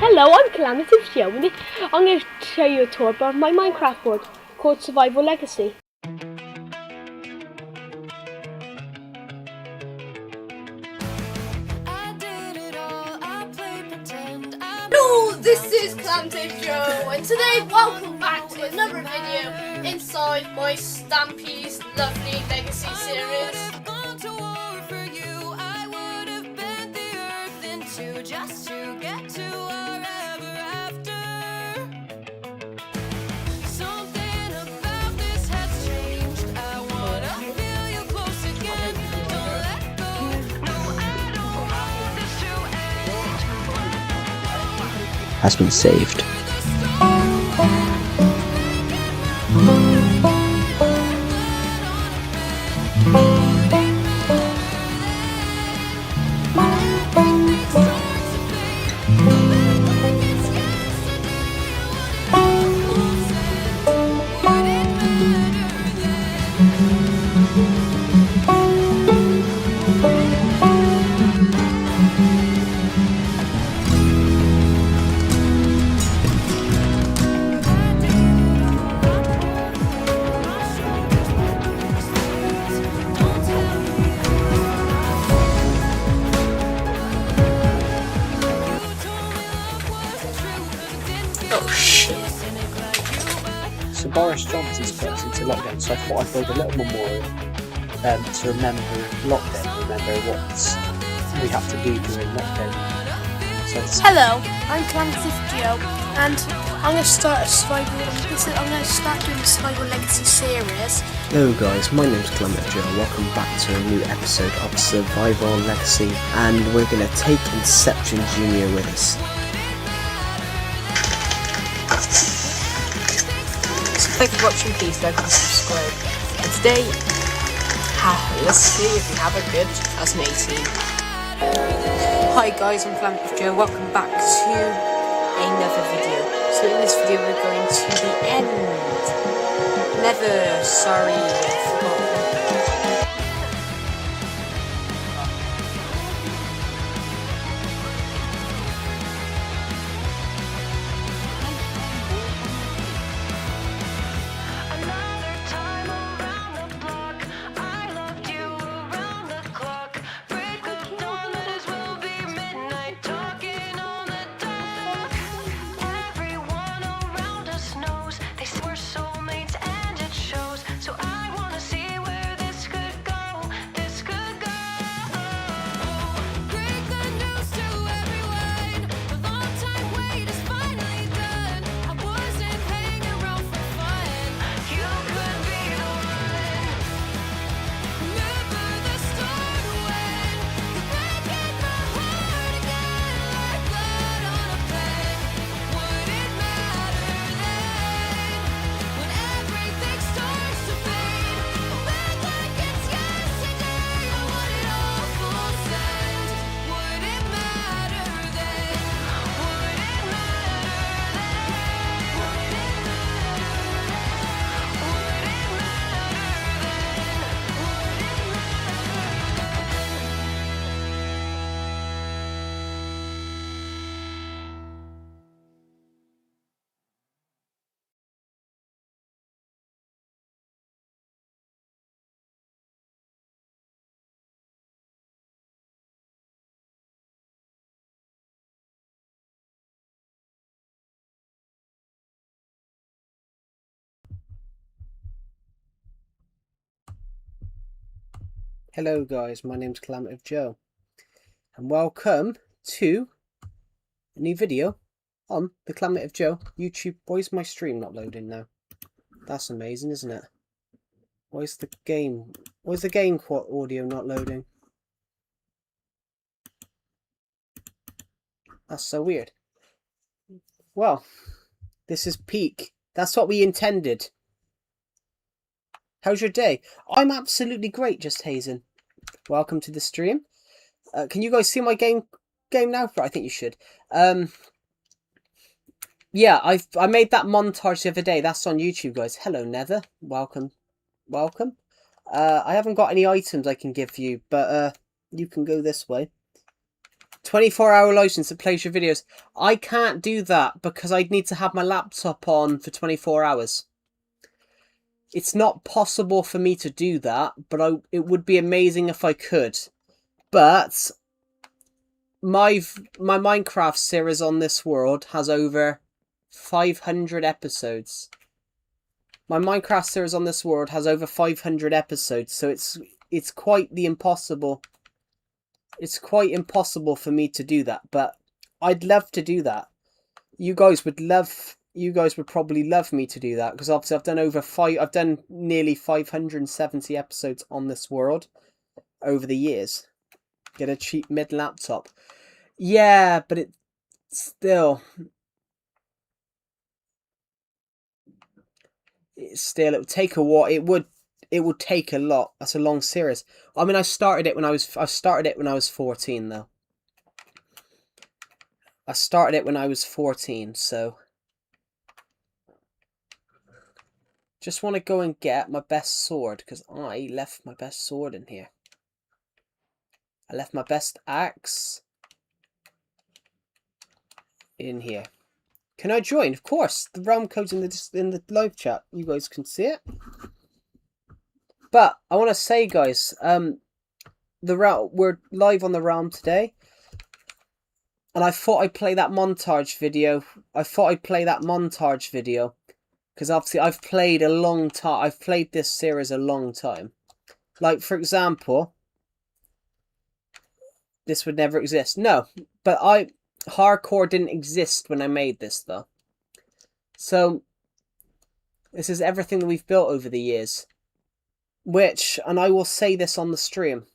Hello, I'm Calamity Joe, and I'm going to show you a tour about my Minecraft board called Survival Legacy. Hello, this is Calamity Joe, and today welcome back to another video inside my Stampy's lovely Legacy series. Just to get to our ever after. Something about this has changed. I wanna feel you close again. Don't let go. No, I don't want this to end. Has been saved. Oh shit. So Boris Johnson's put us into lockdown, so I thought I'd build a little memorial to remember lockdown, remember what we have to do during lockdown. So Hello, I'm Calamity Joe, and I'm going to start a survival. I'm going to start doing the Survival Legacy series. hello guys, my name's Clement Joe. Welcome back to a new episode of Survival Legacy, and we're going to take Inception Jr. with us. Thank you for watching, please like and subscribe. And today, let's see if we have a good 2018. Hi guys, I'm Calamity Joe, welcome back to another video. So in this video we're going to the end. Never, sorry, I forgot. Another time around the block. I loved you around the clock. Break of dawn, might as well be midnight. Talking on the dock. Everyone around us knows they say we're soulmates and it shows. So I wanna see where this could go. This could go. Break the news to everyone. The long time wait is finally done. I wasn't hanging around for fun. You could be the one. Remember the start when you break my heart again like blood on a pen. Would it matter then when everything starts to fade? Back like it's yesterday. I want it all full send. Would it matter then? Would it matter then? Would it Hello guys, my name's Calamity Joe, and welcome to a new video on the Calamity Joe YouTube. Why is my stream not loading now? That's amazing, isn't it? Why is the game audio not loading? That's so weird. Well, this is peak. That's what we intended. How's your day? I'm absolutely great, Just Hazen. Welcome to the stream. Can you guys see my game now? I think you should. Yeah, I made that montage the other day. That's on YouTube, guys. Hello, Nether. Welcome. I haven't got any items I can give you, but you can go this way. 24-hour license that plays your videos. I can't do that because I'd need to have my laptop on for 24 hours. It's not possible for me to do that, but it would be amazing if I could. But my Minecraft series on this world has over 500 episodes. My Minecraft series on this world has over 500 episodes, so it's quite impossible. It's quite impossible for me to do that, but I'd love to do that. You guys would probably love me to do that, because obviously I've done nearly 570 episodes on this world over the years. Get a cheap mid laptop. Yeah, but it would take a while. It would take a lot. That's a long series. I mean, I started it when I was 14 though. I started it when I was 14, so just want to go and get my best sword, because I left my best sword in here. I left my best axe in here. Can I join? Of course. The realm code's in the live chat. You guys can see it. But I want to say, guys, we're live on the realm today, and I thought I'd play that montage video. Because obviously I've played a long time. I've played this series a long time. Like, for example, this would never exist. No, but hardcore didn't exist when I made this, though. So this is everything that we've built over the years. Which, and I will say this on the stream,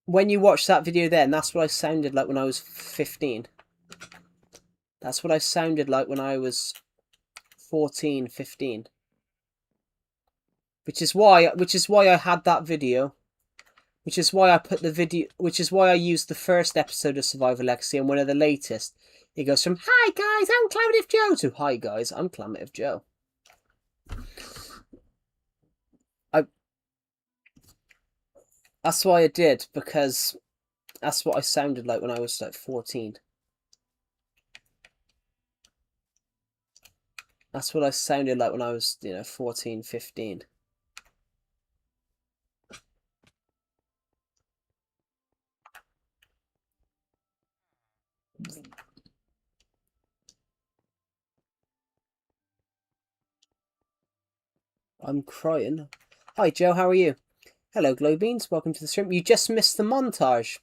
when you watch that video then, that's what I sounded like when I was 15. That's what I sounded like when I was 14, 15. Which is why I had that video. Which is why I put the video, which is why I used the first episode of Survival Legacy and one of the latest. It goes from, "Hi guys, I'm Clamative Joe," to, "Hi guys, I'm Clamative Joe." That's why I did, because that's what I sounded like when I was like 14. That's what I sounded like when I was, 14, 15. I'm crying. Hi Joe, how are you? Hello Glowbeans, welcome to the stream. You just missed the montage.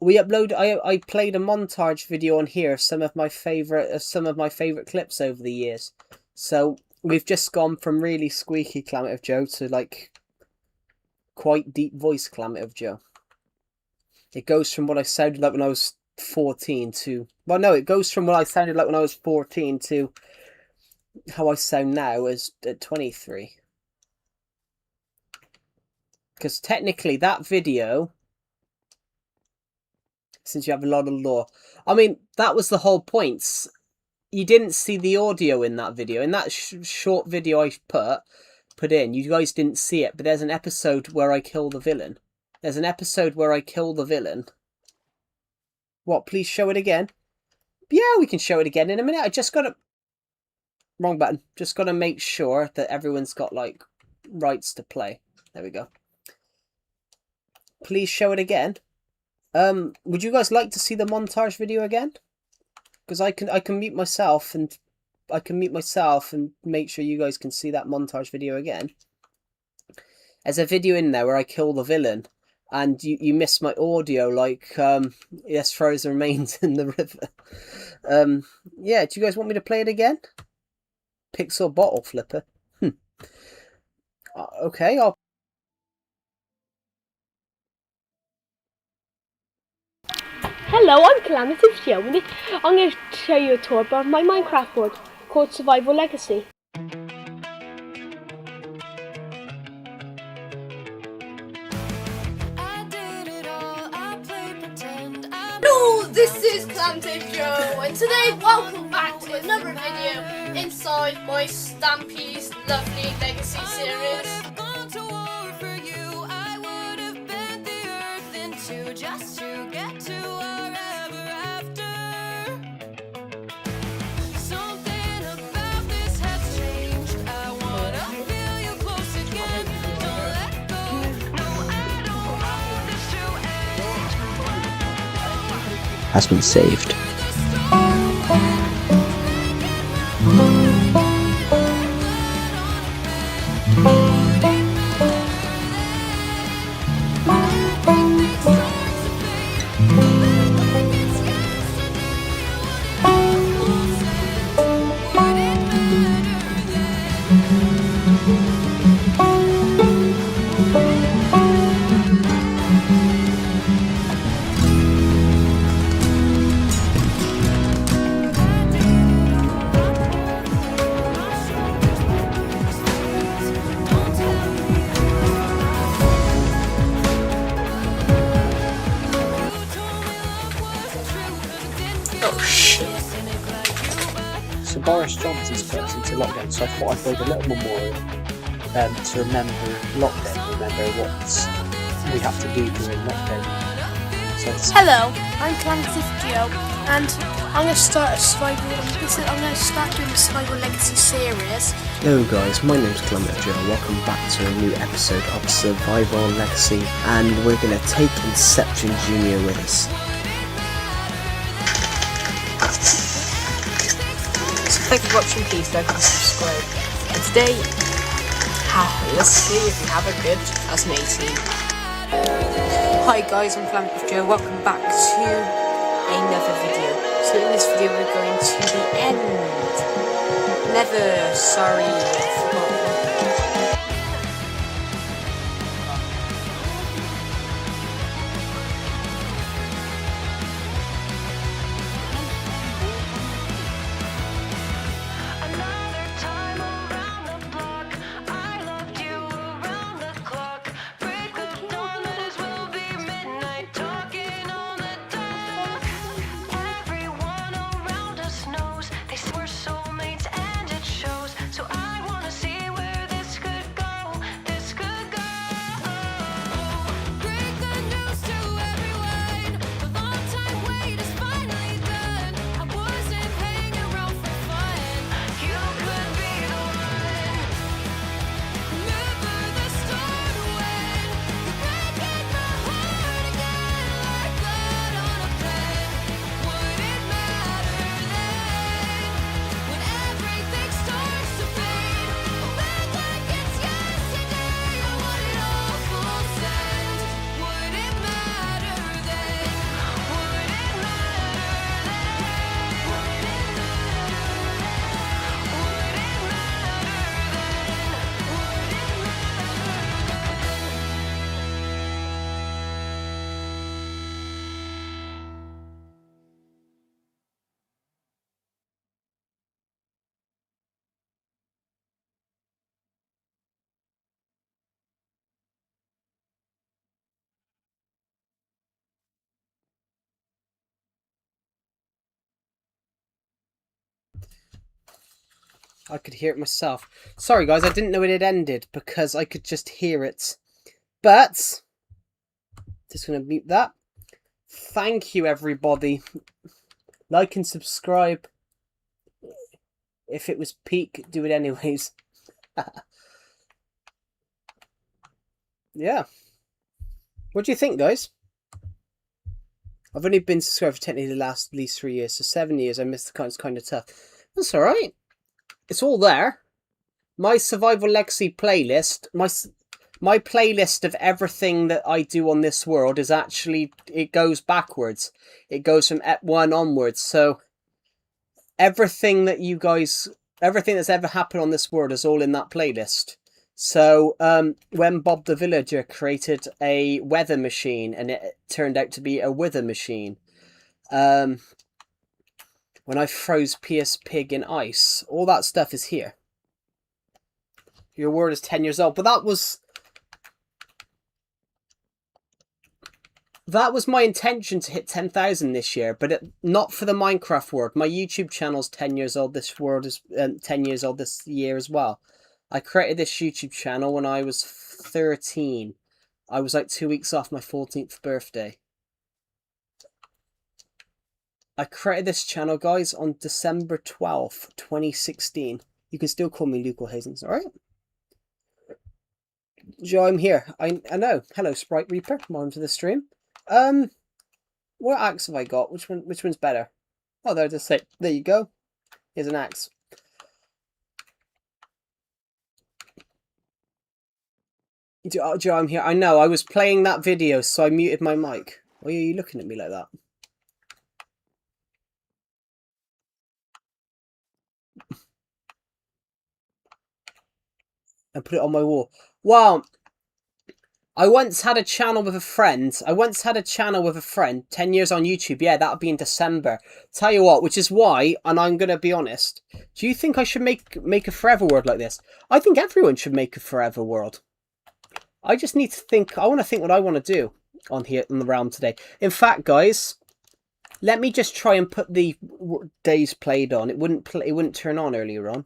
I played a montage video on here of some of my favorite clips over the years. So we've just gone from really squeaky Clamative Joe to like quite deep voice Clamative Joe. It goes from what I sounded like when I was 14 to, well no, it goes from what I sounded like when I was 14 to how I sound now as at 23. Because technically that video, since you have a lot of lore, I mean, that was the whole point. You didn't see the audio in that video. In that short video I put in, you guys didn't see it, but there's an episode where I kill the villain. There's an episode where I kill the villain. What, please show it again? Yeah, we can show it again in a minute. I just gotta... Wrong button. Just gotta make sure that everyone's got, like, rights to play. There we go. Please show it again. Would you guys like to see the montage video again? Because I can mute myself and make sure you guys can see that montage video again. There's a video in there where I kill the villain, and you miss my audio, like yes, throws the remains in the river. Yeah, do you guys want me to play it again? Pixel bottle flipper. Okay, I'll. Hello, I'm Clamative Joe, and I'm going to show you a tour about my Minecraft world called Survival Legacy. Hello, this is Clamative Joe, and today welcome back to another video inside my Stampy's lovely Legacy series. Gone to war for you, I would have bent the earth into has been saved. Oh shit. So Boris Johnson's put us into lockdown, so I thought I'd build a little memorial to remember lockdown, remember what we have to do during lockdown. So it's Hello, I'm Calamity Joe, and I'm going to start a survival. I'm going to start doing the Survival Legacy series. Hello guys, my name's Calamity Joe. Welcome back to a new episode of Survival Legacy, and we're going to take Inception Jr. with us. So thank you for watching, please like and subscribe. And today, let's see if we have a good 2018. Hi guys, I'm Calamity Joe. Welcome back to another video. So in this video we're going to the end. Never, sorry, I forgot. Another time around the block, I loved you around the clock. Break of dawn, as will be midnight, talking on the dot. Everyone around us knows they say we're soulmates and it shows. So I wanna see where this could go, this could go. Break the news to everyone, the long time wait is finally done. I wasn't hanging around for fun. You could be the one. Remember the start when you breaking my heart again like blood on a pen. Would it matter then when everything starts to fade? Back like it's yesterday. I want it all full send. Would it matter then? Would it matter then? Would it I could hear it myself. Sorry guys, I didn't know it had ended because I could just hear it. But, just going to mute that. Thank you everybody. Like and subscribe. If it was peak, do it anyways. Yeah. What do you think, guys? I've only been subscribed for technically the last at least 3 years, so 7 years. I missed the kind. It's kind of tough. That's all right. It's all there. My Survival Legacy playlist, my playlist of everything that I do on this world is actually, it goes backwards. It goes from Ep 1 onwards. So everything that you guys, everything that's ever happened on this world is all in that playlist. So when Bob the Villager created a weather machine and it turned out to be a wither machine. When I froze PS Pig in ice, all that stuff is here. Your word is 10 years old, but that was my intention to hit 10,000 this year, but not for the Minecraft world. My YouTube channel's 10 years old. This world is 10 years old this year as well. I created this YouTube channel when I was 13. I was like 2 weeks off my 14th birthday. I created this channel, guys, on December 12th, 2016. You can still call me Luke or Hazens, alright? Joe, I'm here. I know. Hello, Sprite Reaper. Welcome to the stream. What axe have I got? Which one's better? Oh, they're the same. There you go. Here's an axe. Joe, I'm here. I know. I was playing that video, so I muted my mic. Why are you looking at me like that? And put it on my wall. Well, I once had a channel with a friend. 10 years on YouTube. Yeah, that'll be in December. Tell you what, which is why, and I'm going to be honest. Do you think I should make a forever world like this? I think everyone should make a forever world. I just need to think. I want to think what I want to do on here in the realm today. In fact, guys, let me just try and put the days played on. It wouldn't turn on earlier on.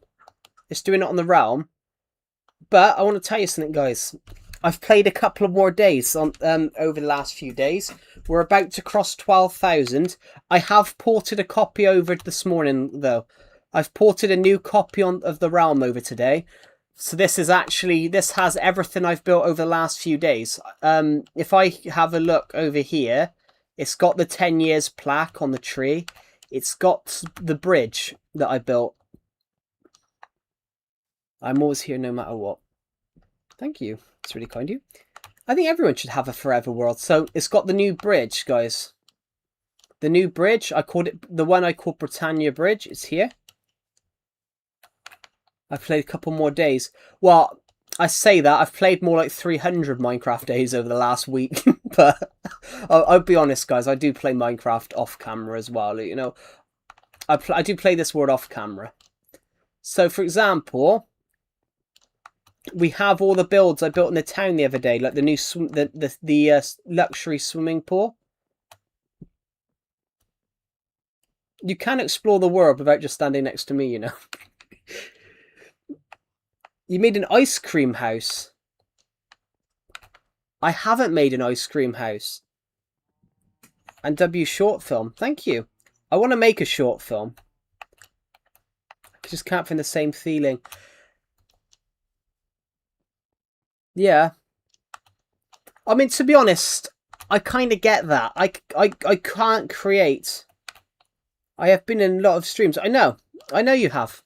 It's doing it on the realm. But I want to tell you something, guys. I've played a couple of more days on over the last few days. We're about to cross 12,000. I have ported a copy over this morning, though. I've ported a new copy of the realm over today. So this has everything I've built over the last few days. If I have a look over here, it's got the 10 years plaque on the tree. It's got the bridge that I built. I'm always here no matter what. Thank you. It's really kind of you. I think everyone should have a forever world. So it's got the new bridge, guys. The new bridge. The one I called Britannia Bridge. It's here. I've played a couple more days. Well, I say that. I've played more like 300 Minecraft days over the last week. But I'll be honest, guys. I do play Minecraft off camera as well. You know, I do play this world off camera. So, for example, we have all the builds I built in the town the other day, like the new luxury swimming pool. You can explore the world without just standing next to me, you know. You made an ice cream house. I haven't made an ice cream house. And W short film. Thank you. I want to make a short film. I just can't find the same feeling. Yeah. I mean, to be honest, I kind of get that. I can't create. I have been in a lot of streams. I know you have.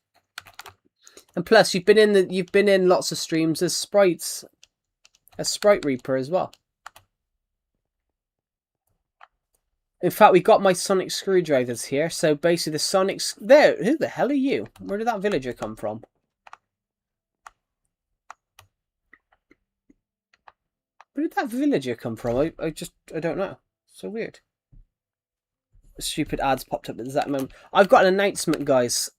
And plus, you've been in lots of streams as Sprite Reaper as well. In fact, we got my sonic screwdrivers here. So basically, the sonic there. Who the hell are you? Where did that villager come from? Where did that villager come from? I don't know. So weird. Stupid ads popped up at that moment. I've got an announcement, guys.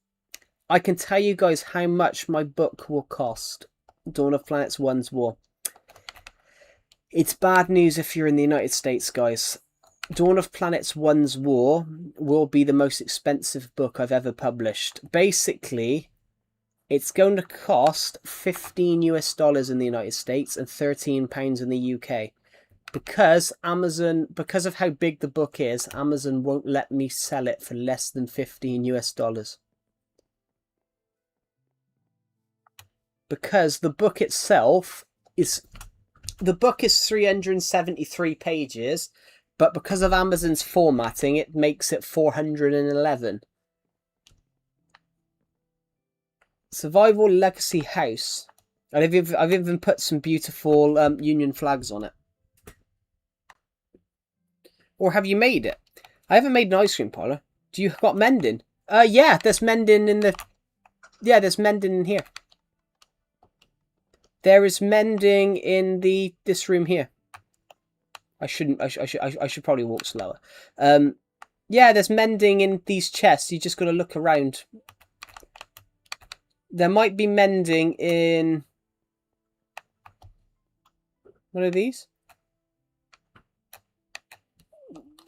I can tell you guys how much my book will cost. Dawn of Planets 1's War. It's bad news if you're in the United States, guys. Dawn of Planets 1's War will be the most expensive book I've ever published. Basically, it's going to cost $15 US in the United States and £13 in the UK. Because because of how big the book is, Amazon won't let me sell it for less than $15 US. Because the book itself is 373 pages, but because of Amazon's formatting, it makes it 411. Survival Legacy House. I've even put some beautiful Union flags on it. Or have you made it? I haven't made an ice cream parlor. Do you got mending? Yeah, there's mending in the. Yeah, there's mending in here. There is mending in this room here. I should probably walk slower. Yeah, there's mending in these chests. You just got to look around. There might be mending in one of these.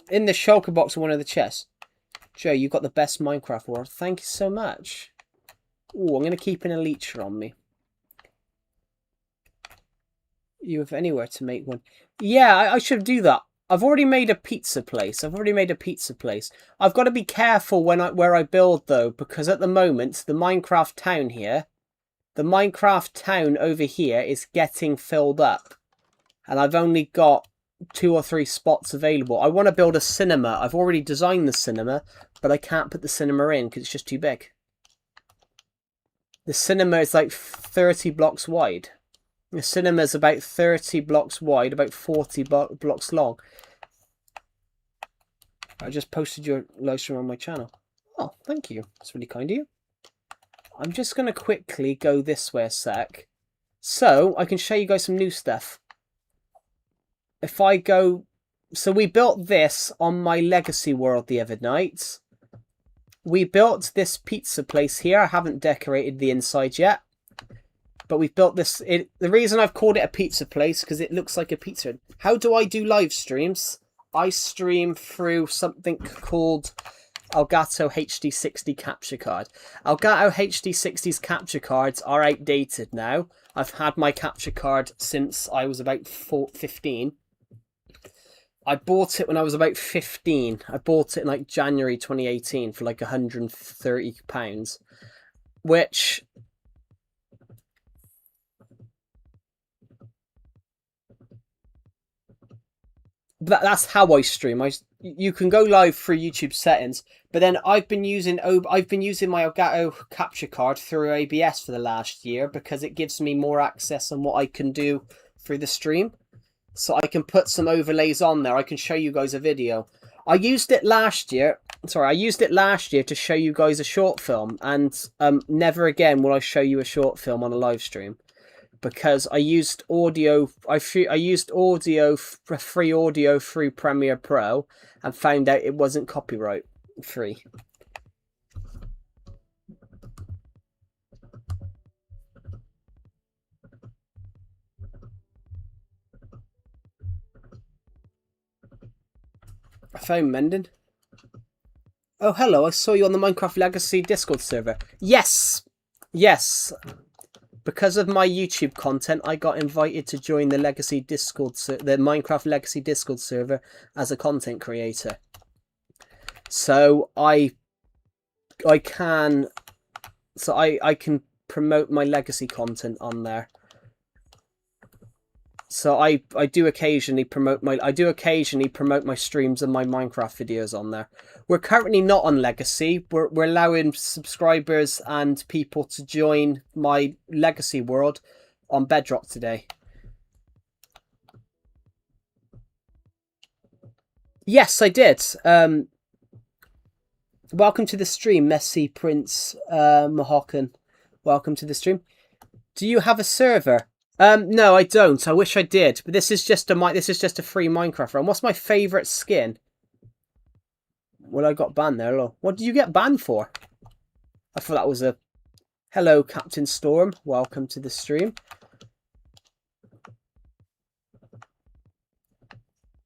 In the shulker box of one of the chests. Joe, you got the best Minecraft world. Thank you so much. Oh, I'm going to keep an Elytra on me. You have anywhere to make one. Yeah, I should do that. I've already made a pizza place. I've got to be careful where I build, though, because at the moment, the Minecraft town here, the Minecraft town over here is getting filled up. And I've only got 2 or 3 spots available. I want to build a cinema. I've already designed the cinema, but I can't put the cinema in because it's just too big. The cinema is like 30 blocks wide. The cinema is about 30 blocks wide, about 40 blocks long. I just posted your live stream on my channel. Oh, thank you. That's really kind of you. I'm just going to quickly go this way a sec, so I can show you guys some new stuff. If I go... So we built this on my Legacy world the other night. We built this pizza place here. I haven't decorated the inside yet. But we've built this... The reason I've called it a pizza place, because it looks like a pizza. How do I do live streams? I stream through something called Elgato HD60 capture card. Elgato HD60's capture cards are outdated now. I've had my capture card since I was about 15. I bought it when I was about 15. I bought it in like January 2018 for like £130, which... That's how I stream. You can go live through YouTube settings, but then I've been using my Elgato capture card through ABS for the last year because it gives me more access on what I can do through the stream. So I can put some overlays on there. I can show you guys a video. I used it last year. Sorry, I used it last year to show you guys a short film, and never again will I show you a short film on a live stream. Because I used audio, I used audio, free audio through Premiere Pro, and found out it wasn't copyright free. I found Mendon. Oh, hello! I saw you on the Minecraft Legacy Discord server. Yes, yes. Because of my YouTube content, I got invited to join the Legacy Discord, the Minecraft Legacy Discord server as a content creator. So I can promote my Legacy content on there. So I do occasionally promote my streams and my Minecraft videos on there. We're currently not on Legacy. We're allowing subscribers and people to join my Legacy world on Bedrock today. Yes, I did. Welcome to the stream, Messi Prince Mohawken. Welcome to the stream. Do you have a server? No, I don't. I wish I did, but this is just a free Minecraft run. What's my favourite skin? Well, I got banned there. Look. What did you get banned for? I thought that was a... Hello, Captain Storm. Welcome to the stream.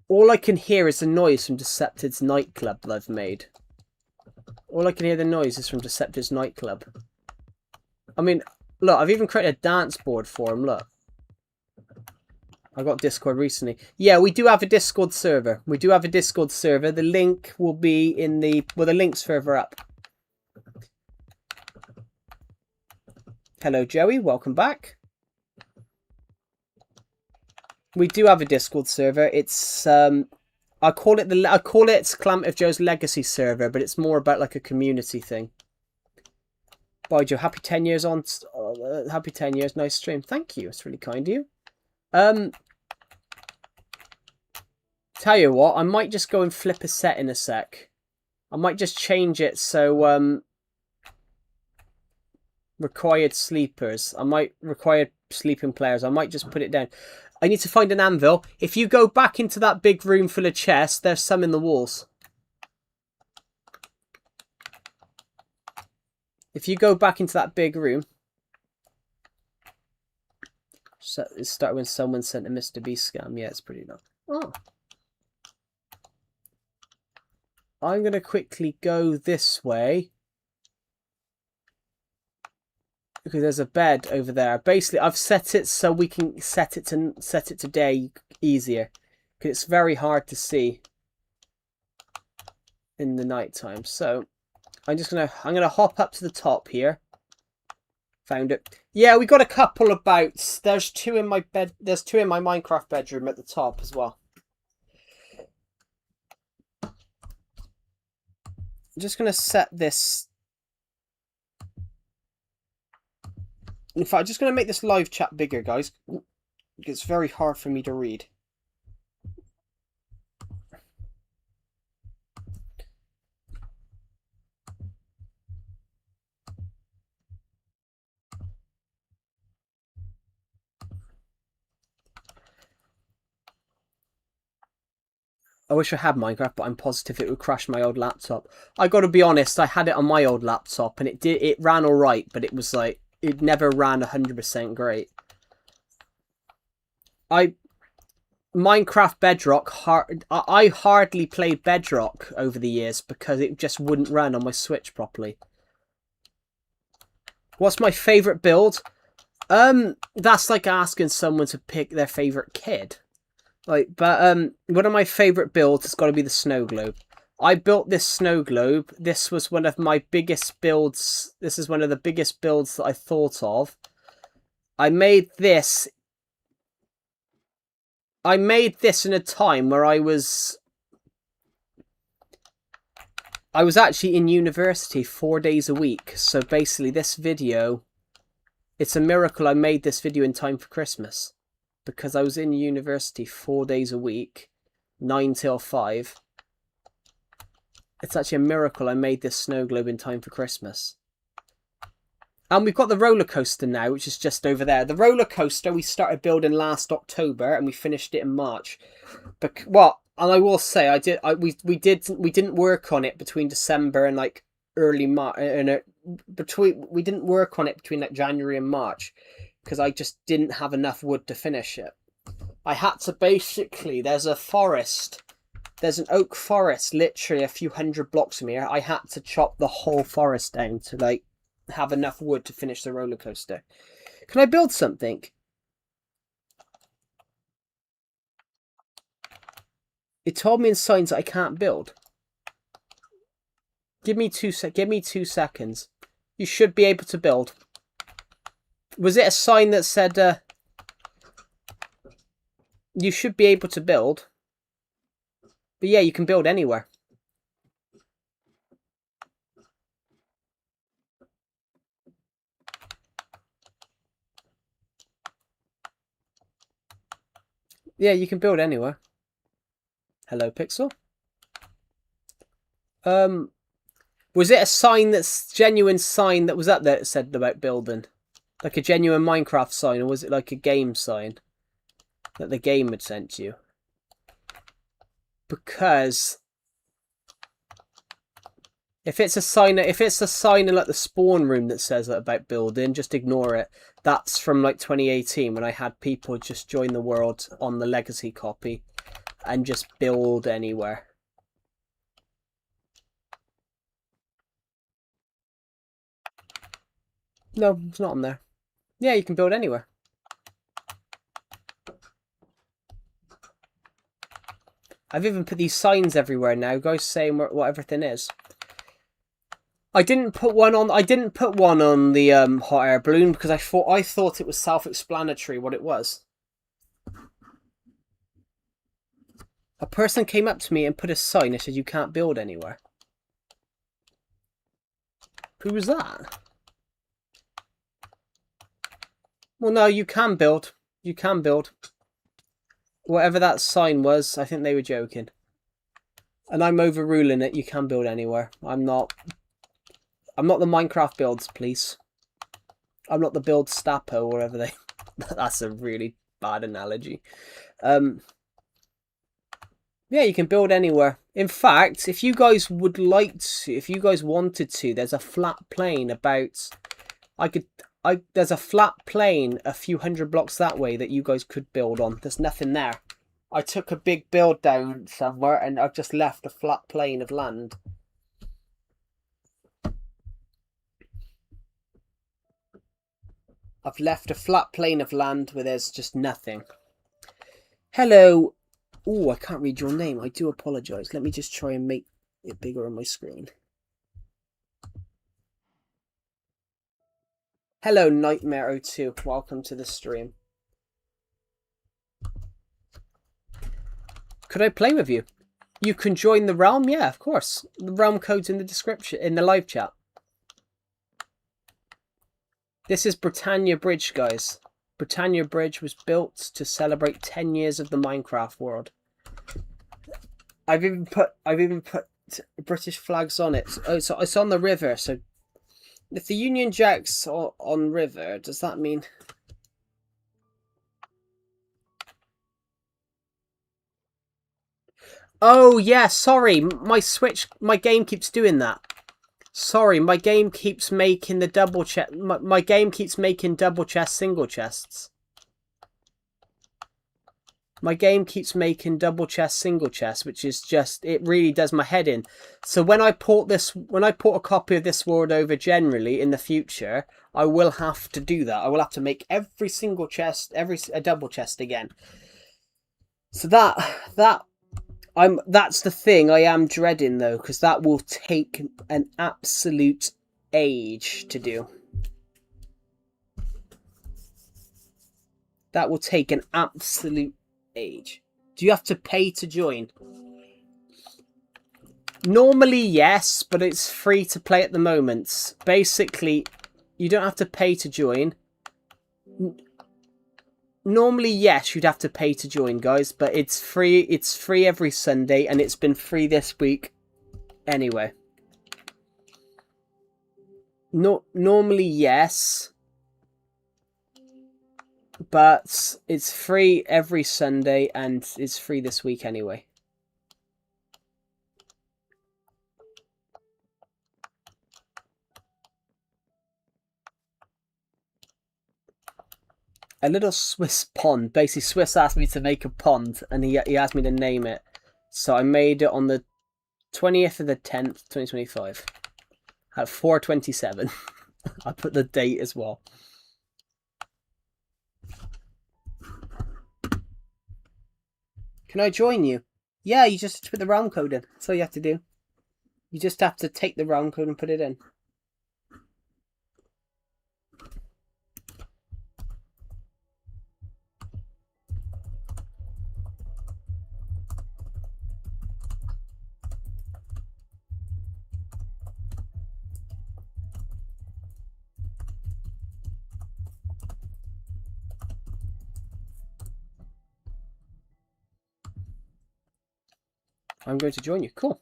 All I can hear is the noise from Decepted's nightclub that I've made. All I can hear the noise is from Decepted's nightclub. I mean, look, I've even created a dance board for him, look. I got Discord recently. Yeah, we do have a Discord server. We do have a Discord server. The link will be in the... Well, the link's further up. Hello, Joey. Welcome back. We do have a Discord server. It's... I call it Calamity of Joe's Legacy server, but it's more about like a community thing. Bye, Joe. Happy 10 years on... happy 10 years. Nice stream. Thank you. It's really kind of you. Tell you what, I might just go and flip a set in a sec. I might just change it so required sleepers. I might require sleeping players. I might just put it down. I need to find an anvil. If you go back into that big room full of chests, there's some in the walls. If you go back into that big room. So it started when someone sent a Mr. Beast scam. Yeah, it's pretty long. Oh. I'm going to quickly go this way. Because there's a bed over there. Basically, I've set it so we can set it today easier. Because it's very hard to see in the night time. So I'm gonna hop up to the top here. Found it. Yeah, we got a couple of boats. There's two in my bed. There's two in my Minecraft bedroom at the top as well. I'm just going to set this... In fact, I'm just going to make this live chat bigger, guys. It's very hard for me to read. I wish I had Minecraft, but I'm positive it would crash my old laptop. I got to be honest, I had it on my old laptop, and it ran all right, but it was like it never ran 100% great. Minecraft Bedrock, I hardly played Bedrock over the years because it just wouldn't run on my Switch properly. What's my favourite build? That's like asking someone to pick their favourite kid. But one of my favourite builds has got to be the snow globe. I built this snow globe. This was one of my biggest builds. This is one of the biggest builds that I thought of. I made this in a time where I was actually in university 4 days a week. So basically this video, it's a miracle I made this video in time for Christmas. Because I was in university 4 days a week, 9 till 5. It's actually a miracle I made this snow globe in time for Christmas. And we've got the roller coaster now, which is just over there. The roller coaster we started building last October, and we finished it in March. But well, and I will say we didn't work on it between December and like early March. We didn't work on it between like January and March. Because I just didn't have enough wood to finish it. I had to basically, there's a forest, there's an oak forest literally a few hundred blocks from here. I had to chop the whole forest down to like have enough wood to finish the roller coaster. Can I build something? It told me in signs that I can't build. Give me 2 seconds. You should be able to build. Was it a sign that said you should be able to build? But yeah, you can build anywhere. Yeah, you can build anywhere. Hello, Pixel. Was it a sign that's genuine sign that was up there that said about building? Like a genuine Minecraft sign, or was it like a game sign that the game had sent you? Because if it's a sign in like the spawn room that says that about building, just ignore it. That's from like 2018 when I had people just join the world on the legacy copy and just build anywhere. No, it's not on there. Yeah, you can build anywhere. I've even put these signs everywhere now, guys, saying what everything is. I didn't put one on the hot air balloon because I thought it was self-explanatory what it was. A person came up to me and put a sign that said you can't build anywhere. Who was that? Well, no, you can build. You can build. Whatever that sign was, I think they were joking. And I'm overruling it. You can build anywhere. I'm not the Minecraft builds, please. I'm not the build Stapo or whatever they... That's a really bad analogy. Yeah, you can build anywhere. In fact, if you guys would like to, if you guys wanted to, there's a flat plane about... There's a flat plane a few hundred blocks that way that you guys could build on. There's nothing there. I took a big build down somewhere and I've just left a flat plane of land. I've left a flat plane of land where there's just nothing. Hello. Oh, I can't read your name. I do apologise. Let me just try and make it bigger on my screen. Hello, Nightmare02. Welcome to the stream. Could I play with you? You can join the realm, yeah, of course. The realm code's in the description, in the live chat. This is Britannia Bridge, guys. Britannia Bridge was built to celebrate 10 years of the Minecraft world. I've even put British flags on it. Oh, so it's on the river. So if the Union Jack's on river, does that mean? Oh yeah, sorry. My game keeps doing that. Sorry, my game keeps making the double chest. My game keeps making double chest, single chests. My game keeps making double chest, single chest, which is just, it really does my head in. So when I port a copy of this world over generally in the future, I will have to do that. I will have to make every single chest, a double chest again. So that's the thing I am dreading though, because that will take an absolute age to do. That will take an absolute age. Do you have to pay to join? Normally yes, but it's free to play at the moment. Basically, you don't have to pay to join. Normally yes, you'd have to pay to join, guys, but it's free. It's free every Sunday, and it's been free this week anyway. Normally yes, but it's free every Sunday, and it's free this week anyway. A little Swiss pond. Basically, Swiss asked me to make a pond, and he asked me to name it. So I made it on the 20th of the 10th, 2025. At 4:27. I put the date as well. Can I join you? Yeah, you just put the realm code in. That's all you have to do. You just have to take the realm code and put it in. I'm going to join you. Cool.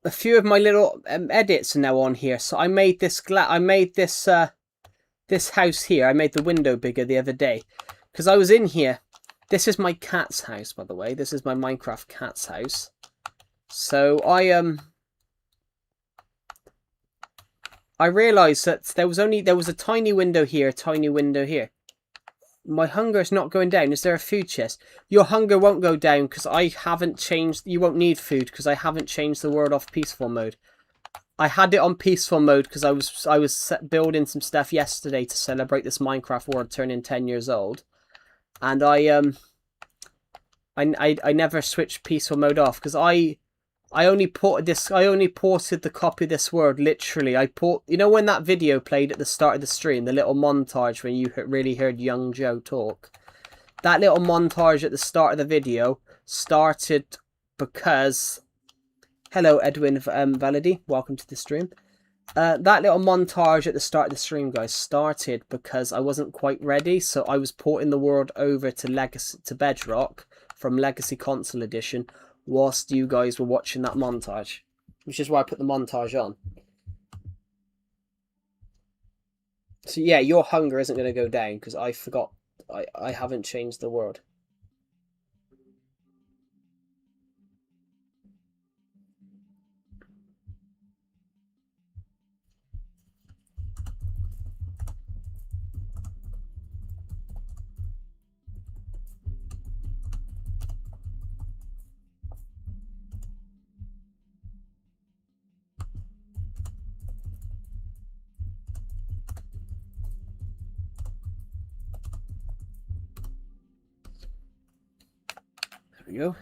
A few of my little edits are now on here. So I made this this house here. I made the window bigger the other day because I was in here. This is my cat's house, by the way. This is my Minecraft cat's house. So I realised that there was a tiny window here, a tiny window here. My hunger is not going down. Is there a food chest? Your hunger won't go down because I haven't changed. You won't need food because I haven't changed the world off peaceful mode. I had it on peaceful mode because I was building some stuff yesterday to celebrate this Minecraft world turning 10 years old, and I never switched peaceful mode off because I only ported the copy of this world literally. You know when that video played at the start of the stream, the little montage when you really heard young Joe talk. That little montage at the start of the video started because, hello Edwin Validi, welcome to the stream. That little montage at the start of the stream, guys, started because I wasn't quite ready, so I was porting the world over to Bedrock from Legacy Console Edition whilst you guys were watching that montage, which is why I put the montage on. So yeah, your hunger isn't going to go down because I forgot. I haven't changed the world. There we go.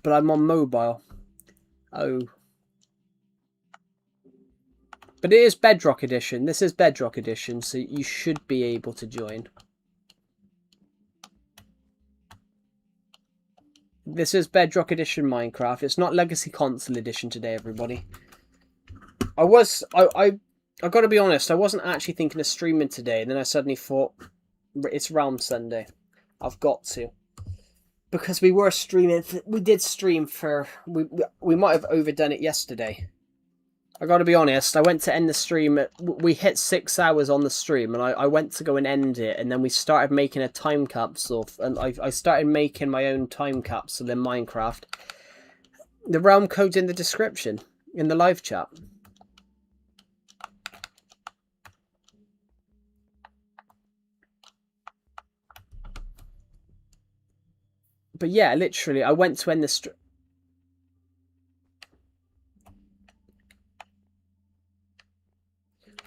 But I'm on mobile. Oh, But it is Bedrock Edition. This is Bedrock Edition, so you should be able to join. This is Bedrock Edition Minecraft. It's not Legacy Console Edition today, everybody. I got to be honest, I wasn't actually thinking of streaming today, and then I suddenly thought, it's Realm Sunday. I've got to. Because we were streaming, we did stream for, we might have overdone it yesterday. I got to be honest, I went to end the stream, we hit 6 hours on the stream, and I went to go and end it, and then we started making a time capsule, and I started making my own time capsule in Minecraft. The realm code's in the description, in the live chat. But yeah, literally, I went to end the stream.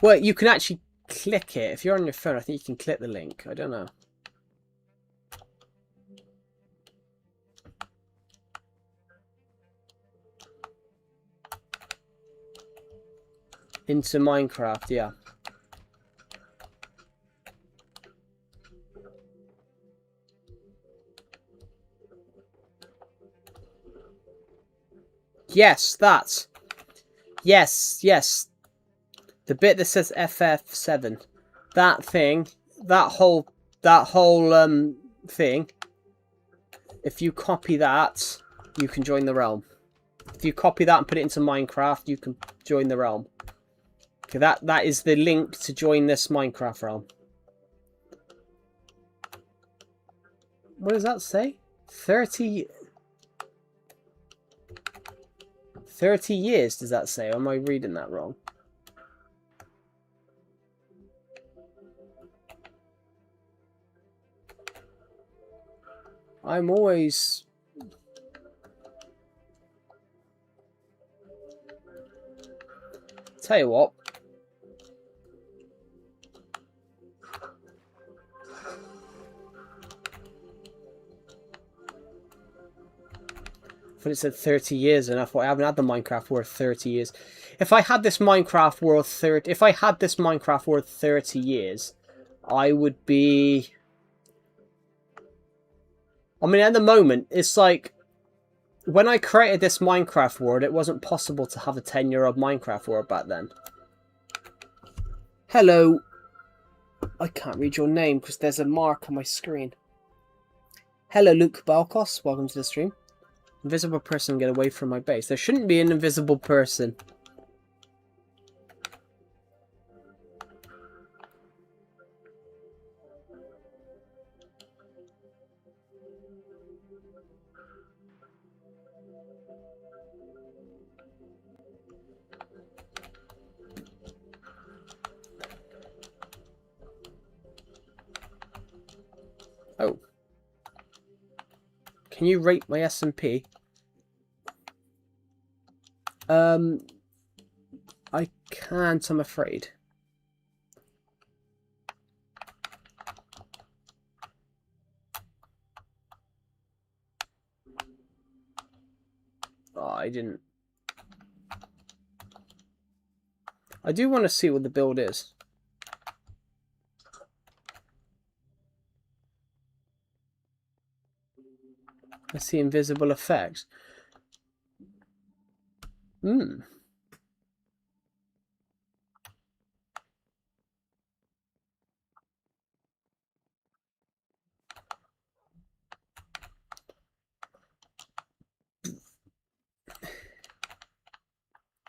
Well, you can actually click it. If you're on your phone, I think you can click the link. I don't know. Into Minecraft, yeah. Yes, that. Yes. The bit that says FF7. That thing. That whole thing. If you copy that, you can join the realm. If you copy that and put it into Minecraft, you can join the realm. Okay, that is the link to join this Minecraft realm. What does that say? 30 years, does that say? Or am I reading that wrong? I'm always... Tell you what. But it said 30 years, and I thought I haven't had the Minecraft world 30 years. If I had this Minecraft world 30 years, I would be... I mean, at the moment, it's like... When I created this Minecraft world, it wasn't possible to have a 10-year-old Minecraft world back then. Hello. I can't read your name because there's a mark on my screen. Hello, Luke Balkos. Welcome to the stream. Invisible person, get away from my base. There shouldn't be an invisible person. Oh. Can you rate my SMP? I can't, I'm afraid. Oh, I didn't. I do want to see what the build is. I see invisible effects.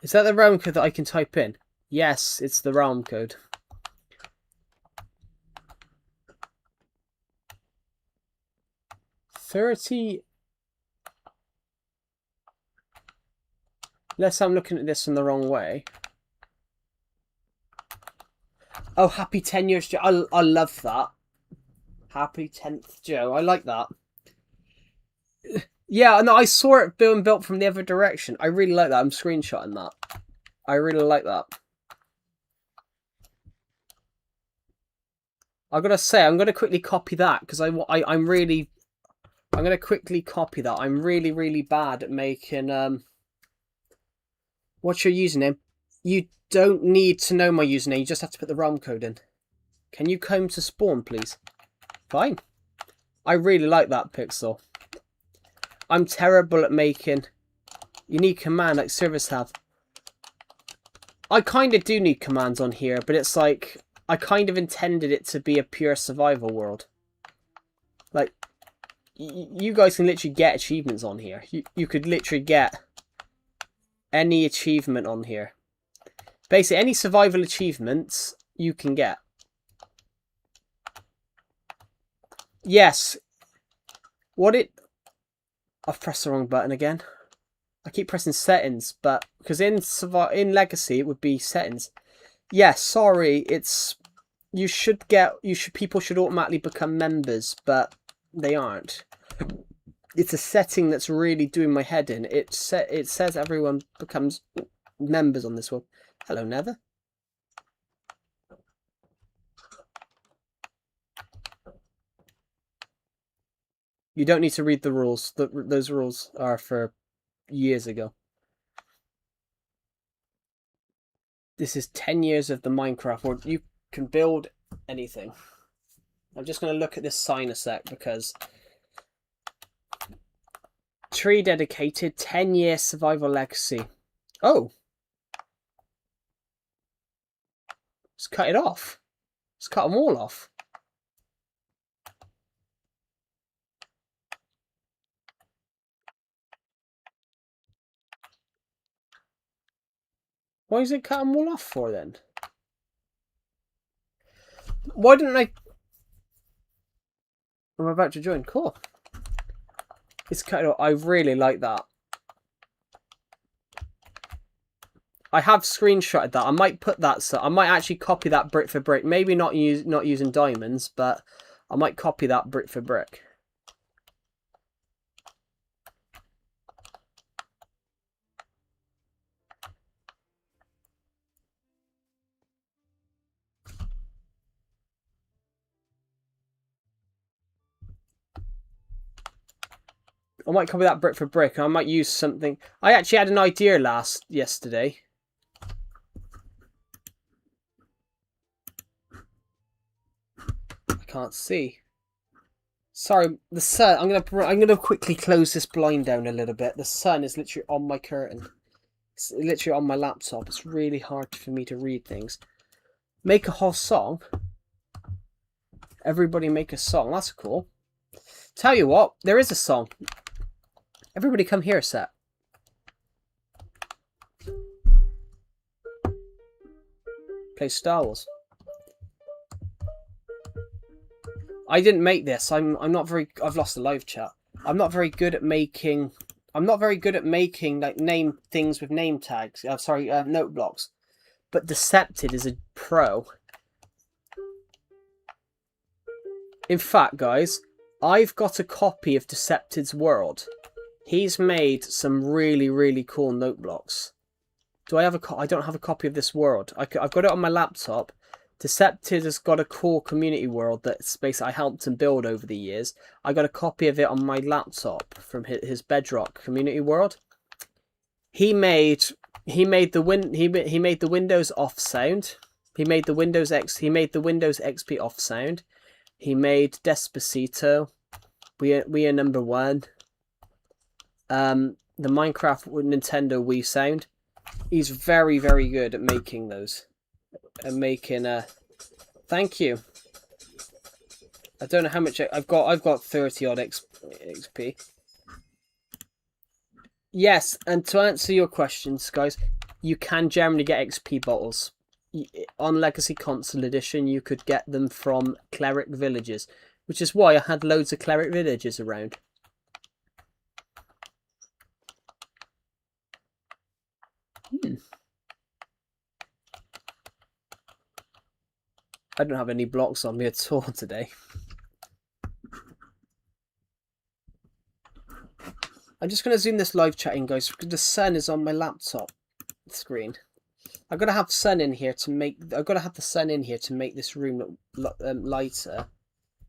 Is that the realm code that I can type in? Yes, it's the realm code. Unless I'm looking at this in the wrong way. Oh, happy 10 years, Joe. I love that. Happy 10th, Joe. I like that. Yeah, no, I saw it being built from the other direction. I really like that. I'm screenshotting that. I really like that. I gotta say, I'm gonna quickly copy that because I'm gonna quickly copy that. I'm really bad at making What's your username? You don't need to know my username. You just have to put the realm code in. Can you come to spawn, please? Fine. I really like that pixel. I'm terrible at making unique command like servers have. I kind of do need commands on here, but it's like I kind of intended it to be a pure survival world. Like, you guys can literally get achievements on here. You could literally get any achievement on here. Basically, any survival achievements you can get. Yes. I've pressed the wrong button again. I keep pressing settings, but because in Legacy it would be settings. Yes, sorry, people should automatically become members, but they aren't. It's a setting that's really doing my head in. It says everyone becomes members on this one. Hello, Nether. You don't need to read the rules. Those rules are for years ago. This is 10 years of the Minecraft world. You can build anything. I'm just going to look at this sign a sec because tree dedicated 10-year survival legacy. Oh. Let's cut it off. Let's cut them all off. Why is it cut them all off for then? Why didn't I... I'm about to join. Cool. It's cut off. I really like that. I have screenshotted that. I might put that. So I might actually copy that brick for brick. Maybe not using diamonds, but I might copy that brick for brick. I might copy that brick for brick. I might use something. I actually had an idea yesterday. I can't see. Sorry, the sun. I'm gonna quickly close this blind down a little bit. The sun is literally on my curtain. It's literally on my laptop. It's really hard for me to read things. Make a whole song. Everybody make a song. That's cool. Tell you what, there is a song. Everybody come here, Set. Play Star Wars. I didn't make this. I'm not very... I've lost the live chat. I'm not very good at making like name things with name tags. Note blocks. But Decepted is a pro. In fact, guys, I've got a copy of Decepted's World. He's made some really, really cool note blocks. Do I have I don't have a copy of this world. I've got it on my laptop. Decepted has got a cool community world that's basically I helped him build over the years. I got a copy of it on my laptop from his Bedrock community world. He made the Windows off sound. He made the Windows XP off sound. He made Despacito. We are number one. The Minecraft Nintendo Wii sound. He's very, very good at making those. And making thank you. I don't know how much I've got 30 odd XP. Yes, and to answer your questions, guys, you can generally get XP bottles. On Legacy Console Edition, you could get them from cleric villages, which is why I had loads of cleric villages around. I don't have any blocks on me at all today. I'm just going to zoom this live chat in, guys, because the sun is on my laptop screen. I've got to have sun in here to make. I've got to have the sun in here to make this room look lighter.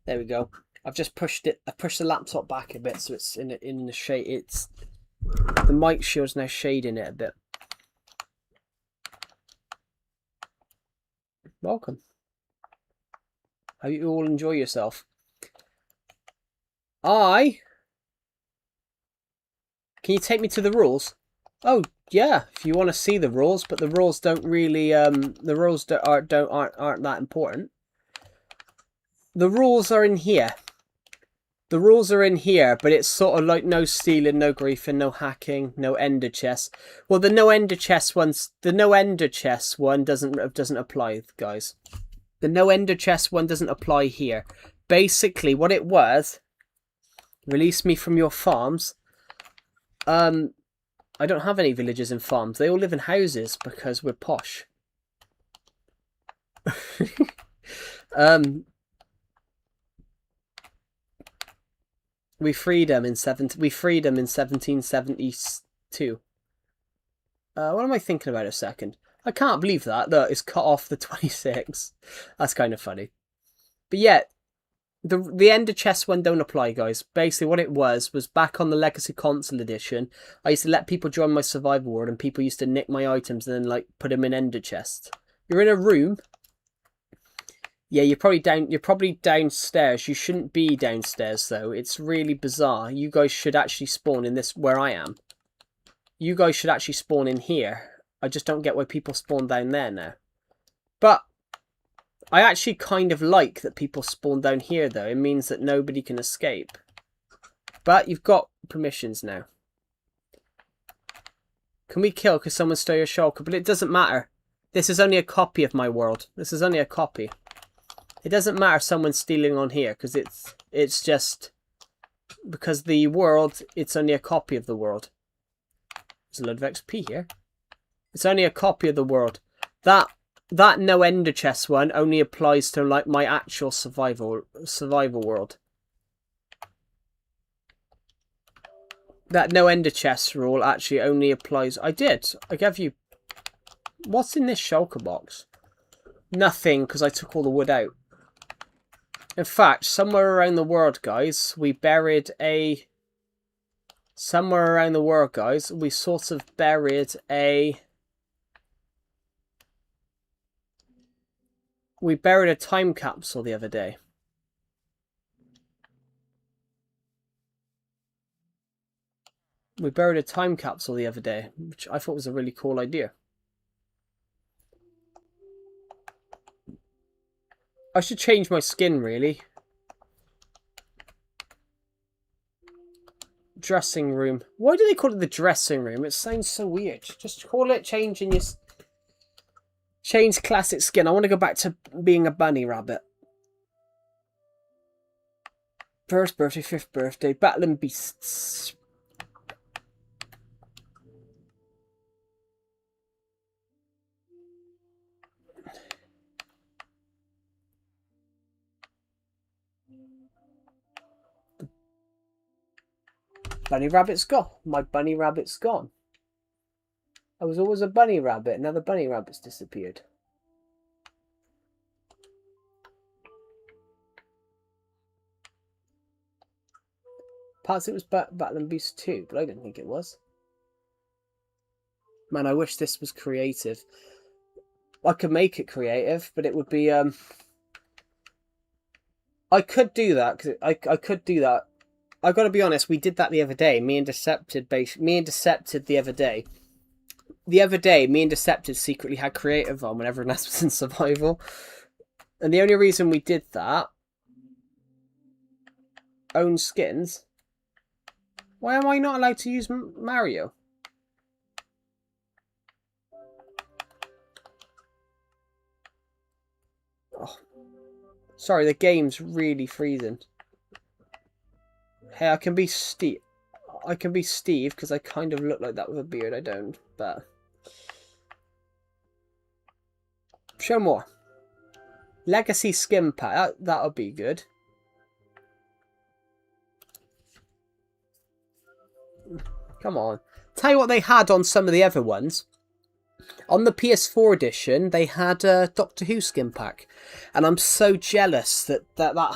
There we go. I've just pushed it. I pushed the laptop back a bit, so it's in the shade. It's the mic shield's now shading it a bit. welcome. Hope you all enjoy yourself. Can you take me to the rules? Oh yeah, if you want to see the rules, but the rules don't really aren't that important. The rules are in here. The rules are in here, but it's sort of like no stealing, no griefing, no hacking, no ender chests. Well, the no ender chest one doesn't apply, guys. The no ender chest one doesn't apply here. Basically, what it was, release me from your farms. I don't have any villagers and farms. They all live in houses because we're posh. We freed them in 1772. What am I thinking about a second? I can't believe that. Look, it's cut off the 26th. That's kind of funny. But yeah, the Ender Chest one don't apply, guys. Basically, what it was back on the Legacy Console Edition, I used to let people join my survival world, and people used to nick my items and then like put them in Ender Chests. You're in a room. Yeah, you're probably downstairs. You shouldn't be downstairs though. It's really bizarre. You guys should actually spawn in this where I am. You guys should actually spawn in here. I just don't get why people spawn down there now. But I actually kind of like that people spawn down here, though. It means that nobody can escape. But you've got permissions now. Can we kill because someone stole your shulker? But it doesn't matter. This is only a copy of my world. This is only a copy. It doesn't matter if someone's stealing on here because it's just because the world, it's only a copy of the world. There's a load of XP here. It's only a copy of the world. That no ender chest one only applies to like my actual survival world. That no ender chest rule actually only applies. I gave you. What's in this shulker box? Nothing, because I took all the wood out. In fact, somewhere around the world, guys, we buried a. Somewhere around the world, guys, we sort of buried a. We buried a time capsule the other day. We buried a time capsule the other day, which I thought was a really cool idea. I should change my skin, really. Dressing room. Why do they call it the dressing room? It sounds so weird. Just call it changing your... Change classic skin. I want to go back to being a bunny rabbit. First birthday, fifth birthday, battling beasts. Bunny rabbit's gone. My bunny rabbit's gone. I was always a bunny rabbit. Now the bunny rabbit's disappeared. Perhaps it was Battling Beast 2, but I didn't think it was. Man, I wish this was creative. I could make it creative, but it would be... I could do that. Cause I could do that. I got to be honest, we did that the other day. Me and Decepted the other day. The other day, me and Decepted secretly had creative on when everyone else was in survival. And the only reason we did that... Own skins... Why am I not allowed to use Mario? Oh. Sorry, the game's really freezing. Hey, I can be Steve. I can be Steve because I kind of look like that with a beard. I don't, but... Show more. Legacy skin pack. That'll be good. Come on. Tell you what they had on some of the other ones. On the PS4 edition, they had a Doctor Who skin pack. And I'm so jealous that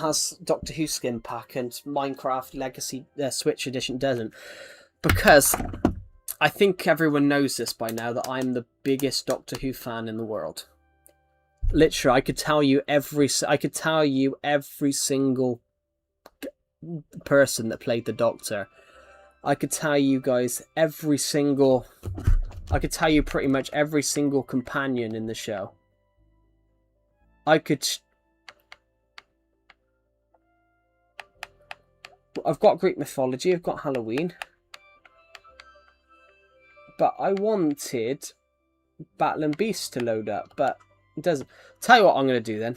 has Doctor Who skin pack and Minecraft Legacy Switch edition doesn't. Because I think everyone knows this by now, that I'm the biggest Doctor Who fan in the world. Literally, I could tell you every single person that played the Doctor. I could tell you guys I could tell you pretty much every single companion in the show. I've got Greek mythology, I've got Halloween. But I wanted Battle and Beast to load up, but it doesn't. Tell you what I'm going to do then.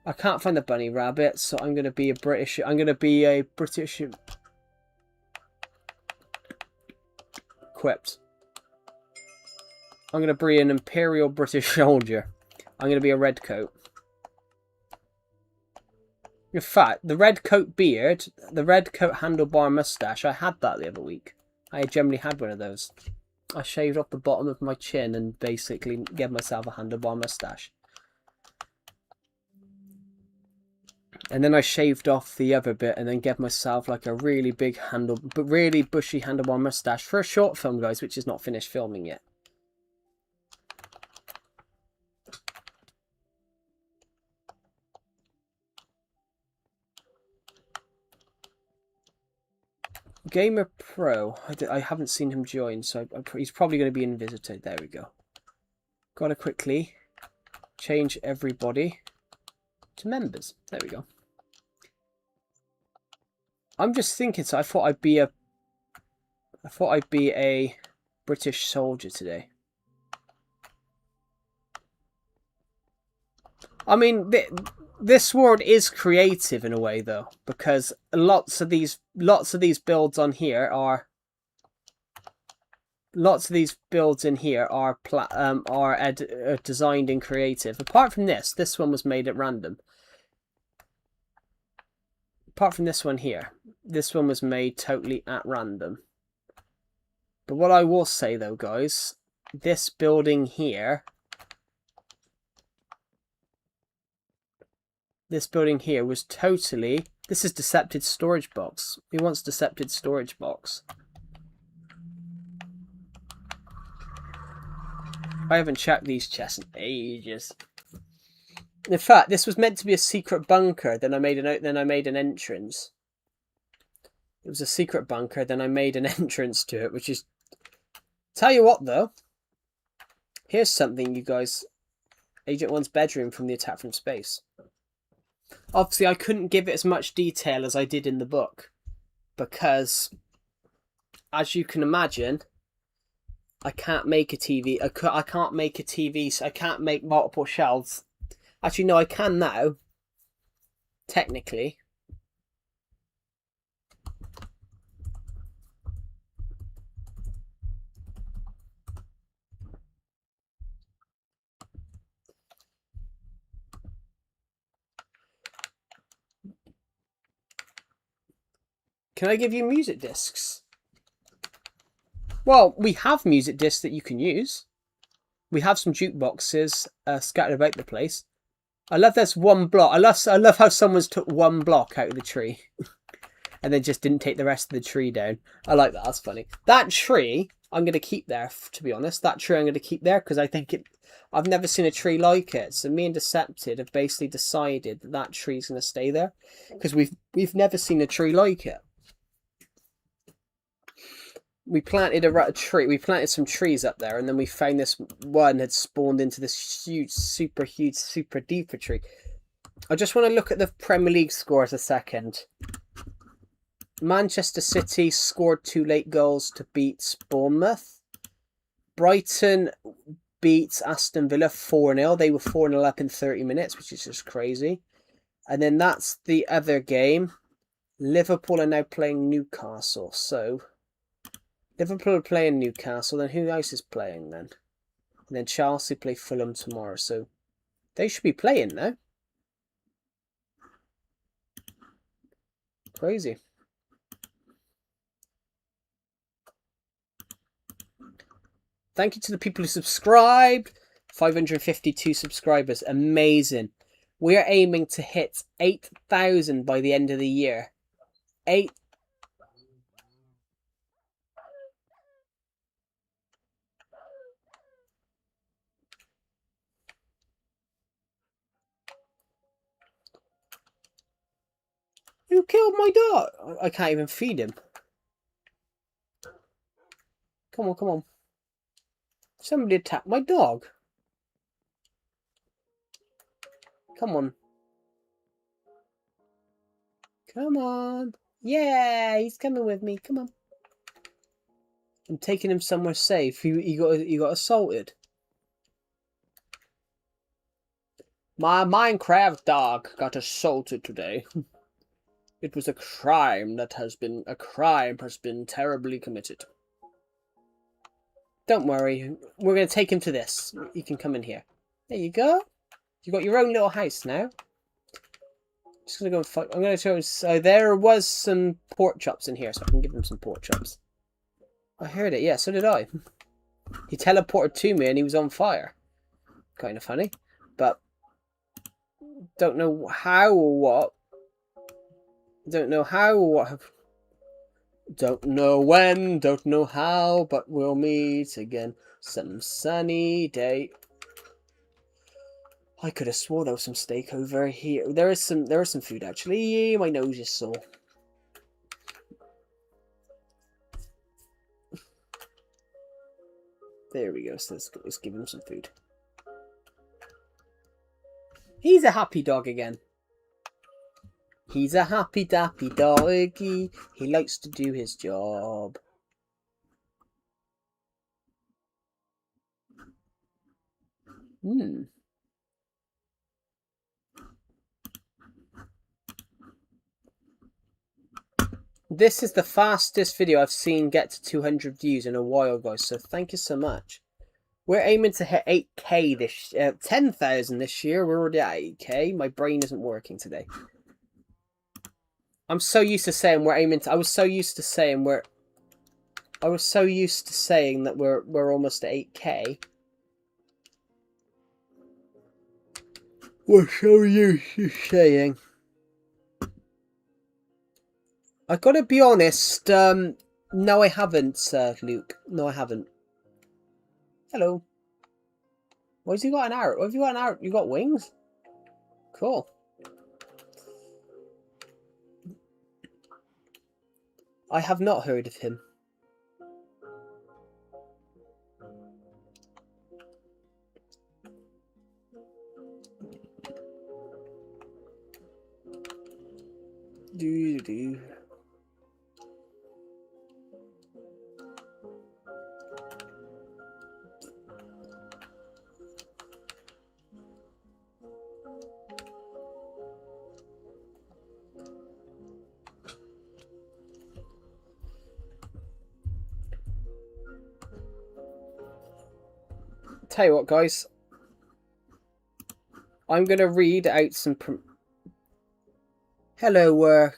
I can't find the bunny rabbit, so I'm going to be a British equipped. I'm going to be an Imperial British soldier. I'm going to be a red coat. In fact, the red coat beard, the red coat handlebar mustache, I had that the other week. I generally had one of those. I shaved off the bottom of my chin and basically gave myself a handlebar mustache. And then I shaved off the other bit and then gave myself like a really big really bushy handlebar mustache for a short film, guys, which is not finished filming yet. Gamer Pro. I haven't seen him join, so he's probably going to be in visitor. There we go. Gotta quickly change everybody to members. There we go. I'm just thinking, so I thought I'd be a British soldier today. I mean, this world is creative in a way, though, because lots of these builds on here are designed in creative. Apart from this one was made at random. Apart from this one here, this one was made totally at random. But what I will say though, guys, this building here. This building here was totally... This is Decepted Storage Box. Who wants Decepted Storage Box? I haven't checked these chests in ages. In fact, this was meant to be a secret bunker. Then I made an entrance. It was a secret bunker. Then I made an entrance to it, which is... Tell you what, though. Here's something, you guys. Agent 1's bedroom from the Attack from Space. Obviously, I couldn't give it as much detail as I did in the book. Because, as you can imagine, I can't make a TV. I can't make a TV, so I can't make multiple shelves. Actually, no, I can now. Technically. Can I give you music discs? Well, we have music discs that you can use. We have some jukeboxes scattered about the place. I love there's one block. I love how someone's took one block out of the tree and then just didn't take the rest of the tree down. I like that. That's funny. That tree I'm going to keep there, to be honest. That tree I'm going to keep there because I think I've never seen a tree like it. So me and Decepted have basically decided that that tree's going to stay there because we've never seen a tree like it. We planted a tree. We planted some trees up there, and then we found this one had spawned into this huge, super deeper tree. I just want to look at the Premier League scores a second. Manchester City scored 2 late goals to beat Bournemouth. Brighton beat Aston Villa 4-0. They were 4-0 up in 30 minutes, which is just crazy. And then that's the other game. Liverpool are now playing Newcastle, so... Liverpool are playing Newcastle, then who else is playing then? And then Chelsea play Fulham tomorrow, so they should be playing now. Crazy. Thank you to the people who subscribed. 552 subscribers. Amazing. We are aiming to hit 8,000 by the end of the year. 8. killed my dog. I can't even feed him. Come on, come on. Somebody attacked my dog. Come on. Come on. Yeah, he's coming with me. Come on. I'm taking him somewhere safe. He got assaulted. My Minecraft dog got assaulted today. It was a crime has been terribly committed. Don't worry, we're gonna take him to this. You can come in here. There you go. You got your own little house now. Just gonna go and fight. I'm gonna show. So there was some pork chops in here, so I can give him some pork chops. I heard it. Yeah, so did I. He teleported to me and he was on fire. Kind of funny, but don't know how or what. Don't know how or what. Don't know when, don't know how, but we'll meet again some sunny day. I could have swore there was some steak over here. There is some food actually. My nose is sore. There we go. So let's give him some food. He's a happy dog again. He's a happy dappy doggy. He likes to do his job. This is the fastest video I've seen get to 200 views in a while, guys. So thank you so much. We're aiming to hit 8k this 10,000 this year. We're already at 8k. My brain isn't working today. I'm so used to saying we're aiming to. I was so used to saying that we're almost at 8k. We're so used to saying. I gotta be honest. No, I haven't, Luke. No, I haven't. Hello. Why has he got an arrow? What have you got an arrow? You got wings? Cool. I have not heard of him. Do. Tell you what, guys. I'm going to read out some... Hello,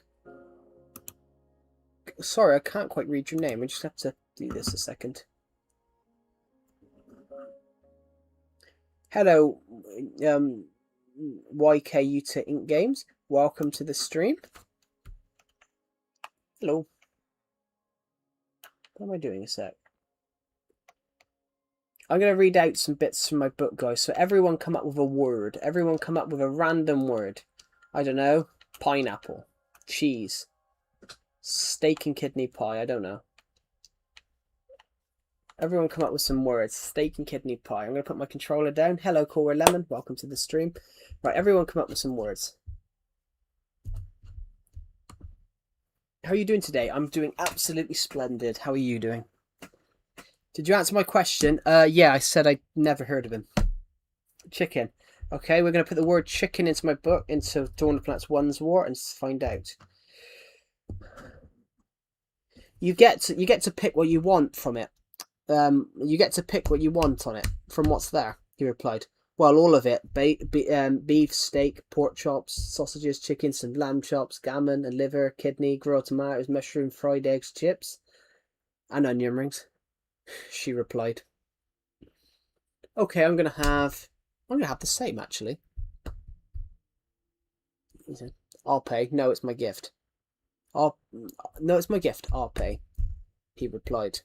sorry, I can't quite read your name. I just have to do this a second. Hello, YKU to Ink Games. Welcome to the stream. Hello. What am I doing a sec? I'm going to read out some bits from my book, guys. So everyone come up with a word. Everyone come up with a random word. I don't know. Pineapple. Cheese. Steak and kidney pie. I don't know. Everyone come up with some words. Steak and kidney pie. I'm going to put my controller down. Hello, Cora Lemon. Welcome to the stream. Right, everyone come up with some words. How are you doing today? I'm doing absolutely splendid. How are you doing? Did you answer my question? Yeah, I said I'd never heard of him. Chicken. Okay, we're going to put the word chicken into my book, into Dawn of Plants 1's War, and find out. You get to pick what you want from it. You get to pick what you want on it, from what's there, he replied. Well, all of it. Beef, steak, pork chops, sausages, chicken, some lamb chops, gammon, a liver, kidney, grilled tomatoes, mushroom, fried eggs, chips, and onion rings. She replied. Okay, I'm gonna have the same actually. I'll pay. No, it's my gift. No, it's my gift. I'll pay. He replied.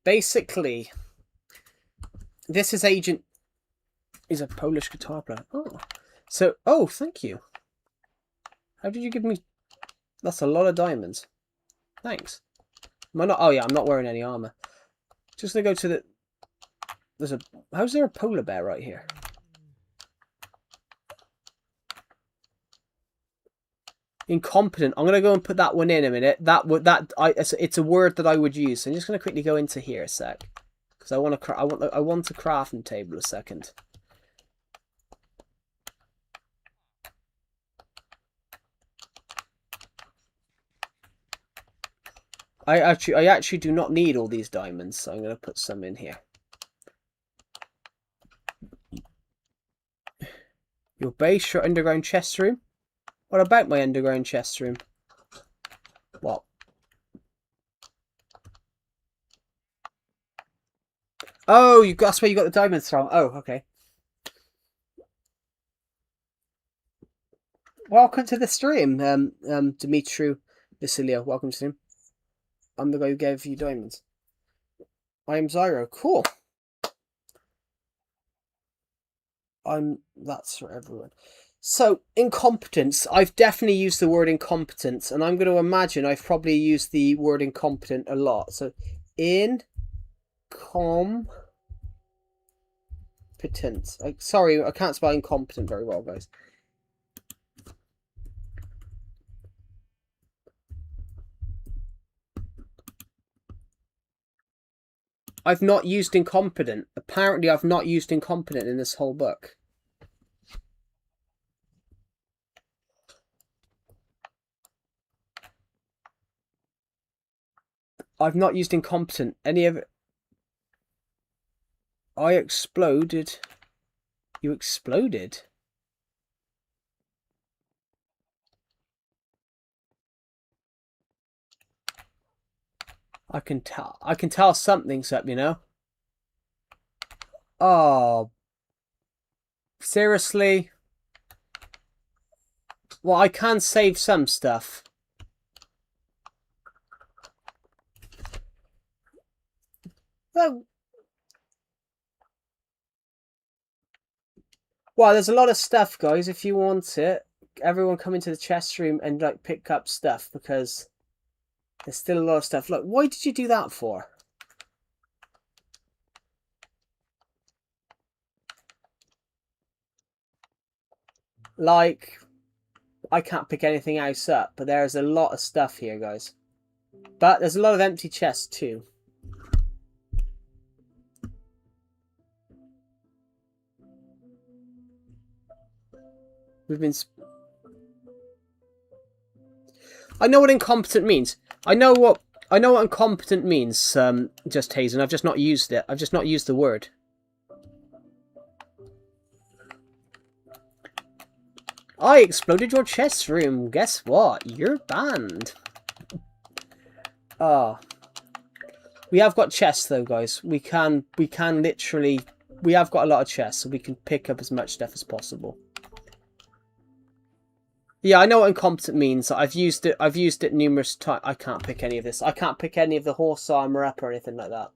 Basically, this is Agent. He's a Polish guitar player. Oh, so thank you. How did you give me... That's a lot of diamonds. Thanks. Am I not... Oh, yeah, I'm not wearing any armor. Just gonna go to the... There's a... How's there a polar bear right here? Incompetent. I'm gonna go and put that one in a minute. It's a word that I would use. So I'm just gonna quickly go into here a sec, because I want a crafting table a second. I actually do not need all these diamonds, so I'm gonna put some in here. Your base, your underground chest room. What about my underground chest room? What? Oh, that's where you got the diamonds from. Oh, okay. Welcome to the stream, Dimitri Vasilio. Welcome to the stream. I'm the guy who gave you diamonds. I am Zyro. Cool. That's for everyone. So, incompetence. I've definitely used the word incompetence, and I'm going to imagine I've probably used the word incompetent a lot. So, incompetence. Sorry, I can't spell incompetent very well, guys. I've not used incompetent. Apparently, I've not used incompetent in this whole book. I've not used incompetent. Any of it. I exploded. You exploded? I can tell something's up, you know? Oh. Seriously? Well, I can save some stuff. Well, there's a lot of stuff, guys. If you want it, everyone come into the chest room and like pick up stuff, because there's still a lot of stuff. Look, why did you do that for? Like, I can't pick anything else up, but there's a lot of stuff here, guys. But there's a lot of empty chests too. We've been... I know what incompetent means. I know what incompetent means, just Hazen. I've just not used it. I've just not used the word. I exploded your chest room. Guess what? You're banned. Ah. We have got chests though, guys. We can literally... We have got a lot of chests, so we can pick up as much stuff as possible. Yeah, I know what incompetent means. I've used it numerous times. I can't pick any of this. I can't pick any of the horse armor up or anything like that.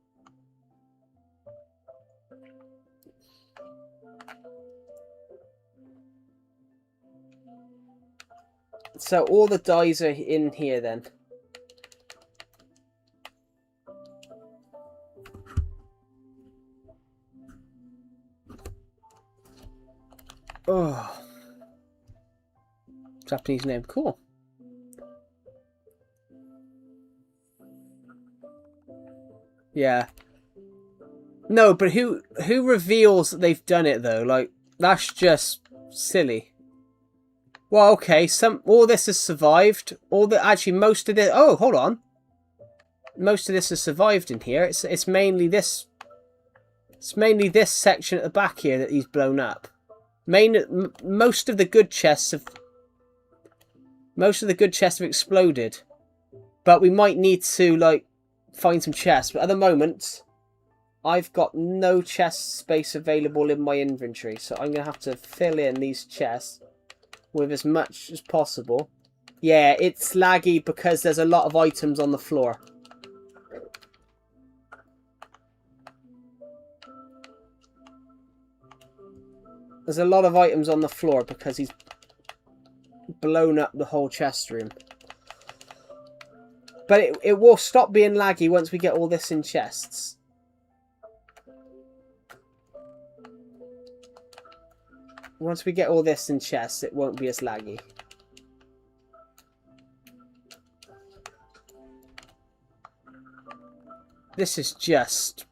So all the dyes are in here then. Oh. Japanese name, cool. Yeah. No, but who reveals that they've done it though? Like, that's just silly. Well, okay, all this has survived. Actually, most of it. Oh, hold on. Most of this has survived in here. It's mainly this. It's mainly this section at the back here that he's blown up. Most of the good chests have. Most of the good chests have exploded. But we might need to, like, find some chests. But at the moment, I've got no chest space available in my inventory. So I'm going to have to fill in these chests with as much as possible. Yeah, it's laggy because there's a lot of items on the floor. There's a lot of items on the floor because he's... blown up the whole chest room. But it will stop being laggy once we get all this in chests. Once we get all this in chests, it won't be as laggy. This is just...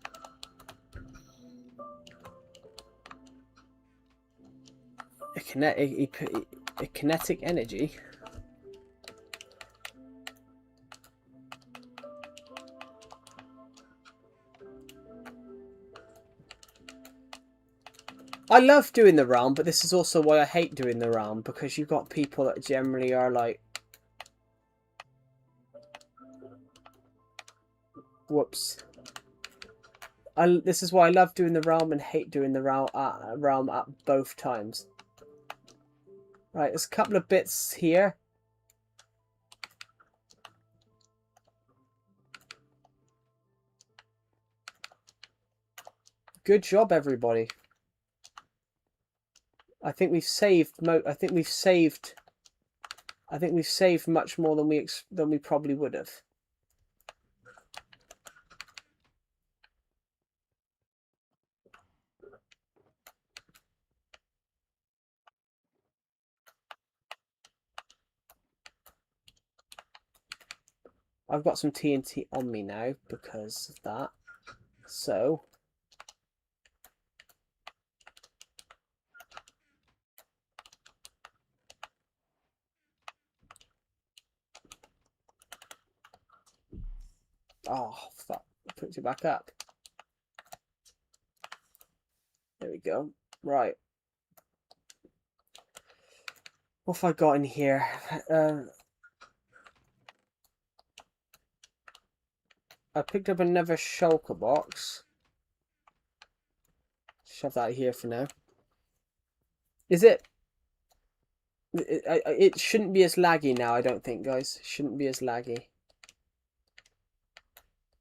a kinetic energy. I love doing the realm, but this is also why I hate doing the realm, because you've got people that generally are like... Whoops. This is why I love doing the realm and hate doing the realm at both times. Right, there's a couple of bits here. Good job, everybody. I think we've saved. I think we've saved much more than we probably would have. I've got some TNT on me now because of that. So oh fuck, I put it back up. There we go. Right. What have I got in here? I picked up another shulker box. Shove that here for now. Is it? It shouldn't be as laggy now, I don't think, guys. It shouldn't be as laggy.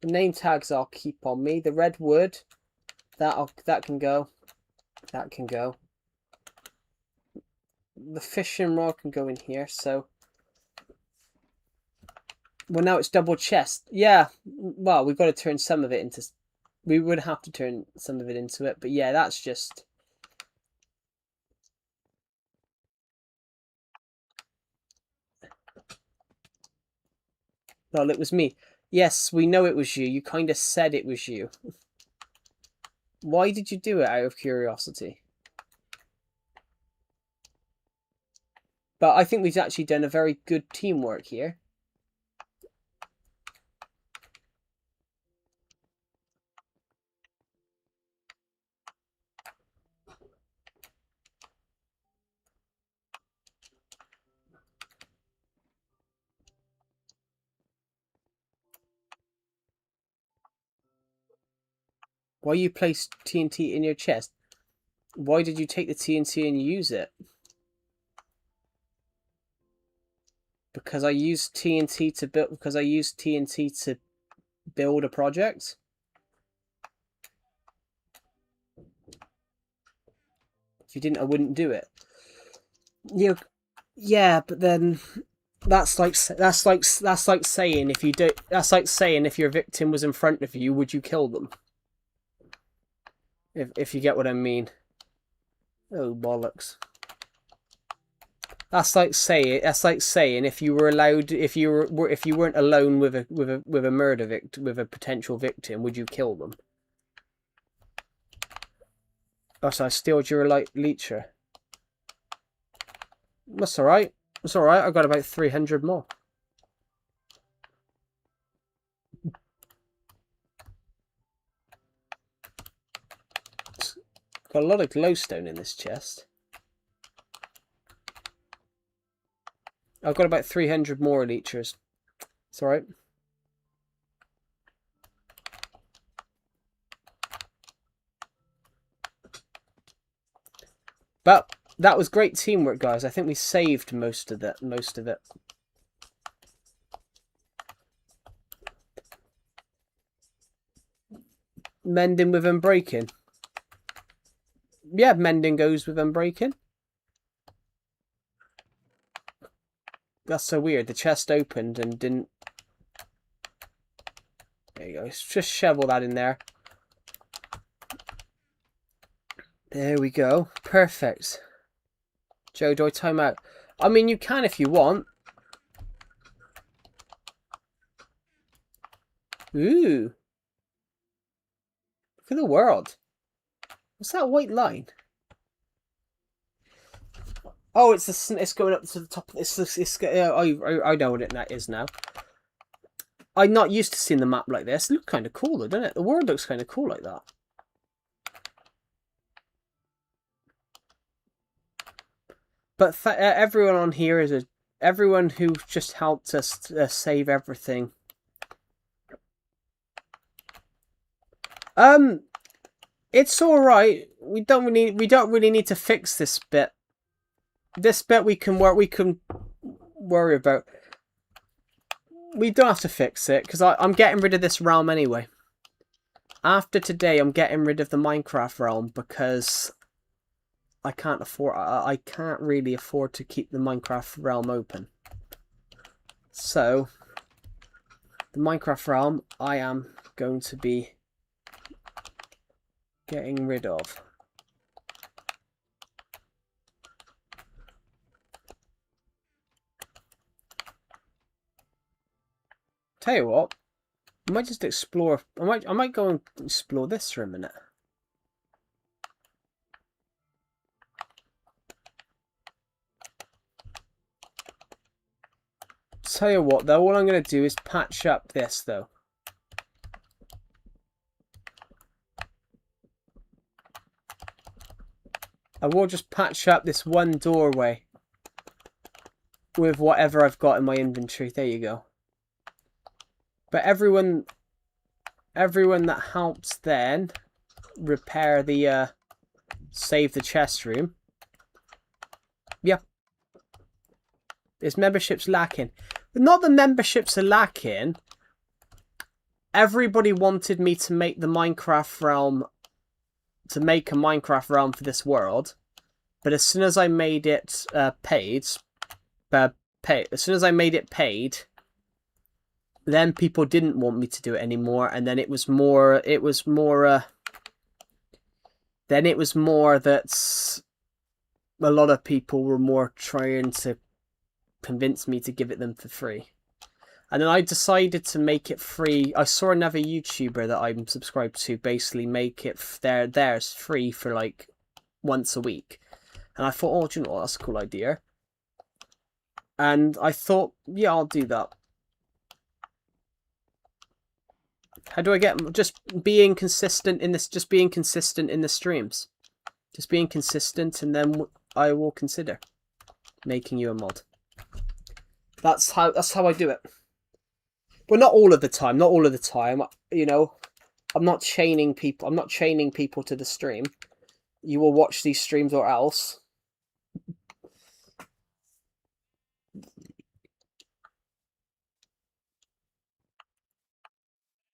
The name tags I'll keep on me. The red wood, that can go. That can go. The fishing rod can go in here, so... Well, now it's double chest. Yeah, well, we've got to turn some of it into... We would have to turn some of it into it, but yeah, that's just... Well, it was me. Yes, we know it was you. You kind of said it was you. Why did you do it out of curiosity? But I think we've actually done a very good teamwork here. Why you placed TNT in your chest? Why did you take the TNT and use it? Because I used TNT to build. Because I used TNT to build a project. If you didn't, I wouldn't do it. Yeah, but then that's like saying if you do. That's like saying if your victim was in front of you, would you kill them? If you get what I mean. Oh bollocks. That's like saying if you were allowed if you weren't alone with a murder victim, with a potential victim, would you kill them? Oh, so I stealed your leecher. That's alright. That's alright, I've got about 300 more. Got a lot of glowstone in this chest. I've got about 300 more leechers. It's alright. But that was great teamwork, guys. I think we saved most of it. Mending with unbreaking. Yeah, mending goes with unbreaking. That's so weird. The chest opened and didn't... There you go. Let's just shovel that in there. There we go. Perfect. Joe, do I time out? I mean, you can if you want. Ooh. Look at the world. What's that white line? Oh, it's going up to the top. I know what that is now. I'm not used to seeing the map like this. It looks kind of cool, though, doesn't it? The world looks kind of cool like that. But everyone on here is everyone who just helped us save everything. It's all right. We don't really need to fix this bit. This bit we can worry about. We don't have to fix it because I'm getting rid of this realm anyway. After today, I'm getting rid of the Minecraft realm because I can't afford. I can't really afford to keep the Minecraft realm open. So the Minecraft realm, I am going to be getting rid of. Tell you what, I might just explore. I might go and explore this for a minute. Tell you what, though, all I'm going to do is patch up this, though. I will just patch up this one doorway with whatever I've got in my inventory. There you go. But everyone that helps then repair the save the chest room. Yeah. This membership's lacking. But not the memberships are lacking. Everybody wanted me to make the Minecraft realm, to make a Minecraft realm for this world. But as soon as I made it as soon as I made it paid, then people didn't want me to do it anymore, and then it was more that a lot of people were more trying to convince me to give it them for free. And then I decided to make it free. I saw another YouTuber that I'm subscribed to basically make it theirs free for like once a week. And I thought, oh, do you know what? That's a cool idea. And I thought, yeah, I'll do that. How do I get just being consistent in this? Just being consistent in the streams, just being consistent, and then I will consider making you a mod. That's how I do it. Well, not all of the time. Not all of the time. You know, I'm not chaining people. I'm not chaining people to the stream. You will watch these streams or else.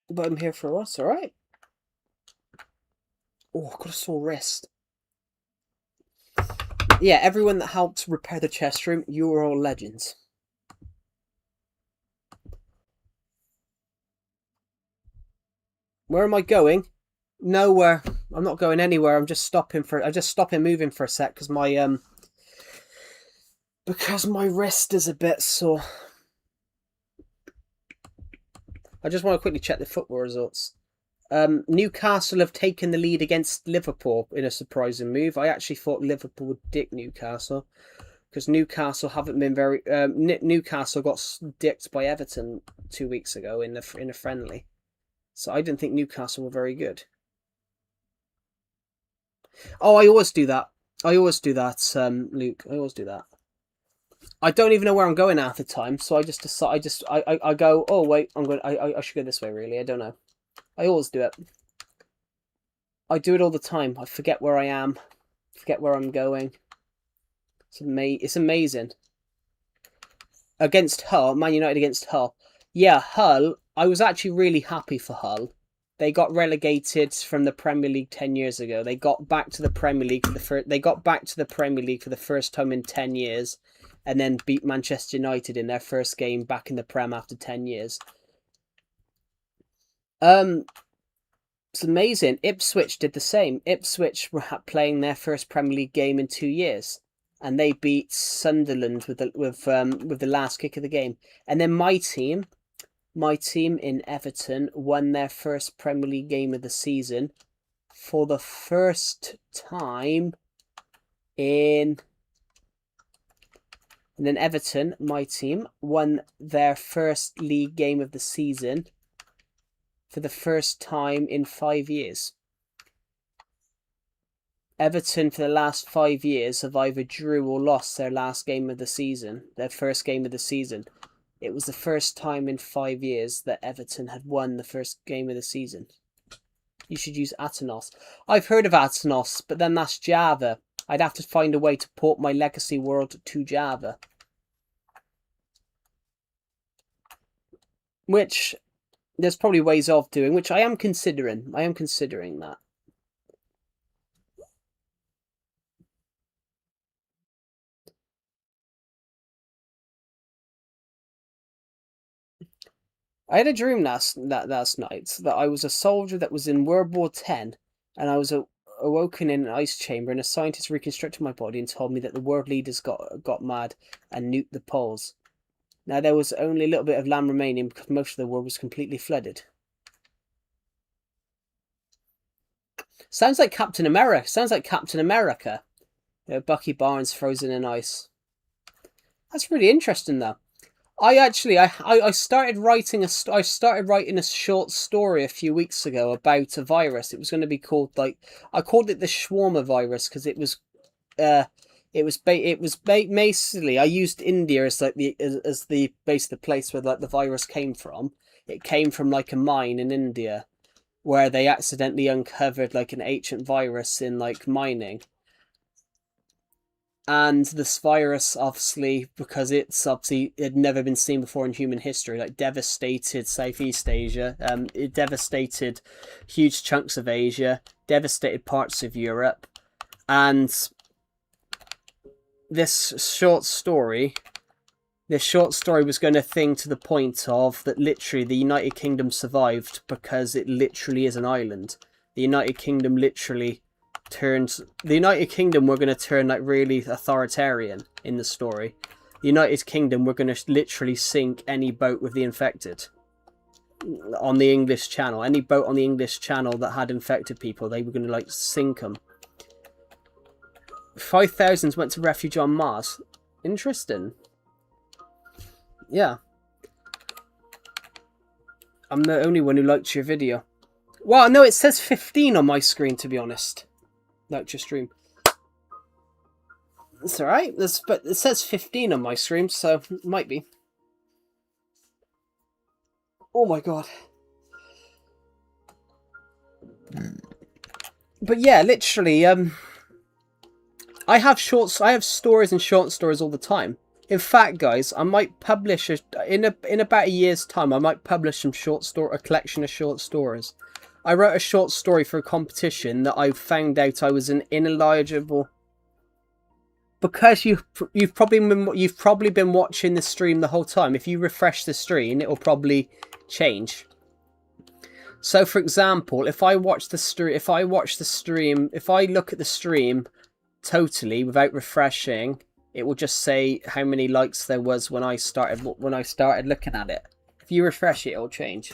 But I'm here for us, alright? Oh, I've got a sore wrist. Yeah, everyone that helped repair the chest room, you are all legends. Where am I going? Nowhere. I'm not going anywhere. I'm just stopping moving for a sec because my wrist is a bit sore. I just want to quickly check the football results. Newcastle have taken the lead against Liverpool in a surprising move. I actually thought Liverpool would dick Newcastle because Newcastle haven't been very. Newcastle got dicked by Everton 2 weeks ago in a friendly, so I didn't think Newcastle were very good. Oh, I always do that. Luke. I always do that. I don't even know where I'm going half the time, so I just decide. I go. Oh wait, I should go this way. Really, I don't know. I always do it. I do it all the time. I forget where I am, forget where I'm going. It's amazing. Against Hull, Man United against Hull. Yeah, Hull. I was actually really happy for Hull. They got relegated from the Premier League 10 years ago. They got back to the Premier League for the first. They got back to the Premier League for the first time in 10 years. and then beat Manchester United in their first game back in the Prem after 10 years. It's amazing. Ipswich did the same. Ipswich were playing their first Premier League game in 2 years, and they beat Sunderland with the last kick of the game. And then my team in Everton won their first Premier League game of the season for the first time in. And then Everton, my team, won their first league game of the season for the first time in 5 years. Everton, for the last 5 years, have either drew or lost their last game of the season, their first game of the season. It was the first time in 5 years that Everton had won the first game of the season. You should use Atenos. I've heard of Atenos, but then that's Java. I'd have to find a way to port my legacy world to Java. Which there's probably ways of doing, which I am considering. I am considering that. I had a dream last night that I was a soldier that was in World War X, and I was awoken in an ice chamber, and a scientist reconstructed my body and told me that the world leaders got mad and nuked the poles. Now, there was only a little bit of land remaining because most of the world was completely flooded. Sounds like Captain America. Sounds like Captain America. You know, Bucky Barnes frozen in ice. That's really interesting, though. I started writing a short story a few weeks ago about a virus. It was going to be called, like, I called it the Shawarma virus because it was basically, I used India as like the base of the place where like the virus came from. It came from like a mine in India where they accidentally uncovered like an ancient virus in like mining. And this virus, obviously, because it had never been seen before in human history, like devastated Southeast Asia. It devastated huge chunks of Asia, devastated parts of Europe, and this short story was going to thing to the point of that literally the United Kingdom survived because it literally is an island. The United Kingdom were going to turn like really authoritarian in the story. The United Kingdom were going to literally sink any boat with the infected on the English Channel. Any boat on the English Channel that had infected people, they were going to like sink them. 5,000 went to refuge on Mars. Interesting. Yeah. I'm the only one who liked your video. Well, no, it says 15 on my screen, to be honest. Like your stream. It's alright, but it says 15 on my stream, so it might be. Oh my god. But yeah, literally, I have stories and short stories all the time. In fact, guys, I might publish in about a year's time. I might publish a collection of short stories. I wrote a short story for a competition that I found out I was an ineligible. Because you've probably been watching the stream the whole time. If you refresh the screen, it will probably change. So, for example, if I look at the stream totally without refreshing, it will just say how many likes there was when I started looking at it. If you refresh it, it'll change.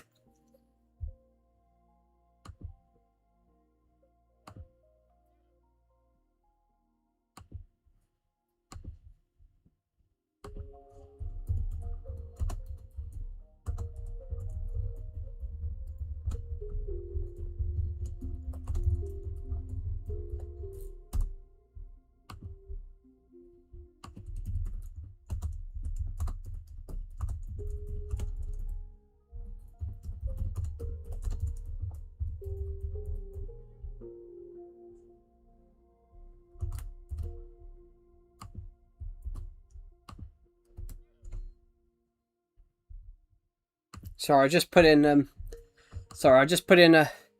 Sorry, I just put in can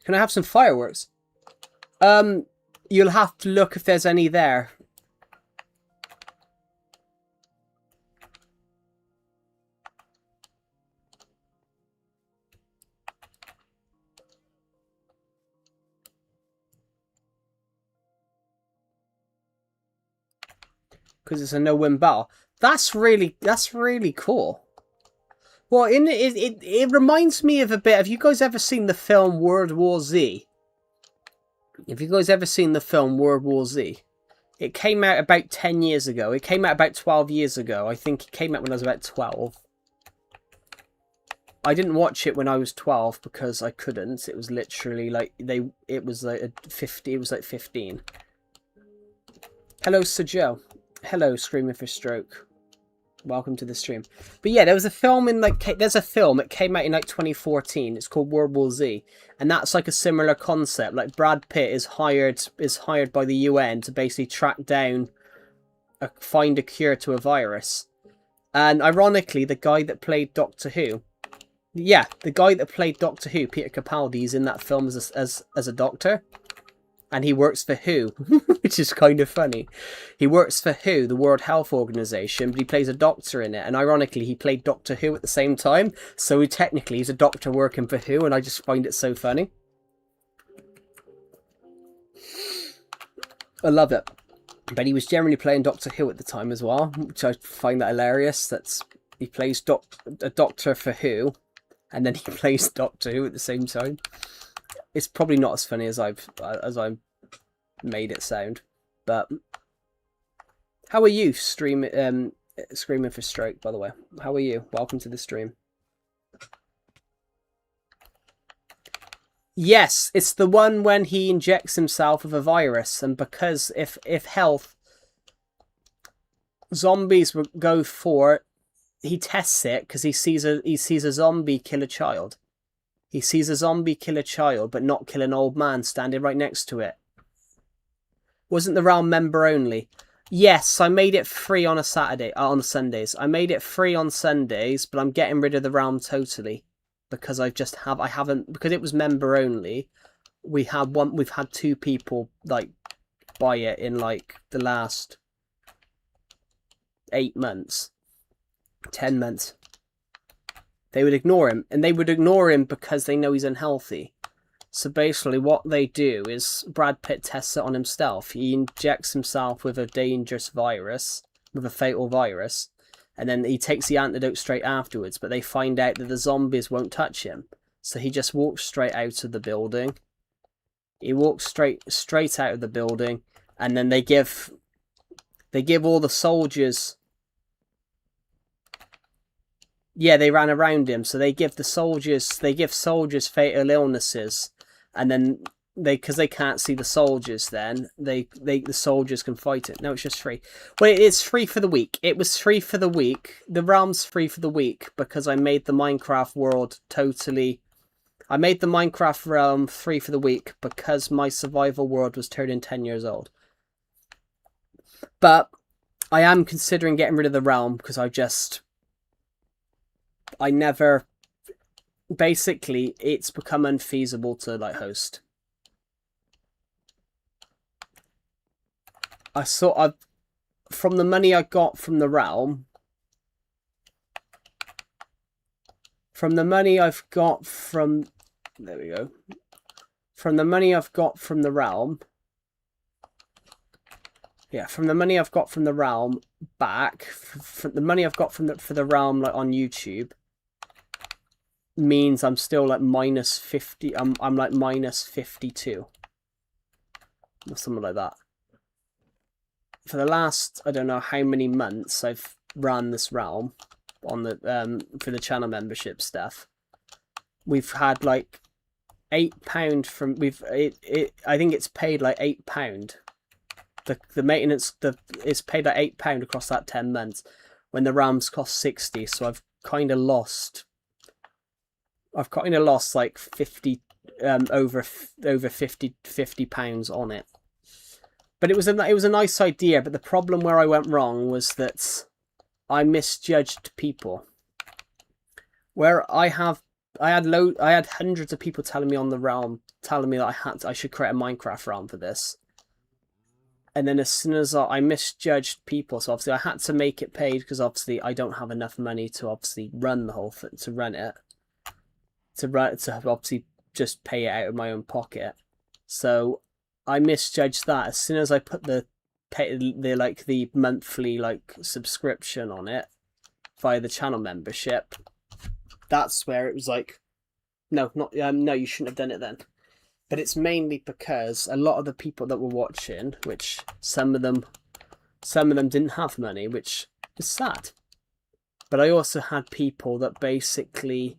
I have some fireworks? You'll have to look if there's any there. because it's a no-win battle. That's really cool. Well, it reminds me of a bit. Have you guys ever seen the film World War Z? Have you guys ever seen the film World War Z? It came out about 10 years ago. It came out about 12 years ago. I think it came out when I was about 12. I didn't watch it when I was 12 because I couldn't. It was literally like it was like 15. Hello, Sir Joe. Hello, Screaming for Stroke. Welcome to the stream. But yeah, there was a film there's a film. It came out in like 2014. It's called World War Z, and that's like a similar concept. Like Brad Pitt is hired by the UN to basically track down, find a cure to a virus. And ironically, the guy that played Doctor Who, Peter Capaldi, is in that film as a doctor. And he works for WHO, which is kind of funny. He works for WHO, the World Health Organization, but he plays a doctor in it. And ironically, he played Doctor Who at the same time. So he's a doctor working for WHO, and I just find it so funny. I love it. But he was generally playing Doctor Who at the time as well, which I find that hilarious. He plays a doctor for WHO, and then he plays Doctor Who at the same time. It's probably not as funny as I've made it sound, but how are you, Screaming for Stroke? By the way, how are you? Welcome to the stream. Yes, it's the one when he injects himself with a virus, and because if zombies go for it, he tests it because he sees a zombie kill a child. He sees a zombie kill a child, but not kill an old man standing right next to it. Wasn't the realm member only? Yes, I made it free on on Sundays. I made it free on Sundays, but I'm getting rid of the realm totally because because it was member only. We've had 2 people like buy it in like the last 8 months, 10 months. They would ignore him, and they would ignore him because they know he's unhealthy. So basically what they do is Brad Pitt tests it on himself. He injects himself with a dangerous virus, with a fatal virus, and then he takes the antidote straight afterwards, but they find out that the zombies won't touch him. So he just walks straight out of the building. He walks straight out of the building, and then they give all the soldiers... Yeah, they ran around him, so they give soldiers fatal illnesses, and then because they can't see the soldiers, then the soldiers can fight it. No, it's just free. Well, it's free for the week. It was free for the week. The realm's free for the week because I made the Minecraft world totally. I made the Minecraft realm free for the week because my survival world was turning 10 years old. But I am considering getting rid of the realm because basically it's become unfeasible to like host. From the money I got from the realm, from the money I've got from, there we go, from the money I've got from the realm, yeah, from the money I've got from the realm back, from the money I've got for the realm like on YouTube, means I'm still like minus 50. I'm like minus 52 or something like that. For the last, I don't know how many months I've ran this realm on the for the channel membership stuff. We've had like £8 from I think it's paid like £8. The maintenance it's paid like £8 across that 10 months when the realms cost 60. So I've kind of lost like 50 over £50 on it. But it was a nice idea, but the problem where I went wrong was that I misjudged people. Where I had hundreds of people telling me on the realm, telling me that I should create a Minecraft realm for this. And then as soon as I misjudged people, so obviously I had to make it paid because obviously I don't have enough money to obviously run the whole thing, to run it. To obviously just pay it out of my own pocket. So I misjudged that. As soon as I put the pay the monthly subscription on it via the channel membership, that's where it was like, no, not no, you shouldn't have done it then. But it's mainly because a lot of the people that were watching, which some of them didn't have money, which is sad. But I also had people that basically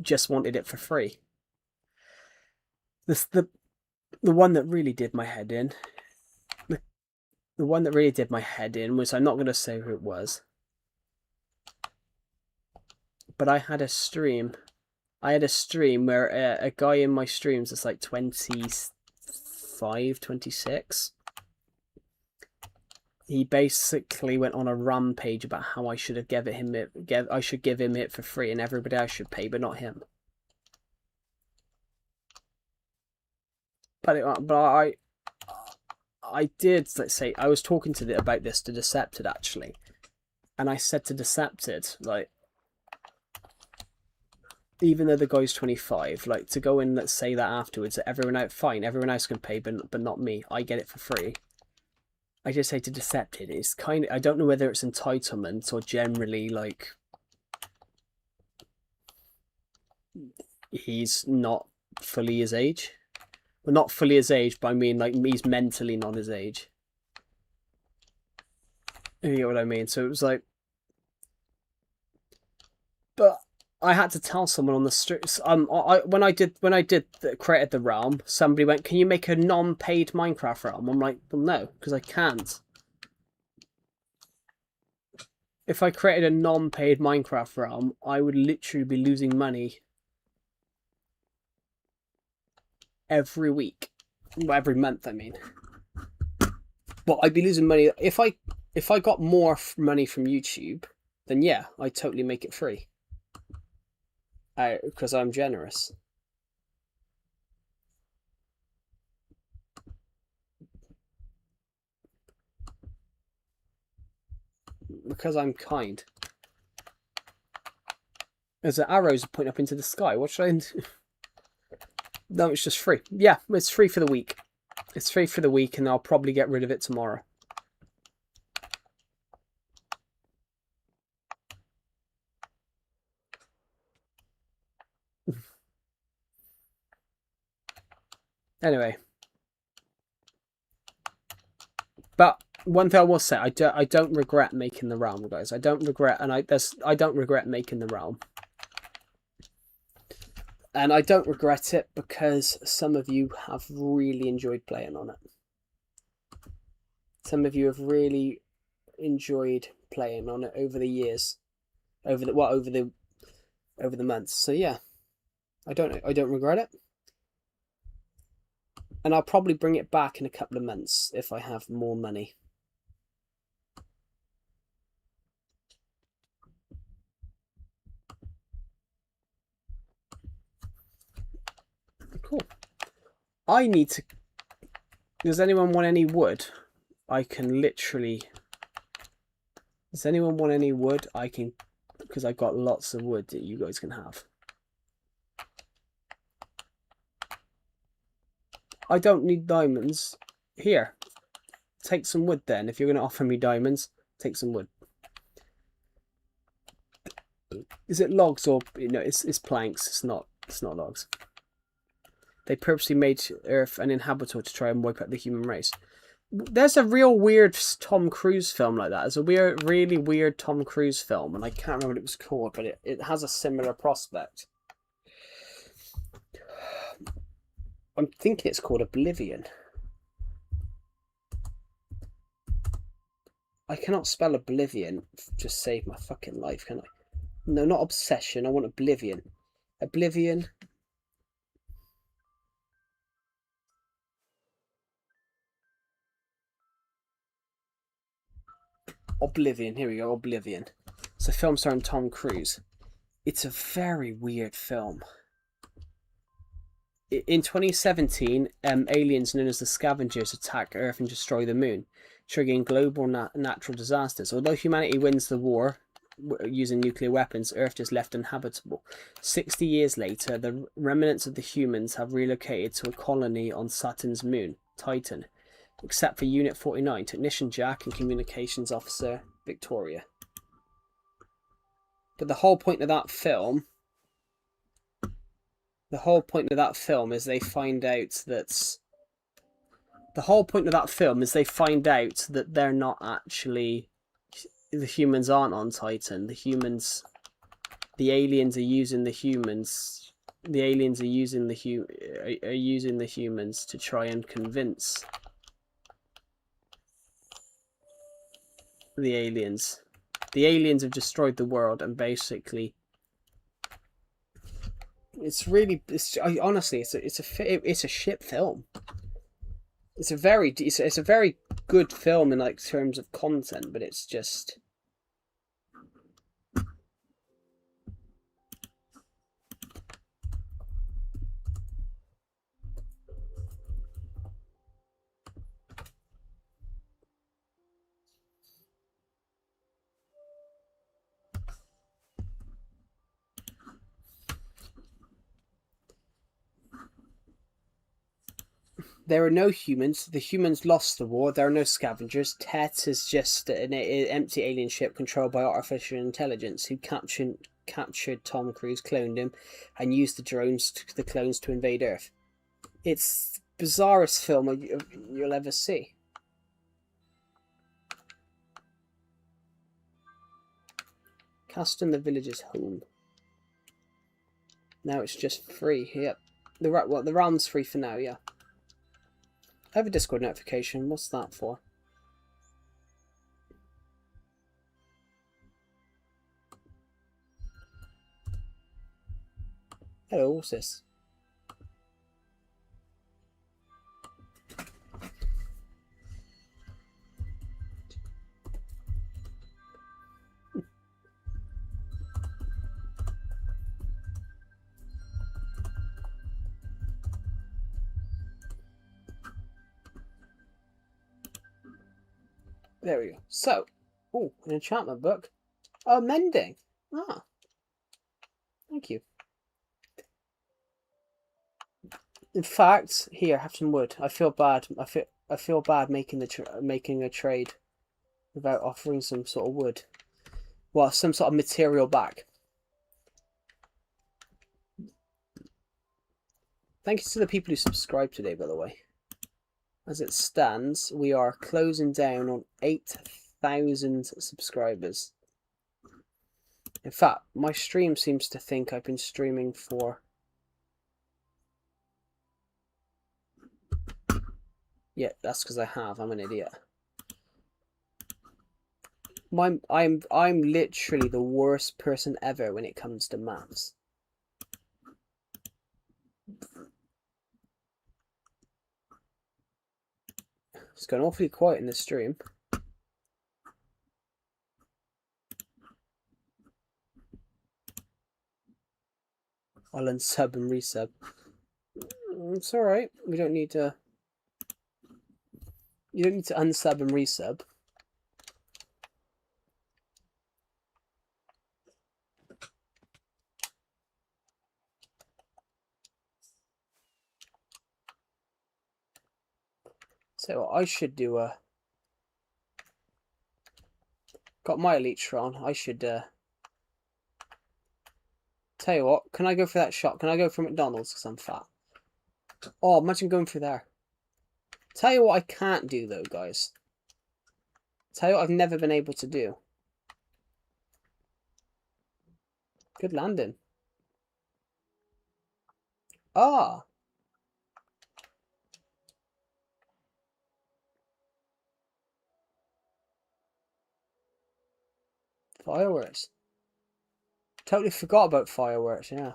just wanted it for free. The one that really did my head in. The one that really did my head in was, I'm not going to say who it was, but I had a stream where a guy in my streams is like 25, 26. He basically went on a rampage about how I should give him it for free, and everybody else should pay, but not him. But I did, let's say, I was talking about this to Decepted actually, and I said to Decepted, like, even though the guy's 25, like, to go and let's say that afterwards, that everyone else can pay, but not me. I get it for free. I just say to Decepted, it's kind of, I don't know whether it's entitlement or generally like he's not fully his age. Well, not fully his age, but I mean like he's mentally not his age. You know what I mean? So it was like, but I had to tell someone on the streets. When I created the realm, somebody went, "Can you make a non-paid Minecraft realm?" I'm like, "Well, no, because I can't. If I created a non-paid Minecraft realm, I would literally be losing money every week, well, every month. I mean, but I'd be losing money if I got more money from YouTube. Then yeah, I'd totally make it free. Because I'm generous. Because I'm kind. There's arrows pointing up into the sky. What should I do? No, it's just free. Yeah, it's free for the week. It's free for the week, and I'll probably get rid of it tomorrow. Anyway, but one thing I will say, I don't regret making the realm, guys. I don't regret, and I don't regret making the realm, and I don't regret it because some of you have really enjoyed playing on it. Some of you have really enjoyed playing on it over the years, over the months. So yeah, I don't regret it. And I'll probably bring it back in a couple of months if I have more money. Cool. I need to... Does anyone want any wood? I can literally... Does anyone want any wood? I can... Because I've got lots of wood that you guys can have. I don't need diamonds. Here, take some wood then. If you're going to offer me diamonds, take some wood. Is it logs or... No, it's planks. It's not logs. They purposely made Earth uninhabitable to try and wipe out the human race. There's a real weird Tom Cruise film like that. There's a really weird Tom Cruise film, and I can't remember what it was called, but it has a similar prospect. I'm thinking it's called Oblivion. I cannot spell Oblivion to save my fucking life, can I? No, not Obsession. I want Oblivion. Oblivion. Oblivion. Here we go. Oblivion. It's a film starring Tom Cruise. It's a very weird film. In 2017, aliens known as the Scavengers attack Earth and destroy the moon, triggering global natural disasters. Although humanity wins the war using nuclear weapons, Earth is left uninhabitable. 60 years later, the remnants of the humans have relocated to a colony on Saturn's moon, Titan. except for Unit 49, Technician Jack and Communications Officer Victoria. But the whole point of that film... The whole point of that film is they find out that... The whole point of that film is they find out that they're not actually... The humans aren't on Titan. The humans... The aliens are using the humans. The aliens are using the humans to try and convince the aliens. The aliens have destroyed the world, and basically, honestly, it's a shit film. It's a very good film in like terms of content, but it's just. There are no humans. The humans lost the war. There are no scavengers. Tet is just an empty alien ship controlled by artificial intelligence who captured Tom Cruise, cloned him, and used the clones to invade Earth. It's the bizarrest film you'll ever see. Cast in the village's home. Now it's just free. Yep. The realm's free for now. Yeah. I have a Discord notification. What's that for? Hello, what's this? There we go. So, oh, an enchantment book. Oh, mending. Ah, thank you. In fact, here, have some wood. I feel bad. I feel bad making a trade without offering some sort of wood. Well, some sort of material back. Thank you to the people who subscribed today, by the way. As it stands, we are closing down on 8,000 subscribers. In fact, my stream seems to think I've been streaming for... Yeah, that's because I have. I'm an idiot. I'm literally the worst person ever when it comes to maths. It's gone awfully quiet in the stream. I'll unsub and resub. It's alright. We don't need to... You don't need to unsub and resub. So I should do a... Got my Elytron. I should... Tell you what, can I go for that shop? Can I go for McDonald's because I'm fat? Oh, imagine going through there. Tell you what I can't do though, guys. Tell you what I've never been able to do. Good landing. Ah! Fireworks. Totally forgot about fireworks, yeah.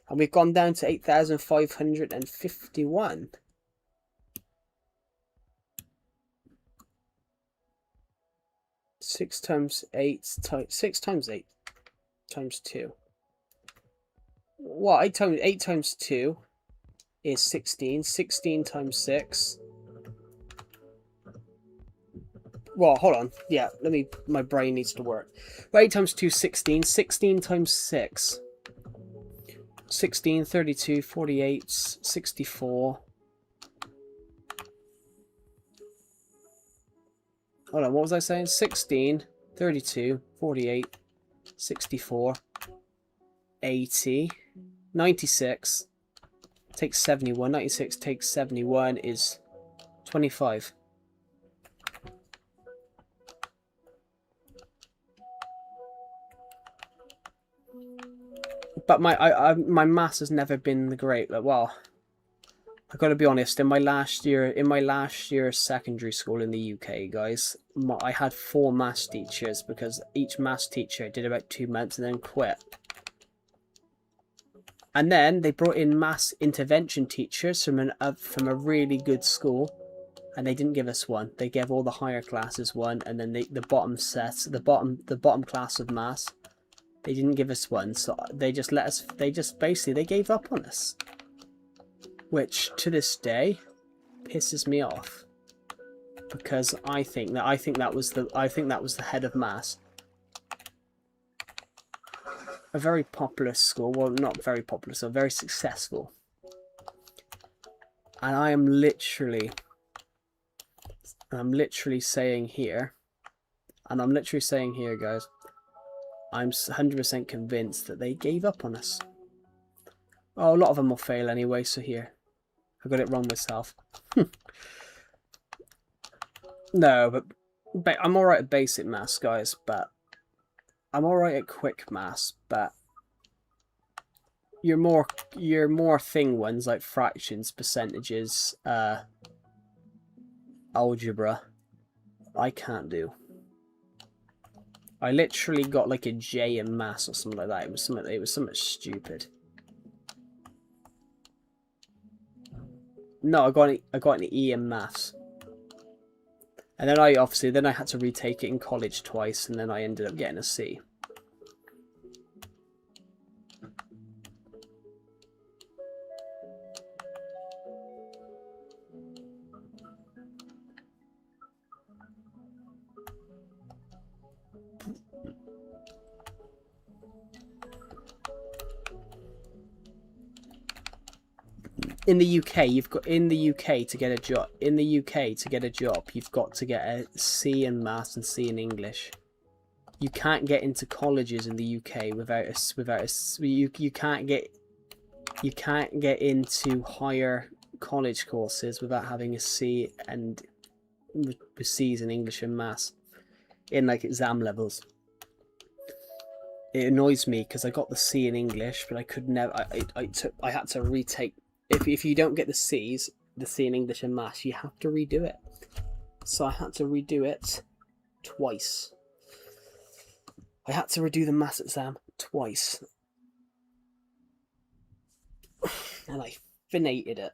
And we've gone down to 8,551. Six times 8 times 2. What? 8 times 2 is 16. 16 times 6. Well, hold on. Yeah, my brain needs to work. 8 times 2 is 16. 16 times 6. 16, 32, 48, 64. Hold on, what was I saying? 16, 32, 48, 64, 80, 96, takes 71, 96 takes 71 is 25. But my maths has never been the great. Like, well, I got to be honest. In my last year of secondary school in the UK, guys, I had 4 maths teachers because each maths teacher did about 2 months and then quit. And then they brought in maths intervention teachers from a really good school, and they didn't give us one. They gave all the higher classes one, and then the bottom class of maths, they didn't give us one. So they just basically gave up on us, which to this day pisses me off, because I think that was the head of maths. A very popular school, well, not very popular, so very successful. And I'm literally saying here, guys, I'm 100% convinced that they gave up on us. Oh, a lot of them will fail anyway, so here. I got it wrong myself. No, but I'm alright at basic maths, guys, but I'm alright at quick maths, but your more thing ones like fractions, percentages, algebra, I can't do. I literally got like a J in maths or something like that. It was something stupid. No, I got an E in maths. And then I had to retake it in college twice, and then I ended up getting a C. In the UK, to get a job, you've got to get a C in maths and C in English. You can't get into colleges in the UK you can't get into higher college courses without having a C and with C's in English and maths in like exam levels. It annoys me because I got the C in English, but I could never. I had to retake. If you don't get the C in English and maths, you have to redo it. So I had to redo it twice. I had to redo the maths exam twice. And I finated it.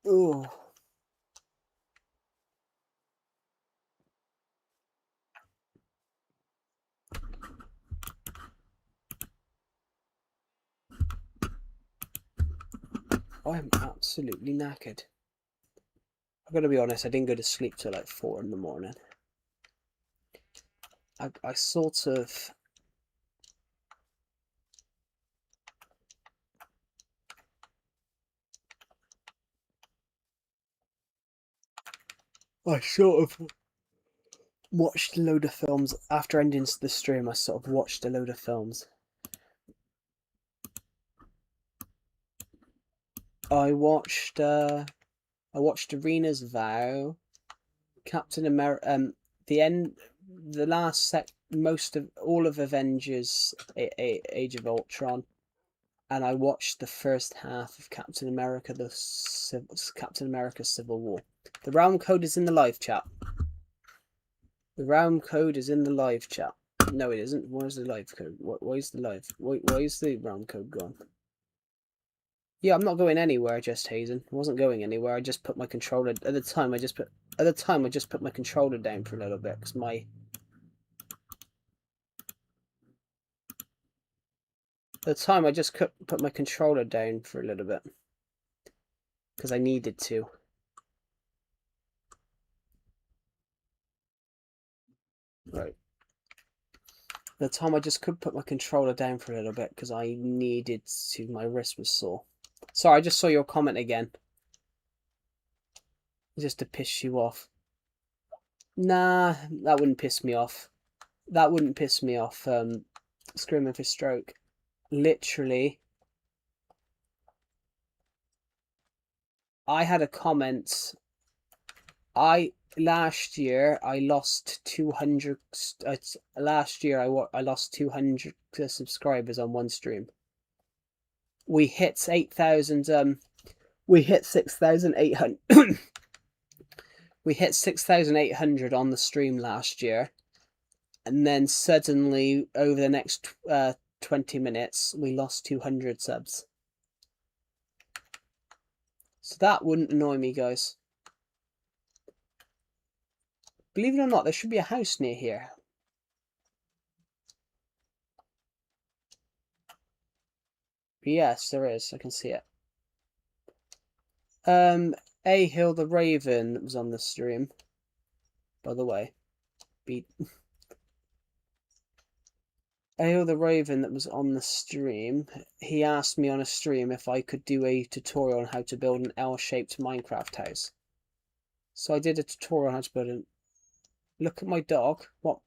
Ooh. I'm absolutely knackered. I've got to be honest, I didn't go to sleep till like 4 in the morning. I sort of... watched a load of films. After ending the stream, I sort of watched a load of films. I watched Arena's Vow, Captain America, most of all of Avengers Age of Ultron, and I watched the first half of Captain America, the Captain America Civil War. The realm code is in the live chat. The realm code is in the live chat. No, it isn't. Where's the live code? Why is the live? Why is the realm code gone? Yeah, I'm not going anywhere, Just Hazen. I wasn't going anywhere. I just put my controller at the time. I just put my controller down for a little bit because my at the time I just put my controller down for a little bit because I needed to. Right. At the time I just could put my controller down for a little bit because I needed to. My wrist was sore. Sorry, I just saw your comment again. Just to piss you off. Nah, that wouldn't piss me off. That wouldn't piss me off. Screaming for stroke. Literally. I had a comment. Last year I lost 200. Last year I lost 200 subscribers on one stream. We hit 8,000. We hit 6,800. We hit 6,800 on the stream last year, and then suddenly over the next 20 minutes we lost 200 subs. So that wouldn't annoy me, guys. Believe it or not, there should be a house near here. Yes, there is. I can see it. A Hill the Raven was on the stream, by the way. A Hill the Raven that was on the stream, he asked me on a stream if I could do a tutorial on how to build an L-shaped Minecraft house. So I did a tutorial on how to build an... Look at my dog. What?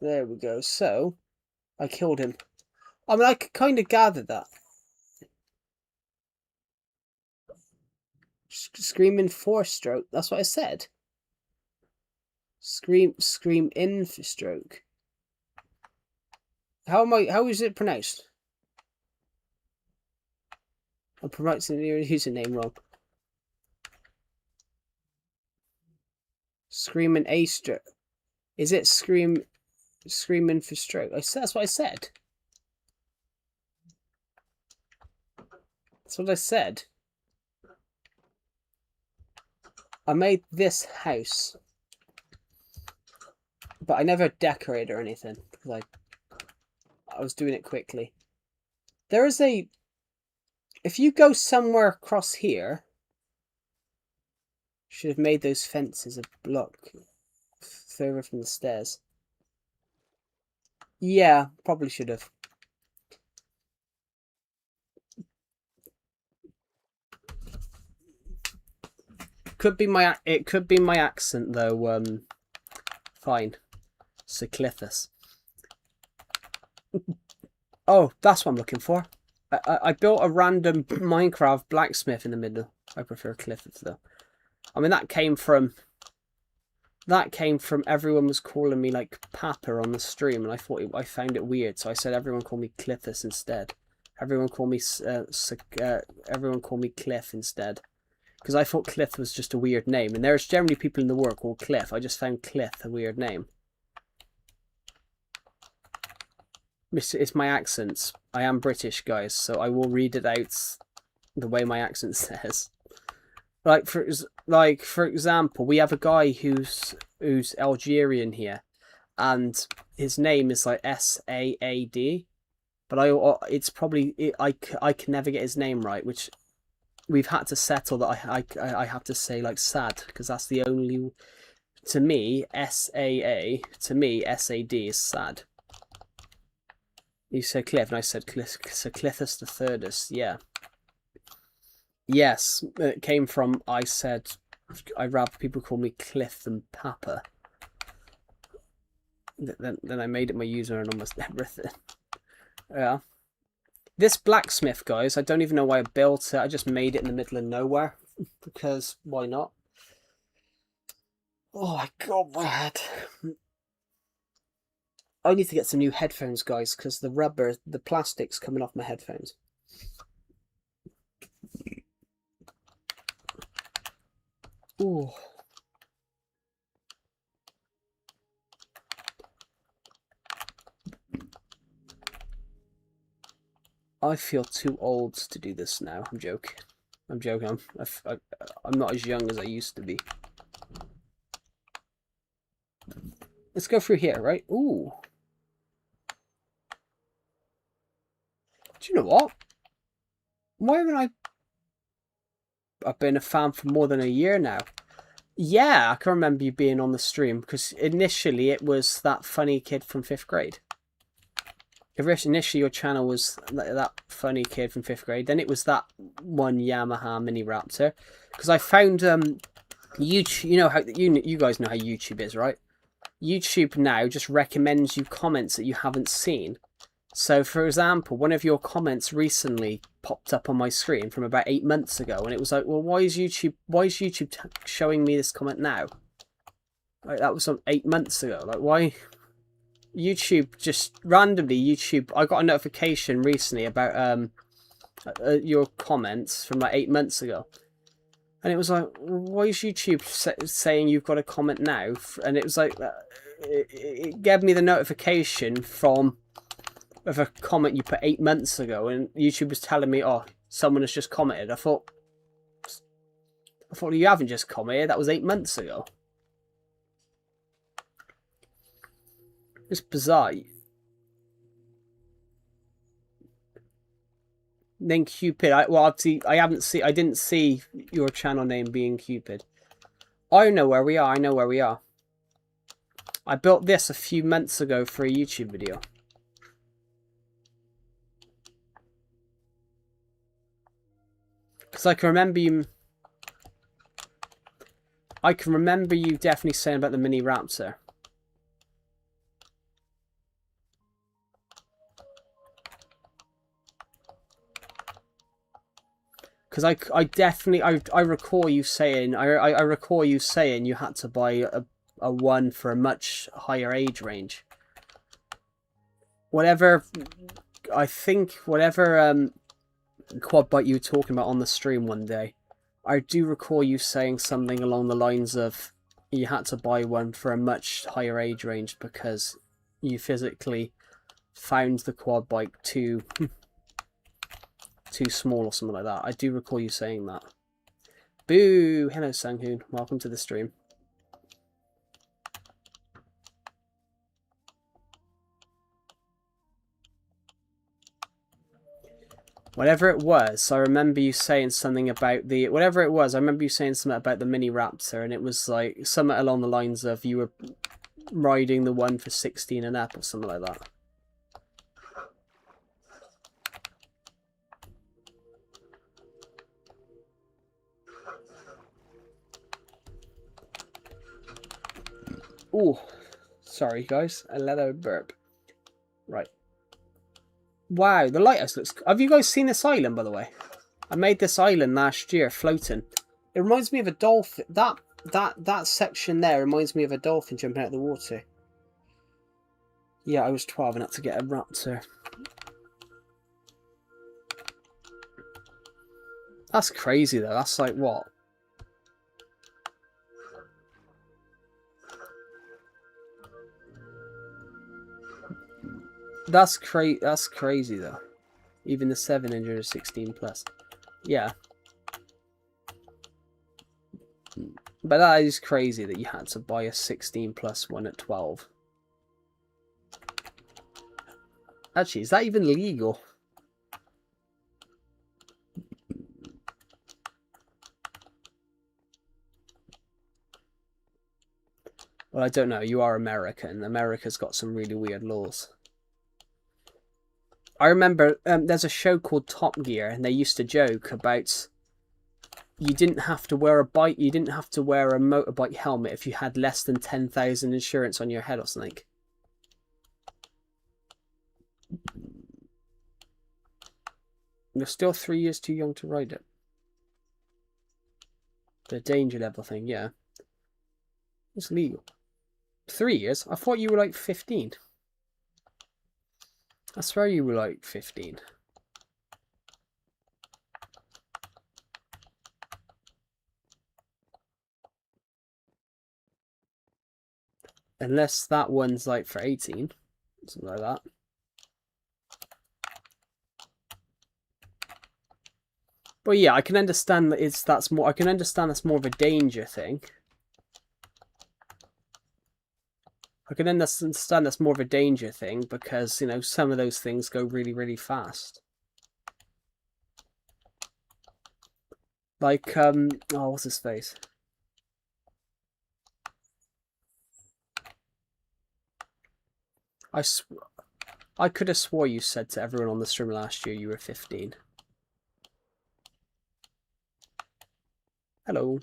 There we go. So, I killed him. I mean, I could kind of gather that. Screaming for stroke. That's what I said. Scream in for stroke. How is it pronounced? I'm pronouncing your username wrong. Screaming a stroke. Is it screaming for stroke? That's what I said. That's what I said. I made this house, but I never decorated or anything because I was doing it quickly. There is a... If you go somewhere across here, should have made those fences a block further from the stairs. Yeah, probably should have. It could be my accent though. Fine. Sir Clithus. Oh, that's what I'm looking for. I built a random Minecraft blacksmith in the middle. I prefer Clithus though. I mean that came from everyone was calling me like Papa on the stream, and I found it weird, so I said everyone call me Clithus instead. Everyone call me Cliff instead. Because I thought Cliff was just a weird name. And there's generally people in the world called Cliff. I just found Cliff a weird name. It's my accents. I am British, guys, so I will read it out the way my accent says. Like for example, we have a guy who's Algerian here, and his name is like Saad, but it's probably I can never get his name right, which we've had to settle that I have to say like sad, because that's the only, to me SAD is sad. You said Cliff and I said Cliff, so Clithus the thirdest, yeah. Yes, it came from, I said I'd rather people call me Cliff than Papa. Then I made it my user and almost everything. Yeah. This blacksmith, guys, I don't even know why I built it. I just made it in the middle of nowhere. Because, why not? Oh my god, my head. I need to get some new headphones, guys, because the plastic's coming off my headphones. Ooh. I feel too old to do this now. I'm joking. I'm joking. I'm not as young as I used to be. Let's go through here, right? Ooh. Do you know what? Why haven't I've been a fan for more than a year now. Yeah, I can remember you being on the stream because initially it was that funny kid from 5th grade. Initially your channel was that funny kid from 5th grade. Then it was that one Yamaha Mini Raptor. Because I found YouTube. You know how you guys know how YouTube is, right? YouTube now just recommends you comments that you haven't seen. So, for example, one of your comments recently popped up on my screen from about 8 months ago, and it was like, well, why is YouTube showing me this comment now? Like, that was 8 months ago. Like, why? YouTube just randomly, I got a notification recently about your comments from like 8 months ago. And it was like, why is YouTube saying you've got a comment now? And it was like, it gave me the notification of a comment you put 8 months ago, and YouTube was telling me, oh, someone has just commented. I thought you haven't just commented, that was 8 months ago. It's bizarre. Then Cupid, I didn't see your channel name being Cupid. I know where we are, I built this a few months ago for a YouTube video. Because I can remember you definitely saying about the Mini Raptor. Because I recall you saying I recall you saying you had to buy a one for a much higher age range. Whatever quad bike you were talking about on the stream one day, I do recall you saying something along the lines of you had to buy one for a much higher age range because you physically found the quad bike too small or something like that. I do recall you saying that. Boo! Hello Sanghoon, welcome to the stream. Whatever it was, I remember you saying something about the... Whatever it was, I remember you saying something about the Mini Raptor, and it was like something along the lines of you were riding the one for 16 and up or something like that. Ooh, sorry guys, a little burp. Right. Wow, the lighthouse looks... Have you guys seen this island, by the way? I made this island last year, floating. It reminds me of a dolphin. That section there reminds me of a dolphin jumping out of the water. Yeah, I was 12 and had to get a raptor. That's crazy, though. That's like, what? That's crazy though. Even the 700 is 16 plus. Yeah. But that is crazy that you had to buy a 16 plus one at 12. Actually, is that even legal? Well, I don't know. You are American. America's got some really weird laws. I remember there's a show called Top Gear, and they used to joke about you didn't have to wear a motorbike helmet if you had less than 10,000 insurance on your head or something. You're still 3 years too young to ride it. The danger level thing, yeah. It's legal. 3 years? I thought you were like 15. I swear you were like 15. Unless that one's like for 18. Something like that. But yeah, I can understand that that's more of a danger thing. I can understand that's more of a danger thing because, you know, some of those things go really, really fast. Like, oh, what's his face? I could have swore you said to everyone on the stream last year you were 15. Hello.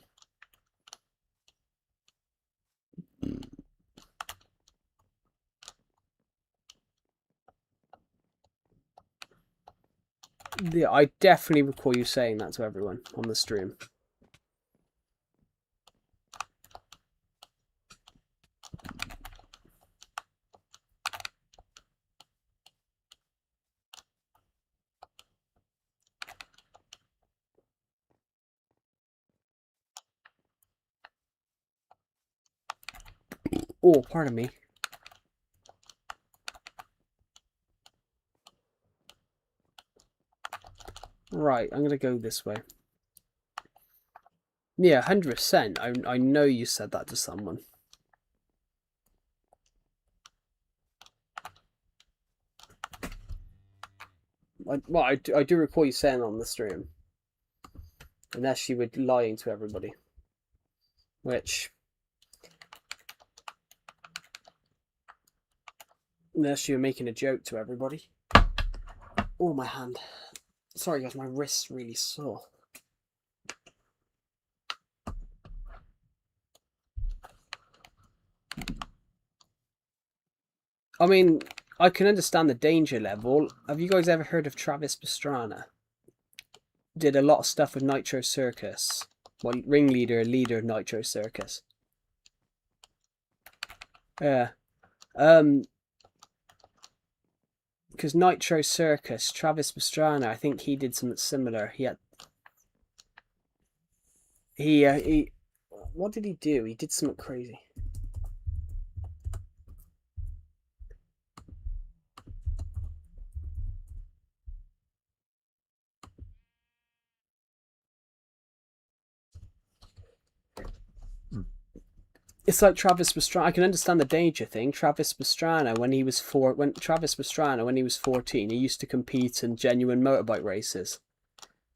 Yeah, I definitely recall you saying that to everyone on the stream. Oh, pardon me. Right, I'm going to go this way. Yeah, 100%. I know you said that to someone. I do recall you saying on the stream. Unless you were lying to everybody. Which... Unless you were making a joke to everybody. Oh, my hand. Sorry guys, my wrist's really sore. I mean, I can understand the danger level. Have you guys ever heard of Travis Pastrana? Did a lot of stuff with Nitro Circus. Well, leader of Nitro Circus. Yeah. Because Nitro Circus, Travis Pastrana, I think he did something similar. He what did he do? He did something crazy. It's like Travis Pastrana. I can understand the danger thing. Travis Pastrana, when he was 14, he used to compete in genuine motorbike races,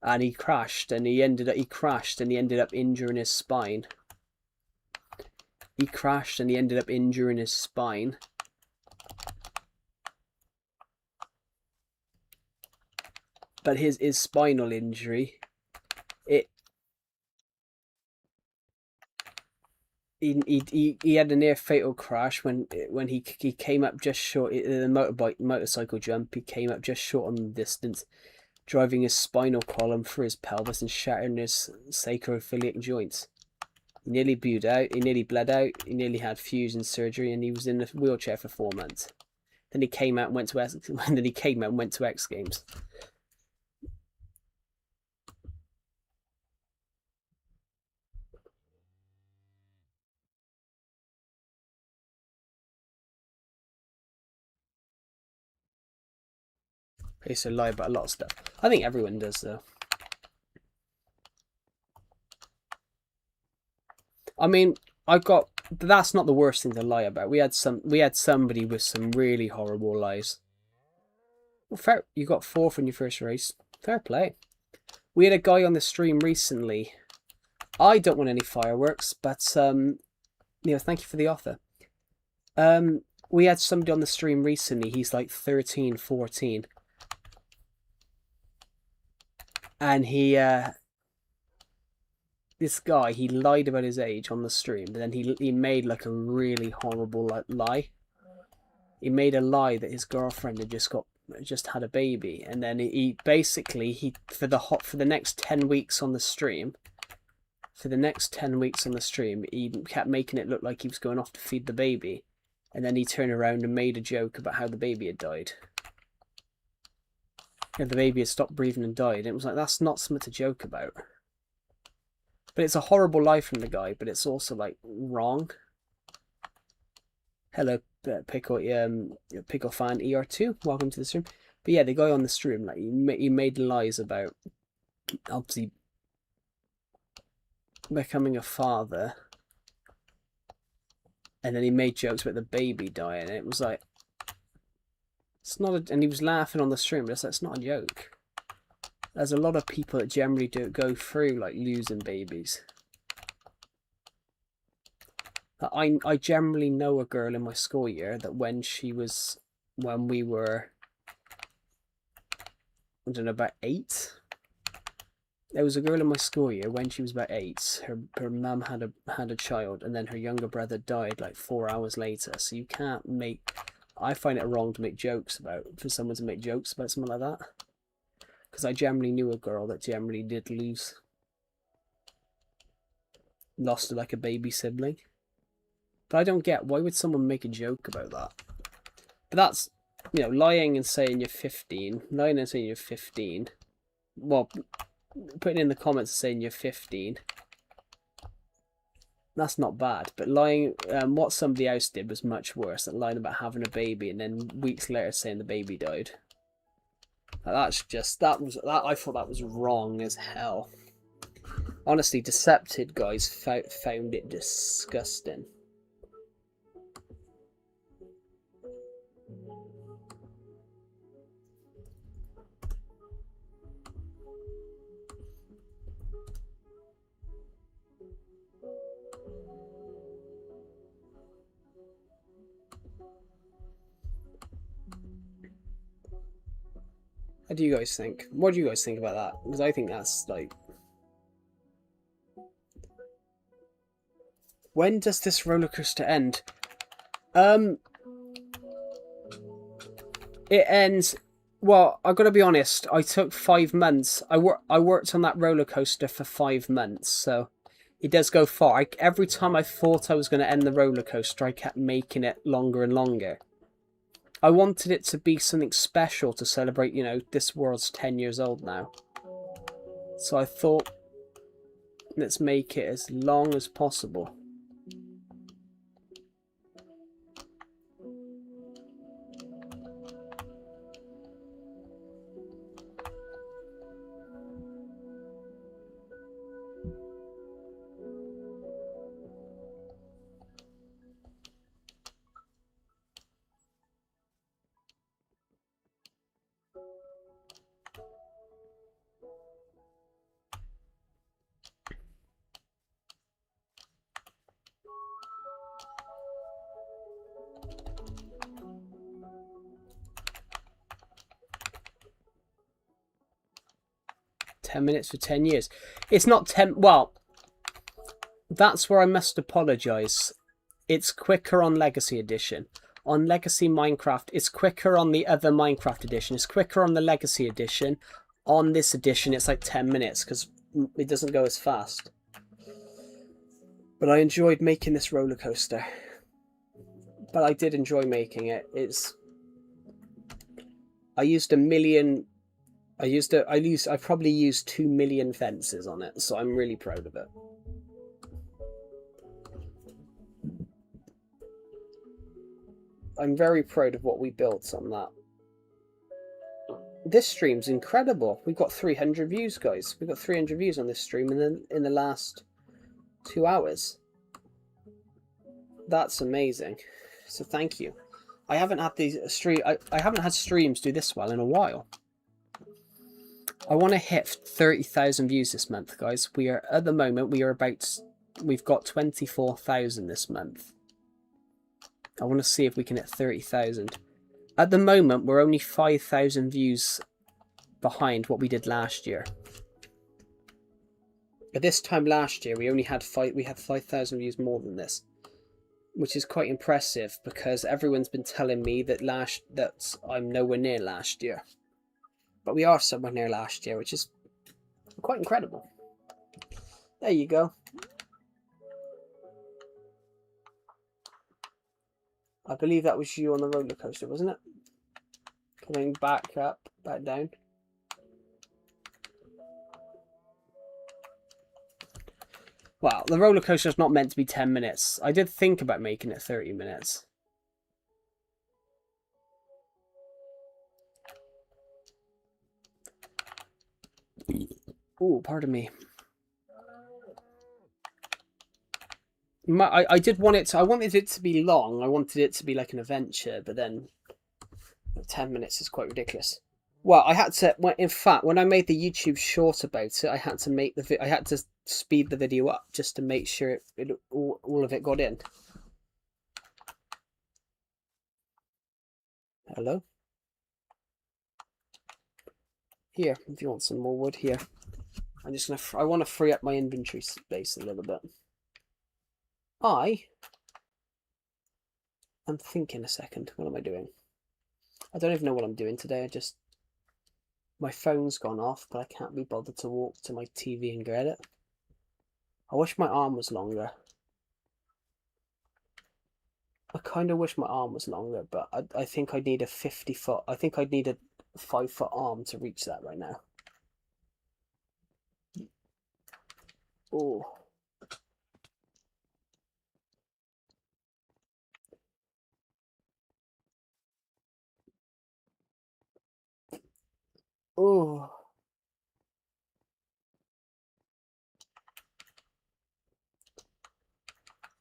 and he crashed, and he ended up injuring his spine. But his spinal injury, he had a near fatal crash when he came up just short the motorcycle jump. He came up just short on the distance, driving his spinal column through his pelvis and shattering his sacroiliac joints. He nearly bled out. He nearly had fusion surgery, and he was in a wheelchair for 4 months. Then he came out and went to X Games. I used to lie about a lot of stuff. I think everyone does, though. I mean, that's not the worst thing to lie about. We had somebody with some really horrible lies. Well, fair. You got 4th in your first race. Fair play. We had a guy on the stream recently. I don't want any fireworks, but thank you for the offer. We had somebody on the stream recently. He's like 13, 14. And this guy, he lied about his age on the stream, but then he made like a really horrible lie. He made a lie that his girlfriend had just had a baby, and then he basically for the next 10 weeks on the stream, he kept making it look like he was going off to feed the baby, and then he turned around and made a joke about how the baby had died. And the baby had stopped breathing and died. And it was like, that's not something to joke about. But it's a horrible lie from the guy, but it's also like wrong. Hello, Pickle Pickle fan ER2. Welcome to the stream. But yeah, the guy on the stream, like he made lies about obviously becoming a father, and then he made jokes about the baby dying. And it was like, it's not. And he was laughing on the stream, but it's like, it's not a joke. There's a lot of people that generally do go through like losing babies. I generally know a girl in my school year that when we were, I don't know, about 8. There was a girl in my school year when she was about 8. Her mum had a child, and then her younger brother died like 4 hours later. So you can't make. I find it wrong to make jokes for someone to make jokes about something like that. Because I generally knew a girl that generally did lost like a baby sibling. But I don't get, why would someone make a joke about that? But that's, lying and saying you're 15. Lying and saying you're 15. Well, putting in the comments saying you're 15. That's not bad. But lying, what somebody else did was much worse. Than lying about having a baby and then weeks later saying the baby died. That's just, I thought that was wrong as hell. Honestly, Decepted guys found it disgusting. What do you guys think? What do you guys think about that? Because I think that's like... When does this roller coaster end? It ends... Well, I've got to be honest. I took 5 months. I worked on that roller coaster for 5 months, so it does go far. Every time I thought I was going to end the roller coaster, I kept making it longer and longer. I wanted it to be something special to celebrate, this world's 10 years old now. So I thought, let's make it as long as possible. Minutes for 10 years. It's not 10. Well, that's where I must apologize. It's quicker on Legacy Edition. On Legacy Minecraft, it's quicker on the other Minecraft edition. It's quicker on the Legacy Edition. On this edition, it's like 10 minutes because it doesn't go as fast. But I enjoyed making this roller coaster. But I did enjoy making it. I used a million. I probably used 2 million fences on it, so I'm really proud of it. I'm very proud of what we built on that. This stream's incredible. We've got 300 views, guys. We've got 300 views on this stream in the last 2 hours. That's amazing. So thank you. I haven't had I haven't had streams do this well in a while. I want to hit 30,000 views this month, guys. We are, at the moment, we've got 24,000 this month. I want to see if we can hit 30,000. At the moment, we're only 5,000 views behind what we did last year. At this time last year, we only had 5,000 views more than this, which is quite impressive because everyone's been telling me that I'm nowhere near last year. But we are somewhere near last year, which is quite incredible. There you go. I believe that was you on the roller coaster, wasn't it? Coming back up, back down. Well, the roller coaster is not meant to be 10 minutes. I did think about making it 30 minutes. Oh, pardon me. I did want it to, I wanted it to be long. I wanted it to be like an adventure, but then 10 minutes is quite ridiculous. Well, I had to, in fact, when I made the YouTube short about it, I had to I had to speed the video up just to make sure all of it got in. Hello? Here, if you want some more wood, here. I'm just gonna, I want to free up my inventory space a little bit. I'm thinking a second, what am I doing? I don't even know what I'm doing today, my phone's gone off, but I can't be bothered to walk to my TV and get it. I wish my arm was longer. I kind of wish my arm was longer, but I think I'd need a 50-foot... I think I'd need a 5-foot arm to reach that right now. Oh. Oh.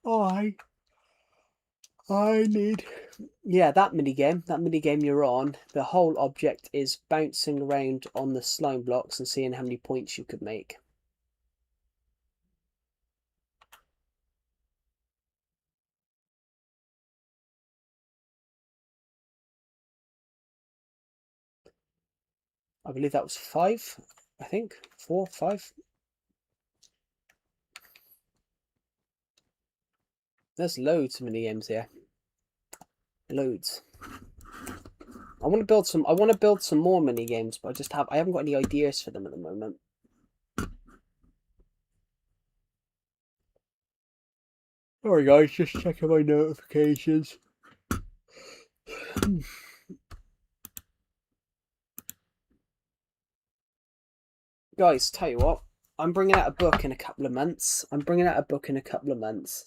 Oh, I need... Yeah, that minigame you're on, the whole object is bouncing around on the slime blocks and seeing how many points you could make. I believe that was 5, I think. 4, 5. There's loads of minigames here. Loads. I want to build some more mini games, but I haven't got any ideas for them at the moment. Sorry guys, just checking my notifications. Guys, tell you what, I'm bringing out a book in a couple of months. So I'm bringing out a book in a couple of months,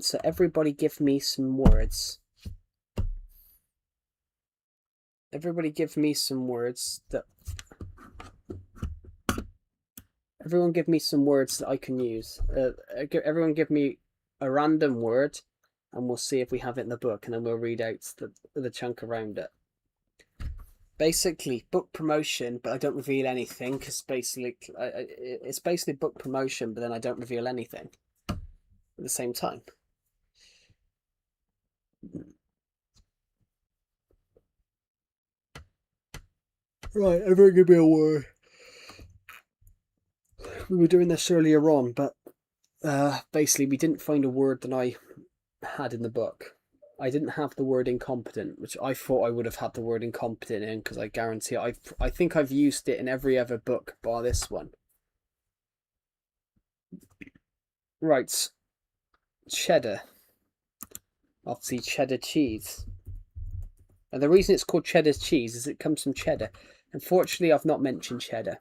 so everybody give me some words. Everybody give me some words that... Everyone give me some words that I can use. Everyone give me a random word, and we'll see if we have it in the book, and then we'll read out the chunk around it. Basically, book promotion, but I don't reveal anything, because basically, it's basically book promotion, but then I don't reveal anything at the same time. Right, everyone give me a word. We were doing this earlier on, but basically we didn't find a word that I had in the book. I didn't have the word incompetent, which I thought I would have had the word incompetent in, because I guarantee I think I've used it in every other book bar this one. Right. Cheddar. Obviously cheddar cheese. And the reason it's called cheddar cheese is it comes from cheddar. Unfortunately, I've not mentioned cheddar.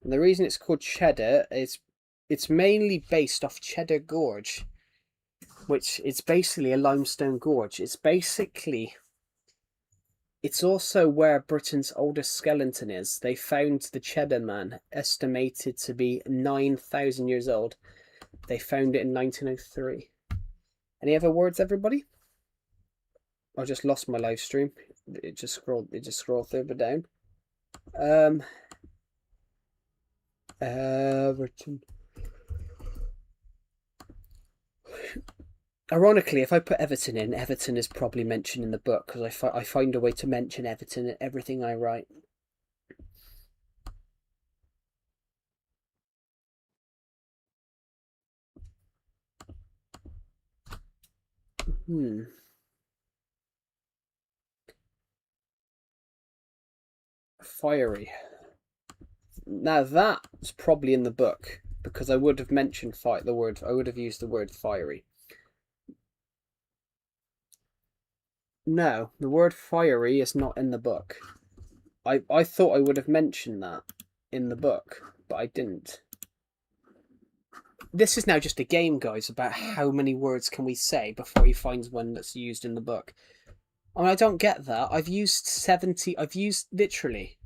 And the reason it's called cheddar is it's mainly based off Cheddar Gorge, which is basically a limestone gorge. It's also where Britain's oldest skeleton is. They found the Cheddar Man, estimated to be 9,000 years old. They found it in 1903. Any other words, everybody? I just lost my live stream. It just scrolled further down. Everton. Ironically, if I put Everton in, Everton is probably mentioned in the book, because I find a way to mention Everton in everything I write. Fiery. Now that's probably in the book, because I would have mentioned I would have used the word fiery. No, the word fiery is not in the book. I thought I would have mentioned that in the book, but I didn't. this is now just a game, guys, about how many words can we say before he finds one that's used in the book. I mean, I don't get that. I've used 70. I've used literally.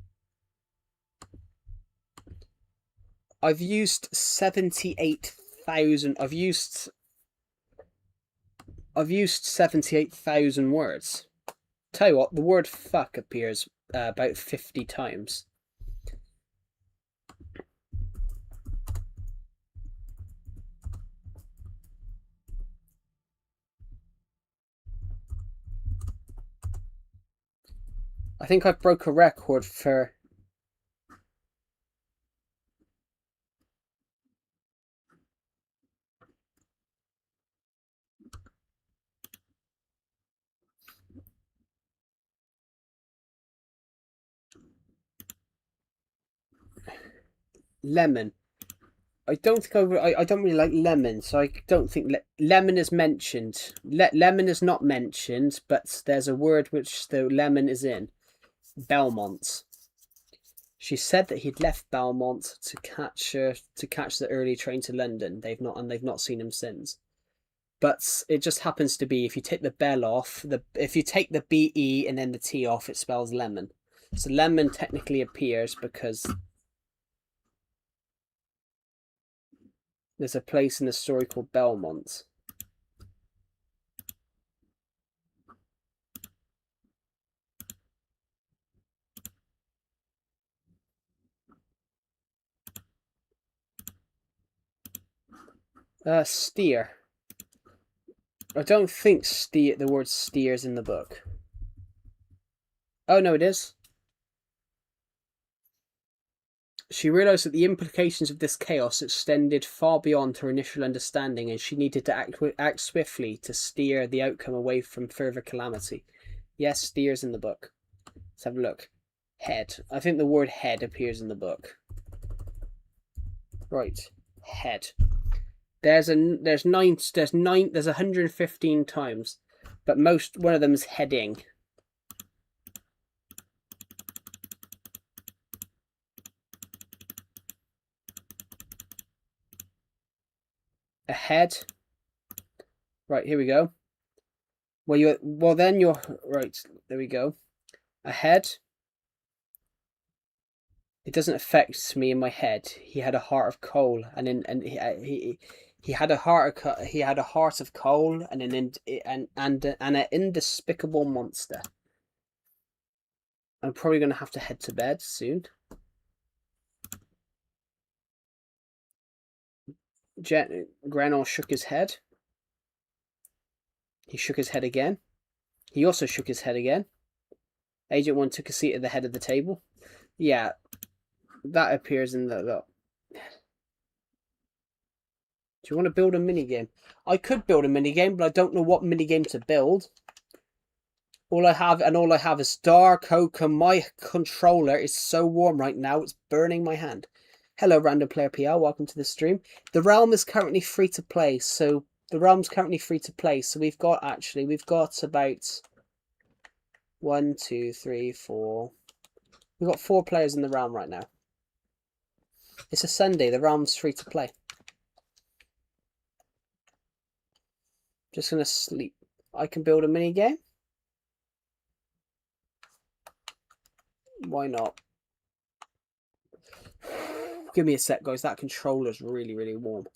I've used 78,000. I've used 78,000 words. Tell you what, the word fuck appears about 50 times. I think I broke a record for... lemon. I don't think I don't really like lemon, so I don't think lemon is mentioned. Lemon is not mentioned, but there's a word which the lemon is in. Belmont. She said that he'd left Belmont to catch the early train to London. They've not seen him since. But it just happens to be, if you take the bell off, if you take the BE and then the T off, it spells lemon. So lemon technically appears because there's a place in the story called Belmont. Steer. I don't think the word steer is in the book. Oh, no, it is. She realised that the implications of this chaos extended far beyond her initial understanding, and she needed to act swiftly to steer the outcome away from further calamity. Yes, steer's in the book. Let's have a look. Head. I think the word head appears in the book. Right. Head. There's 115 times, but one of them is heading. Ahead. Right, here we go. Then you're right. There we go. Ahead. It doesn't affect me in my head. He had a heart of coal, he had a heart of coal and an indespicable monster. I'm probably going to have to head to bed soon. Granor shook his head. He shook his head again. He also shook his head again. Agent 1 took a seat at the head of the table. Yeah, that appears in the... Look. Do you want to build a minigame? I could build a minigame, but I don't know what minigame to build. All I have is Dark Oak, and my controller is so warm right now, it's burning my hand. Hello, Random Player PR, welcome to the stream. The realm is currently free to play, so we've got about 1, 2, 3, 4. We've got 4 players in the realm right now. It's a Sunday, the realm's free to play. Just gonna sleep. I can build a mini game. Why not? Give me a sec, guys. That controller's really, really warm.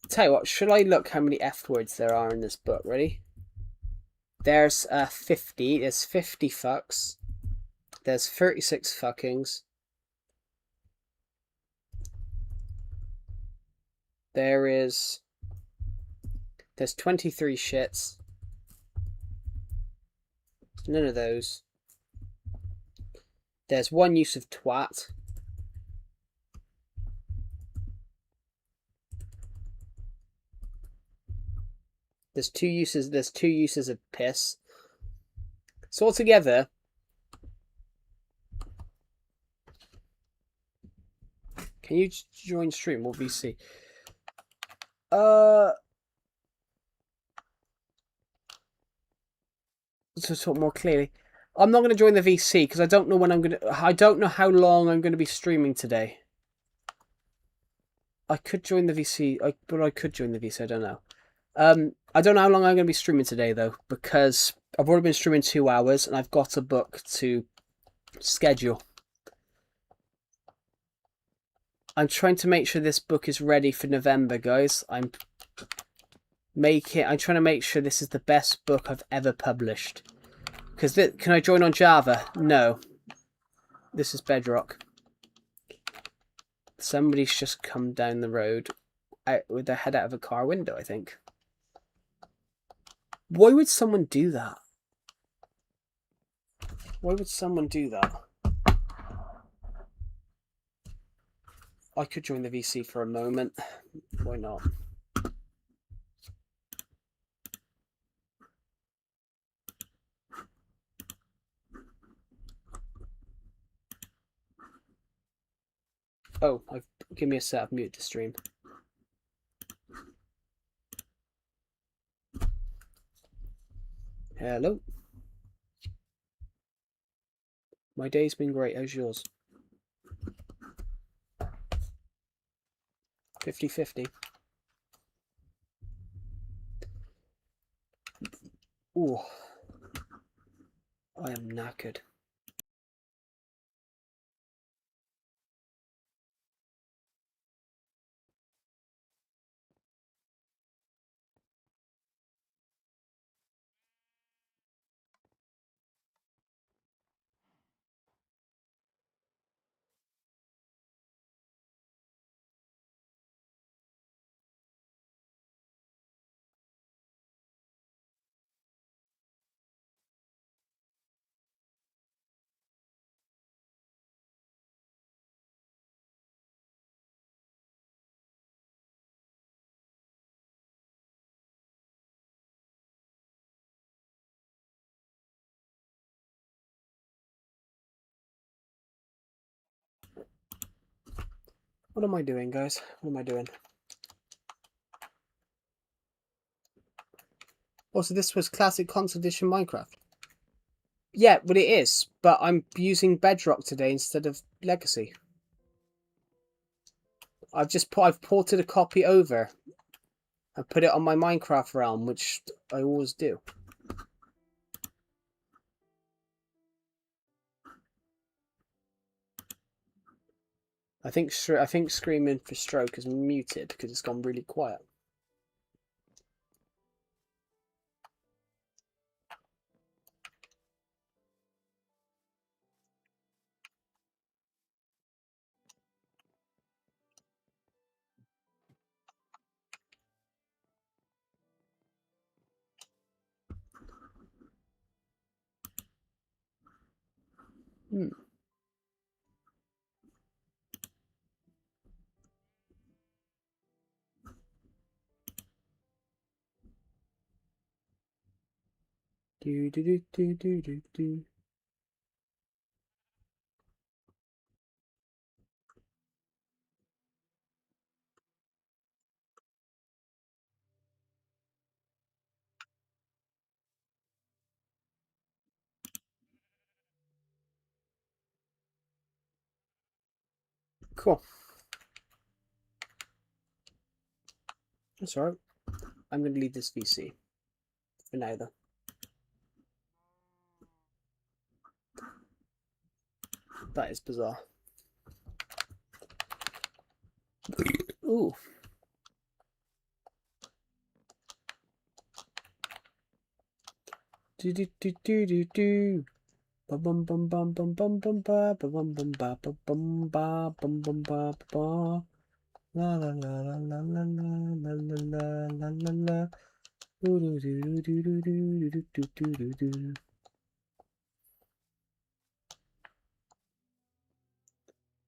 Tell you what, should I look how many F words there are in this book? Ready? There's 50. There's 50 fucks. There's 36 fuckings. There's 23 shits. None of those. There's 1 use of twat. There's two uses of piss. So altogether, can you join stream or VC? To talk more clearly, I'm not going to join the VC because I don't know when I don't know how long I'm going to be streaming today. I could join the VC, but I could join the VC, I don't know. I don't know how long I'm going to be streaming today, though, because I've already been streaming 2 hours, and I've got a book to schedule. I'm trying to make sure this book is ready for November, guys. I'm trying to make sure this is the best book I've ever published. Because can I join on Java? No. This is Bedrock. Somebody's just come down the road with their head out of a car window, I think. Why would someone do that? Why would someone do that? I could join the VC for a moment. Why not? Oh, give me a set. I've muted the stream. Hello. My day's been great. How's yours? 50-50. Ooh. I am knackered. What am I doing, guys? What am I doing? Also, this was Classic Console Edition Minecraft. Yeah, but it is. But I'm using Bedrock today instead of Legacy. I've ported a copy over. I put it on my Minecraft realm, which I always do. I think Screaming for Stroke is muted because it's gone really quiet. Hmm. Do do do do do do do. Cool. That's alright. I'm going to leave this VC for now, though. That is bizarre. Ooh. Do do do do do do. Ba bum bum bum bum bum bum ba ba bum bum ba ba bum ba bum bum ba ba. La la la la la la la la la la la la. Do do do do do do do do do do do.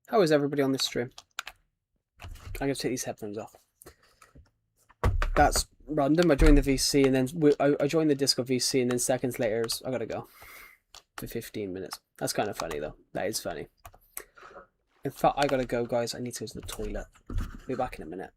How is everybody on this stream? I'm going to take these headphones off. That's random. I joined the VC and then I joined the Discord VC and then seconds later I gotta go for 15 minutes. That's kind of funny though. That is funny. In fact, I gotta go, guys. I need to go to the toilet. Be back in a minute.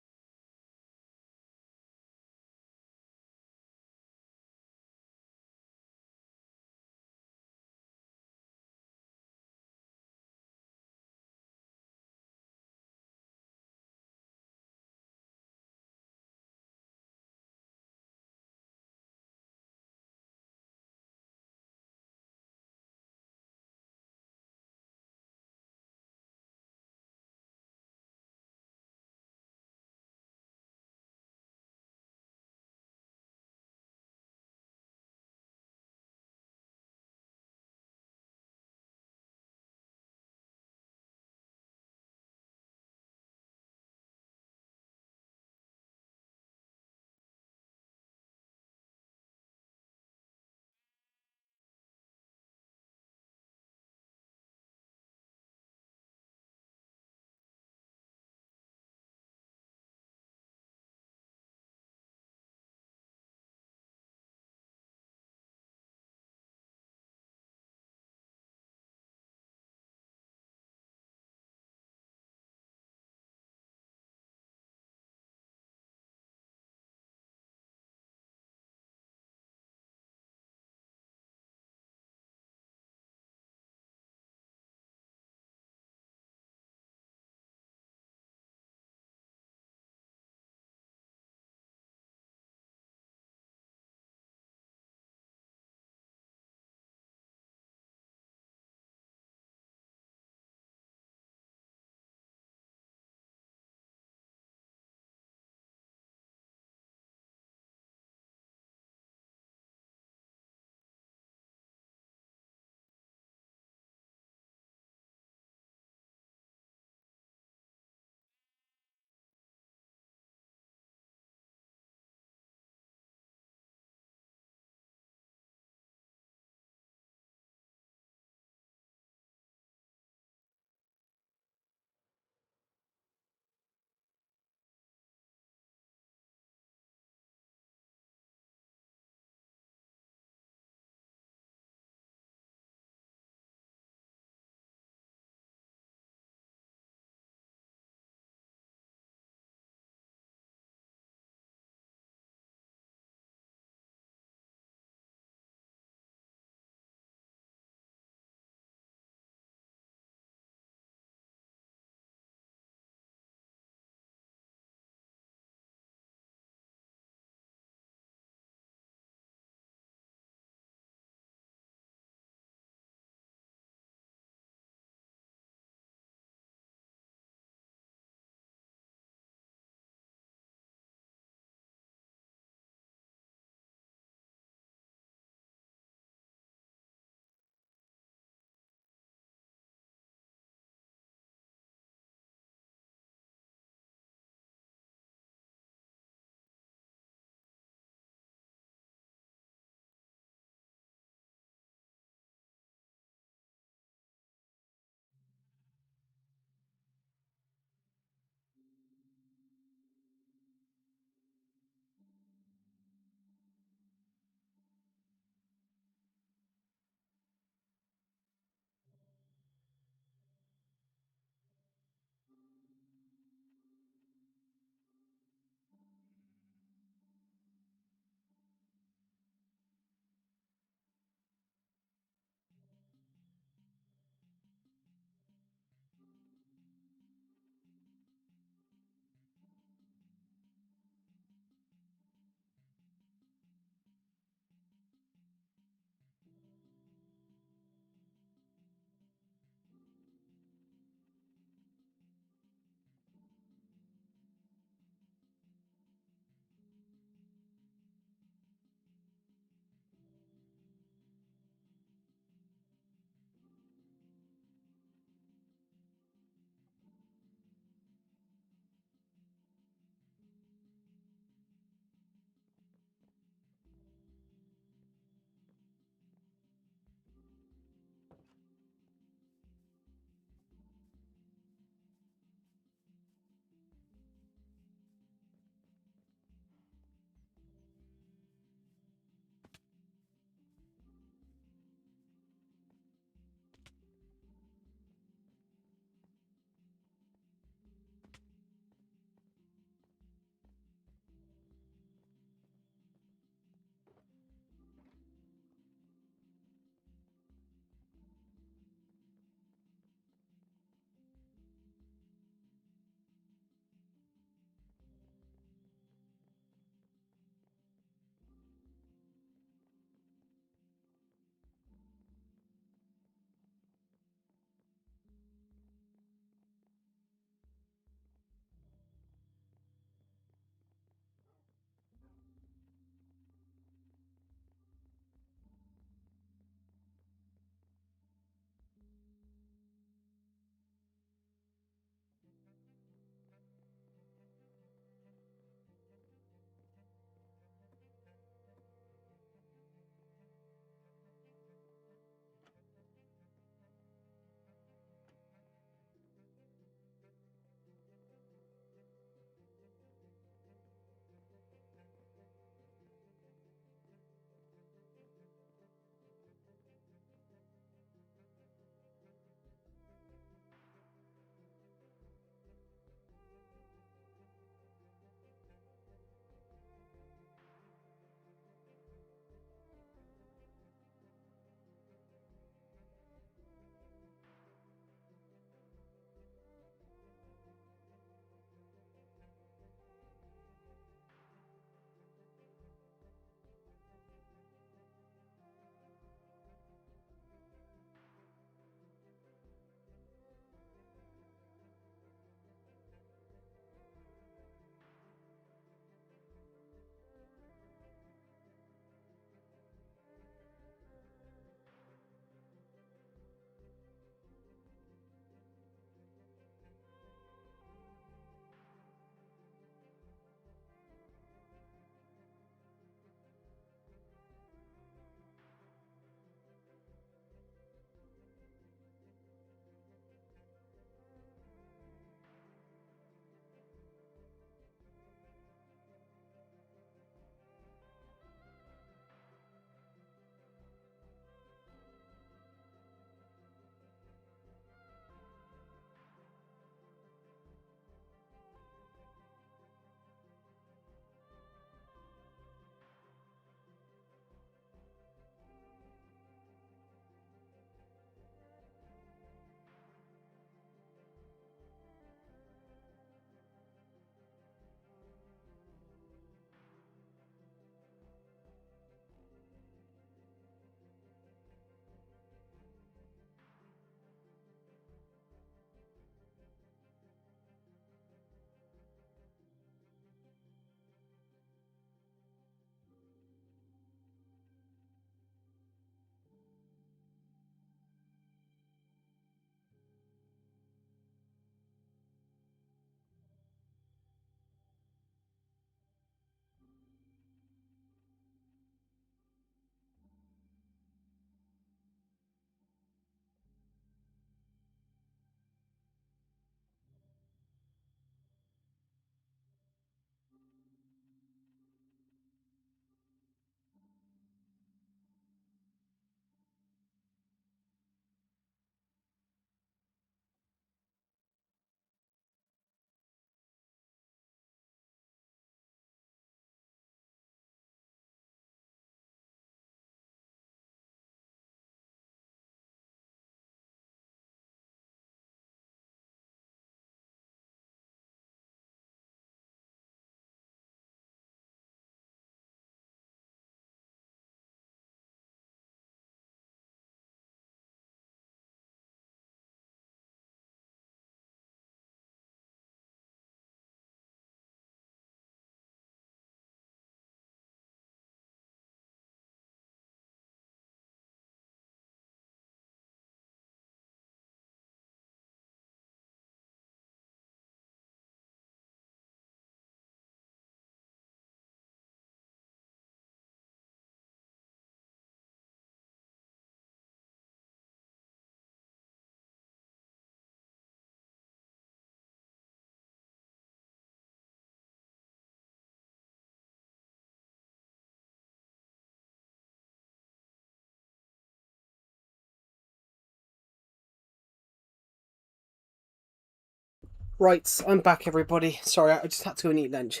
Right, I'm back, everybody. Sorry, I just had to go and eat lunch.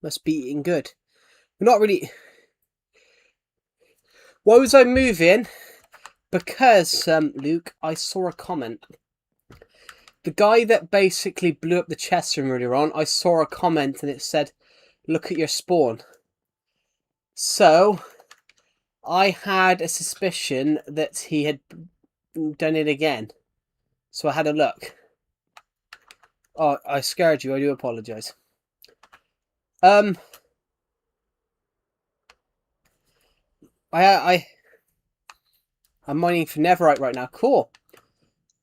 Must be eating good. We're not really... Why was I moving? Because, Luke, I saw a comment. The guy that basically blew up the chest room earlier on, I saw a comment and it said, look at your spawn. So, I had a suspicion that he had done it again. So I had a look. Oh, I scared you. I do apologise. I'm mining for netherite right now. Cool.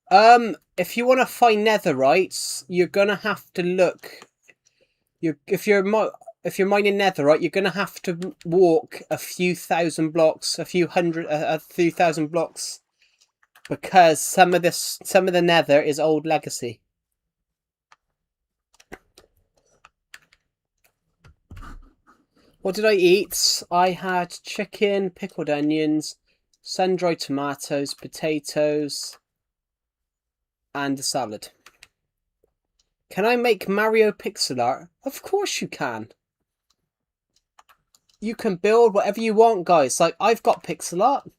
If you want to find netherites, you're gonna have to look. If you're mining netherite, you're gonna have to walk a few thousand blocks, a few thousand blocks, because some of the nether is old legacy. What did I eat? I had chicken, pickled onions, sun-dried tomatoes, potatoes, and a salad. Can I make Mario pixel art? Of course you can. You can build whatever you want, guys. Like, I've got pixel art.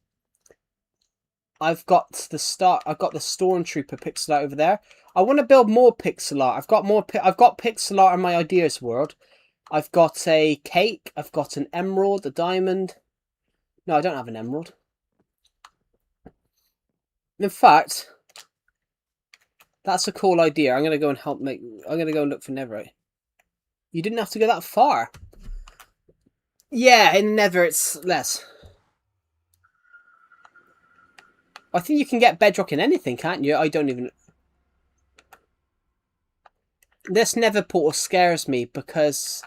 I've got the Stormtrooper pixel art over there. I want to build more pixel art. I've got pixel art in my ideas world. I've got a cake. I've got an emerald, a diamond. No, I don't have an emerald. In fact, that's a cool idea. I'm gonna go and I'm gonna go and look for netherite. You didn't have to go that far. Yeah, in nether it's less. I think you can get bedrock in anything, can't you? I don't even... This nether portal scares me because...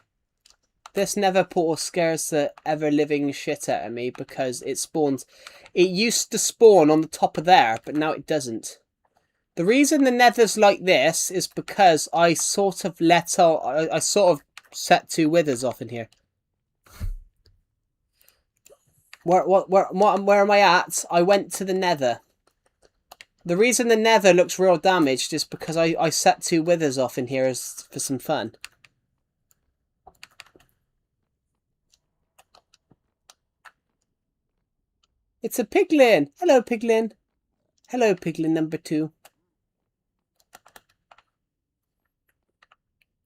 This nether portal scares the ever-living shit out of me because it spawns... It used to spawn on the top of there, but now it doesn't. The reason the nether's like this is because I sort of I sort of set 2 withers off in here. Where am I at? I went to the nether. The reason the nether looks real damaged is because I set 2 withers off in here for some fun. It's a piglin! Hello, piglin! Hello, piglin number 2.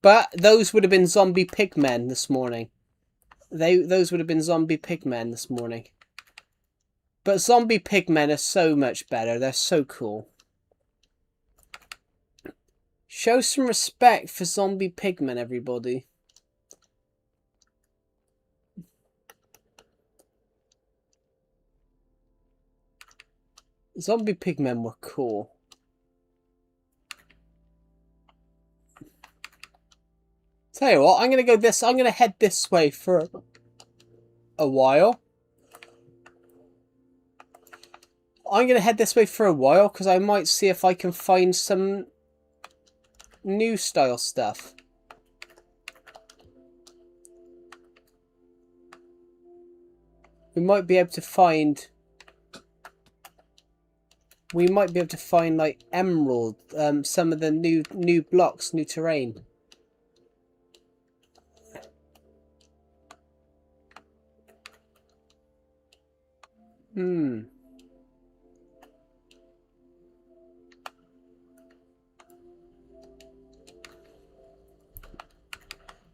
But those would have been zombie pigmen this morning. Those would have been zombie pigmen this morning. But zombie pigmen are so much better. They're so cool. Show some respect for zombie pigmen, everybody. Zombie pigmen were cool. Tell you what, I'm gonna head this way for a while. I'm gonna head this way for a while because I might see if I can find some new style stuff. We might be able to find like emerald, some of the new blocks, new terrain.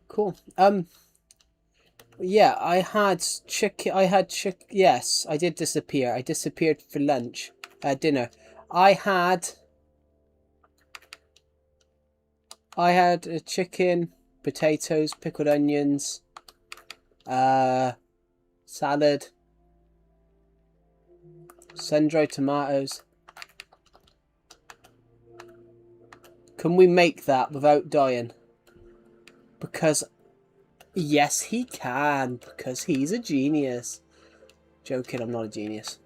Cool. Yeah, yes, I did disappear. I disappeared for lunch, dinner. I had a chicken, potatoes, pickled onions, salad, sun-dried tomatoes. Can we make that without dying? Because, yes, he can. Because he's a genius. Joking, I'm not a genius.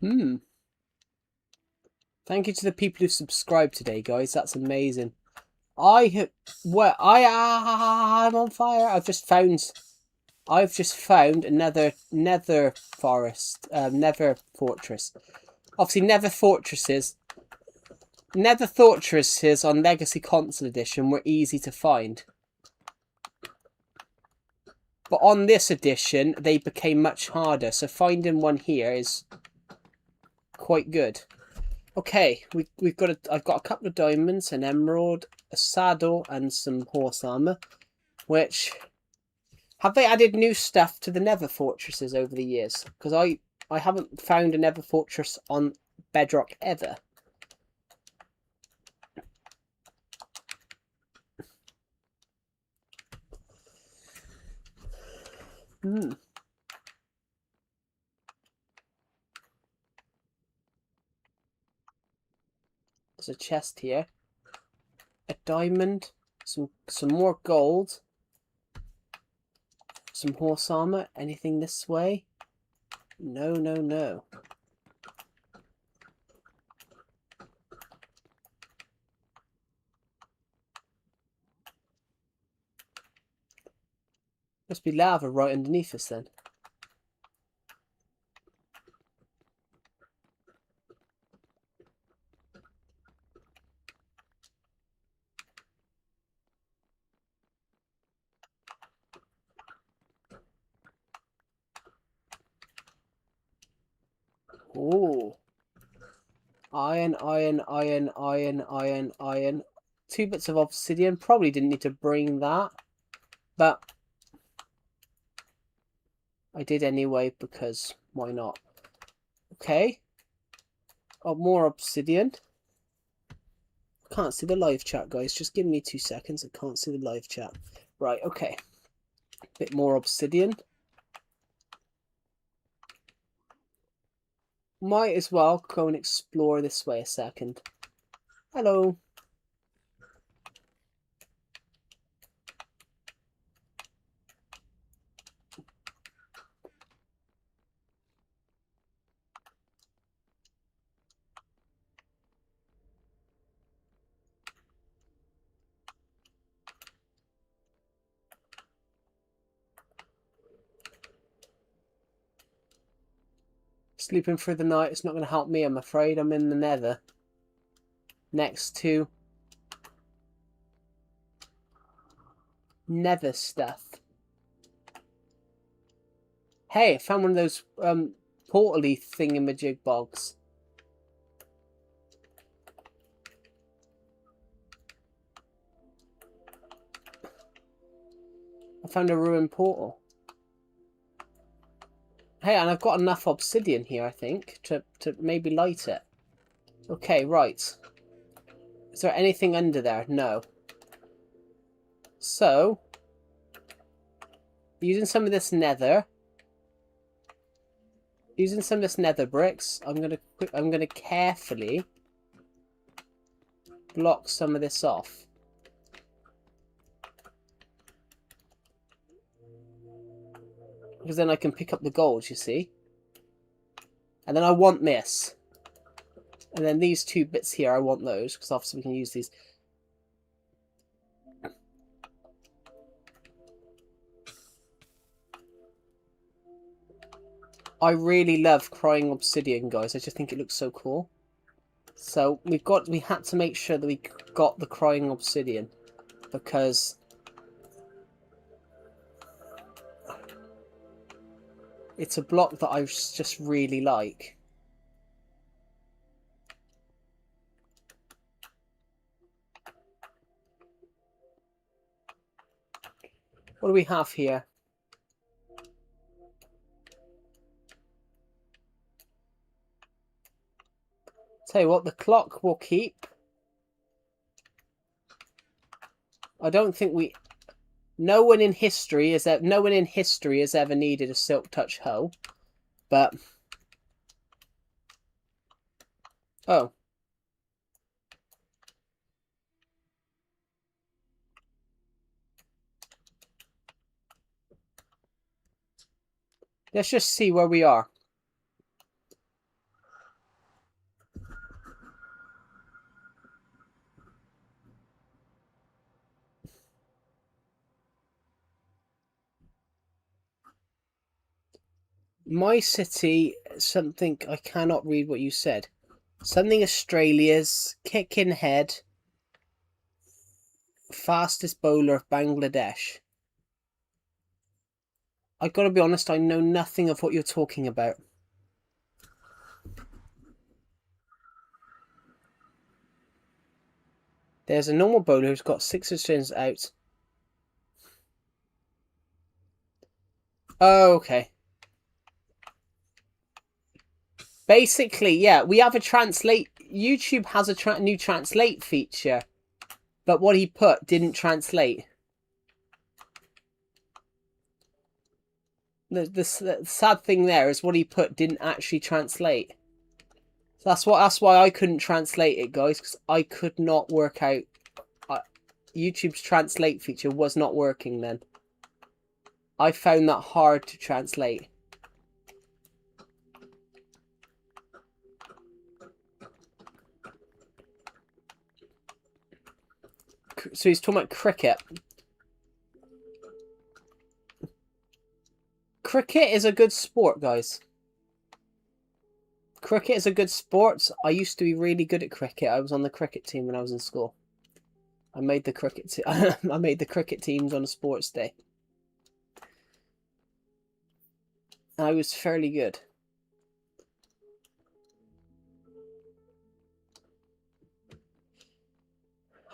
Thank you to the people who subscribed today, guys. That's amazing. I'm on fire. I've just found another nether forest, nether fortress. Obviously, nether fortresses on Legacy Console Edition were easy to find. But on this edition, they became much harder. So finding one here is quite good. Okay, I've got a couple of diamonds, an emerald, a saddle, and some horse armor. Which, have they added new stuff to the nether fortresses over the years? Because I haven't found a nether fortress on Bedrock ever. There's a chest here. A diamond, some more gold, some horse armor. Anything this way? No, no, no. Must be lava right underneath us then. Oh. Iron, iron, iron, iron, iron, iron. 2 bits of obsidian. Probably didn't need to bring that. But I did anyway because why not? Okay. Oh, more obsidian. Can't see the live chat, guys. Just give me 2 seconds. I can't see the live chat. Right, okay. Bit more obsidian. Might as well go and explore this way a second. Hello. Sleeping through the night, it's not going to help me, I'm afraid. I'm in the nether. Next to nether stuff. Hey, I found one of those portal-y thingamajig bogs. I found a ruined portal. Hey, and I've got enough obsidian here, I think, to maybe light it. Okay, right. Is there anything under there? No. So, using some of this nether bricks, I'm gonna carefully block some of this off. Because then I can pick up the gold, you see. And then I want this. And then these 2 bits here, I want those. Because obviously we can use these. I really love crying obsidian, guys. I just think it looks so cool. So we had to make sure that we got the crying obsidian. Because it's a block that I just really like. What do we have here? Tell you what, the clock will keep. I don't think we... No one in history has ever needed a silk touch hoe. But... Oh. Let's just see where we are. My city, something, I cannot read what you said. Something Australia's, kicking head, fastest bowler of Bangladesh. I gotta be honest, I know nothing of what you're talking about. There's a normal bowler who's got 6 Australians out. Oh, okay. Basically, yeah, we have a translate. YouTube has a new translate feature, but what he put didn't translate. The sad thing there is what he put didn't actually translate. So that's why I couldn't translate it, guys, because I could not work out. YouTube's translate feature was not working then. I found that hard to translate. So he's talking about cricket. Cricket is a good sport, guys. Cricket is a good sport. I used to be really good at cricket. I was on the cricket team when I was in school. I made the cricket I made the cricket teams on a sports day. I was fairly good.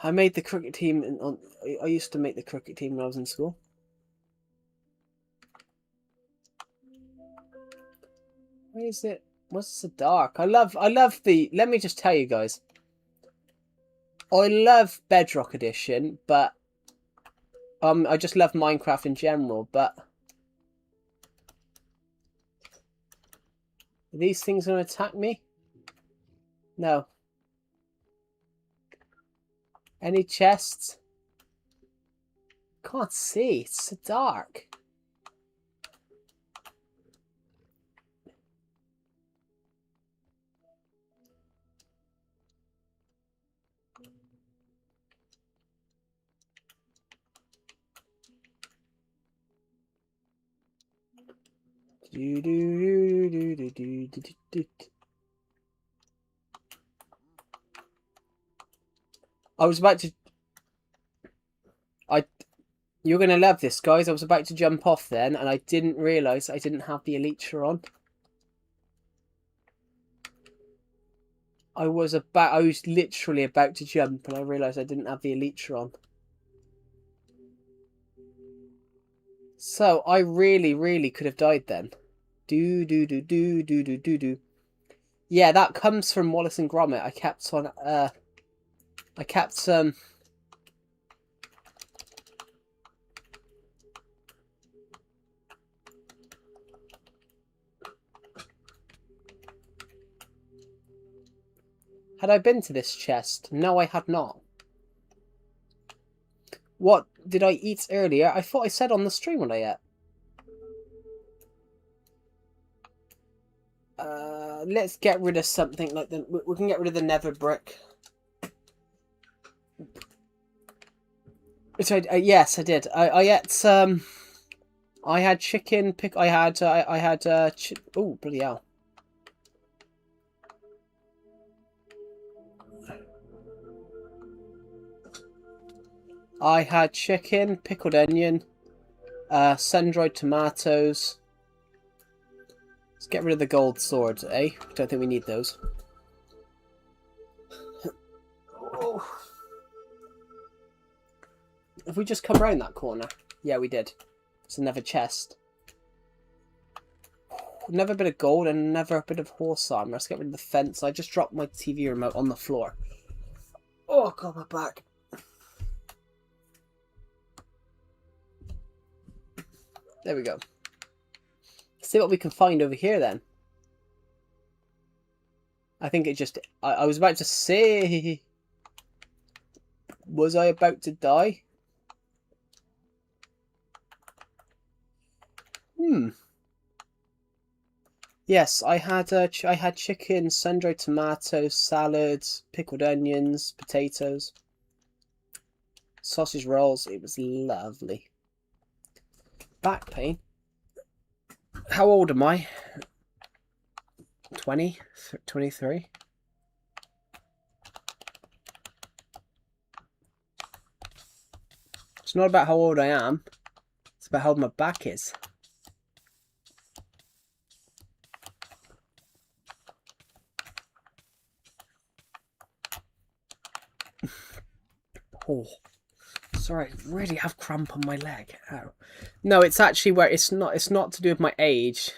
I made the cricket team I used to make the cricket team when I was in school. Why is it? What's so dark? I love the. Let me just tell you guys. I love Bedrock Edition, but I just love Minecraft in general. But are these things gonna attack me? No. Any chests? Can't see. It's so dark. I was about to. You're gonna love this, guys. I was about to jump off then, and I didn't realise I didn't have the Elytra on. I was literally about to jump, and I realised I didn't have the Elytra on. So I really could have died then. Do. Yeah, that comes from Wallace and Gromit. I kept Had I been to this chest? No, I had not. What did I eat earlier? I thought I said on the stream what I ate. Let's get rid of something like we can get rid of the nether brick. So yes, I did. I ate I had chicken pick. I had oh bloody hell. I had chicken, pickled onion, sun-dried tomatoes. Let's get rid of the gold swords, eh? Don't think we need those. Oh. Have we just come round that corner? Yeah, we did. It's another chest. Never a bit of gold and never a bit of horse armor. Let's get rid of the fence. I just dropped my TV remote on the floor. Oh god, my back. There we go. See what we can find over here then. I think it just... I was about to say... Was I about to die? Yes, I had chicken, sun-dried tomatoes, salads, pickled onions, potatoes, sausage rolls. It was lovely. Back pain. how old am I? 20? 23? It's not about how old I am. It's about how old my back is. Oh, sorry, I really have cramp on my leg. Ow. No, it's actually where it's not to do with my age.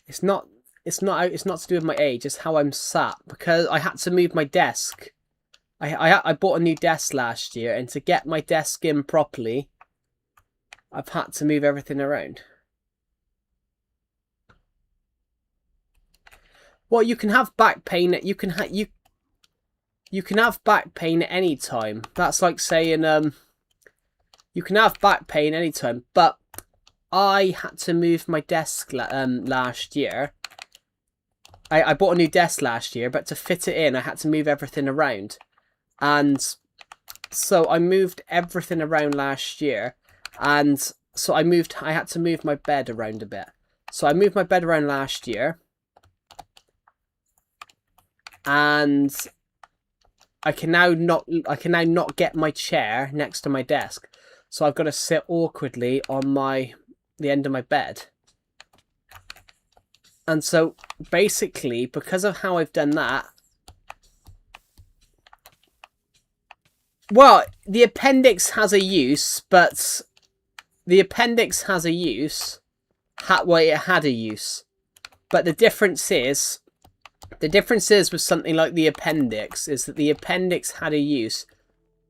It's not to do with my age. It's how I'm sat, because I had to move my desk. I bought a new desk last year, and to get my desk in properly, I've had to move everything around. Well, you can have back pain. You can have back pain at any time. That's like saying you can have back pain anytime. But I had to move my desk last year. I bought a new desk last year, but to fit it in, I had to move everything around. And so I moved everything around last year. And so I had to move my bed around a bit. So I moved my bed around last year. And I can now not get my chair next to my desk. So I've got to sit awkwardly on the end of my bed. And so basically, because of how I've done that, well, the appendix has a use, but the appendix has a use. Well, it had a use. But the difference is with something like the appendix is that the appendix had a use,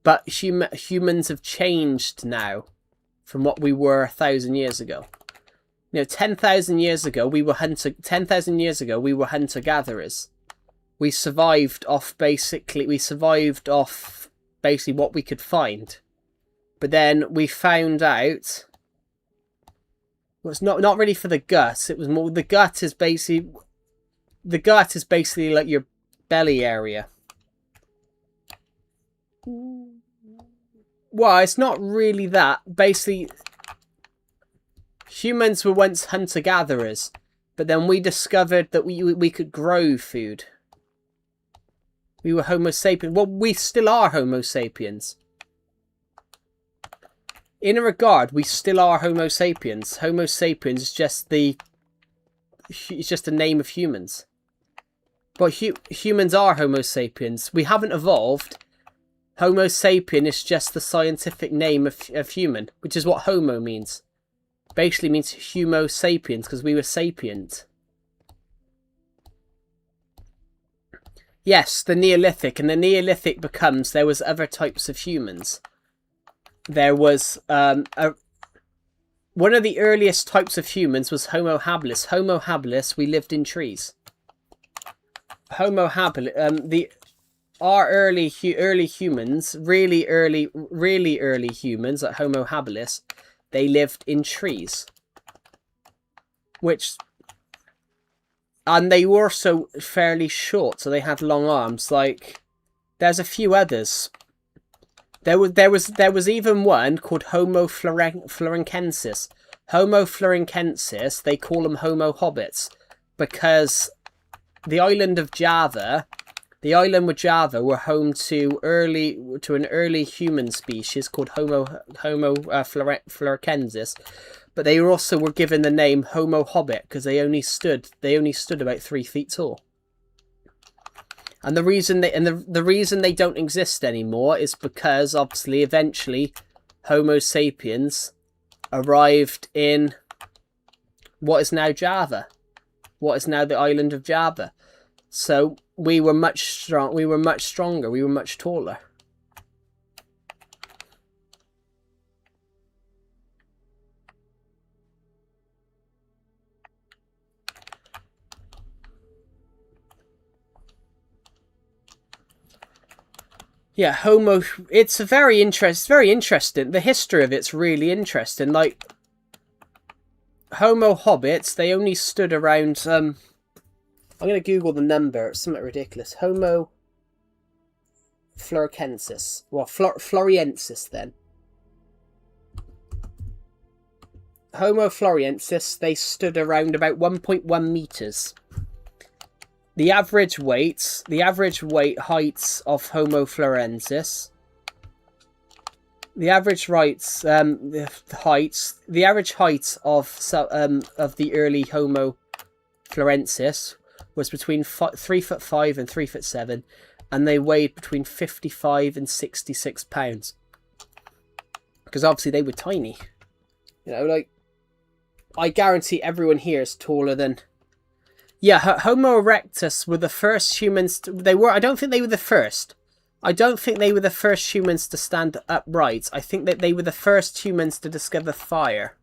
but humans have changed now from what we were 1,000 years ago. 10,000 years ago we were hunter-gatherers. We survived off basically what we could find. But then we found out, well, it's not really for the gut. It was more, the gut is basically like your belly area. Well, it's not really that. Basically, humans were once hunter-gatherers, but then we discovered that we could grow food. We were Homo sapiens. Well, we still are Homo sapiens. In a regard, we still are Homo sapiens. Homo sapiens is just a name of humans. But humans are Homo sapiens. We haven't evolved. Homo sapien is just the scientific name of human, which is what homo means. Basically means Homo sapiens, because we were sapient. Yes, the Neolithic, and the Neolithic becomes, there was other types of humans. There was, one of the earliest types of humans was Homo habilis. Homo habilis, we lived in trees. Homo habilis, our early humans, really early humans, like Homo habilis, they lived in trees. And they were also fairly short, so they had long arms. Like, there's a few others. There was even one called Homo florencensis. Homo florencensis, they call them Homo hobbits, because the island of Java were home to an early human species called Homo florencensis, but they also were given the name Homo hobbit because they only stood about 3 feet tall. And the reason they don't exist anymore is because obviously eventually Homo sapiens arrived in what is now Java, what is now the island of Java. So we were much stronger, we were much taller. Yeah, Homo. It's very interesting. The history of it's really interesting. Like Homo hobbits, they only stood around. I'm gonna Google the number. It's something ridiculous. Homo florencensis. Well, Floriensis then. Homo floresiensis, they stood around about 1.1 meters. The average weights, heights of Homo floresiensis. The average height of the early Homo floresiensis was between 3'5" and 3'7", and they weighed between 55 and 66 pounds. Because obviously they were tiny. You know, like, I guarantee everyone here is taller than... Yeah, Homo erectus were the first humans... I don't think they were the first. I don't think they were the first humans to stand upright. I think that they were the first humans to discover fire.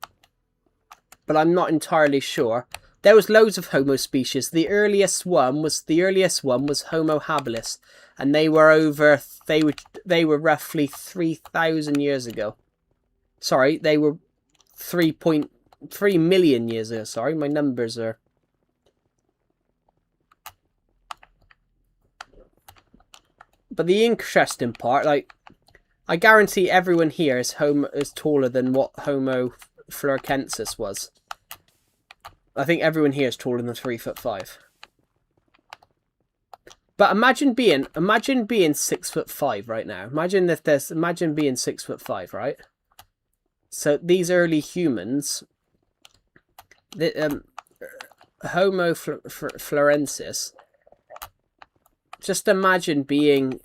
But I'm not entirely sure. There was loads of Homo species. The earliest one was Homo habilis, and they were roughly 3,000 years ago. Sorry, they were 3.3 million years ago. Sorry, my numbers are... But the interesting part, like, I guarantee everyone here is taller than what Homo floresiensis was. I think everyone here is taller than 3'5". But imagine being 6'5" right now. Imagine being 6'5", right? So these early humans, Homo floresiensis. Just imagine being...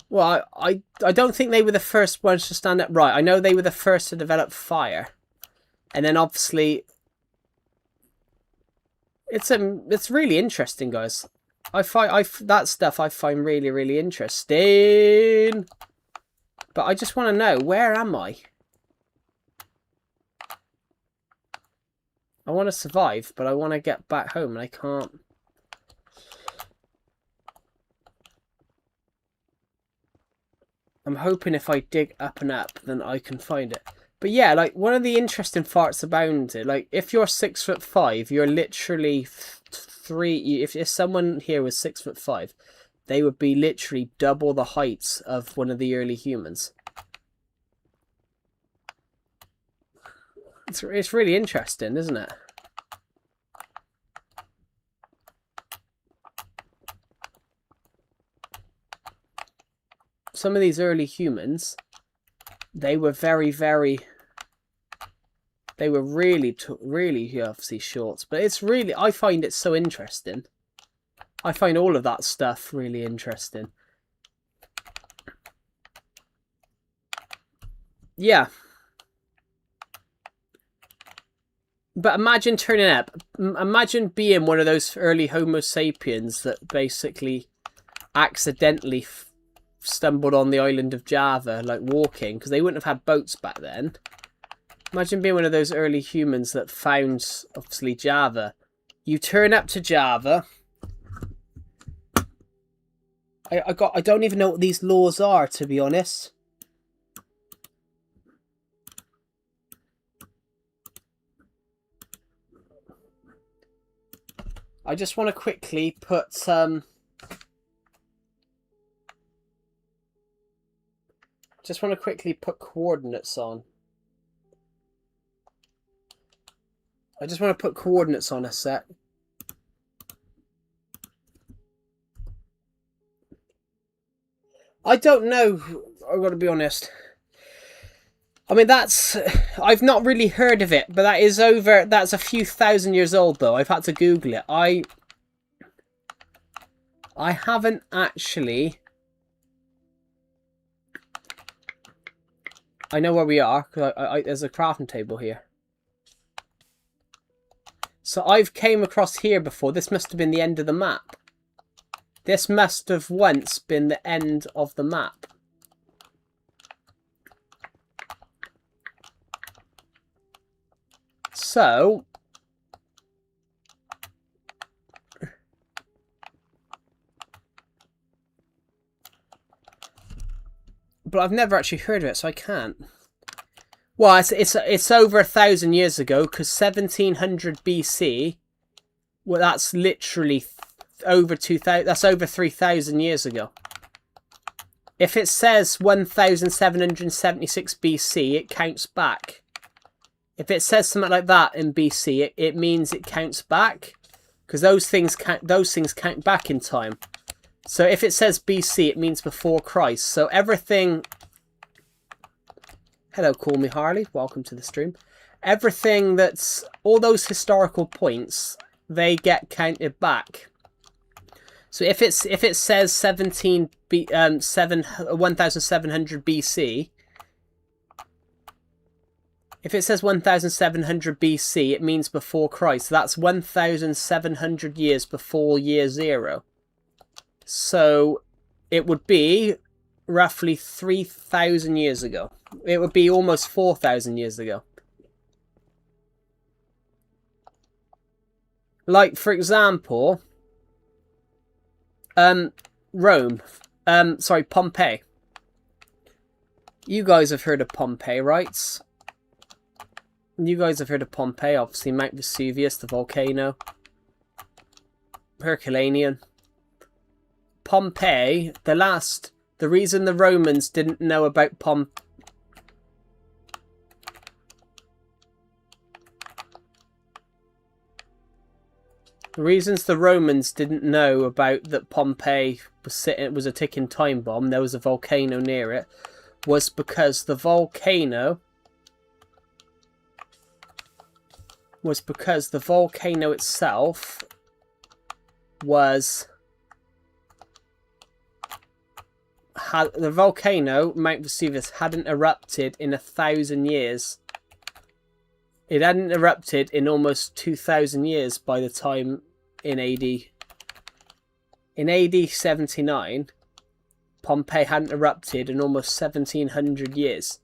Well, I don't think they were the first ones to stand upright. I know they were the first to develop fire. And then obviously... It's really interesting, guys. That stuff I find really, really interesting. But I just want to know, where am I? I want to survive, but I want to get back home, and I can't. I'm hoping if I dig up and up, then I can find it. But yeah, like, one of the interesting parts about it, like, if you're 6'5", you're literally if someone here was 6'5", they would be literally double the heights of one of the early humans. It's really interesting, isn't it? Some of these early humans, they were really obviously short. But it's really, I find it so interesting. I find all of that stuff really interesting. Yeah. But imagine turning up. Imagine being one of those early Homo sapiens that basically accidentally stumbled on the island of Java, like walking, because they wouldn't have had boats back then. Imagine being one of those early humans that found, obviously, Java. You turn up to Java. I don't even know what these laws are, to be honest. I just want to quickly put coordinates on. I just want to put coordinates on a sec. I don't know. I've got to be honest. I mean, I've not really heard of it, but that's a few thousand years old, though. I've had to Google it. I haven't actually... I know where we are, because there's a crafting table here. So I've came across here before. This must have been the end of the map. This must have once been the end of the map. So... But I've never actually heard of it, so I can't. Well, it's over 1,000 years ago, because 1700 BC. Well, that's literally over 2,000. That's over 3,000 years ago. If it says 1776 BC, it counts back. If it says something like that in BC, it means it counts back, because those things count back in time. So if it says BC, it means before Christ. So everything. Hello, Call Me Harley. Welcome to the stream. Everything that's all those historical points, they get counted back. So if it says 1700 BC, if it says 1700 BC, it means before Christ. That's 1700 years before year 0. So it would be roughly 3,000 years ago. It would be almost 4,000 years ago. Like, for example, Rome. Sorry, Pompeii. You guys have heard of Pompeii, right? You guys have heard of Pompeii, obviously. Mount Vesuvius, the volcano. Herculaneum. Pompeii, the reason the Romans didn't know about The reasons the Romans didn't know about that Pompeii was a ticking time bomb, there was a volcano near it, was because the volcano itself the volcano, Mount Vesuvius, hadn't erupted in 1,000 years. It hadn't erupted in almost 2,000 years by the time in AD. In AD 79, Pompeii hadn't erupted in almost 1,700 years.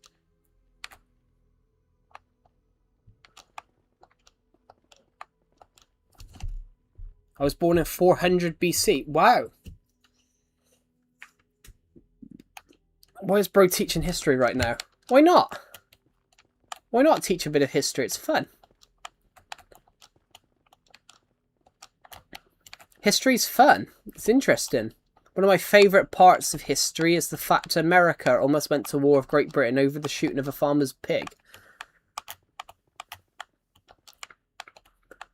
I was born in 400 BC. Wow. Why is bro teaching history right now? Why not? Why not teach a bit of history? It's fun. History's fun. It's interesting. One of my favourite parts of history is the fact America almost went to war with Great Britain over the shooting of a farmer's pig.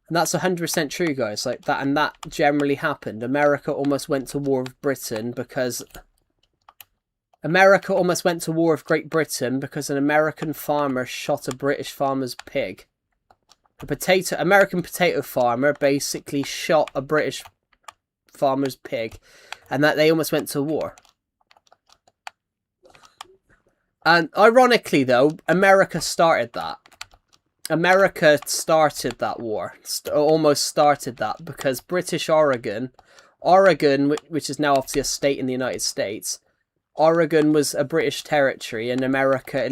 And that's 100% true, guys. Like that, and that generally happened. America almost went to war with Britain because an American farmer shot a British farmer's pig. American potato farmer basically shot a British farmer's pig, and that they almost went to war. And ironically, though, America started that. America started that war. Almost started that because British Oregon, which is now obviously a state in the United States, Oregon was a British territory, and America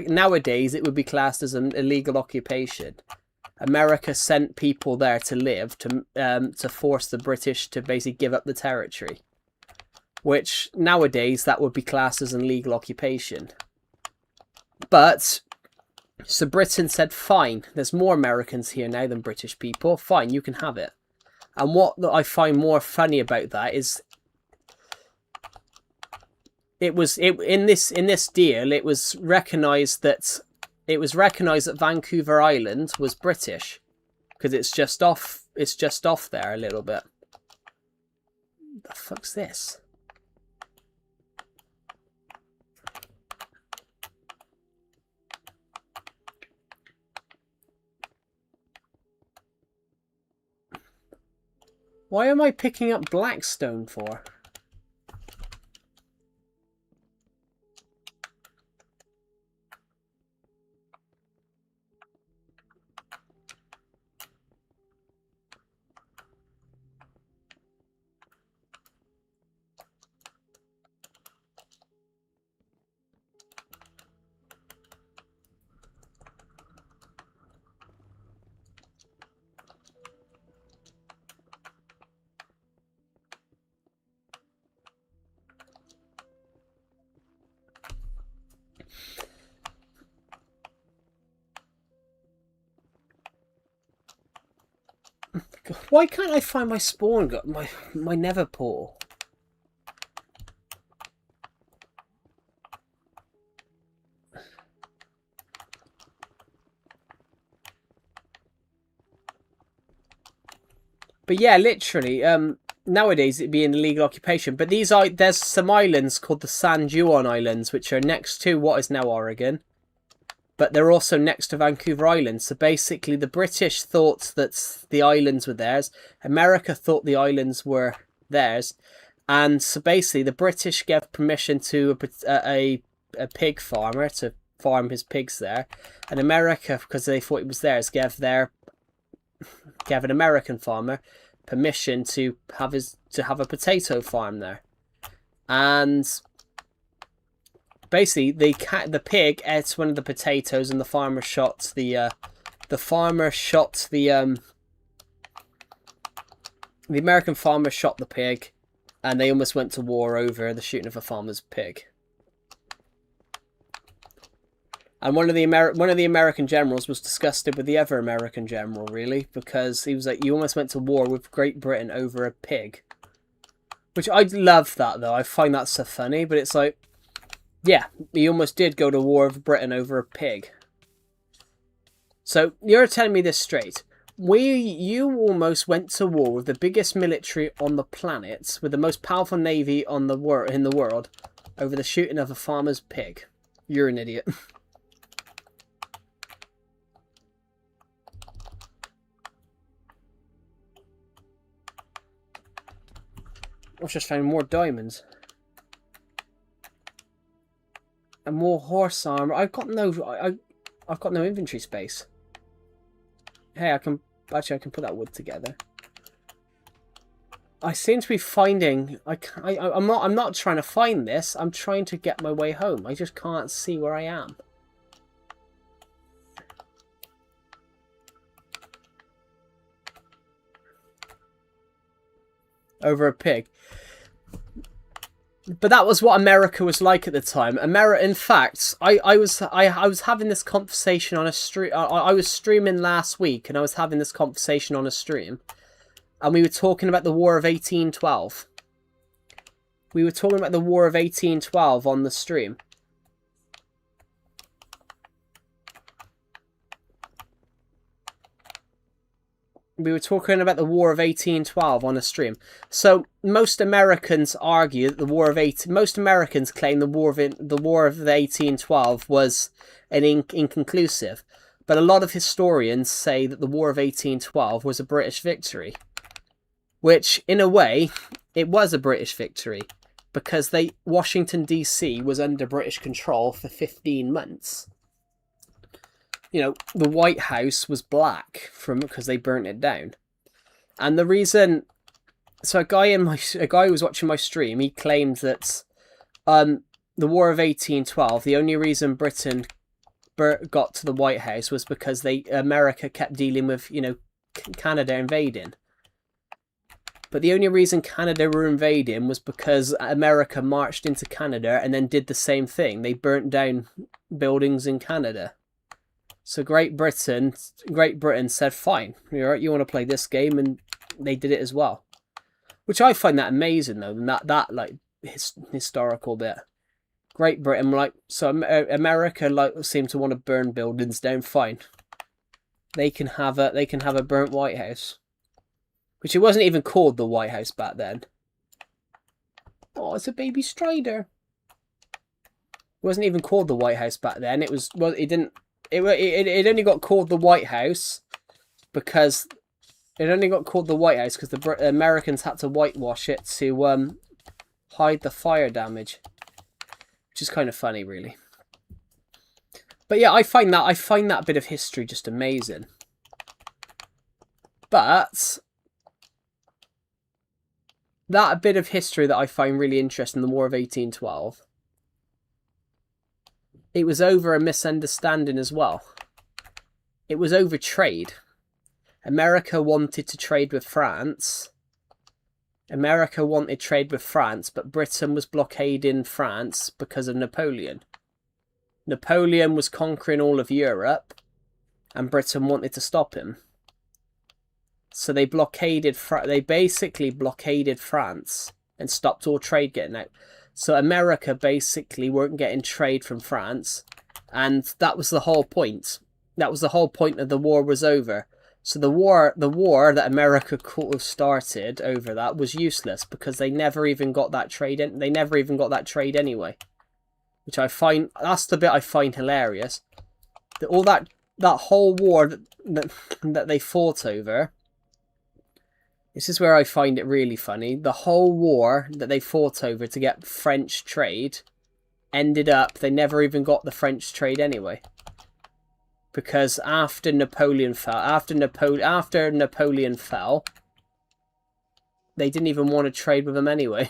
nowadays it would be classed as an illegal occupation. America sent people there to live to force the British to basically give up the territory, which nowadays that would be classed as an illegal occupation. But so Britain said, fine, there's more Americans here now than British people, fine, you can have it. And what I find more funny about that is in this deal it was recognized that Vancouver Island was British because it's just off there a little bit. The fuck's this? Why am I picking up Blackstone for? Why can't I find my spawn gun, my nether portal? But yeah, literally, nowadays it'd be an illegal occupation. But there's some islands called the San Juan Islands, which are next to what is now Oregon. But they're also next to Vancouver Island. So basically the British thought that the islands were theirs. America thought the islands were theirs. And so basically the British gave permission to a pig farmer to farm his pigs there. And America, because they thought it was theirs, gave an American farmer permission to have a potato farm there. And basically, the pig ate one of the potatoes, and the farmer shot the American farmer shot the pig, and they almost went to war over the shooting of a farmer's pig. And one of the American generals was disgusted with the other American general, really, because he was like, "You almost went to war with Great Britain over a pig," which I love that though. I find that so funny, but it's like, yeah, he almost did go to war with Britain over a pig. So you're telling me this straight? You almost went to war with the biggest military on the planet, with the most powerful navy in the world, over the shooting of a farmer's pig. You're an idiot. I've just found more diamonds. And more horse armor. I've got no inventory space. Hey, I can put that wood together. I seem to be finding. I'm not trying to find this. I'm trying to get my way home. I just can't see where I am. Over a pig. But that was what America was like at the time. In fact, I was having this conversation on a stream. I was streaming last week, and I was having this conversation on a stream, and we were talking about the War of 1812. We were talking about the War of 1812 on the stream. We were talking about the War of 1812 on a stream. So most Americans argue that most Americans claim the War of 1812 was inconclusive, but a lot of historians say that the War of 1812 was a British victory, which in a way it was a British victory because Washington DC was under British control for 15 months. You know, the White House was black because they burnt it down. And the reason, so a guy who was watching my stream, he claimed that the War of 1812, the only reason Britain got to the White House was because America kept dealing with, Canada invading. But the only reason Canada were invading was because America marched into Canada and then did the same thing. They burnt down buildings in Canada. So Great Britain said, fine, you want to play this game, and they did it as well. Which I find that amazing, though, and that like historical bit. Great Britain, America seemed to want to burn buildings down. Fine, they can have a burnt White House, which it wasn't even called the White House back then. Oh, it's a baby Strider. It wasn't even called the White House back then. It only got called the White House because the Americans had to whitewash it to hide the fire damage, which is kind of funny, really. But yeah, I find that bit of history just amazing. But that bit of history that I find really interesting, the War of 1812. It was over a misunderstanding as well. It was over trade. America wanted to trade with France. But Britain was blockading France because of Napoleon. Napoleon was conquering all of Europe, and Britain wanted to stop him. So they basically blockaded France and stopped all trade getting out. So America basically weren't getting trade from France, and that was the whole point. That was the whole point of the war was over. So the war that America could have started over that was useless because they never even got that trade in. They never even got that trade anyway, which I find, that's the bit I find hilarious. All that whole war that they fought over. This is where I find it really funny. The whole war that they fought over to get French trade ended up, they never even got the French trade anyway. Because after Napoleon fell, they didn't even want to trade with them anyway.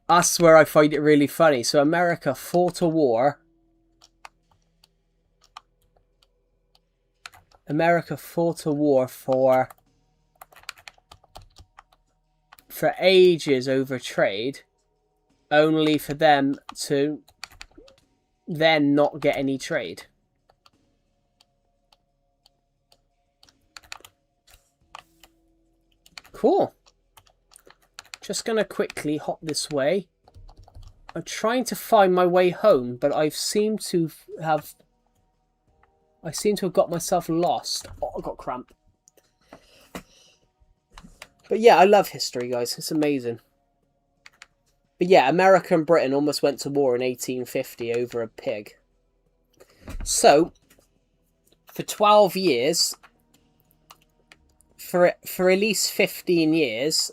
That's where I find it really funny. So America fought a war. America fought a war for ages over trade, only for them to then not get any trade. Cool. Just gonna quickly hop this way. I'm trying to find my way home, but I seem to have got myself lost. Oh, I got cramp. But yeah, I love history, guys. It's amazing. But yeah, America and Britain almost went to war in 1850 over a pig. So, for 12 years, for at least 15 years,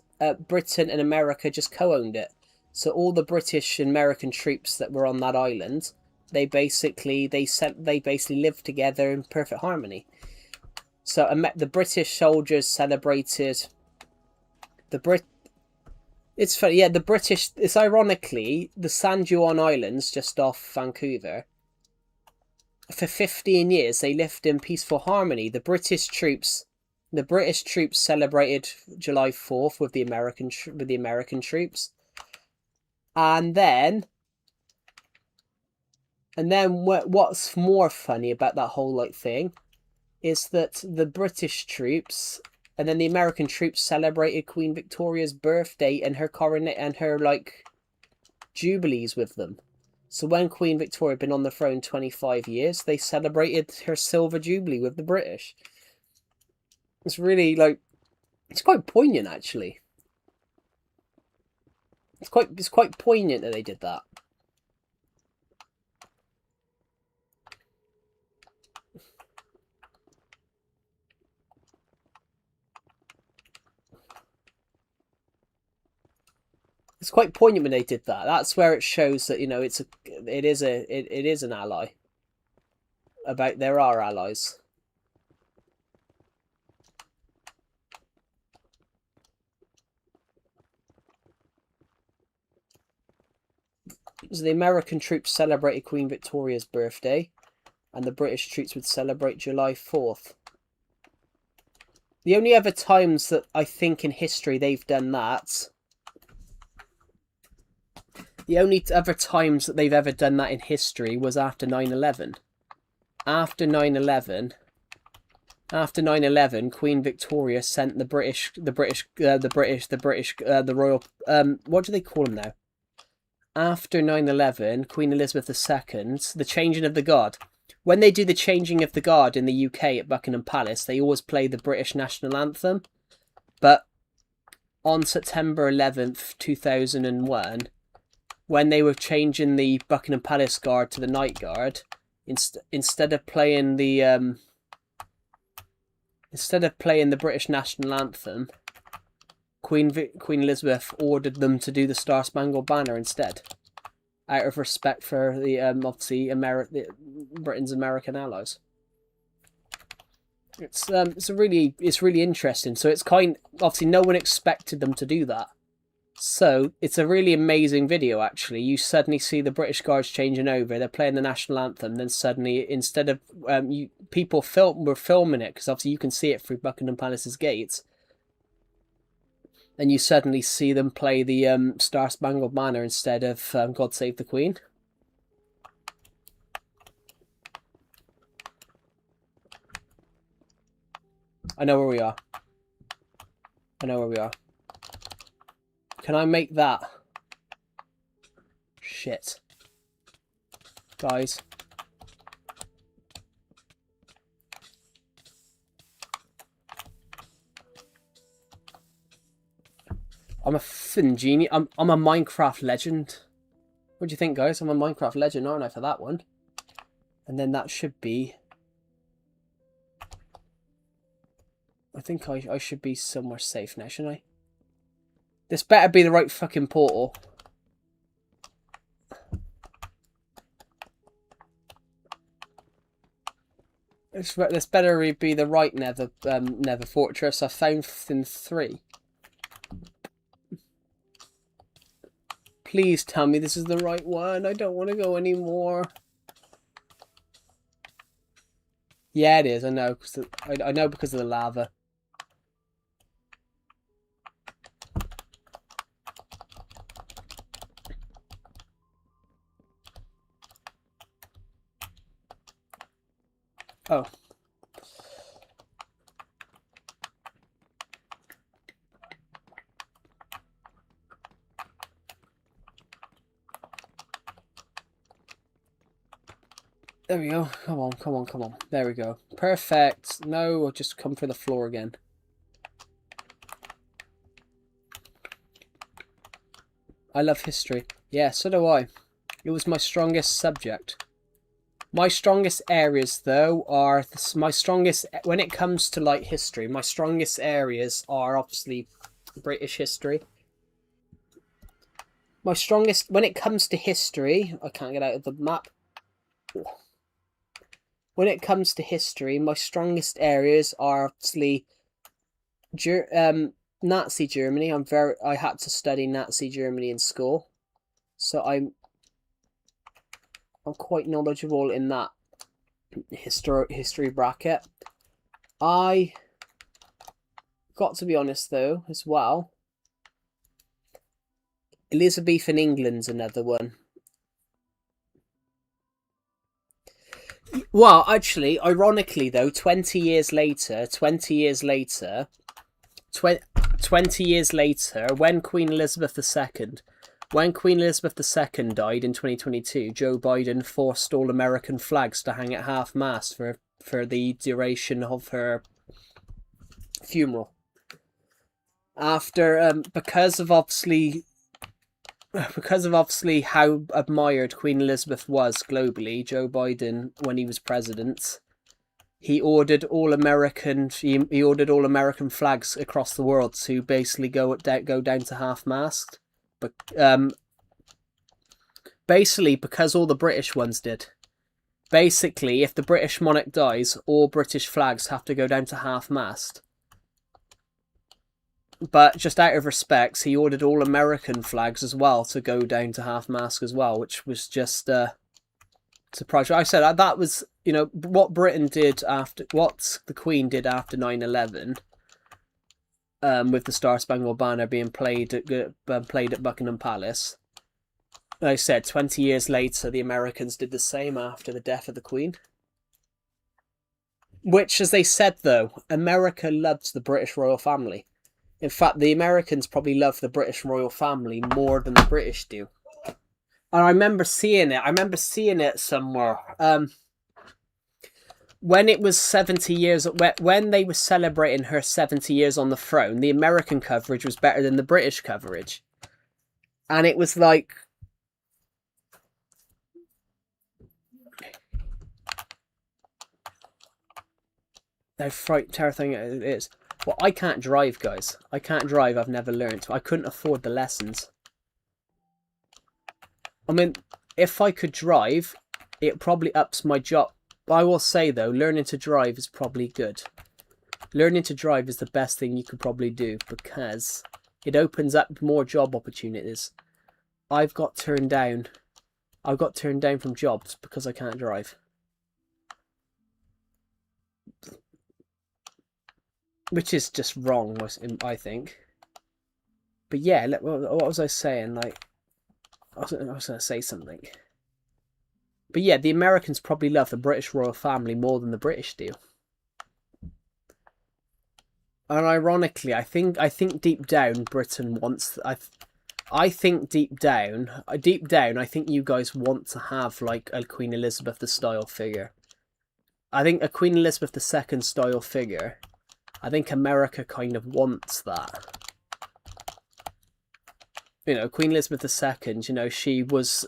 Britain and America just co-owned it. So all the British and American troops that were on that island, they basically lived together in perfect harmony. So the British soldiers celebrated It's funny, yeah. The British. It's ironically the San Juan Islands, just off Vancouver. For 15 years, they lived in peaceful harmony. The British troops celebrated July 4th with the American troops, and then what's more funny about that whole thing is that the British troops and then the American troops celebrated Queen Victoria's birthday and her jubilees with them. So when Queen Victoria had been on the throne 25 years, they celebrated her silver jubilee with the British. It's really it's quite poignant actually. It's quite poignant that they did that. It's quite poignant when they did that. That's where it shows that, it is an ally. There are allies. So the American troops celebrated Queen Victoria's birthday, and the British troops would celebrate July 4th. The only other times that I think in history they've done that... The only other times that they've ever done that in history was after 9/11. After 9/11, Queen Victoria sent the royal, what do they call them now? After 9/11, Queen Elizabeth II, the changing of the guard. When they do the changing of the guard in the UK at Buckingham Palace, they always play the British national anthem. But on September 11th, 2001, when they were changing the Buckingham Palace Guard to the Night Guard, instead of playing the British national anthem, Queen Elizabeth ordered them to do the Star Spangled Banner instead, out of respect for the obviously Britain's American allies. It's really interesting. So it's obviously no one expected them to do that. So it's a really amazing video actually. You suddenly see the British Guards changing over, they're playing the national anthem, then suddenly instead of people were filming it, because obviously you can see it through Buckingham Palace's gates, and you suddenly see them play the Star Spangled Banner instead of God Save the Queen. I know where we are. Can I make that? Shit. Guys. I'm a fin genie. I'm a Minecraft legend. What do you think, guys? I'm a Minecraft legend, aren't I, for that one? And then that should be... I think I should be somewhere safe now, shouldn't I? This better be the right fucking portal. This better be the right Nether fortress. I found in 3. Please tell me this is the right one. I don't want to go anymore. Yeah, it is. I know. I know because of the lava. Oh. There we go. Come on, come on, come on. There we go. Perfect. No, I'll just come for the floor again. I love history. Yeah, so do I. It was my strongest subject. My strongest areas, though, are... my strongest... when it comes to, like, history, my strongest areas are, obviously, British history. My strongest... when it comes to history... I can't get out of the map. When it comes to history, my strongest areas are, obviously... Nazi Germany. I had to study Nazi Germany in school. So I'm quite knowledgeable in that history bracket. I got to be honest though, as well. Elizabethan England's another one. Well, actually, ironically though, 20 years later, when Queen Elizabeth II died in 2022, Joe Biden forced all American flags to hang at half-mast for the duration of her funeral. After, because of obviously how admired Queen Elizabeth was globally, Joe Biden, when he was president, he ordered all American flags across the world to basically go down to half-mast. But basically because all the British ones did. Basically, if the British monarch dies, all British flags have to go down to half-mast. But just out of respect, he ordered all American flags as well to go down to half-mast as well, which was just surprise. I said that was, you know, what Britain did after, what the Queen did after 9/11, with the Star Spangled Banner being played at Buckingham Palace. Like I said, 20 years later, the Americans did the same after the death of the Queen. Which, as they said though, America loves the British royal family. In fact, the Americans probably love the British royal family more than the British do. And I remember seeing it somewhere. When it was 70 years, when they were celebrating her 70 years on the throne, the American coverage was better than the British coverage. And it was like... how terrifying it is. Well, I can't drive, guys. I can't drive. I've never learned. I couldn't afford the lessons. I mean, if I could drive, it probably ups my job. I will say, though, learning to drive is probably good. Learning to drive is the best thing you could probably do because it opens up more job opportunities. I've got turned down from jobs because I can't drive. Which is just wrong, I think. But yeah, what was I saying? Like, I was going to say something. But yeah, the Americans probably love the British royal family more than the British do. And ironically, I think deep down Britain wants... I think deep down, I think you guys want to have like a Queen Elizabeth style figure. I think a Queen Elizabeth II style figure. I think America kind of wants that. you know, Queen Elizabeth II, you know, she was,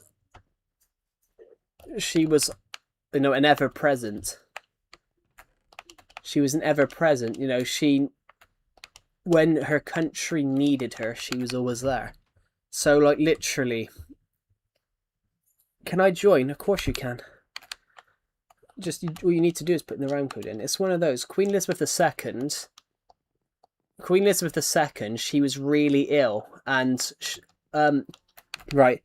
you know, an ever present. She was an ever present, you know, when her country needed her, she was always there. So, like, literally, can I join? Of course you can. Just, all you need to do is put in the round code in. It's one of those. Queen Elizabeth II, she was really ill. And, right,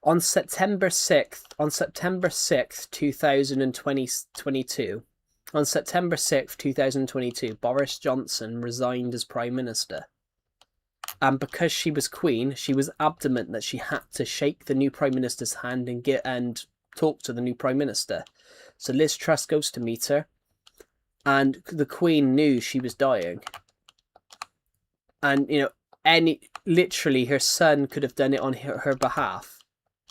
on September 6th, 2022, on September 6th, 2022, Boris Johnson resigned as Prime Minister. And because she was Queen, she was adamant that she had to shake the new Prime Minister's hand and talk to the new Prime Minister. So Liz Truss goes to meet her, and the Queen knew she was dying. And, you know, literally her son could have done it on her behalf,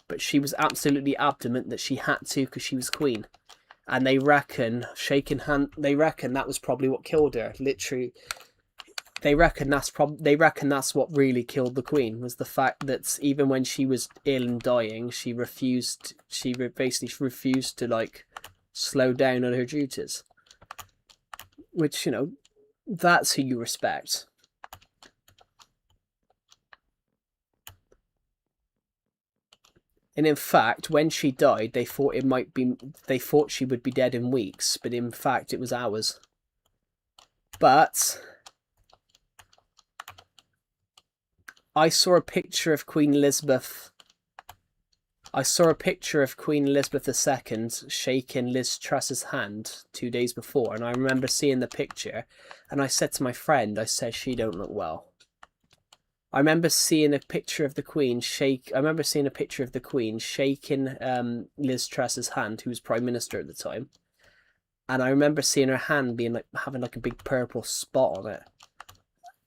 but she was absolutely adamant that she had to because she was Queen. And they reckon that was probably what killed her. Literally, they reckon that's what really killed the Queen, was the fact that even when she was ill and dying, she basically refused to, like, slow down on her duties. Which, you know, that's who you respect. And in fact, when she died, they thought she would be dead in weeks, but in fact it was hours. But I saw a picture of Queen Elizabeth. I saw a picture of Queen Elizabeth II shaking Liz Truss's hand 2 days before, and I remember seeing the picture, and I said to my friend, I said, she don't look well. I remember seeing a picture of the Queen shaking Liz Truss's hand, who was Prime Minister at the time. And I remember seeing her hand being like having like a big purple spot on it.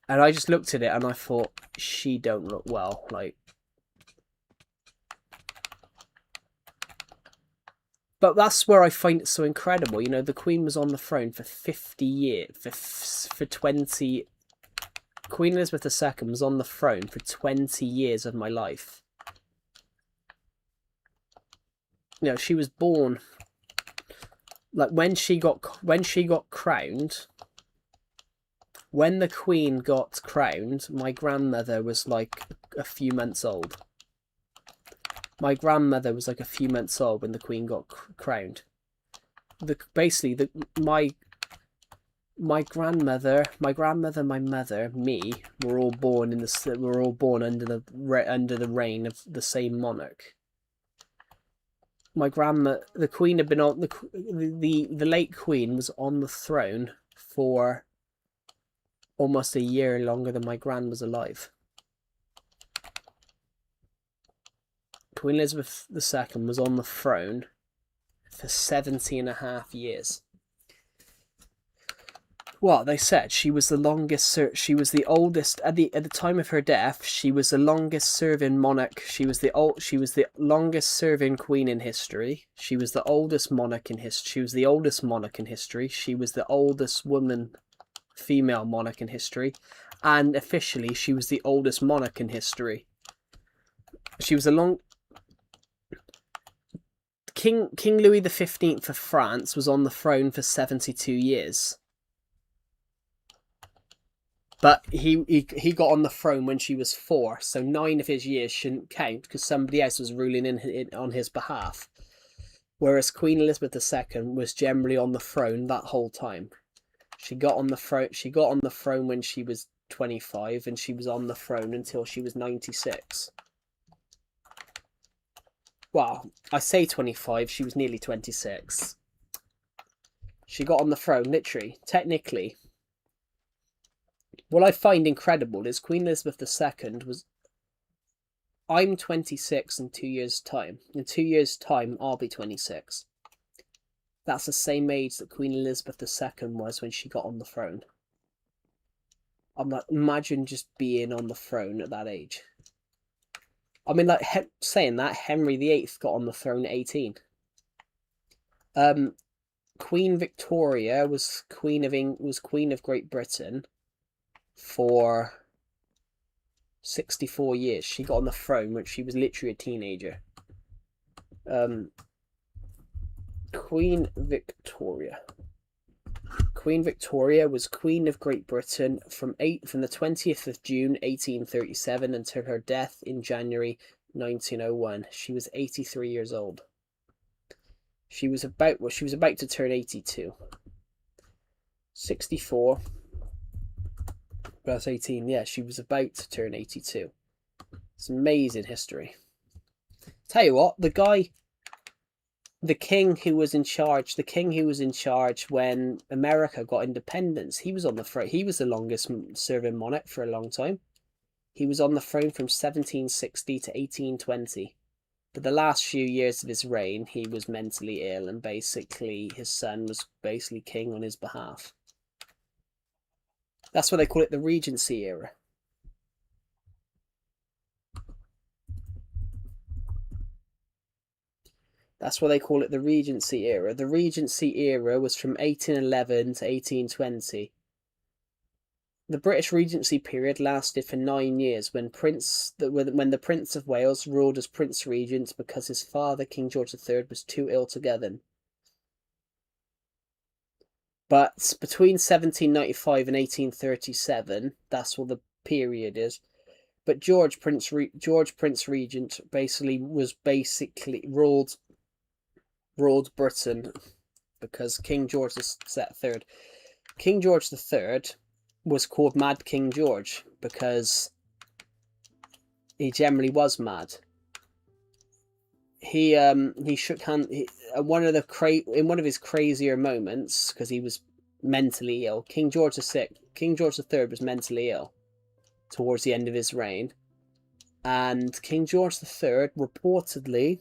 And I just looked at it and I thought, she don't look well. Like, but that's where I find it so incredible. You know, the Queen was on the throne for 50 years, for 20. Queen Elizabeth II was on the throne for 20 years of my life. You know, she was born, like, when she got crowned. When the Queen got crowned, my grandmother was like a few months old. My grandmother was like a few months old when the Queen got crowned. My grandmother, my mother, me, were all born under the reign of the same monarch. My grandma, the Queen had been on the late Queen was on the throne for almost a year longer than my gran was alive. Queen Elizabeth II was on the throne for 70.5 years. Well, they said she was the longest. She was the oldest at the time of her death. She was the longest serving monarch. She was the longest serving queen in history. She was the oldest monarch in history. She was the oldest monarch in history. She was the oldest female monarch in history, and officially she was the oldest monarch in history. She was King Louis XV of France was on the throne for 72 years. But he got on the throne when she was 4, so 9 of his years shouldn't count because somebody else was ruling on his behalf. Whereas Queen Elizabeth II was generally on the throne that whole time. She got on the throne when she was 25, and she was on the throne until she was 96. Well, I say 25, she was nearly 26. She got on the throne, literally, technically. What I find incredible is Queen Elizabeth II was... I'm 26 in 2 years' time. In 2 years' time, I'll be 26. That's the same age that Queen Elizabeth II was when she got on the throne. I'm like, imagine just being on the throne at that age. I mean, like, saying that, Henry VIII got on the throne at 18. Queen Victoria was Queen of Great Britain for 64 years. She got on the throne when she was literally a teenager. Queen Victoria. Queen Victoria was Queen of Great Britain from the 20th of June 1837 until her death in January 1901. She was 83 years old. She was about to turn 82. 64 plus 18, yeah, she was about to turn 82. It's amazing history. Tell you what, the king who was in charge when America got independence, he was on the throne. He was the longest serving monarch for a long time. He was on the throne from 1760 to 1820. But the last few years of his reign, he was mentally ill, and basically his son was basically king on his behalf. That's why they call it the Regency era. That's why they call it the Regency era. The Regency era was from 1811 to 1820. The British Regency period lasted for 9 years when the Prince of Wales ruled as Prince Regent because his father, King George III, was too ill to govern. But between 1795 and 1837, that's what the period is. But George Prince Regent basically ruled Britain because King George III. King George III was called Mad King George because he generally was mad. He shook hand in one of his crazier moments because he was mentally ill. King George III was mentally ill towards the end of his reign, and King George III reportedly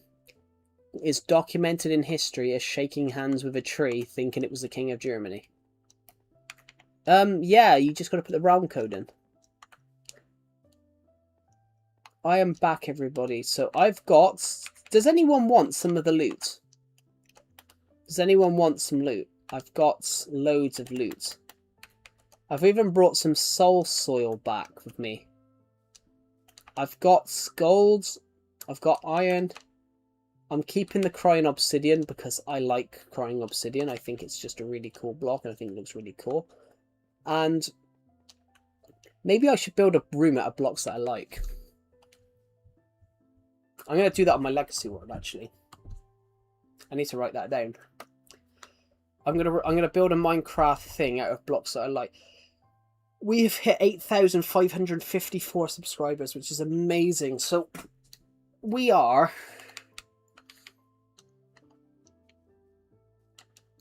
is documented in history as shaking hands with a tree, thinking it was the King of Germany. Yeah, you just got to put the realm code in. I am back, everybody. So I've got... Does anyone want some of the loot? Does anyone want some loot? I've got loads of loot. I've even brought some soul soil back with me. I've got gold. I've got iron. I'm keeping the crying obsidian because I like crying obsidian. I think it's just a really cool block and I think it looks really cool. And maybe I should build a room out of blocks that I like. I'm going to do that on my legacy world, actually. I need to write that down. I'm going to build a Minecraft thing out of blocks that I like. We've hit 8,554 subscribers, which is amazing. So we are...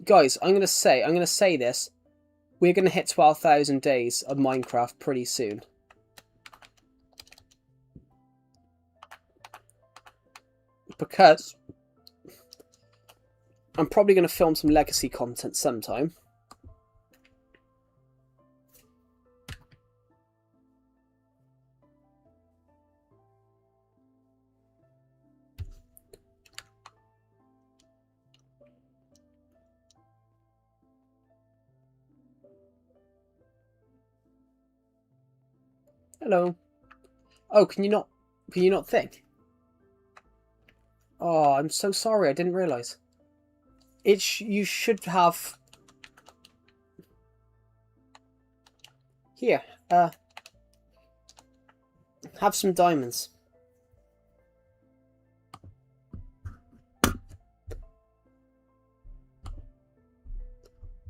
Guys, I'm going to say this. We're going to hit 12,000 days of Minecraft pretty soon. Because I'm probably going to film some legacy content sometime. Hello. Oh, can you not think? Oh, I'm so sorry. I didn't realise. You should have... Here, have some diamonds.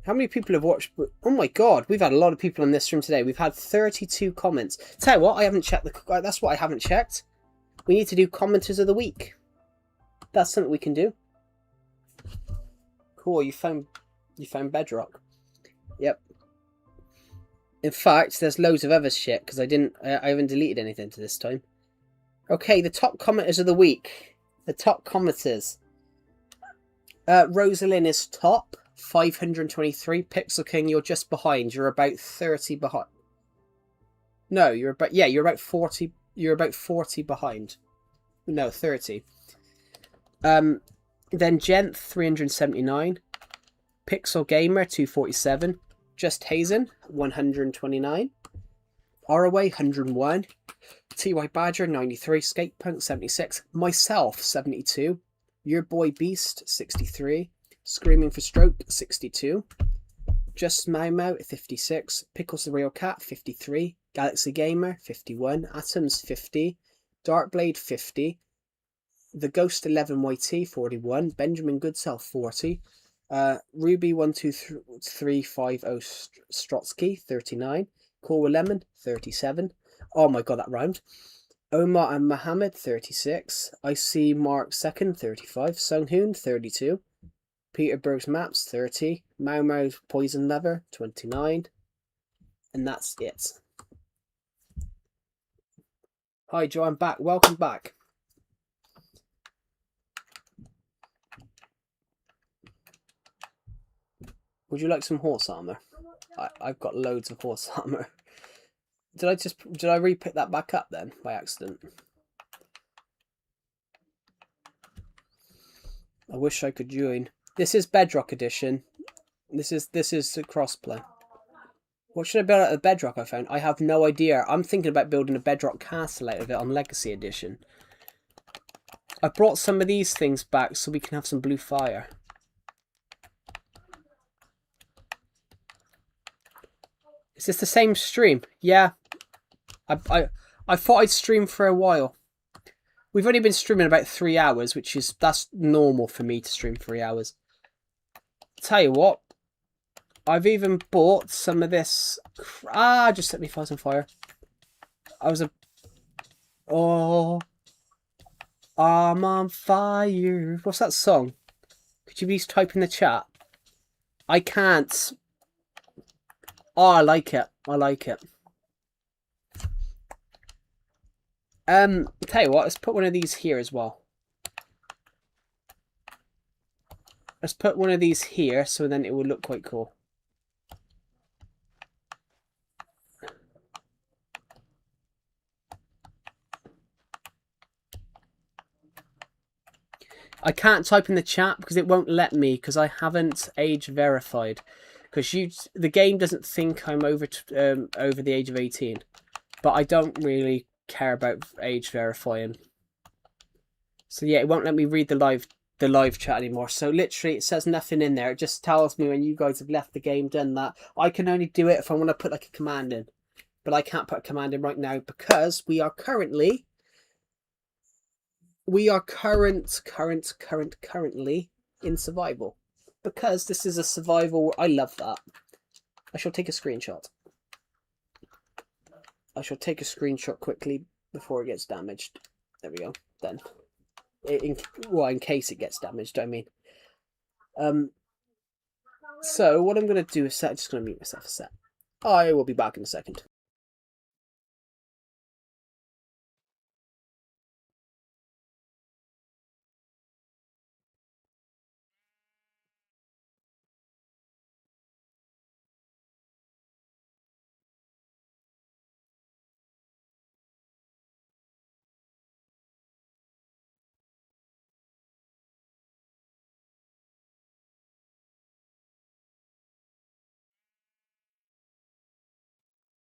How many people have watched... Oh my god, we've had a lot of people in this stream today. We've had 32 comments. Tell you what, I haven't checked the... That's what I haven't checked. We need to do commenters of the week. That's something we can do. Cool, you found bedrock. Yep. In fact, there's loads of other shit because I haven't deleted anything to this time. Okay, the top commenters of the week. The top commenters. Rosalind is top, 523. Pixel King, you're just behind. You're about 30 behind. No, you're about 40. You're about 40 behind. No, 30. Then Gent 379, Pixel Gamer 247, Just Hazen 129, Oraway 101, TY Badger 93, Skatepunk 76, myself 72, Your Boy Beast 63, Screaming for Stroke 62, Just Mau Mau 56, Pickles the Real Cat 53, Galaxy Gamer 51, Atoms 50, Darkblade 50, The Ghost 11YT 41, Benjamin Goodself 40, Ruby 12350 Strotsky 39, Cool Lemon 37. Oh my god, that rhymed. Omar and Mohammed 36, I See Mark 2nd 35, Sunghoon 32, Peterberg's Maps 30, Mau Mau's Poison Lover 29, and that's it. Hi Joe, I'm back. Welcome back. Would you like some horse armor? I've got loads of horse armor. Did I re-pick that back up then by accident? I wish I could join. This is Bedrock Edition. This is the crossplay. What should I build out of Bedrock I found? I have no idea. I'm thinking about building a Bedrock castle out of it on Legacy Edition. I brought some of these things back so we can have some blue fire. Is this the same stream? Yeah. I thought I'd stream for a while. We've only been streaming about 3 hours, that's normal for me to stream 3 hours. Tell you what, I've even bought some of this. Just set me fires on fire. Oh, I'm on fire. What's that song? Could you please type in the chat? I can't. Oh, I like it. I like it. Tell you what, let's put one of these here as well. Let's put one of these here, so then it will look quite cool. I can't type in the chat because it won't let me because I haven't age verified. Because the game doesn't think I'm over the age of 18, but I don't really care about age verifying. So yeah, it won't let me read the live chat anymore. So literally, it says nothing in there. It just tells me when you guys have left the game, done that. I can only do it if I want to put like a command in, but I can't put a command in right now because we are currently in survival. Because this is a survival. I love that. I shall take a screenshot. I shall take a screenshot quickly before it gets damaged. There we go. Then, in case it gets damaged, I mean. So what I'm going to do is I'm just going to mute myself a sec. I will be back in a second.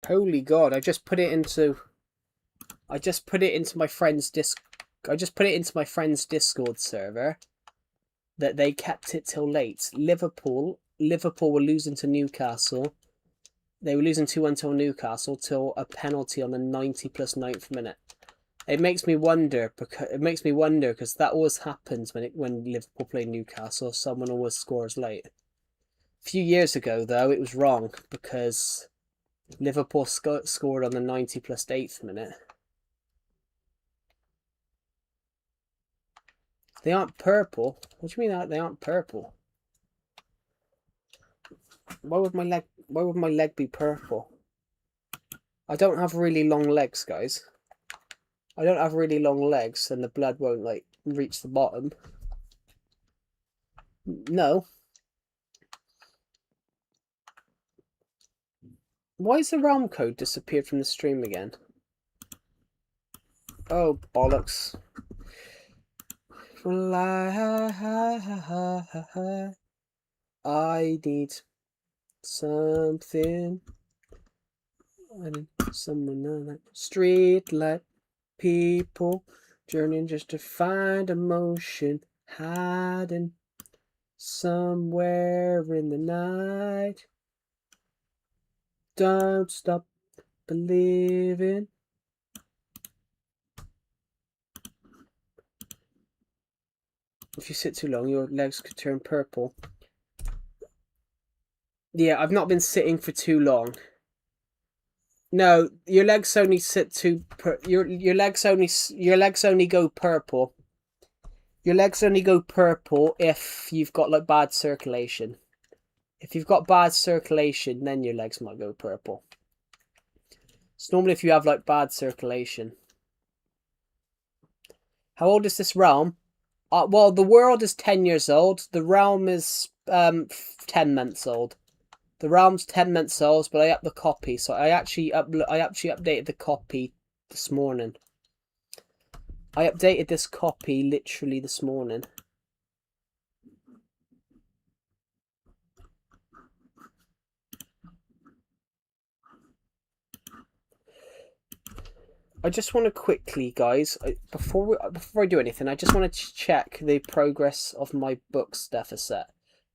Holy God! I just put it into my friend's Discord server. That they kept it till late. Liverpool were losing to Newcastle. They were losing 2-1 to Newcastle till a penalty on the 90 plus 9th minute. It makes me wonder because that always happens when Liverpool play Newcastle. Someone always scores late. A few years ago, though, it was wrong because Liverpool scored on the 90 plus 8th minute. They aren't purple. What do you mean they aren't purple? Why would my leg be purple? I don't have really long legs, guys. I don't have really long legs, and the blood won't like reach the bottom. No. Why has the realm code disappeared from the stream again? Oh, bollocks. I need something. And someone on that street light, people journeying just to find emotion, hiding somewhere in the night. Don't stop believing. If you sit too long, your legs could turn purple. Yeah, I've not been sitting for too long. No, your legs only sit your legs only go purple. Your legs only go purple if you've got like bad circulation. If you've got bad circulation, then your legs might go purple. It's normally if you have like bad circulation. How old is this realm? Well, the world is 10 years old. The realm is 10 months old. The realm's 10 months old, but I upped the copy, so I actually updated the copy this morning. I updated this copy literally this morning. I just want to quickly, guys, before I do anything, I just want to check the progress of my books deficit,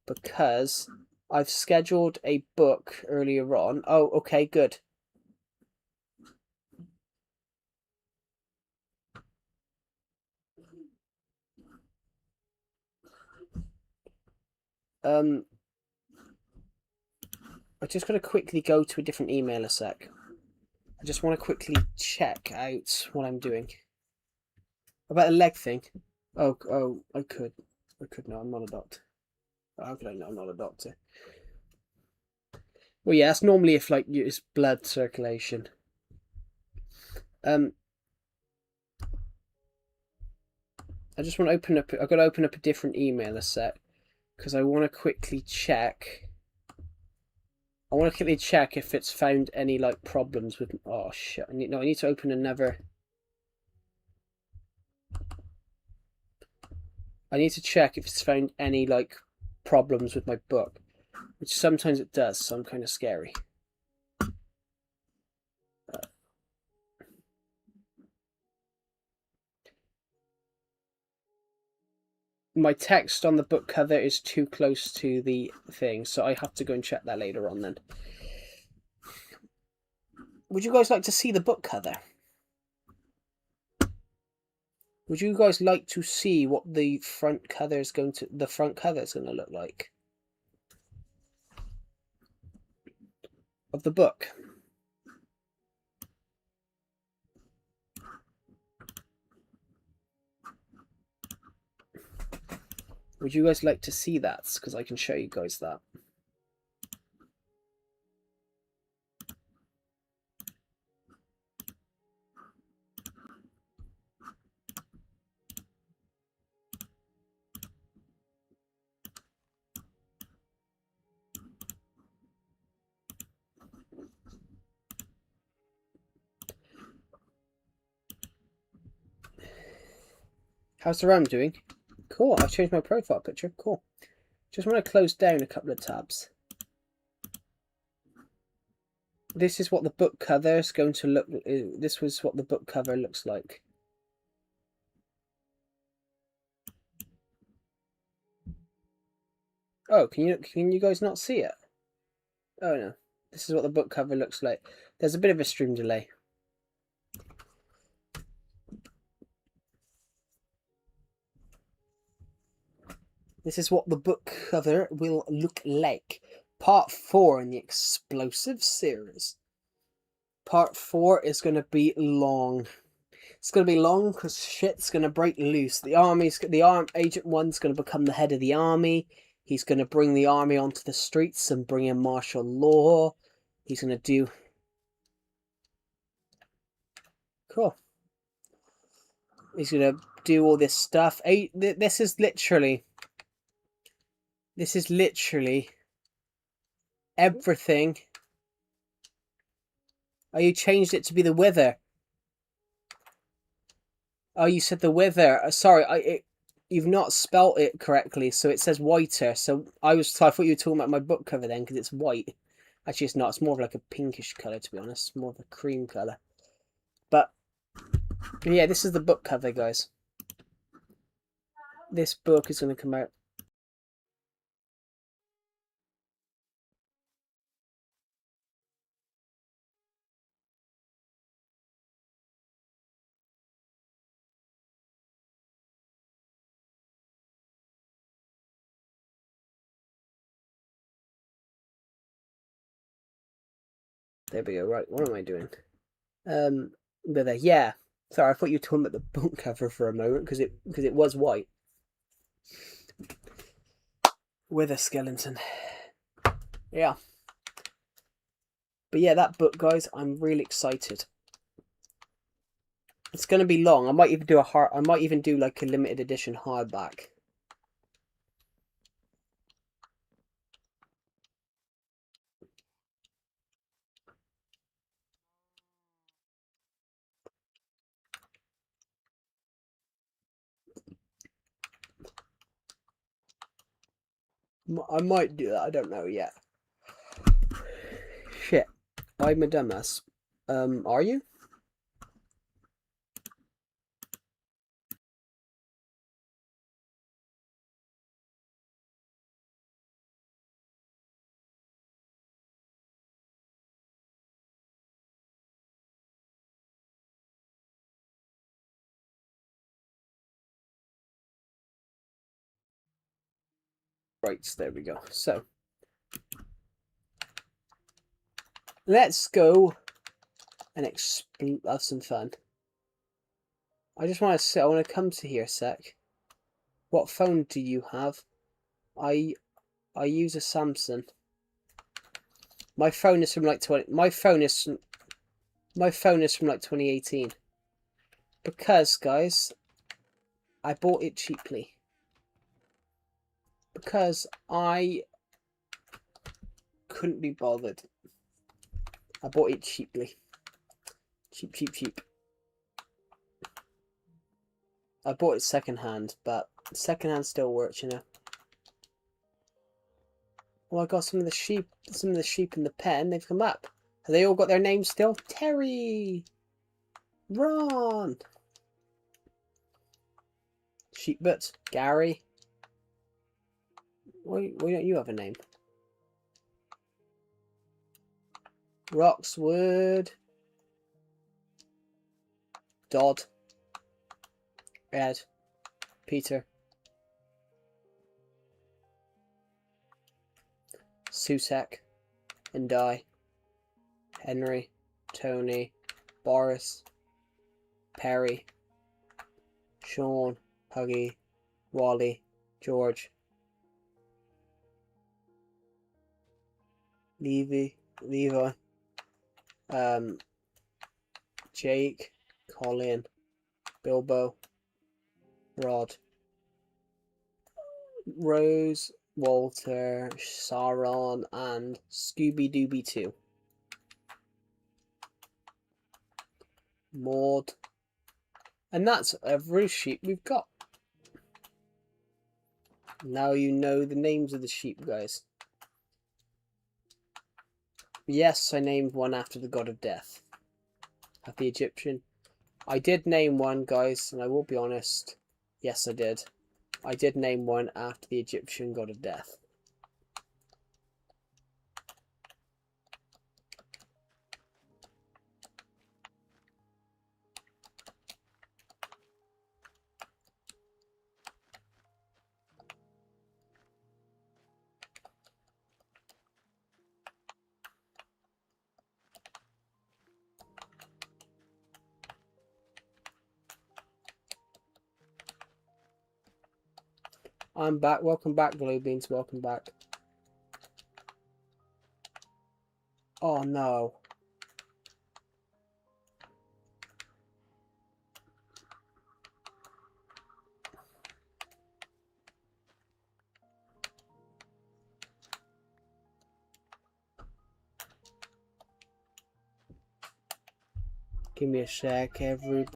because I've scheduled a book earlier on. Oh, okay, good. I just got to quickly go to a different email a sec. I just want to quickly check out what I'm doing. About the leg thing. Oh, I could know. I'm not a doctor. How could I know I'm not a doctor? Well, yeah, that's normally if like it's blood circulation. I just want to open up. I've got to open up a different email a sec, because I want to quickly check. I want to quickly check if it's found any like problems with. Oh shit! I need to open another. I need to check if it's found any like problems with my book, which sometimes it does. So I'm kind of scary. My text on the book cover is too close to the thing, so I have to go and check that later on then. Would you guys like to see the book cover? Would you guys like to see what the front cover is going to look like of the book? Would you guys like to see that? Because I can show you guys that. How's the RAM doing? Cool, I've changed my profile picture. Cool. Just want to close down a couple of tabs. This is what the book cover is going to look. This was what the book cover looks like. Oh, can you guys not see it? Oh no, this is what the book cover looks like. There's a bit of a stream delay. This is what the book cover will look like. Part 4 in the explosive series. Part 4 is going to be long. It's going to be long because shit's going to break loose. Agent 1's going to become the head of the army. He's going to bring the army onto the streets and bring in martial law. He's going to do... Cool. He's going to do all this stuff. This is literally everything. Oh, you changed it to be the Wither. Oh, you said the Wither. Sorry, you've not spelt it correctly, so it says whiter. So I thought you were talking about my book cover then, because it's white. Actually, it's not. It's more of like a pinkish colour, to be honest. More of a cream colour. But yeah, this is the book cover, guys. This book is going to come out. There we go. Right, what am I doing? But there, yeah. Sorry, I thought you were talking about the book cover for a moment because it was white with a skeleton. Yeah. But yeah, that book, guys, I'm really excited. It's gonna be long. I might even do like a limited edition hardback. I might do that. I don't know yet. Shit, I'm a dumbass. Are you? Right, so there we go. So let's go and have some fun. I just want to say, I want to come to here a sec. What phone do you have? I use a Samsung. My phone is from like my phone is from like 2018. Because, guys, I bought it cheaply. Because I couldn't be bothered. I bought it cheaply. Cheap. I bought it second hand, but second hand still works, you know. Well, I got some of the sheep in the pen. They've come up. Have they all got their names still? Terry, Ron, Sheepbut, Gary. Why don't you have a name? Roxwood, Dodd, Ed, Peter, Susek, and Di, Henry, Tony, Boris, Perry, Sean, Huggy, Wally, George, Levi, Jake, Colin, Bilbo, Rod, Rose, Walter, Sauron, and Scooby Dooby 2. Maud. And that's every sheep we've got. Now you know the names of the sheep, guys. Yes, I named one after the god of death. Of the Egyptian. I did name one, guys, and I will be honest. Yes, I did. I did name one after the Egyptian god of death. I'm back. Welcome back, Blue Beans. Welcome back. Oh no. Give me a sec, everybody.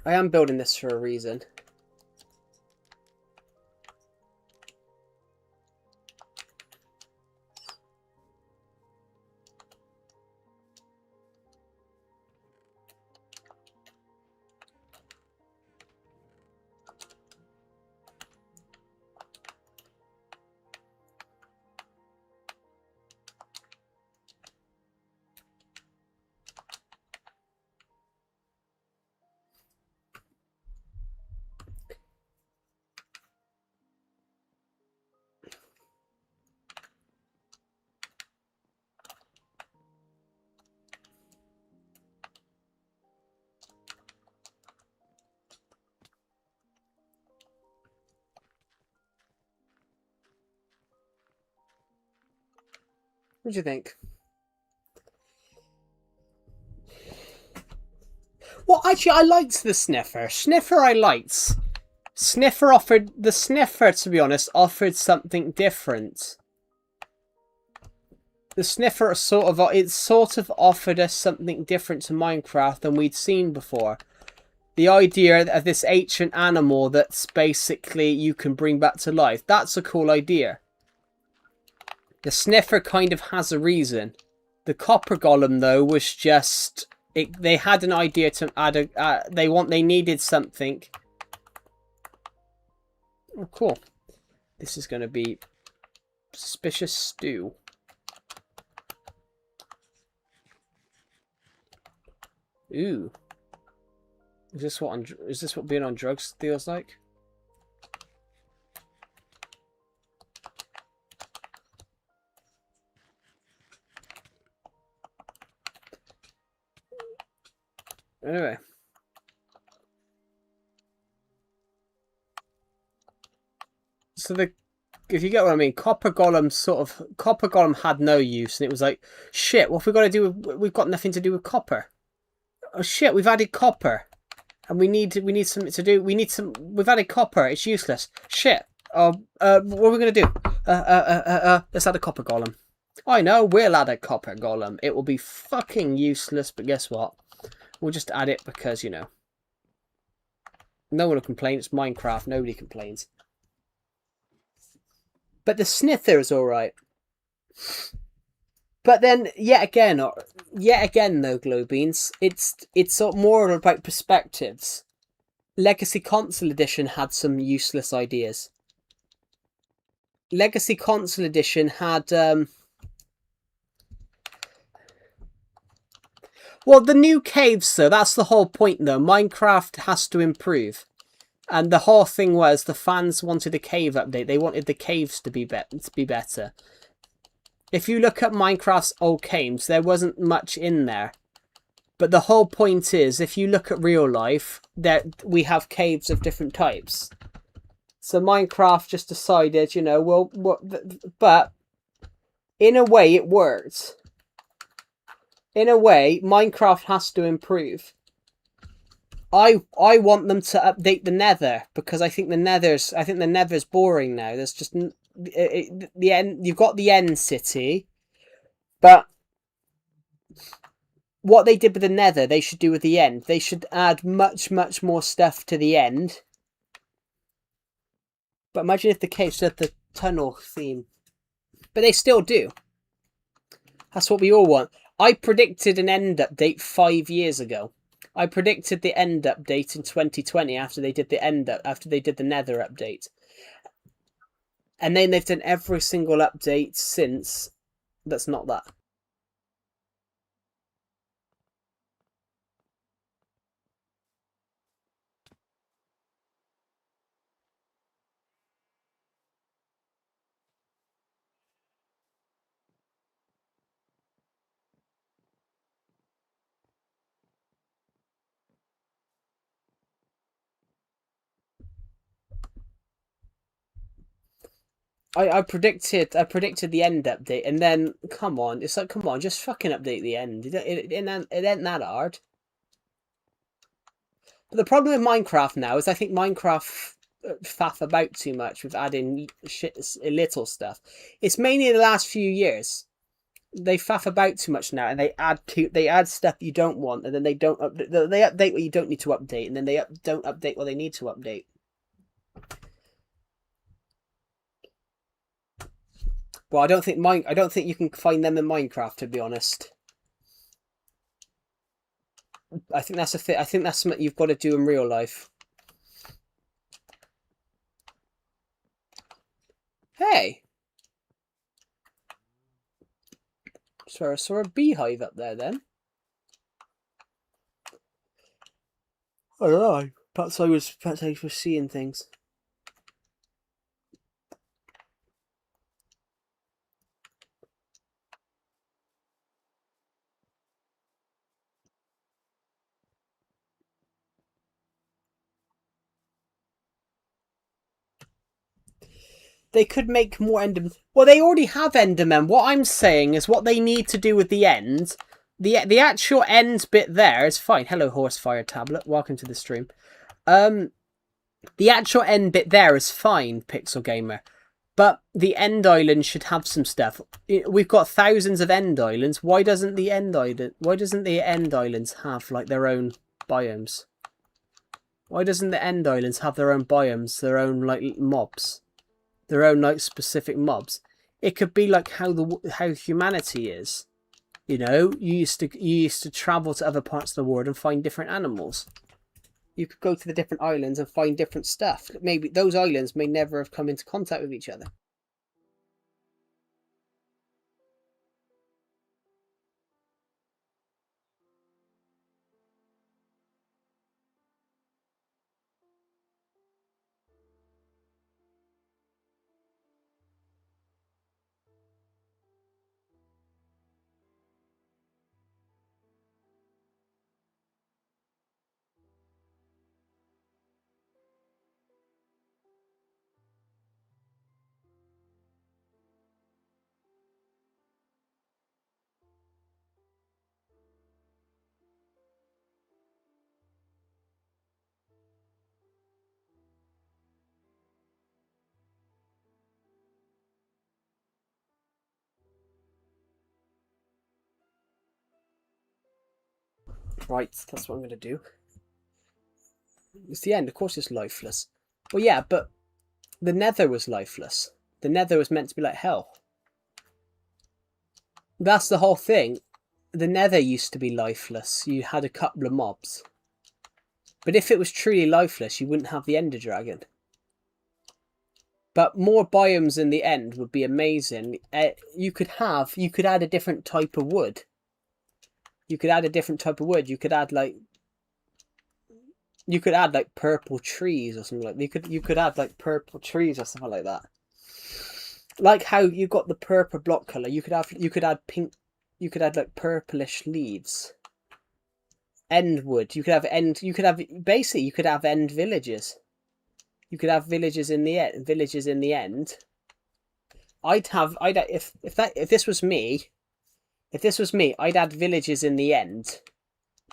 I am building this for a reason. What do you think? Well, actually, I liked the sniffer. Sniffer, I liked. Sniffer offered... The sniffer, to be honest, offered something different. The sniffer sort of offered us something different to Minecraft than we'd seen before. The idea of this ancient animal that's basically you can bring back to life. That's a cool idea. The sniffer kind of has a reason. The copper golem, though, was just... they had an idea to add a... they needed something. Oh, cool. This is going to be... Suspicious stew. Ooh. Is this what being on drugs feels like? Anyway. So if you get what I mean, Copper Golem had no use, and it was like, shit, what have we got to do with, we've got nothing to do with copper. Oh shit, we've added copper. And we need something to do. We've added copper, it's useless. Shit. What are we gonna do? Let's add a copper golem. I know, we'll add a copper golem. It will be fucking useless, but guess what? We'll just add it because, you know. No one will complain, it's Minecraft, nobody complains. But the sniffer is alright. But then, yet again though, Glowbeans, it's more about perspectives. Legacy Console Edition had some useless ideas. Legacy Console Edition had, well, the new caves, though, that's the whole point, though. Minecraft has to improve. And the whole thing was the fans wanted a cave update. They wanted the caves to be better. If you look at Minecraft's old caves, there wasn't much in there. But the whole point is, if you look at real life, that we have caves of different types. So Minecraft just decided, you know, well, but in a way it worked. In a way, Minecraft has to improve. I want them to update the Nether because I think the Nether's boring now. There's just the end. You've got the end city, but what they did with the Nether, they should do with the end. They should add much more stuff to the end. But imagine if the caves had the tunnel theme, but they still do. That's what we all want. I predicted an end update 5 years ago. I predicted the end update in 2020 after they did the Nether update. And then they've done every single update since that's not that. I predicted the end update, and then come on, it's like, come on, just fucking update the end. It ain't that hard. But the problem with Minecraft now is I think Minecraft faff about too much with adding little stuff. It's mainly in the last few years. they faff about too much now, and they add stuff you don't want, and then they don't update. They update what you don't need to update, and then they don't update what they need to update. Well, I don't think you can find them in Minecraft, to be honest. I think that's I think that's something you've got to do in real life. Hey! So I saw a beehive up there then. I don't know. Perhaps I was seeing things. They could make more Endermen. Well, they already have Endermen. What I'm saying is what they need to do with the end. The actual end bit there is fine. Hello, Horsefire Tablet. Welcome to the stream. The actual end bit there is fine, Pixel Gamer. But the end island should have some stuff. We've got thousands of end islands. Why doesn't the end islands have like their own biomes? Why doesn't the end islands have their own biomes, their own like mobs, their own like specific mobs? It could be like how humanity is. You know, you used to travel to other parts of the world and find different animals. You could go to the different islands and find different stuff. Maybe those islands may never have come into contact with each other. Right, that's what I'm going to do. It's the end. Of course it's lifeless. Well, yeah, but the Nether was lifeless. The Nether was meant to be like hell. That's the whole thing. The Nether used to be lifeless. You had a couple of mobs. But if it was truly lifeless, you wouldn't have the Ender Dragon. But more biomes in the end would be amazing. You could add a different type of wood. You could add a different type of wood. You could add like purple trees or something like that. You could add like purple trees or something like that. Like how you got the purple block color. You could add pink. You could add like purplish leaves. End wood. You could have end villages. You could have villages in the end. If this was me, I'd add villages in the end,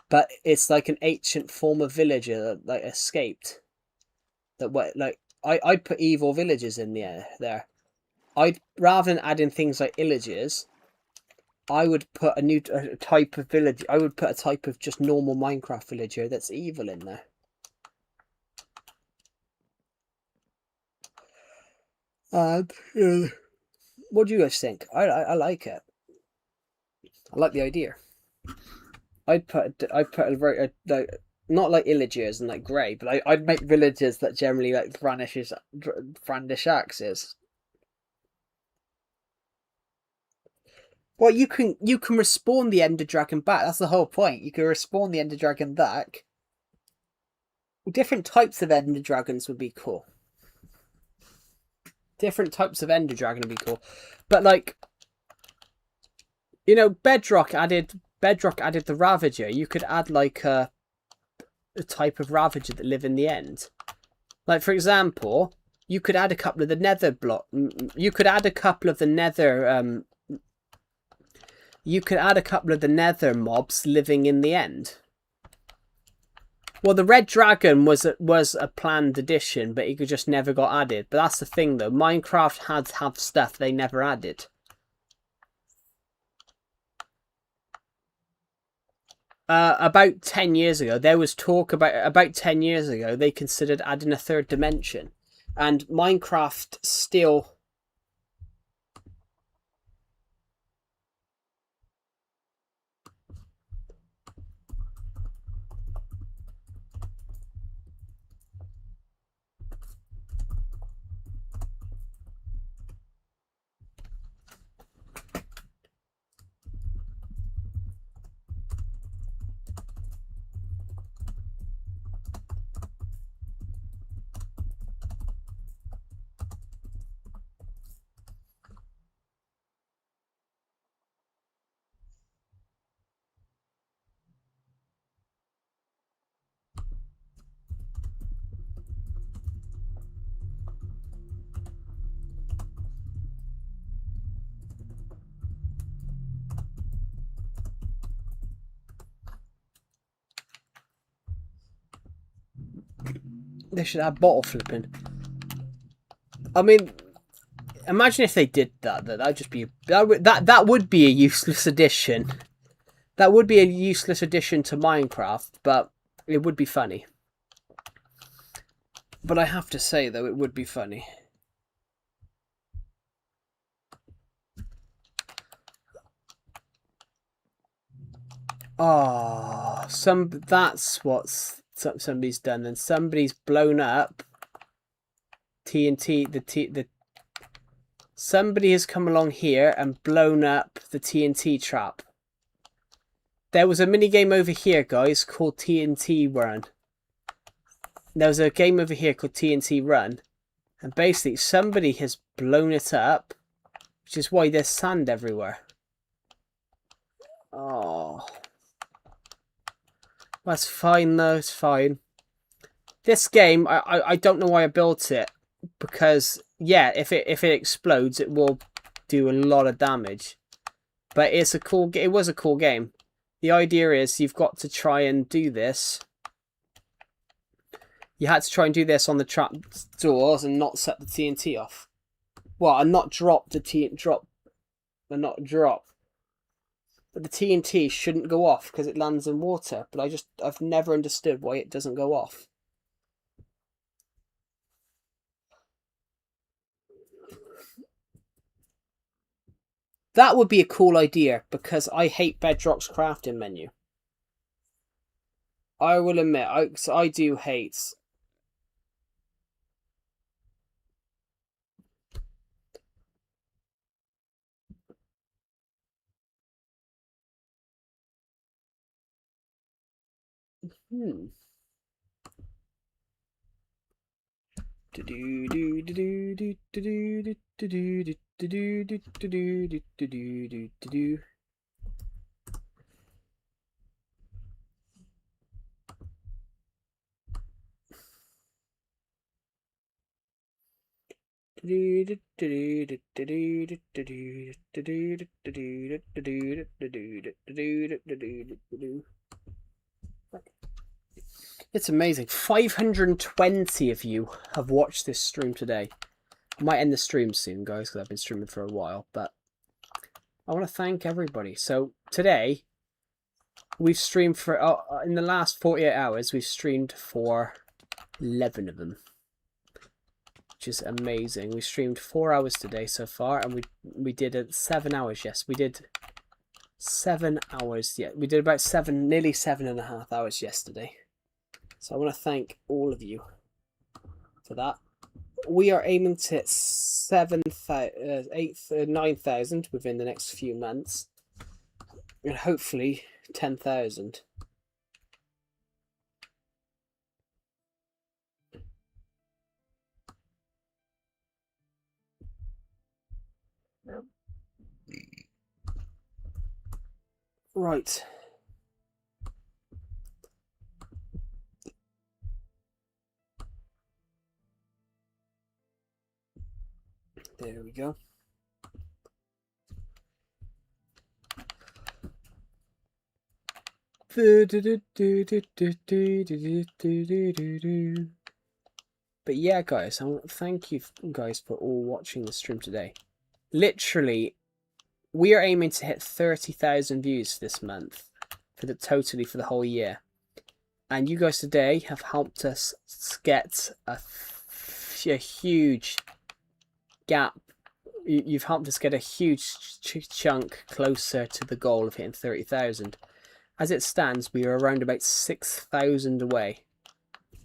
but it's like an ancient form of villager that like escaped. I'd put evil villages in there. Rather than adding things like illagers, I would put a new type of village. I would put a type of just normal Minecraft villager that's evil in there. And what do you guys think? I like it. I like the idea. I'd put a not like illagers and like grey, but I'd make villagers that generally like brandish axes. Well, you can respawn the Ender Dragon back. That's the whole point. You can respawn the Ender Dragon back. Different types of Ender Dragons would be cool. Different types of Ender Dragon would be cool, but like, you know, Bedrock added the Ravager. You could add like a type of Ravager that live in the end. Like for example, you could add a couple of the Nether block. You could add a couple of the Nether. You could add a couple of the Nether mobs living in the end. Well, the Red Dragon was a planned addition, but it just never got added. But that's the thing, though. Minecraft had to have stuff they never added. about 10 years ago, there was talk about 10 years ago, they considered adding a third dimension. And Minecraft still... They should have bottle flipping. I mean, imagine if they did that. That'd just be that would be a useless addition. That would be a useless addition to Minecraft, but it would be funny. But I have to say though, it would be funny. Oh, that's what somebody's done. And somebody's blown up TNT. Somebody has come along here and blown up the TNT trap. There was a mini game over here, guys, called TNT Run. There was a game over here called TNT Run, and basically somebody has blown it up, which is why there's sand everywhere. Oh. That's fine though, it's fine. This game, I don't know why I built it, because yeah, if it explodes, it will do a lot of damage. But it was a cool game. The idea is you've got to try and do this. You had to try and do this on the trap doors and not set the TNT off. Well, and not drop the But the TNT shouldn't go off because it lands in water. But I've never understood why it doesn't go off. That would be a cool idea, because I hate Bedrock's crafting menu. I will admit, I do hate... It's amazing. 520 of you have watched this stream today. I might end the stream soon, guys, because I've been streaming for a while, but I want to thank everybody. So today, we've streamed for, in the last 48 hours, we've streamed for 11 of them, which is amazing. We streamed 4 hours today so far, and we did 7 hours. Yes, we did 7 hours. Yeah, we did about nearly 7.5 hours yesterday. So I want to thank all of you for that. We are aiming to hit 9,000 within the next few months, and hopefully 10,000. Right. There we go. But yeah, guys, I want to thank you guys for all watching the stream today. Literally, we are aiming to hit 30,000 views this month. totally for the whole year. And you guys today have helped us get a huge gap. You've helped us get a huge chunk closer to the goal of hitting 30,000. As it stands, we are around about 6,000 away,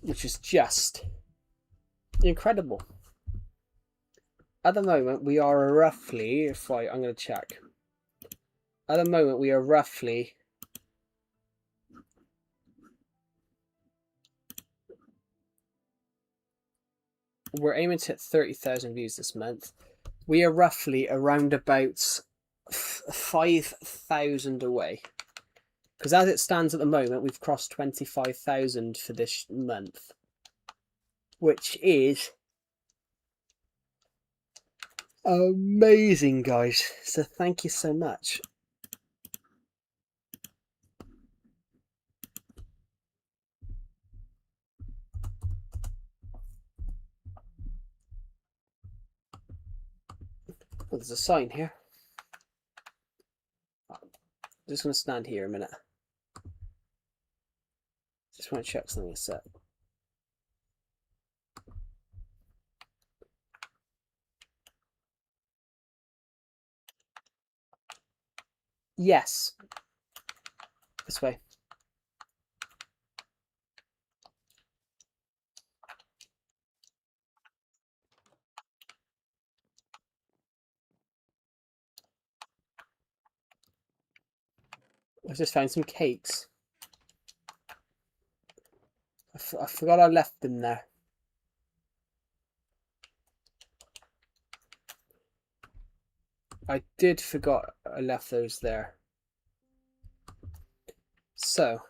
which is just incredible. At the moment, we are roughly, I'm going to check. At the moment, we are roughly we're aiming to hit 30,000 views this month. We are roughly around about 5,000 away. Because as it stands at the moment, we've crossed 25,000 for this month. Which is amazing, guys. So thank you so much. Oh, there's a sign here. I'm just going to stand here a minute. Just want to check something a sec. Yes. This way. I've just found some cakes. I forgot I left them there. I did forgot I left those there. So,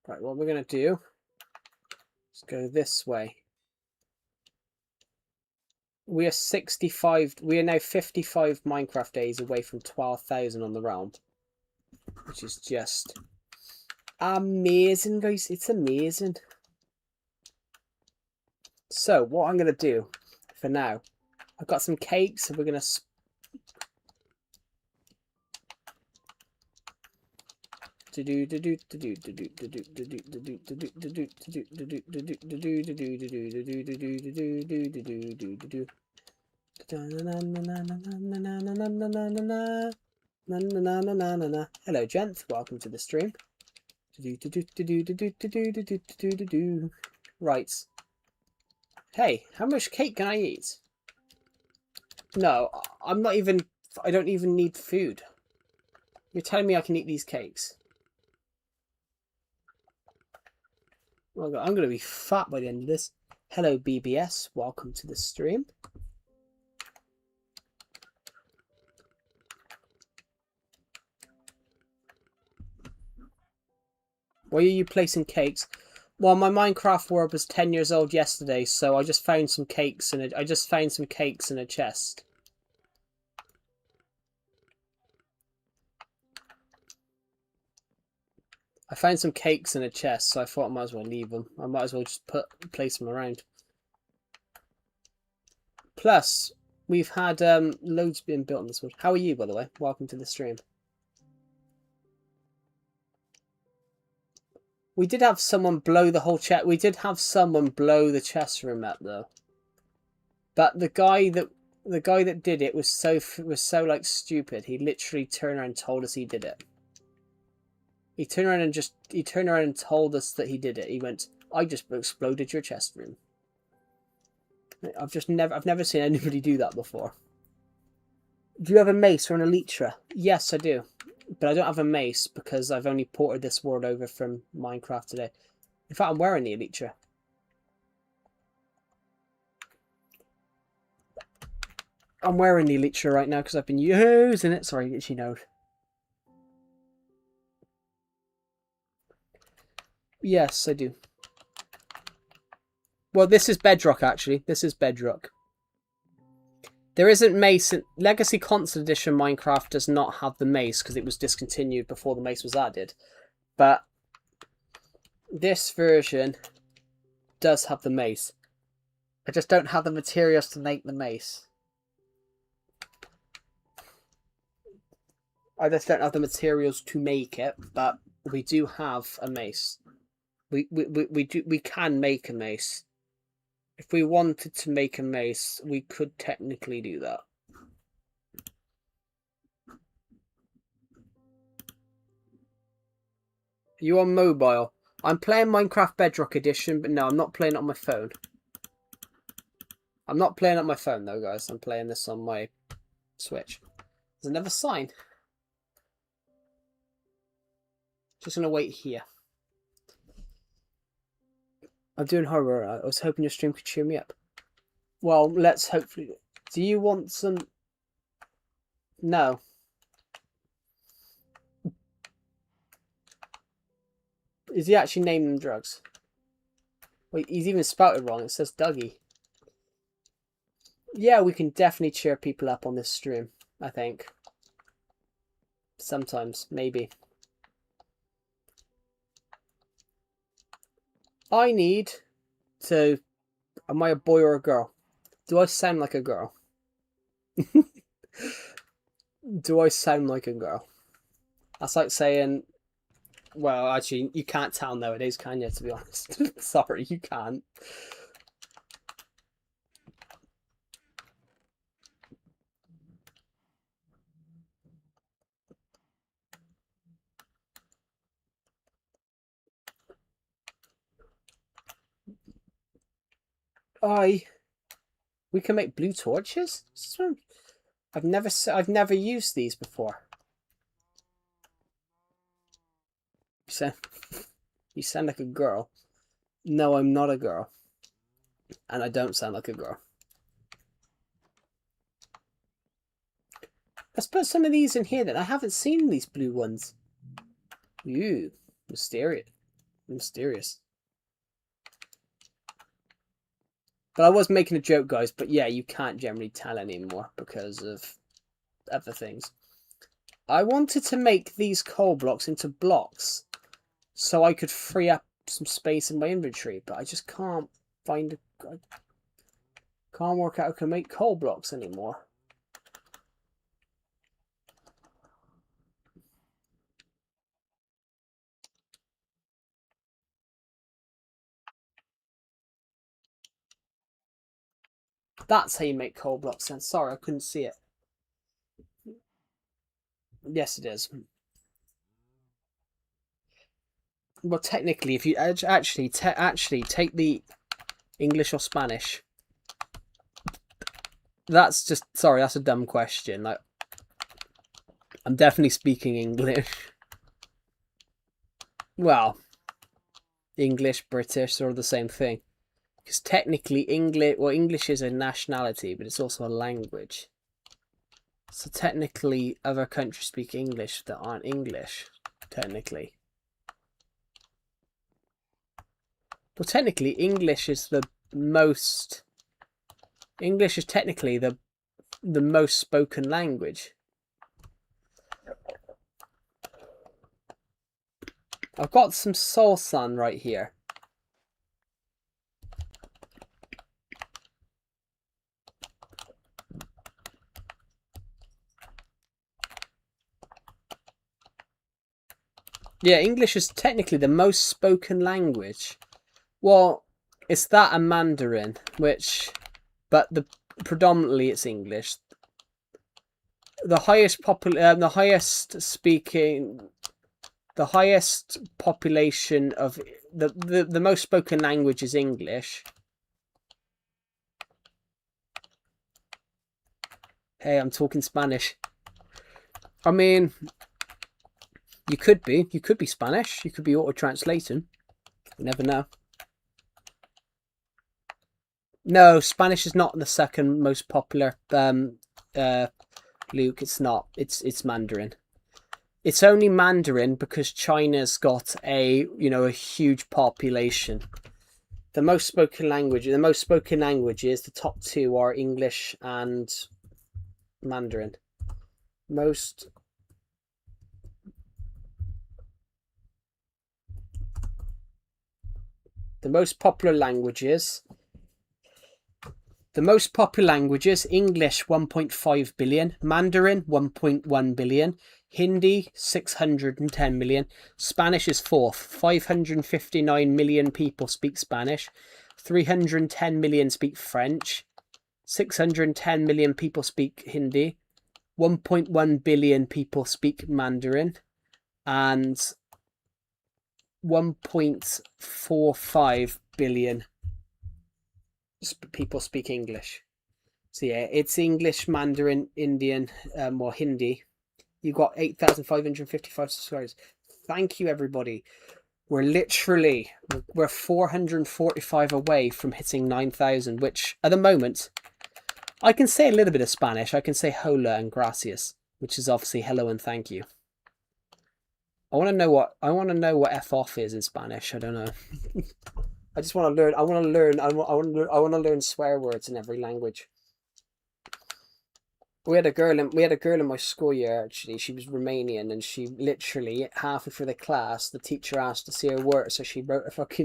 right, what we're going to do is go this way. We are now 55 Minecraft days away from 12,000 on the realm. Which is just amazing, guys. It's amazing. So, what I'm going to do for now, I've got some cakes, and we're going to hello, gents. Welcome to the stream. Right. Hey, how much cake can I eat? No, I'm not even... I don't even need food. You're telling me I can eat these cakes? Oh God, I'm going to be fat by the end of this. Hello, BBS. Welcome to the stream. Why are you placing cakes? Well, my Minecraft world was 10 years old yesterday, so I just found some cakes in a chest. I found some cakes in a chest, so I thought I might as well leave them. I might as well just place them around. Plus, we've had loads being built on this wood. How are you, by the way? Welcome to the stream. We did have someone blow the whole chest. We did have someone blow the chest room up, though. But the guy that did it was so like stupid. He literally turned around and told us he did it. He turned around and told us that he did it. He went, "I just exploded your chest room." I've never seen anybody do that before. Do you have a mace or an elytra? Yes, I do. But I don't have a mace because I've only ported this world over from Minecraft today. In fact, I'm wearing the elytra. I'm wearing the elytra right now because I've been using it. Sorry, itchy nose. Yes, I do. Well, this is Bedrock, actually. This is Bedrock. There isn't mace. Legacy Console Edition Minecraft does not have the mace because it was discontinued before the mace was added. But this version does have the mace. I just don't have the materials to make the mace. I just don't have the materials to make it, but we do have a mace. We can make a mace. If we wanted to make a mace, we could technically do that. You on mobile? I'm playing Minecraft Bedrock Edition, but no, I'm not playing it on my phone. I'm not playing it on my phone though, guys. I'm playing this on my Switch. There's another sign. Just gonna wait here. I'm doing horror. I was hoping your stream could cheer me up. Well, let's hopefully. Do you want some? No. Is he actually naming them drugs? Wait, he's even spelled it wrong. It says Dougie. Yeah, we can definitely cheer people up on this stream, I think. Sometimes, maybe. I need to... Am I a boy or a girl? Do I sound like a girl? Do I sound like a girl? That's like saying... Well, actually, you can't tell nowadays, can you, to be honest? Sorry, you can't. We can make blue torches? I've never used these before. You sound like a girl. No, I'm not a girl. And I don't sound like a girl. Let's put some of these in here then. I haven't seen these blue ones. Ooh, mysterious. Mysterious. But I was making a joke, guys. But yeah, you can't generally tell anymore because of other things. I wanted to make these coal blocks into blocks so I could free up some space in my inventory, but I just can't find I can't work out how to make coal blocks anymore. That's how you make coal blocks then. Sorry, I couldn't see it. Yes, it is. Well, technically, if you actually take the English or Spanish, that's just that's a dumb question. Like, I'm definitely speaking English. Well, English, British, are the same thing. Because technically, English is a nationality, but it's also a language. So technically, other countries speak English that aren't English. Technically. Well, technically, English is technically the most spoken language. I've got some soul sand right here. Yeah, English is technically the most spoken language. Well, it's that and Mandarin, but predominantly it's English. The highest population of the most spoken language is English. Hey, I'm talking Spanish. I mean, you could be Spanish. You could be auto-translating. You never know. No, Spanish is not the second most popular. Luke, it's not. It's Mandarin. It's only Mandarin because China's got a huge population. The most spoken languages, the top two are English and Mandarin. The most popular languages The most popular languages: English 1.5 billion, Mandarin 1.1 billion, Hindi 610 million, Spanish is fourth, 559 million people speak Spanish, 310 million speak French, 610 million people speak Hindi, 1.1 billion people speak Mandarin, and 1.45 billion people speak English. So yeah, it's English, Mandarin, Indian, or Hindi. You got 8,555 subscribers. Thank you, everybody. We're 445 away from hitting 9,000, which at the moment I can say a little bit of Spanish. I can say hola and gracias, which is obviously hello and thank you. I want to know what F off is in Spanish. I don't know. I just want to learn. I want to learn swear words in every language. We had a girl in my school year, actually. She was Romanian, and she literally halfway through the class, the teacher asked to see her work, so she wrote fuck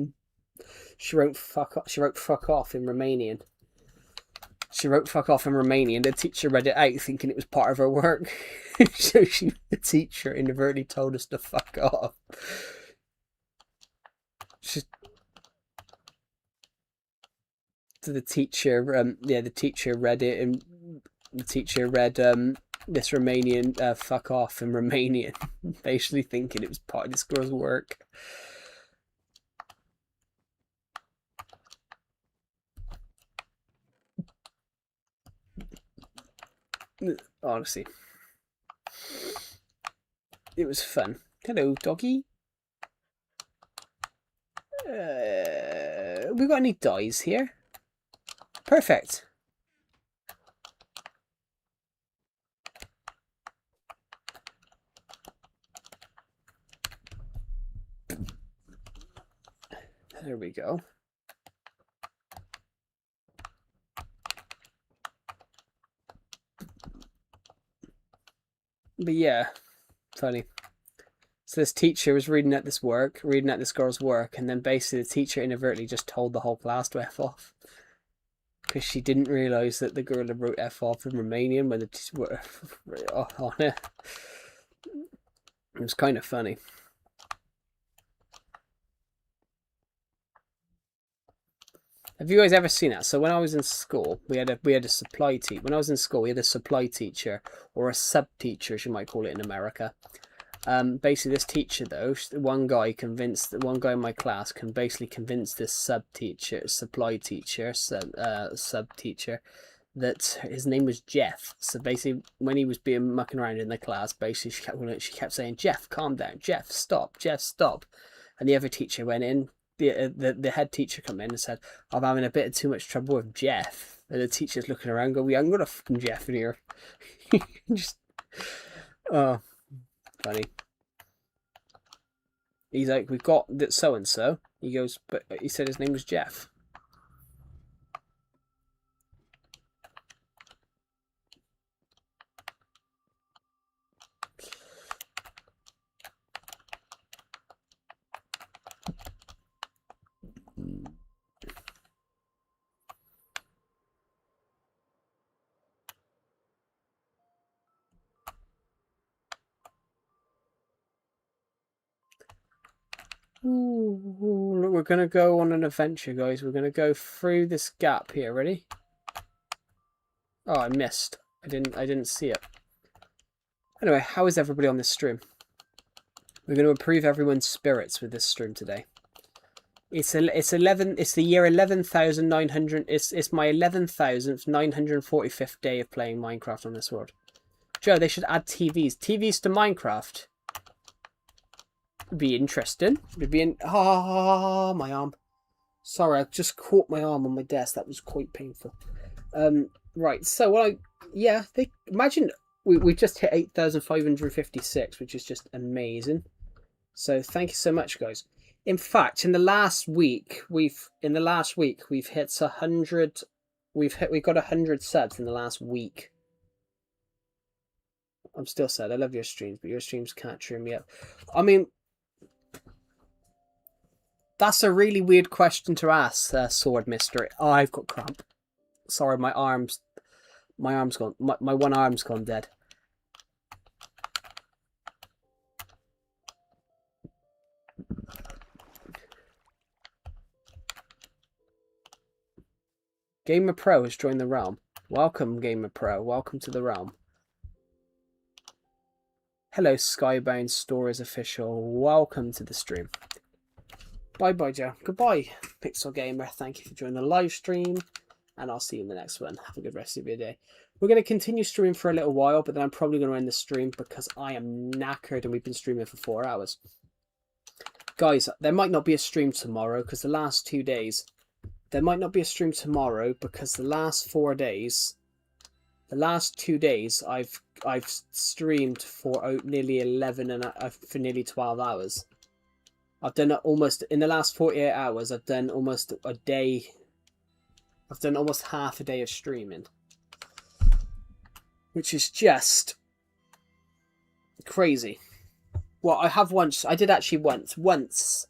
off in Romanian. She wrote fuck off in Romanian. The teacher read it out thinking it was part of her work. So the teacher inadvertently told us to fuck off. So the teacher read it, and the teacher read this Romanian fuck off in Romanian, basically thinking it was part of this girl's work. Honestly, it was fun. Hello, doggy. We got any dies here? Perfect. There we go. But yeah, funny. So this teacher was reading at this girl's work, and then basically the teacher inadvertently just told the whole class to F off. Because she didn't realise that the girl had wrote F off in Romanian when the teacher were on it. It was kind of funny. Have you guys ever seen that? So when I was in school, we had a supply teacher. When I was in school, we had a supply teacher, or a sub teacher, as you might call it in America. Basically, this teacher though, one guy in my class can basically convince this sub teacher that his name was Jeff. So basically, when he was being mucking around in the class, basically she kept saying, "Jeff, calm down. Jeff, stop. Jeff, stop." And the other teacher went in. The head teacher come in and said, "I'm having a bit of too much trouble with Jeff." And the teacher's looking around, going, "We haven't got a fucking Jeff in here." Just, oh, funny. He's like, "We've got that so and so." He goes, "But he said his name was Jeff." Ooh, look, we're gonna go on an adventure, guys. We're gonna go through this gap here. Ready? Oh, I missed. I didn't see it. Anyway, how is everybody on this stream? We're going to improve everyone's spirits with this stream today. It's the year 11,900. It's my 11,945th day of playing Minecraft on this world. Joe, they should add TVs to Minecraft. It'd be interesting. It'd be my arm. Sorry, I just caught my arm on my desk. That was quite painful. Right. So imagine we just hit 8,556, which is just amazing. So thank you so much, guys. In fact, in the last week we've hit 100. We've got 100 subs in the last week. I'm still sad. I love your streams, but your streams can't cheer me up. I mean, that's a really weird question to ask, Sword Mystery. Oh, I've got cramp. Sorry, my arm's gone. My one arm's gone dead. Gamer Pro has joined the realm. Welcome, Gamer Pro. Welcome to the realm. Hello, Skybound Stories official. Welcome to the stream. Bye bye, Joe. Goodbye, Pixel Gamer. Thank you for joining the live stream, and I'll see you in the next one. Have a good rest of your day. We're going to continue streaming for a little while, but then I'm probably going to end the stream because I am knackered and we've been streaming for 4 hours. Guys, there might not be a stream tomorrow because the last 2 days. There might not be a stream tomorrow because the last 4 days, the last 2 days, I've streamed for nearly 11 and for nearly 12 hours. I've done almost, in the last 48 hours, I've done almost a day. I've done almost half a day of streaming. Which is just crazy. Well, I did actually once.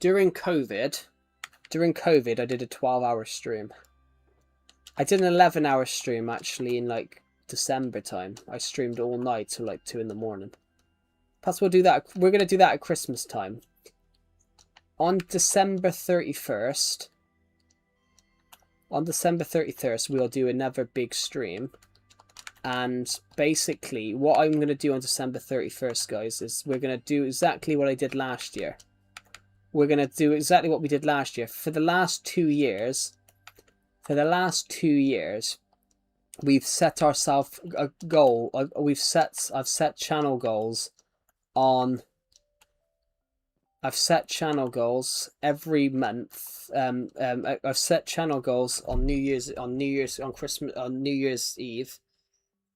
During COVID, I did a 12-hour stream. I did an 11-hour stream, actually, in, like, December time. I streamed all night till, like, 2 in the morning. Perhaps we'll do that. We're going to do that at Christmas time. On December 31st, we'll do another big stream. And basically, what I'm going to do on December 31st, guys, is we're going to do exactly what I did last year. We're going to do exactly what we did last year. For the last 2 years, we've set ourselves a goal. I've set channel goals on... I've set channel goals every month. I've set channel goals on New Year's, Christmas, on New Year's Eve,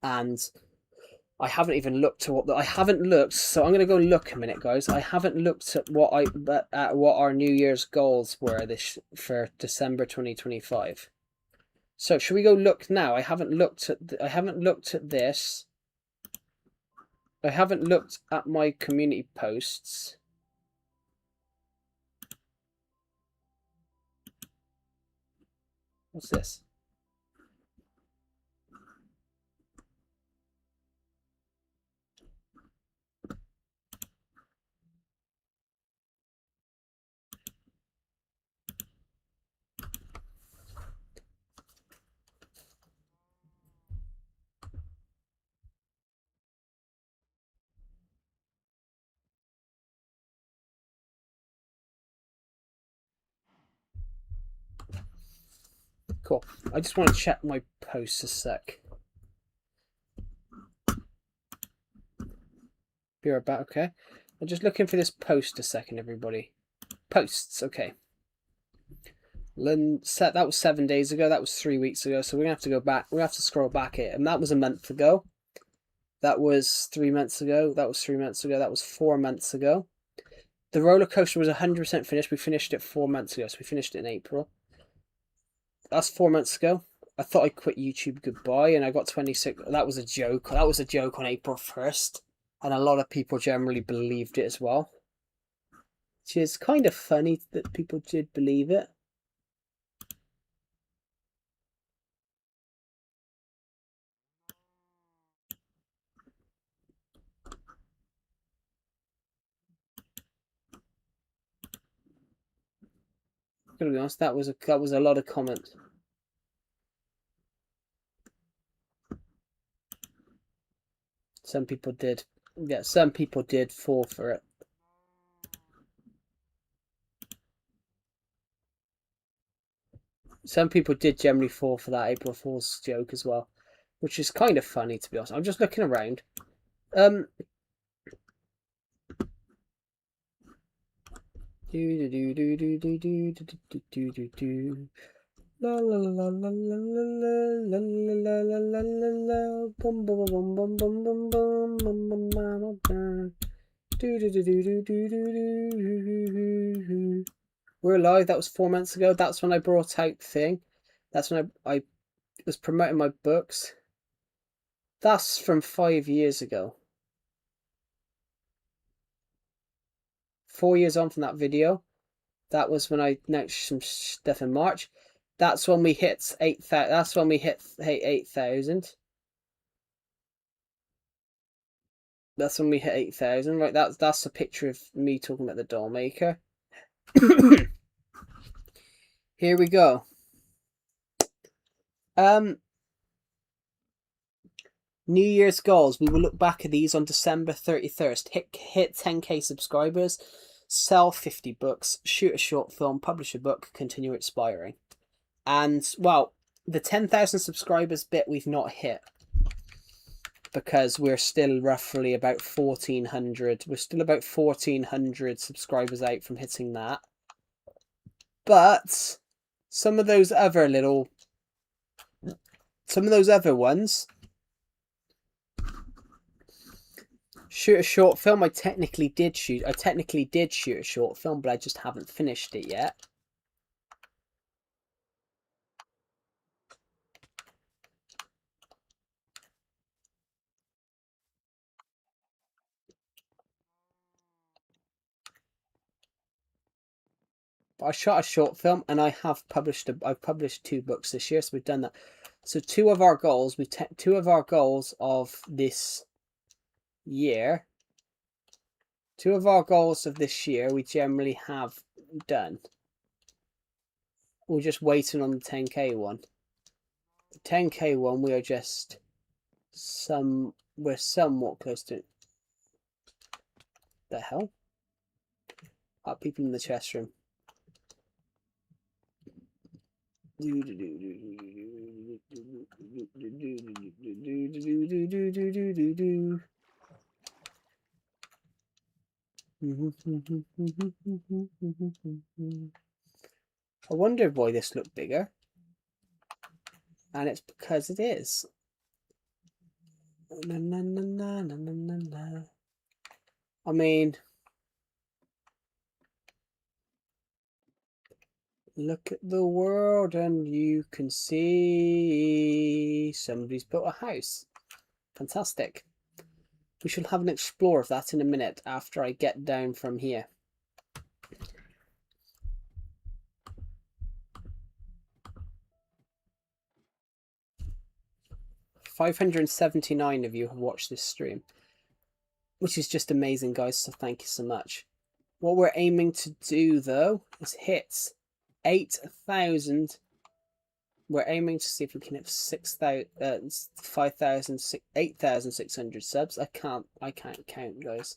and I haven't even looked to what I haven't looked. So I'm gonna go look a minute, guys. I haven't looked at what our New Year's goals were for December 2025. So should we go look now? I haven't looked at this. I haven't looked at my community posts. What's this? Cool. I just want to check my posts a sec. Be right back, okay? I'm just looking for this post a second, everybody. Posts, okay. That was 7 days ago. That was 3 weeks ago. So we're gonna have to go back. We have to scroll back it, and that was a month ago. That was 3 months ago. That was 3 months ago. That was 4 months ago. The roller coaster was 100% finished. We finished it 4 months ago. So we finished it in April. That's 4 months ago. I thought I'd quit YouTube goodbye, and I got 26. That was a joke. That was a joke on April 1st, and a lot of people generally believed it as well. Which is kind of funny that people did believe it. I'm gonna be honest, that was a lot of comments. Some people did. Yeah, some people did fall for it. Some people did generally fall for that April Fool's joke as well, which is kind of funny, to be honest. I'm just looking around. La la la la la la la la la la la la bum bum bum bum bum bum bum bum bum bum. We're live. That was 4 months ago. That's when I brought out the thing. That's when I was promoting my books. That's from 5 years ago. 4 years on from that video. That was when I announced some stuff in March. That's when we hit 8,000. That's when we hit 8,000. That's when we hit 8,000. Right, that's a picture of me talking about the doll maker. Here we go. New Year's goals. We will look back at these on December 31st. Hit 10k subscribers, sell 50 books, shoot a short film, publish a book, continue inspiring. And, well, the 10,000 subscribers bit we've not hit. Because we're still roughly about 1,400. We're still about 1,400 subscribers out from hitting that. But some of those other ones, shoot a short film. I technically did shoot a short film, but I just haven't finished it yet. But I shot a short film, and I have published. I've published 2 books this year, so we've done that. So two of our goals of this year. 2 of our goals of this year we generally have done. We're just waiting on the 10k one. The 10k one we are just we're somewhat close to it. The hell? People in the chest room. I wonder why this looked bigger. And it's because it is. I mean, look at the world and you can see somebody's built a house. Fantastic. We shall have an explore of that in a minute after I get down from here. $579 of you have watched this stream, which is just amazing, guys, so thank you so much. What we're aiming to do, though, is hit 8,000. We're aiming to see if we can hit 8,600 subs. I can't count, guys.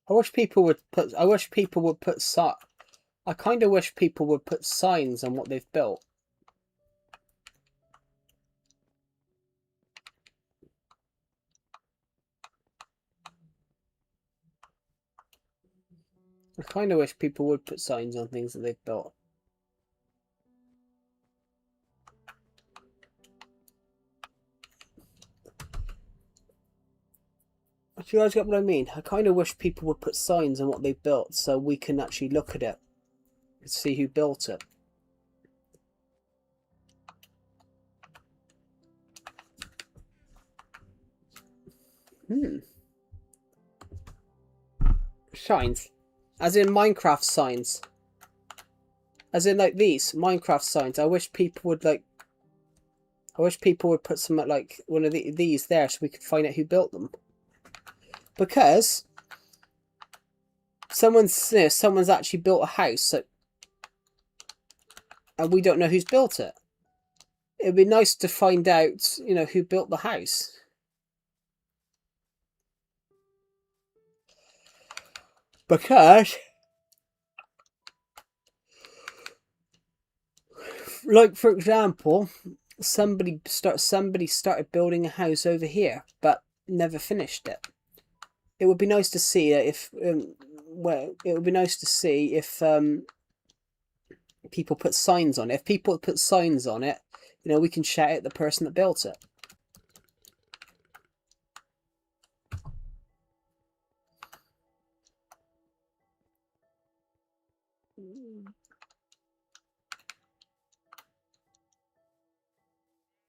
I wish people would put. I kind of wish people would put signs on what they've built. I kind of wish people would put signs on things that they've built. Do you guys get what I mean? I kind of wish people would put signs on what they've built so we can actually look at it and see who built it. Signs. As in Minecraft signs. As in like these Minecraft signs. I wish people would put some like one of these there so we could find out who built them. Because someone's actually built a house and we don't know who's built it. It'd be nice to find out, who built the house. Because, like, for example, somebody started building a house over here, but never finished it. It would be nice to see if people put signs on it. If people put signs on it, you know, we can shout at the person that built it.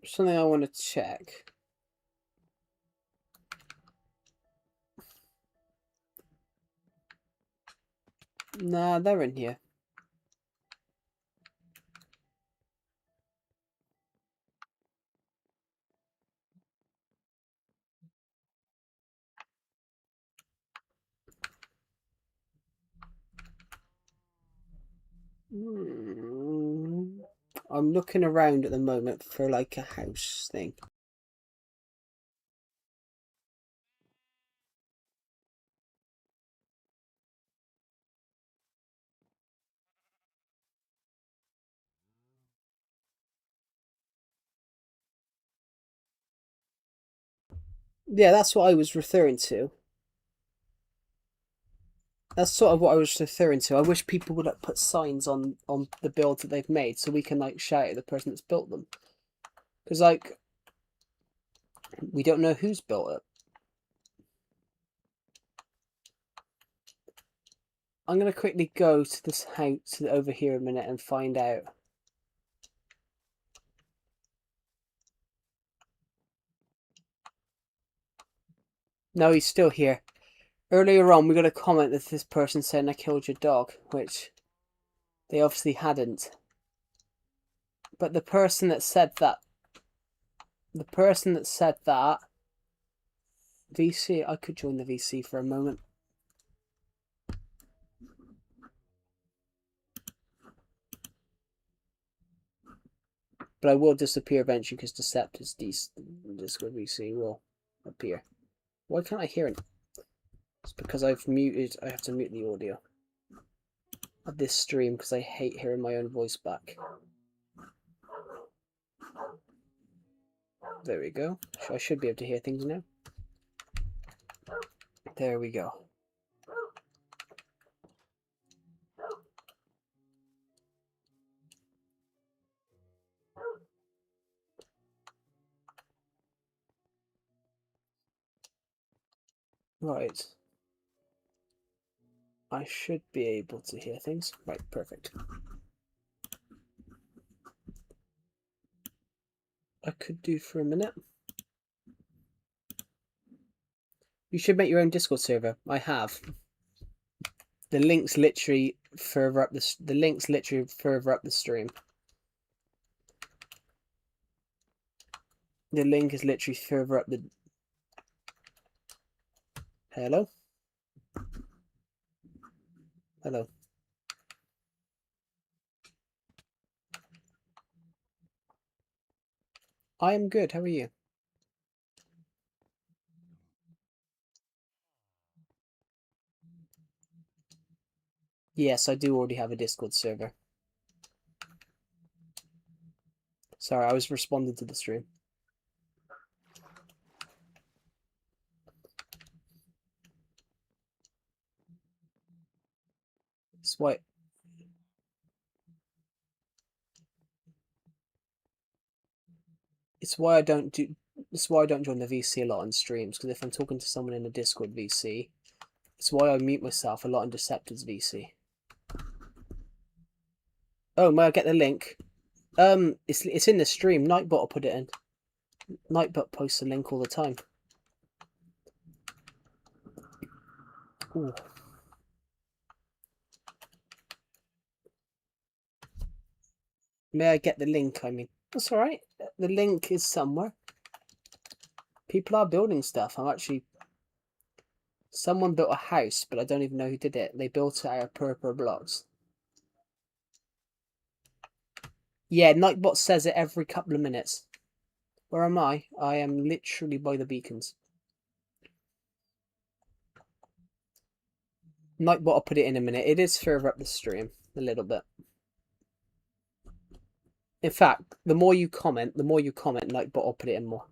Something I want to check. Nah, they're in here. I'm looking around at the moment for like a house thing. Yeah, that's what I was referring to. That's sort of what I was referring to. I wish people would like put signs on the builds that they've made so we can like shout at the person that's built them. Because like we don't know who's built it. I'm gonna quickly go to this house over here a minute and find out. No, he's still here. Earlier on, we got a comment that this person said I killed your dog, which they obviously hadn't. But the person that said that, VC, I could join the VC for a moment. But I will disappear eventually because Deceptor's Discord VC will appear. Why can't I hear it? It's because I have to mute the audio of this stream because I hate hearing my own voice back. There we go. I should be able to hear things now. There we go. Right. I should be able to hear things. Right, perfect. I could do for a minute. You should make your own Discord server. I have. The link's literally further up the stream. The link is literally further up the. Hello? Hello. I am good. How are you? Yes, I do already have a Discord server. Sorry, I was responding to the stream. It's why. It's why I don't join the VC a lot on streams, because if I'm talking to someone in a Discord VC, it's why I mute myself a lot in Deceptor's VC. Oh, may I get the link? It's in the stream. Nightbot will put it in. Nightbot posts a link all the time. Ooh. May I get the link? I mean, that's all right. The link is somewhere. People are building stuff. Someone built a house, but I don't even know who did it. They built it out of purple blocks. Yeah, Nightbot says it every couple of minutes. Where am I? I am literally by the beacons. Nightbot will put it in a minute. It is further up the stream. A little bit. In fact, the more you comment, Nightbot will put it in more.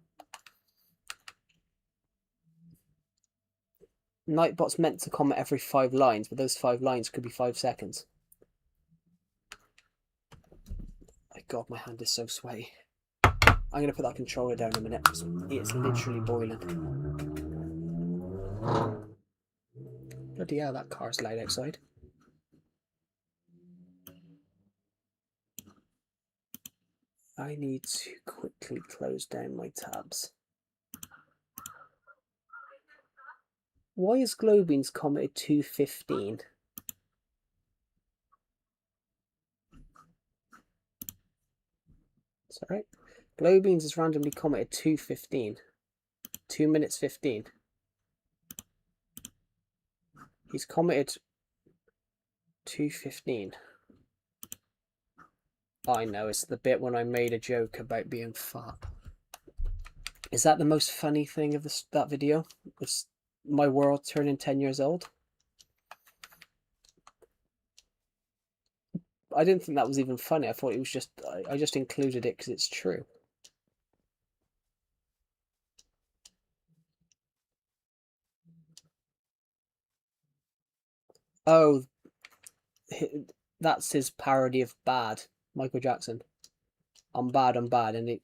Nightbot's meant to comment every 5 lines, but those 5 lines could be 5 seconds. My God, my hand is so sweaty. I'm going to put that controller down in a minute because it's literally boiling. Bloody hell, that car's loud outside. I need to quickly close down my tabs. Why is Glowbeans commented 2:15? Sorry, Glowbeans is randomly commented 2:15. 2 minutes 15. He's commented 2:15. I know, it's the bit when I made a joke about being fat. Is that the most funny thing of that video? It's my world turning 10 years old? I didn't think that was even funny. I thought it was just, I just included it because it's true. Oh, that's his parody of Bad, Michael Jackson. I'm bad, and it...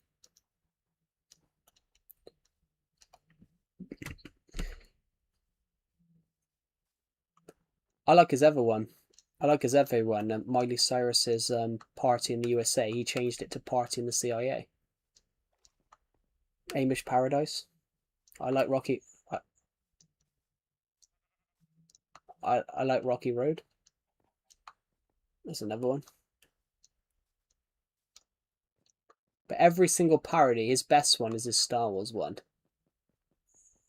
I like his other one. Miley Cyrus's Party in the USA. He changed it to Party in the CIA. Amish Paradise. I like Rocky. I like Rocky Road. There's another one. But every single parody, his best one is his Star Wars one.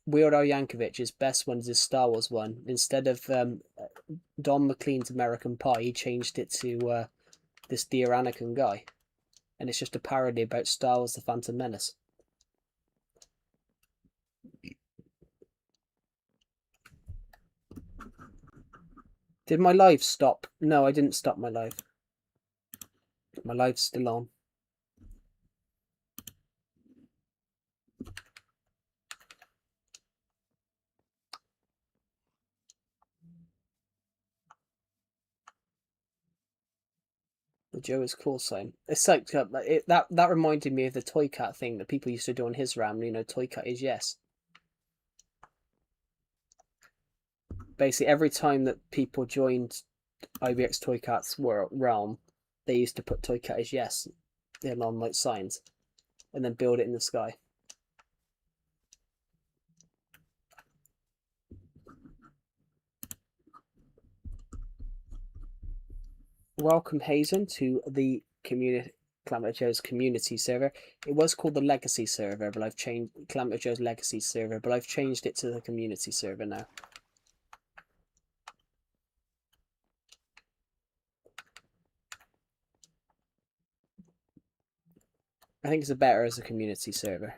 Weird Al Yankovic's best one is his Star Wars one. Instead of Don McLean's American Pie, he changed it to this Dear Anakin guy. And it's just a parody about Star Wars The Phantom Menace. Did my live stop? No, I didn't stop my live. My live's still on. The Joe is cool sign. It's like that reminded me of the Toy Cat thing that people used to do on his RAM. You know, Toy Cat is yes. Basically, every time that people joined IBX Toy Cat's realm, they used to put Toy Cat is yes in on like signs, and then build it in the sky. Welcome, Hazen, to the Calamity Joe's community server. It was called the Legacy server, but I've changed Calamity Joe's Legacy server, but I've changed it to the community server now. I think it's better as a community server.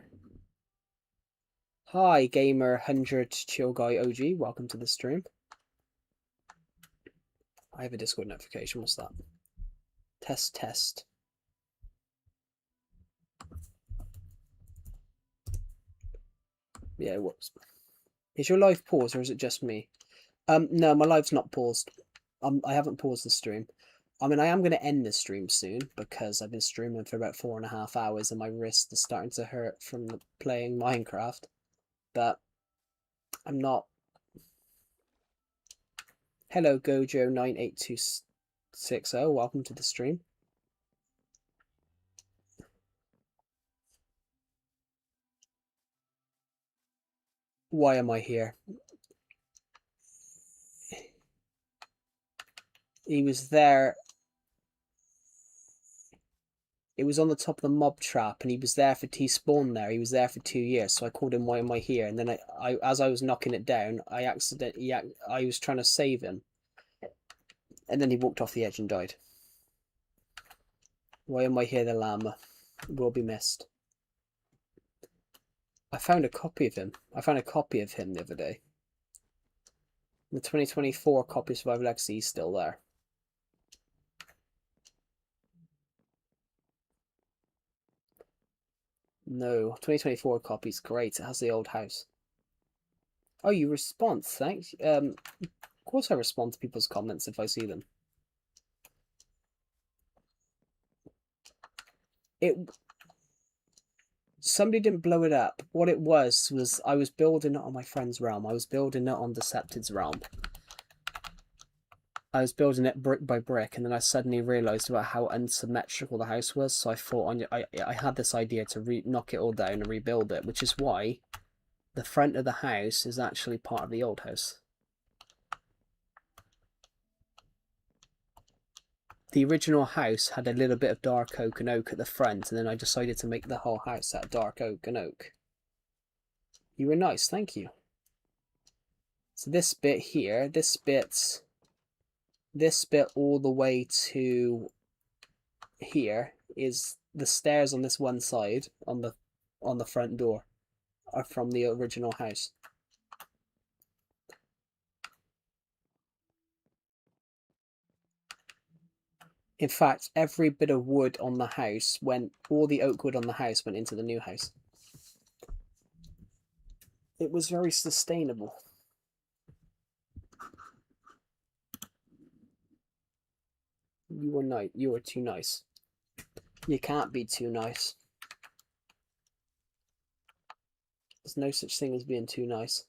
Hi, Gamer 100 Chill Guy OG. Welcome to the stream. I have a Discord notification. What's that? Test. Yeah, whoops. Is your live paused or is it just me? No, my live's not paused. I haven't paused the stream. I mean, I am going to end the stream soon because I've been streaming for about 4.5 hours and my wrist is starting to hurt from playing Minecraft. But I'm not. Hello, Gojo98260. Welcome to the stream. Why am I here? He was there. It was on the top of the mob trap, and he was there for T-spawn there. He was there for 2 years, so I called him, why am I here? And then I as I was knocking it down, I was trying to save him. And then he walked off the edge and died. Why am I here, the llama? Will be missed. I found a copy of him. I found a copy of him the other day. The 2024 copy of Survival Legacy is still there. No, 2024 copy's great. It has the old house. Oh, you respond. Thanks. Of course I respond to people's comments if I see them. Somebody didn't blow it up. What it was I was building it on my friend's realm. I was building it on Decepted's realm. I was building it brick by brick, and then I suddenly realised about how unsymmetrical the house was. So I thought I had this idea to knock it all down and rebuild it, which is why the front of the house is actually part of the old house. The original house had a little bit of dark oak and oak at the front, and then I decided to make the whole house out of dark oak and oak. You were nice, thank you. So this bit here, this bit all the way to here is the stairs on this one side on the front door are from the original house. In fact, every bit of wood on the house all the oak wood on the house went into the new house. It was very sustainable. You were nice. You were too nice. You can't be too nice. There's no such thing as being too nice.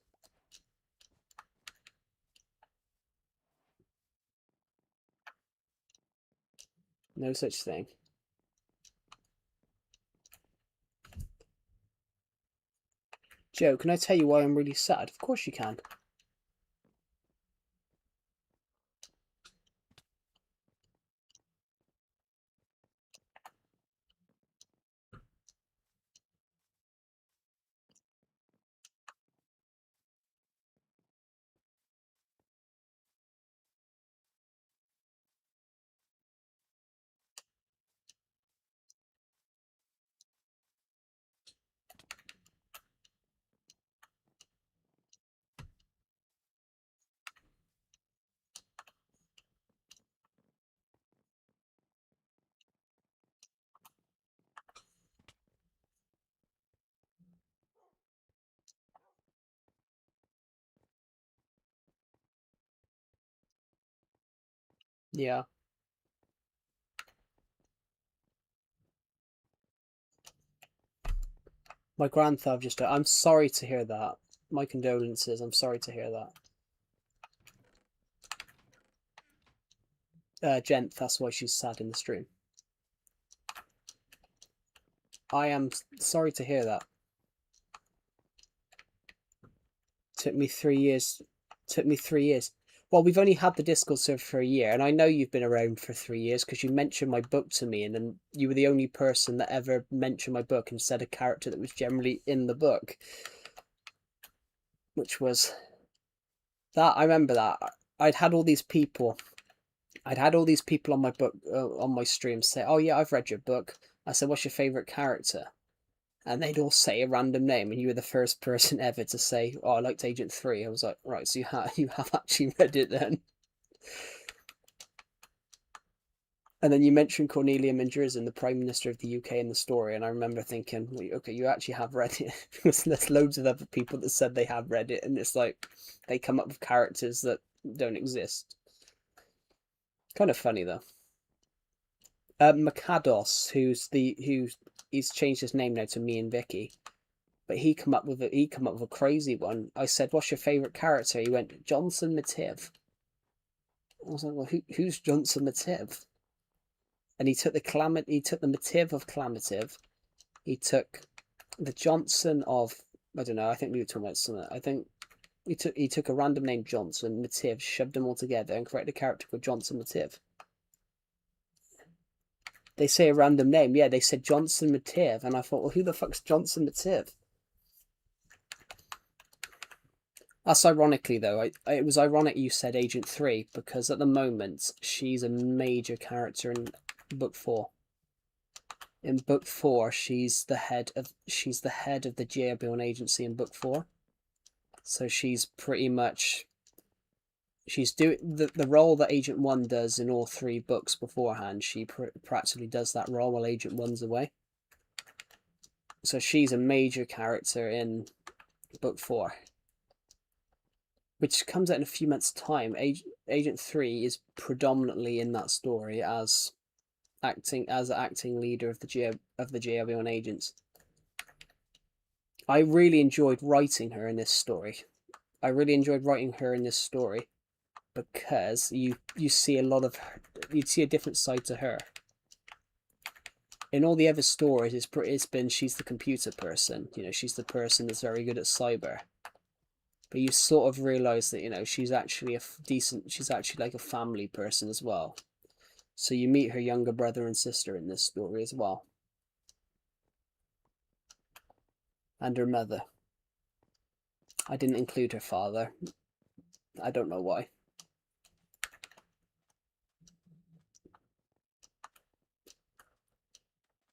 No such thing. Joe, can I tell you why I'm really sad? Of course you can. Yeah. My grandfather just died. I'm sorry to hear that. My condolences. I'm sorry to hear that. Gent, that's why she's sad in the stream. I am sorry to hear that. Took me 3 years. Took me 3 years. Well, we've only had the Discord server for a year, and I know you've been around for 3 years because you mentioned my book to me, and then you were the only person that ever mentioned my book and said a character that was generally in the book. Which was that. I remember that. I'd had all these people on my book, on my stream say, "Oh yeah, I've read your book." I said, "What's your favourite character?" And they'd all say a random name, and you were the first person ever to say, "Oh, I liked Agent 3." I was like, right, so you have actually read it then. And then you mentioned Cornelia Mindrizin, the Prime Minister of the UK, in the story, and I remember thinking, well, okay, you actually have read it. Because there's loads of other people that said they have read it, and it's like they come up with characters that don't exist. Kind of funny though. Makados, he's changed his name now to Me and Vicky, but he come up with a crazy one. I said, "What's your favourite character?" He went, "Johnson Mativ." I was like, "Well, who's Johnson Mativ?" And he took the Mativ of Clamative. He took the Johnson of, I don't know. I think we were talking about something. I think he took a random name Johnson Mativ, shoved them all together, and created a character called Johnson Mativ. They say a random name. Yeah, they said Johnson Mativ. And I thought, well, who the fuck's Johnson Mativ? That's ironically, though. It was ironic you said Agent 3, because at the moment, she's a major character in Book 4. In Book 4, she's the head of the J.R.B.1 agency in Book 4. So she's pretty much... She's doing the role that Agent 1 does in all 3 books beforehand. She practically does that role while Agent 1's away. So she's a major character in book 4, which comes out in a few months' time. Agent 3 is predominantly in that story as acting leader of the GLB1 agents. I really enjoyed writing her in this story. Because you see a lot of her, you'd see a different side to her. In all the other stories, it's been she's the computer person. You know, she's the person that's very good at cyber. But you sort of realise that, you know, she's actually she's actually like a family person as well. So you meet her younger brother and sister in this story as well. And her mother. I didn't include her father. I don't know why.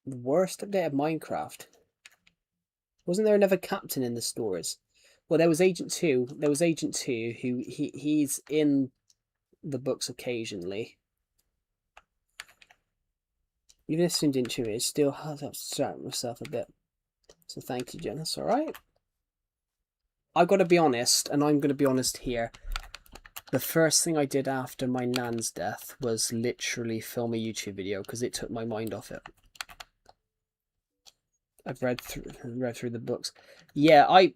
The worst update of Minecraft. Wasn't there another captain in the stories? Well, there was Agent 2. There was Agent 2 who he's in the books occasionally. Even if soon didn't it still has to start myself a bit. So thank you, Jen. That's alright. I gotta be honest, and I'm gonna be honest here. The first thing I did after my nan's death was literally film a YouTube video because it took my mind off it. I've read through the books. Yeah, I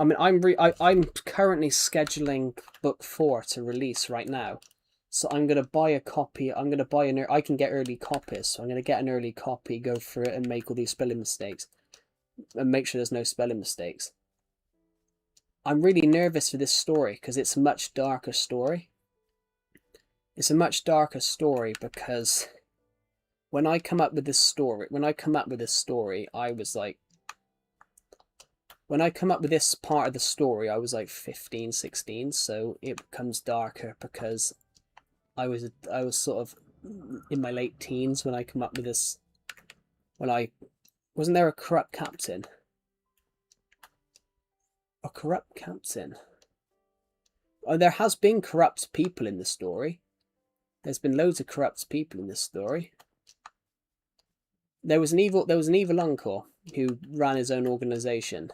mean, I'm currently scheduling book 4 to release right now, so I'm gonna buy a copy. I can get early copies, so I'm gonna get an early copy, go through it, and make all these spelling mistakes, and make sure there's no spelling mistakes. I'm really nervous for this story because it's a much darker story. It's a much darker story because when I come up with this story, I was like, when I come up with this part of the story, I was like 15, 16, so it becomes darker because I was sort of in my late teens when I come up with this. Wasn't there a corrupt captain? A corrupt captain? Oh, there has been corrupt people in the story. There's been loads of corrupt people in this story. There was an evil uncle who ran his own organization.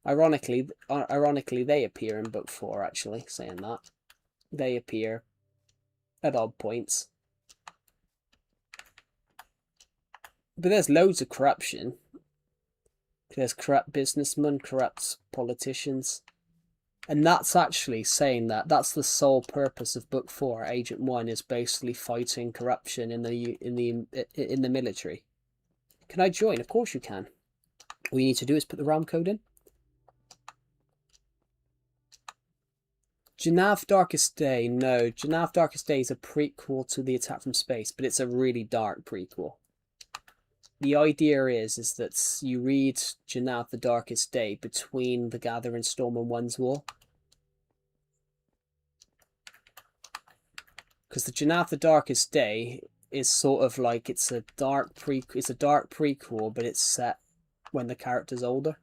Ironically, they appear in book 4. Actually, saying that, they appear at odd points. But there's loads of corruption. There's corrupt businessmen, corrupt politicians, and that's actually saying that that's the sole purpose of book 4. Agent 1 is basically fighting corruption in the military. Can I join? Of course you can. All you need to do is put the realm code in. Jannav Darkest Day. No, Jannav Darkest Day is a prequel to The Attack from Space, but it's a really dark prequel. The idea is that you read Jannav the Darkest Day between the Gathering Storm and One's War. Because the Jannav the Darkest Day is sort of like it's a dark prequel, but it's set when the character's older.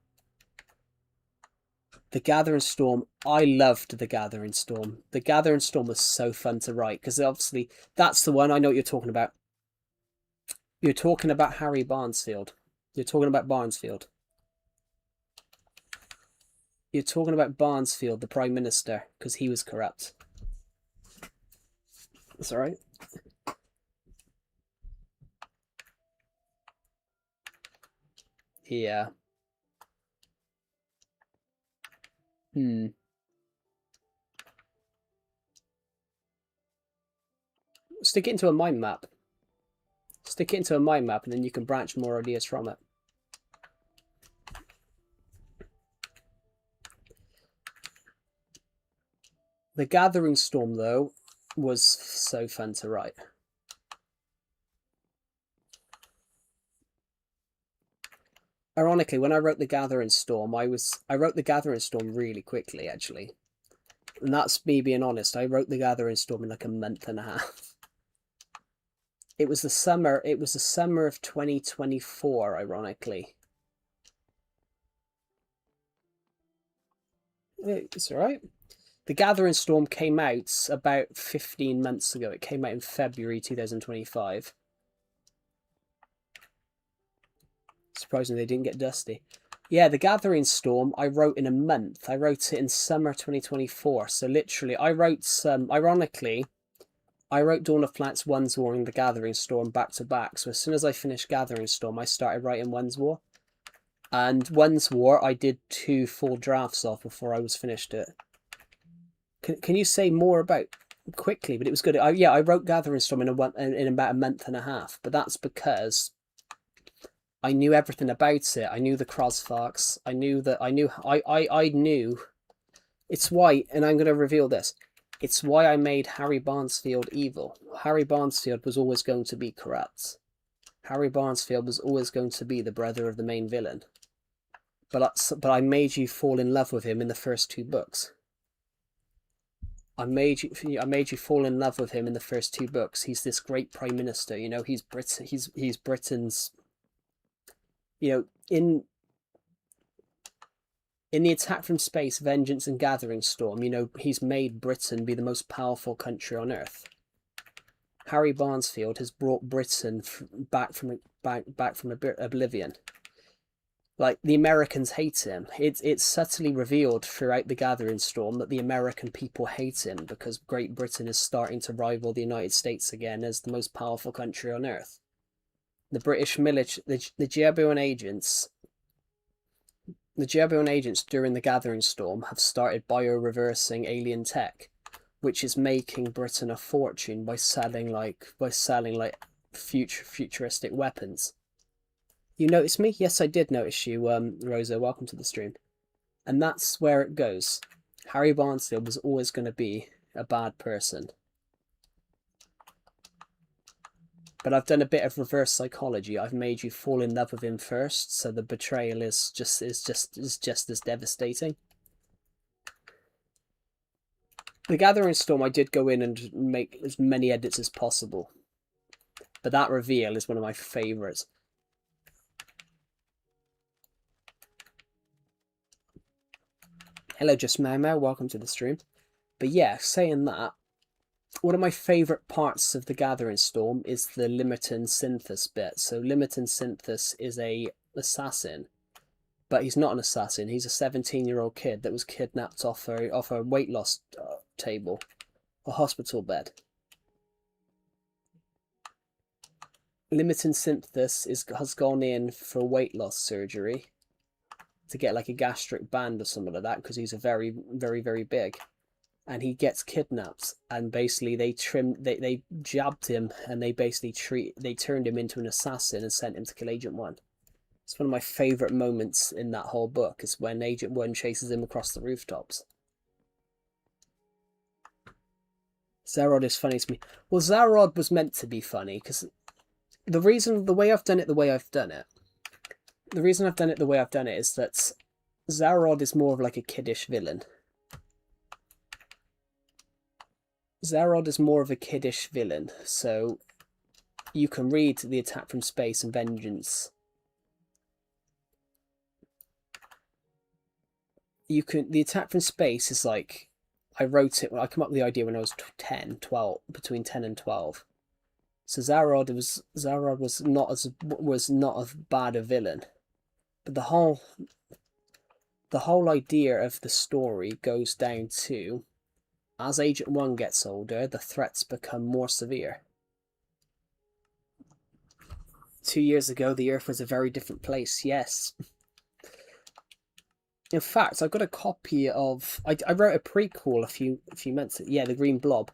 The Gathering Storm, I loved The Gathering Storm. The Gathering Storm was so fun to write because obviously that's the one. I know what you're talking about. You're talking about Harry Barnesfield. You're talking about Barnesfield. You're talking about Barnesfield, the Prime Minister, because he was corrupt. That's alright. Yeah. Stick it into a mind map. Stick it into a mind map and then you can branch more ideas from it. The Gathering Storm, though, was so fun to write. Ironically, when I wrote The Gathering Storm, I wrote The Gathering Storm really quickly, actually. And that's me being honest. I wrote The Gathering Storm in like a month and a half. It was the summer of 2024, ironically. It's alright. The Gathering Storm came out about 15 months ago. It came out in February 2025. Surprisingly, they didn't get dusty. Yeah, The Gathering Storm, I wrote in a month. I wrote it in summer 2024. So literally, I wrote some, ironically, I wrote Dawn of Flats, One's War, and The Gathering Storm back to back. So as soon as I finished Gathering Storm, I started writing One's War. And One's War, I did 2 full drafts of before I was finished it. Can you say more about quickly? But it was good. I wrote Gathering Storm in about a month and a half. But that's because I knew everything about it. I knew the Crossfox. I knew. It's why, and I'm going to reveal this. It's why I made Harry Barnesfield evil. Harry Barnesfield was always going to be corrupt. Harry Barnesfield was always going to be the brother of the main villain. But I made you fall in love with him in the first 2 books. I made you fall in love with him in the first 2 books. He's this great prime minister. You know, he's Britain's. You know, in the Attack from Space, Vengeance and Gathering Storm, you know, he's made Britain be the most powerful country on Earth. Harry Barnesfield has brought Britain back from oblivion. Like, the Americans hate him. It's subtly revealed throughout The Gathering Storm that the American people hate him because Great Britain is starting to rival the United States again as the most powerful country on Earth. The British military, the Jeroboam agents during The Gathering Storm have started bio-reversing alien tech, which is making Britain a fortune by selling futuristic weapons. You noticed me? Yes, I did notice you, Rosa. Welcome to the stream. And that's where it goes. Harry Barnesfield was always going to be a bad person. But I've done a bit of reverse psychology. I've made you fall in love with him first, so the betrayal is just as devastating. The Gathering Storm, I did go in and make as many edits as possible, but that reveal is one of my favourites. Hello, Just Mau, welcome to the stream. But yeah, saying that, one of my favourite parts of The Gathering Storm is the Limiton Synthus bit. So Limiton Synthus is a assassin, but he's not an assassin. He's a 17-year-old kid that was kidnapped off a weight loss table, a hospital bed. Limiton Synthus has gone in for weight loss surgery to get like a gastric band or something like that because he's a very, very, very big. And he gets kidnapped, and basically they jabbed him, and they turned him into an assassin and sent him to kill Agent 1. It's one of my favourite moments in that whole book, is when Agent 1 chases him across the rooftops. Zarod is funny to me. Well, Zarod was meant to be funny, because the way I've done it is that Zarod is more of like a kiddish villain. Zarod is more of a kiddish villain, so you can read The Attack from Space and Vengeance. The Attack from Space is like, I wrote it, I came up with the idea when I was 12, between 10 and 12. So Zarod was not as bad a villain. But the whole idea of the story goes down to, as Agent 1 gets older, the threats become more severe. 2 years ago, the Earth was a very different place, yes. In fact, I've got a copy of... I wrote a prequel a few months ago. Yeah, the Green Blob.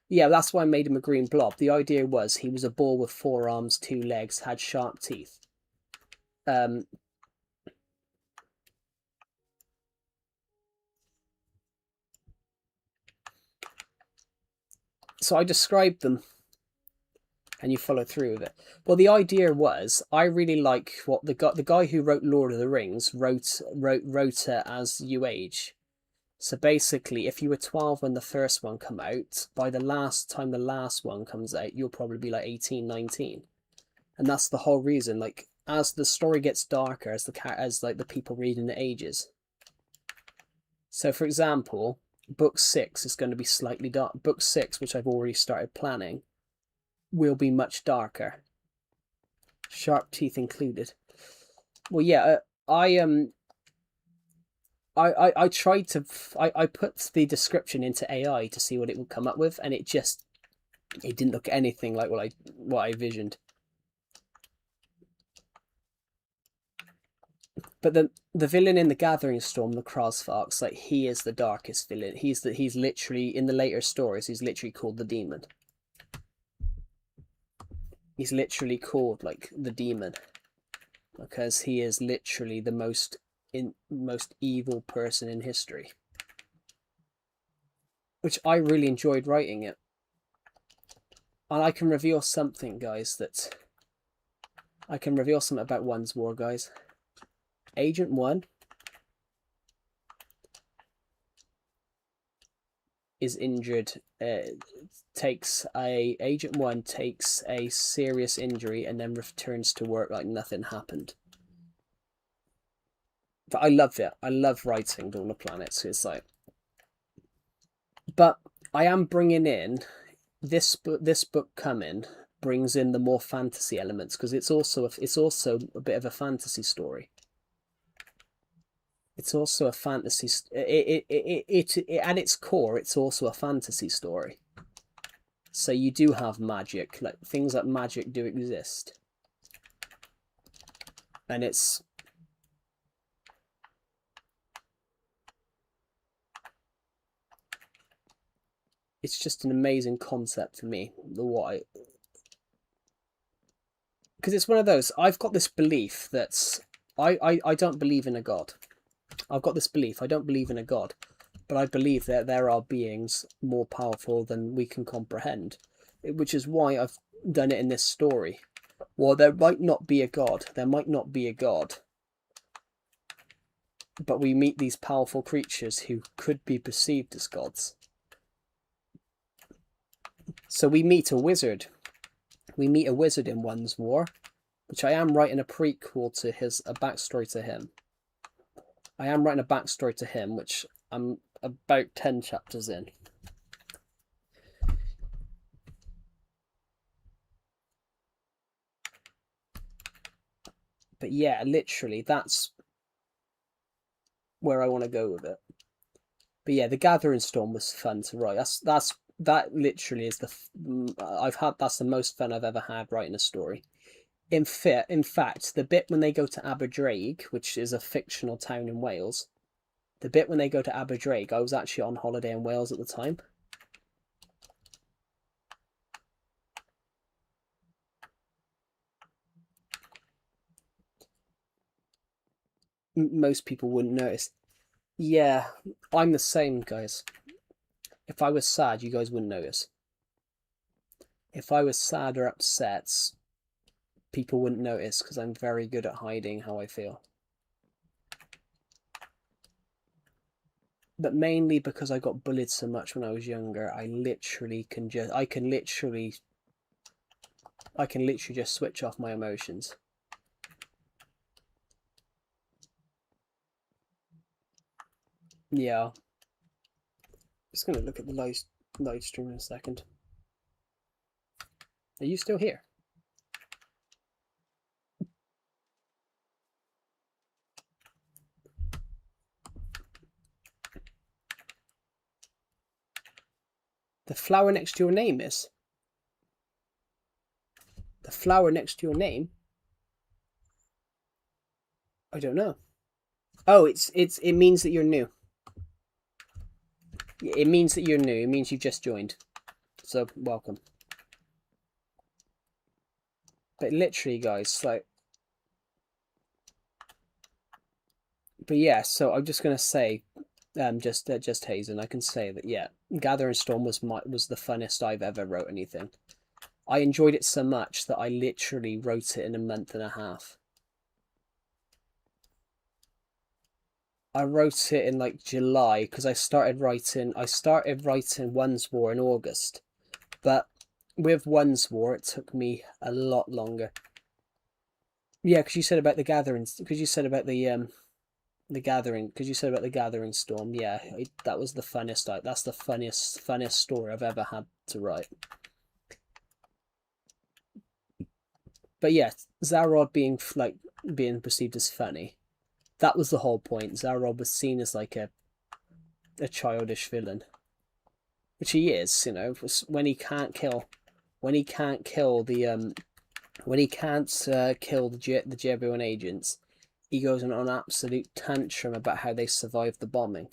Yeah, that's why I made him a green blob. The idea was he was a ball with 4 arms, 2 legs, had sharp teeth. So I described them, and you follow through with it. Well, the idea was, I really like what the guy who wrote Lord of the Rings wrote it as you age. So basically, if you were 12 when the first one came out, by the last time the last one comes out, you'll probably be like 18, 19. And that's the whole reason. Like, as the story gets darker, as the people reading it ages. So, for example, Book 6 is going to be slightly dark. Book 6, which I've already started planning, will be much darker. Sharp teeth included. Well, yeah, I tried to I put the description into AI to see what it would come up with, and it didn't look anything like what I visioned. But the villain in the Gathering Storm, the Krasfox, like, he is the darkest villain. He's literally, in the later stories, he's literally called the demon. He's literally called like the demon because he is literally the most evil person in history. Which I really enjoyed writing it. And I can reveal something, guys, I can reveal something about One's War, guys. Agent 1 is injured. Agent 1 takes a serious injury and then returns to work like nothing happened. But I love it. I love writing Dawn of Planets. It's like, but I am bringing in this book coming brings in the more fantasy elements, because it's also a bit of a fantasy story. It's also a fantasy. It at its core, it's also a fantasy story. So you do have magic, like things like magic do exist, and it's just an amazing concept for me. Because it's one of those. I've got this belief that I don't believe in a god. I've got this belief. I don't believe in a god, but I believe that there are beings more powerful than we can comprehend, which is why I've done it in this story. Well, there might not be a god. There might not be a god. But we meet these powerful creatures who could be perceived as gods. So we meet a wizard. We meet a wizard in One's War, which I am writing a prequel to a backstory to him. I am writing a backstory to him, which I'm about 10 chapters in. But yeah, literally, that's where I want to go with it. But yeah, the Gathering Storm was fun to write. That literally is that's the most fun I've ever had writing a story. In fact, the bit when they go to Aberdraig, which is a fictional town in Wales, the bit when they go to Aberdraig, I was actually on holiday in Wales at the time. Most people wouldn't notice. Yeah, I'm the same, guys. If I was sad, you guys wouldn't notice. If I was sad or upset, people wouldn't notice, because I'm very good at hiding how I feel. But mainly because I got bullied so much when I was younger, I can literally just switch off my emotions. Yeah. Just gonna look at the live stream in a second. Are you still here? The flower next to your name is? The flower next to your name? I don't know. Oh, it means that you're new. It means that you're new. It means you've just joined. So, welcome. But literally, guys, like... But yeah, so I'm just going to say, just Hazen, I can say that, yeah, Gathering Storm was the funnest I've ever wrote anything. I enjoyed it so much that I literally wrote it in a month and a half. I wrote it in like July, because I started writing One's War in August. But with One's War, it took me a lot longer. Yeah, because you said about the gatherings, because you said about the Gathering Storm. Yeah, that was the funnest. That's the funniest story I've ever had to write. But yeah, Zarod being like being perceived as funny. That was the whole point. Zarod was seen as like a childish villain, which he is. You know, when he can't kill the JB1 agents, he goes on an absolute tantrum about how they survived the bombing.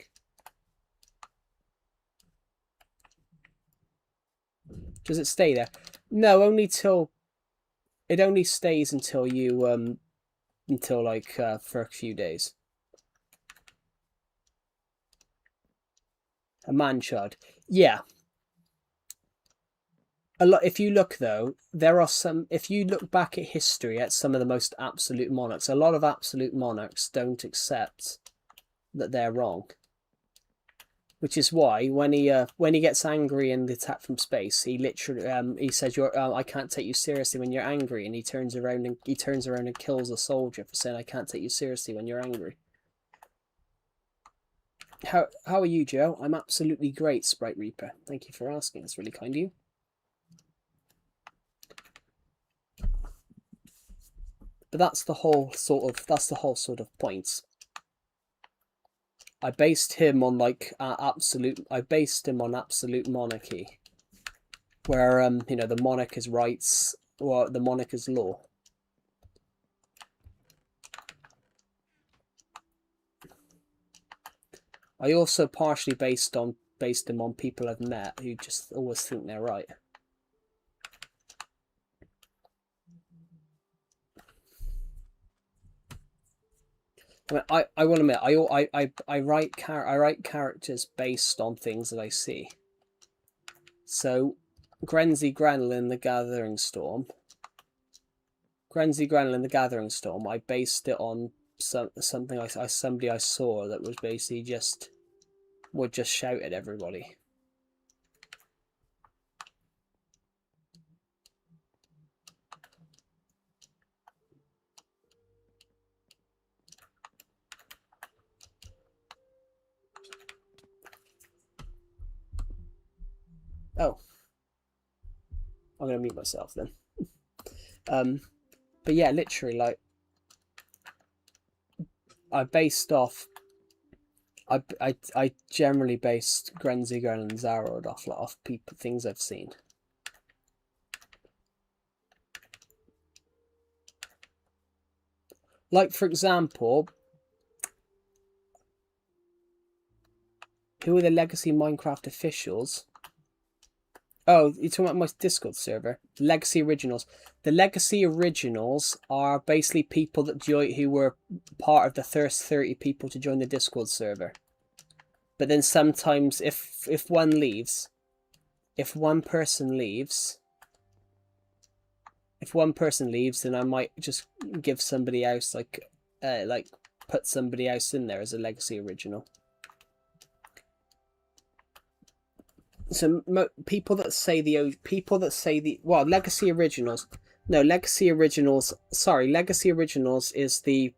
Does it stay there? No, only till it only stays until you until like for a few days. A man-child. Yeah. A lot. If you look though, there are some. If you look back at history at some of the most absolute monarchs, a lot of absolute monarchs don't accept that they're wrong. Which is why when he gets angry in the attack from space, he literally he says, "You're I can't take you seriously when you're angry," and he turns around and kills a soldier for saying, "I can't take you seriously when you're angry." How are you, Joe? I'm absolutely great, Sprite Reaper. Thank you for asking. It's really kind of you. But that's the whole sort of point. I based him on absolute monarchy, where you know, the monarch has rights, or the monarch has law. I also partially based him on people I've met who just always think they're right. I mean, I will admit, I write characters based on things that I see. So, Grenzy Granel in the Gathering Storm. I based it on something somebody I saw that was basically would just shout at everybody. Oh, I'm gonna mute myself then. But yeah, literally, like, I generally based Grenzy Gren and Zarod off things I've seen. Like, for example, who are the legacy Minecraft officials? Oh, you're talking about my Discord server? Legacy Originals. The Legacy Originals are basically people who were part of the first 30 people to join the Discord server. But then sometimes, if one person leaves, then I might just give somebody else put somebody else in there as a Legacy Original. So Legacy Originals. No, Legacy Originals. Sorry, Legacy Originals is the.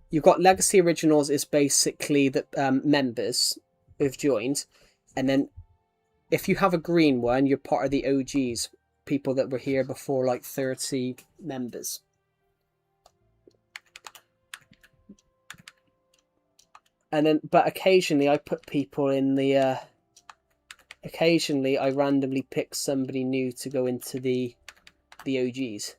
You've got Legacy Originals is basically the members who've joined, and then if you have a green one, you're part of the OGs, people that were here before, like 30 members. And then, but occasionally I put people in the. Occasionally, I randomly pick somebody new to go into the OGs.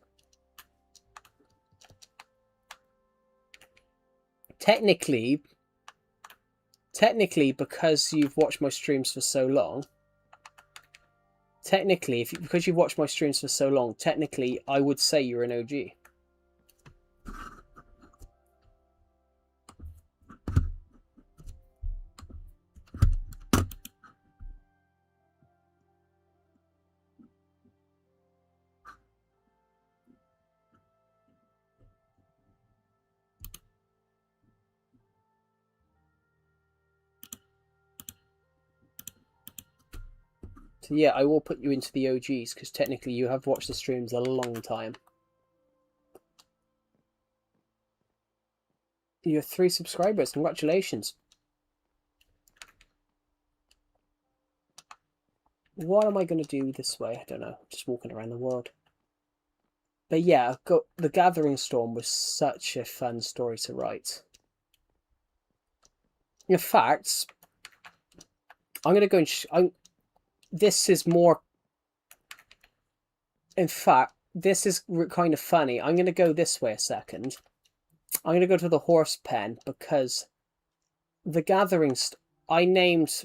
Technically, because you've watched my streams for so long. Because you've watched my streams for so long, technically, I would say you're an OG. So yeah, I will put you into the OGs, because technically you have watched the streams a long time. You have 3 subscribers, congratulations. What am I going to do this way? I don't know, just walking around the world. But yeah, The Gathering Storm was such a fun story to write. In fact, I'm going to go and... this is more... In fact, this is kind of funny. I'm going to go this way a second. I'm going to go to the horse pen because The Gathering... I named...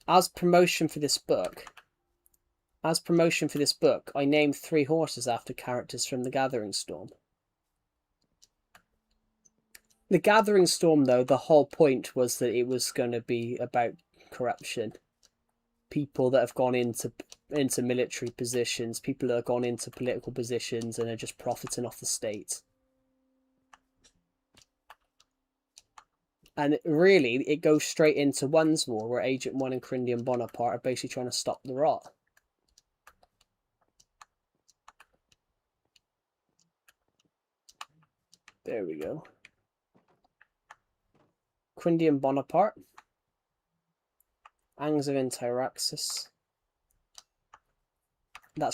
As promotion for this book, I named 3 horses after characters from The Gathering Storm. The Gathering Storm, though, the whole point was that it was going to be about corruption. People that have gone into military positions, people that have gone into political positions and are just profiting off the state. And really, it goes straight into One's War, where Agent 1 and Crindian Bonaparte are basically trying to stop the rot. There we go. Crindian Bonaparte. Angevin Tyraxus. And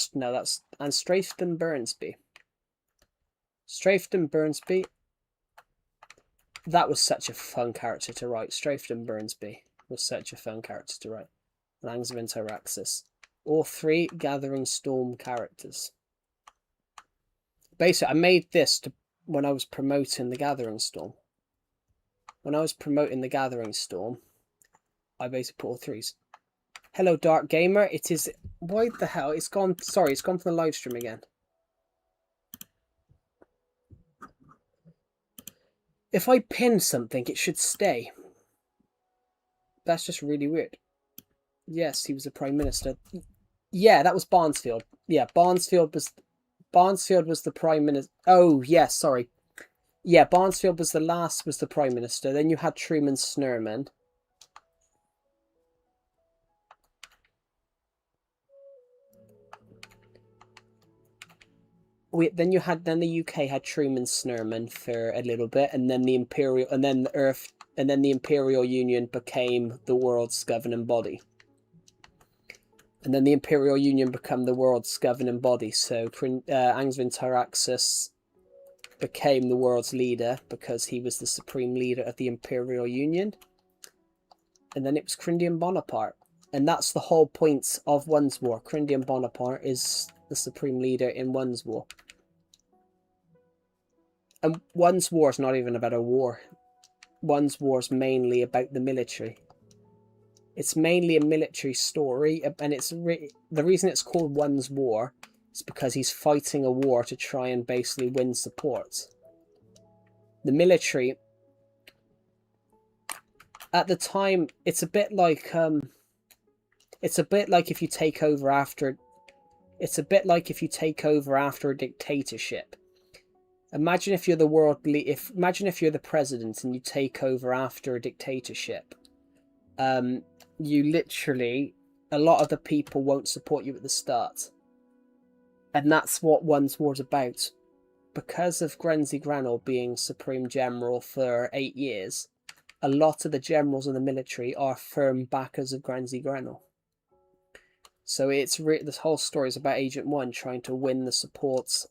Strafton Burnsby. Strafton Burnsby. That was such a fun character to write. Strafton Burnsby was such a fun character to write. And Angevin Tyraxus. All 3 Gathering Storm characters. Basically, I made this when I was promoting The Gathering Storm. When I was promoting The Gathering Storm, I basically put all 3s. Hello, Dark Gamer. It is... Why the hell? It's gone... Sorry, it's gone from the live stream again. If I pin something, it should stay. That's just really weird. Yes, he was the Prime Minister. Yeah, that was Barnesfield. Yeah, Barnesfield was the Prime Minister. Oh, yes, sorry. Yeah, Barnesfield was the Prime Minister. Then you had Truman Snurman. Then the UK had Truman Snurman for a little bit, and then the Imperial Union became the world's governing body. And then the Imperial Union became the world's governing body. So Angevin Tyraxus became the world's leader because he was the supreme leader of the Imperial Union. And then it was Crindian Bonaparte. And that's the whole point of One's War. Crindian Bonaparte is the supreme leader in One's War. And One's War is not even about a war. One's War is mainly about the military. It's mainly a military story, and the reason it's called One's War is because he's fighting a war to try and basically win support. The military, at the time, it's a bit like if you take over after. It's a bit like if you take over after a dictatorship. Imagine if you're imagine if you're the president and you take over after a dictatorship. You literally, a lot of the people won't support you at the start. And that's what One's War's about. Because of Grenzy Granel being Supreme General for 8 years, a lot of the generals in the military are firm backers of Grenzy Granel. So this whole story is about Agent 1 trying to win the support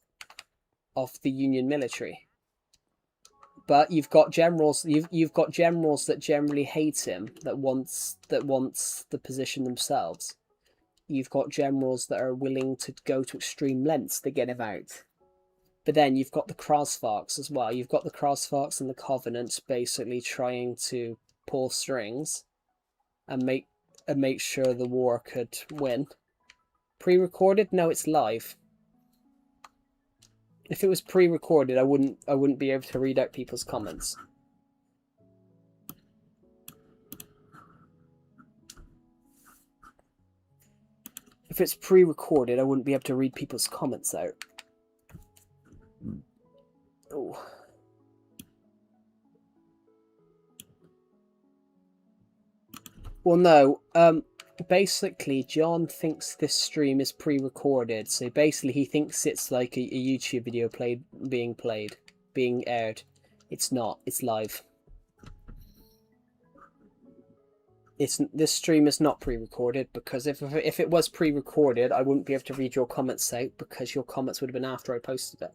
of the Union military. But you've got generals that generally hate him, that wants the position themselves. You've got generals that are willing to go to extreme lengths to get him out. But then you've got the Crossfarks as well. You've got the Crossfarks and the Covenant basically trying to pull strings and make sure the war could win. Pre-recorded? No, it's live. If it was pre-recorded, I wouldn't be able to read out people's comments. If it's pre-recorded, I wouldn't be able to read people's comments out. Oh. Well, no. Basically, John thinks this stream is pre-recorded. So basically, he thinks it's like a YouTube video being aired. It's not. It's live. this stream is not pre-recorded, because if it was pre-recorded, I wouldn't be able to read your comments out, because your comments would have been after I posted it.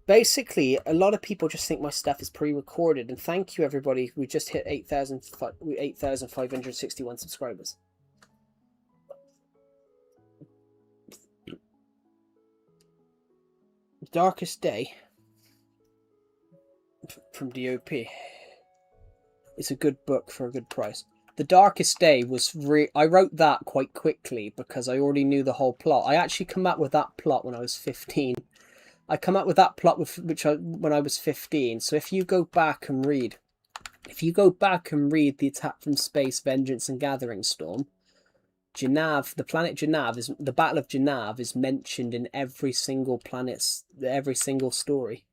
Basically, a lot of people just think my stuff is pre-recorded, and thank you everybody. We just hit 8,561 subscribers. Darkest Day from DOP. It's a good book for a good price. The Darkest Day was I wrote that quite quickly because I already knew the whole plot. I actually come up with that plot when I was 15. I come up with that plot when I was 15. So if you go back and read The Attack from Space, Vengeance and Gathering Storm, Janav, the planet Janav, the Battle of Janav is mentioned in every single story,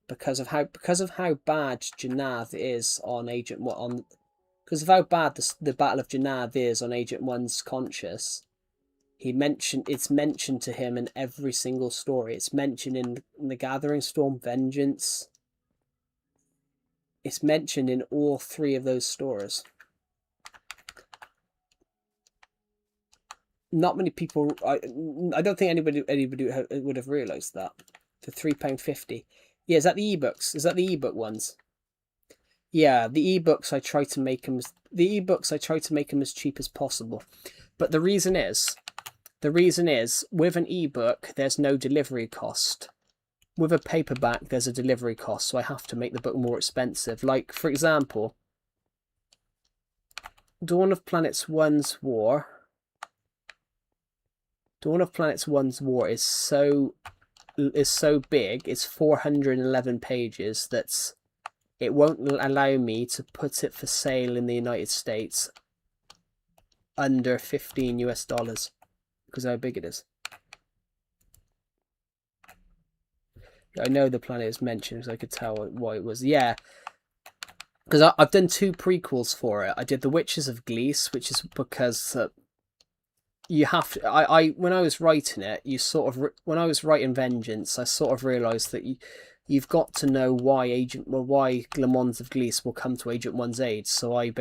because of how bad Janav is on Agent 1, because of how bad the Battle of Janav is on Agent 1's conscious. It's mentioned to him in every single story. It's mentioned in the Gathering Storm, Vengeance. It's mentioned in all three of those stories. Not many people. I don't think anybody would have realised that. For £3.50. Yeah, is that the ebooks? Is that the ebook ones? Yeah, the ebooks I try to make them as cheap as possible. But the reason is, with an ebook, there's no delivery cost. With a paperback, there's a delivery cost, so I have to make the book more expensive. Like, for example, Dawn of Planets 1's War. Dawn of Planets 1's War is so big, it's 411 pages, it won't allow me to put it for sale in the United States under $15 US, because of how big it is. I know the planet is mentioned, because I could tell why it was. Yeah, because I've done 2 prequels for it. I did The Witches of Glees, which is because you have to. When I was writing it, when I was writing Vengeance, I sort of realised that you've got to know why Le Mans of Glees will come to Agent 1's aid. So I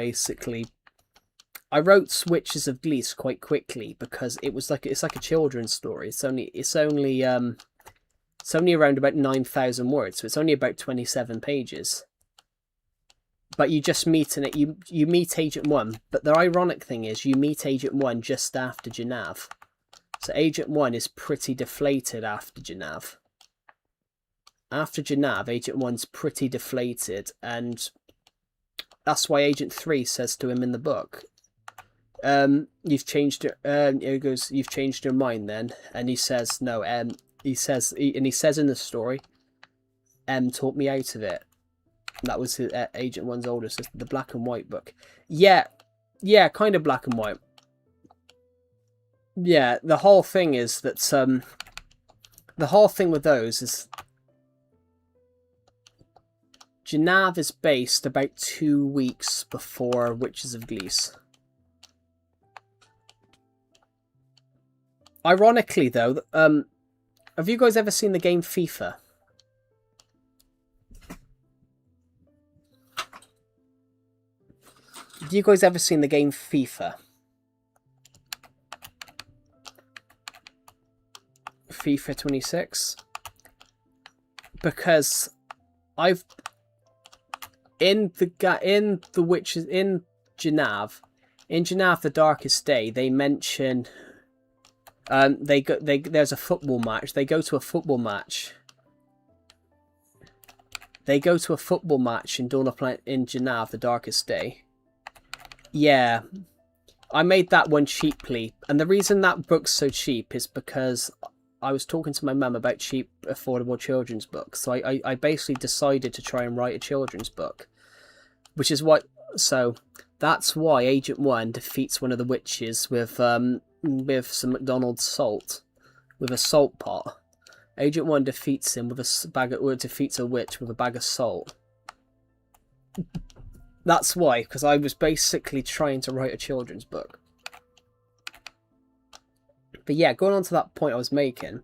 wrote Witches of Glees quite quickly, because it's like a children's story. It's only around about 9,000 words, so it's only about 27 pages. But you just meet in it. You meet Agent 1, but the ironic thing is you meet Agent 1 just after Janav. So Agent 1 is pretty deflated after Janav. After Janav, Agent 1's pretty deflated, and that's why Agent 3 says to him in the book, "You've changed your." He goes, "You've changed your mind, then," and he says, "No." He says in the story, "Taught me out of it." That was his, Agent 1's older sister, the black and white book. Yeah, kind of black and white. Yeah, the whole thing is that the whole thing with those is Janav is based about 2 weeks before Witches of Glees. Ironically, though, have you guys ever seen the game FIFA? Have you guys ever seen the game FIFA? FIFA 26? Because in Janav, The Darkest Day, they mention there's a football match. They go to a football match. in Janav, The Darkest Day. Yeah, I made that one cheaply, and the reason that book's so cheap is because I was talking to my mum about cheap, affordable children's books. So I basically decided to try and write a children's book, which is what. So that's why Agent 1 defeats one of the witches with some McDonald's salt, with a salt pot. Agent 1 defeats him with defeats a witch with a bag of salt. That's why, because I was basically trying to write a children's book. But yeah, going on to that point I was making,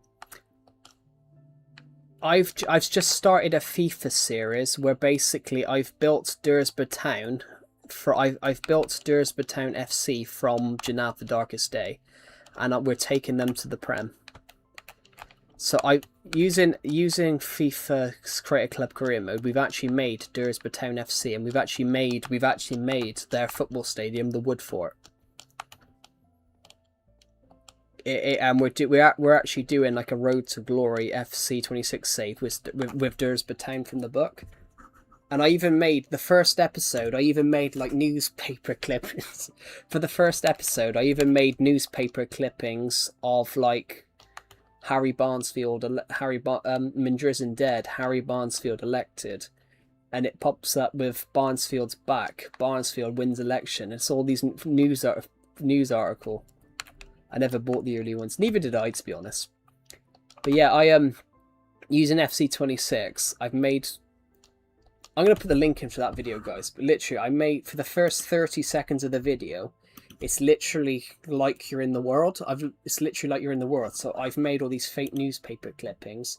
I've just started a FIFA series where basically I've built Dursburg Town I've built Dursbatown FC from Janav the Darkest Day, and we're taking them to the Prem. So using FIFA's Creator Club Career Mode, we've actually made Dursbatown FC, and we've actually made their football stadium the Wood Fort. And we're actually doing like a Road to Glory FC 26 save with Dursbatown from the book. And I even made the first episode. I even made like newspaper clippings for the first episode. I even made newspaper clippings of like Harry Barnesfield, Mindrizin dead, Harry Barnesfield elected, and it pops up with Barnesfield's back. Barnesfield wins election. It's all these news article. I never bought the early ones. Neither did I, to be honest. But yeah, using FC26, I've made. I'm gonna put the link in for that video, guys. But literally, I made for the first 30 seconds of the video. It's literally like you're in the world. It's literally like you're in the world. So I've made all these fake newspaper clippings.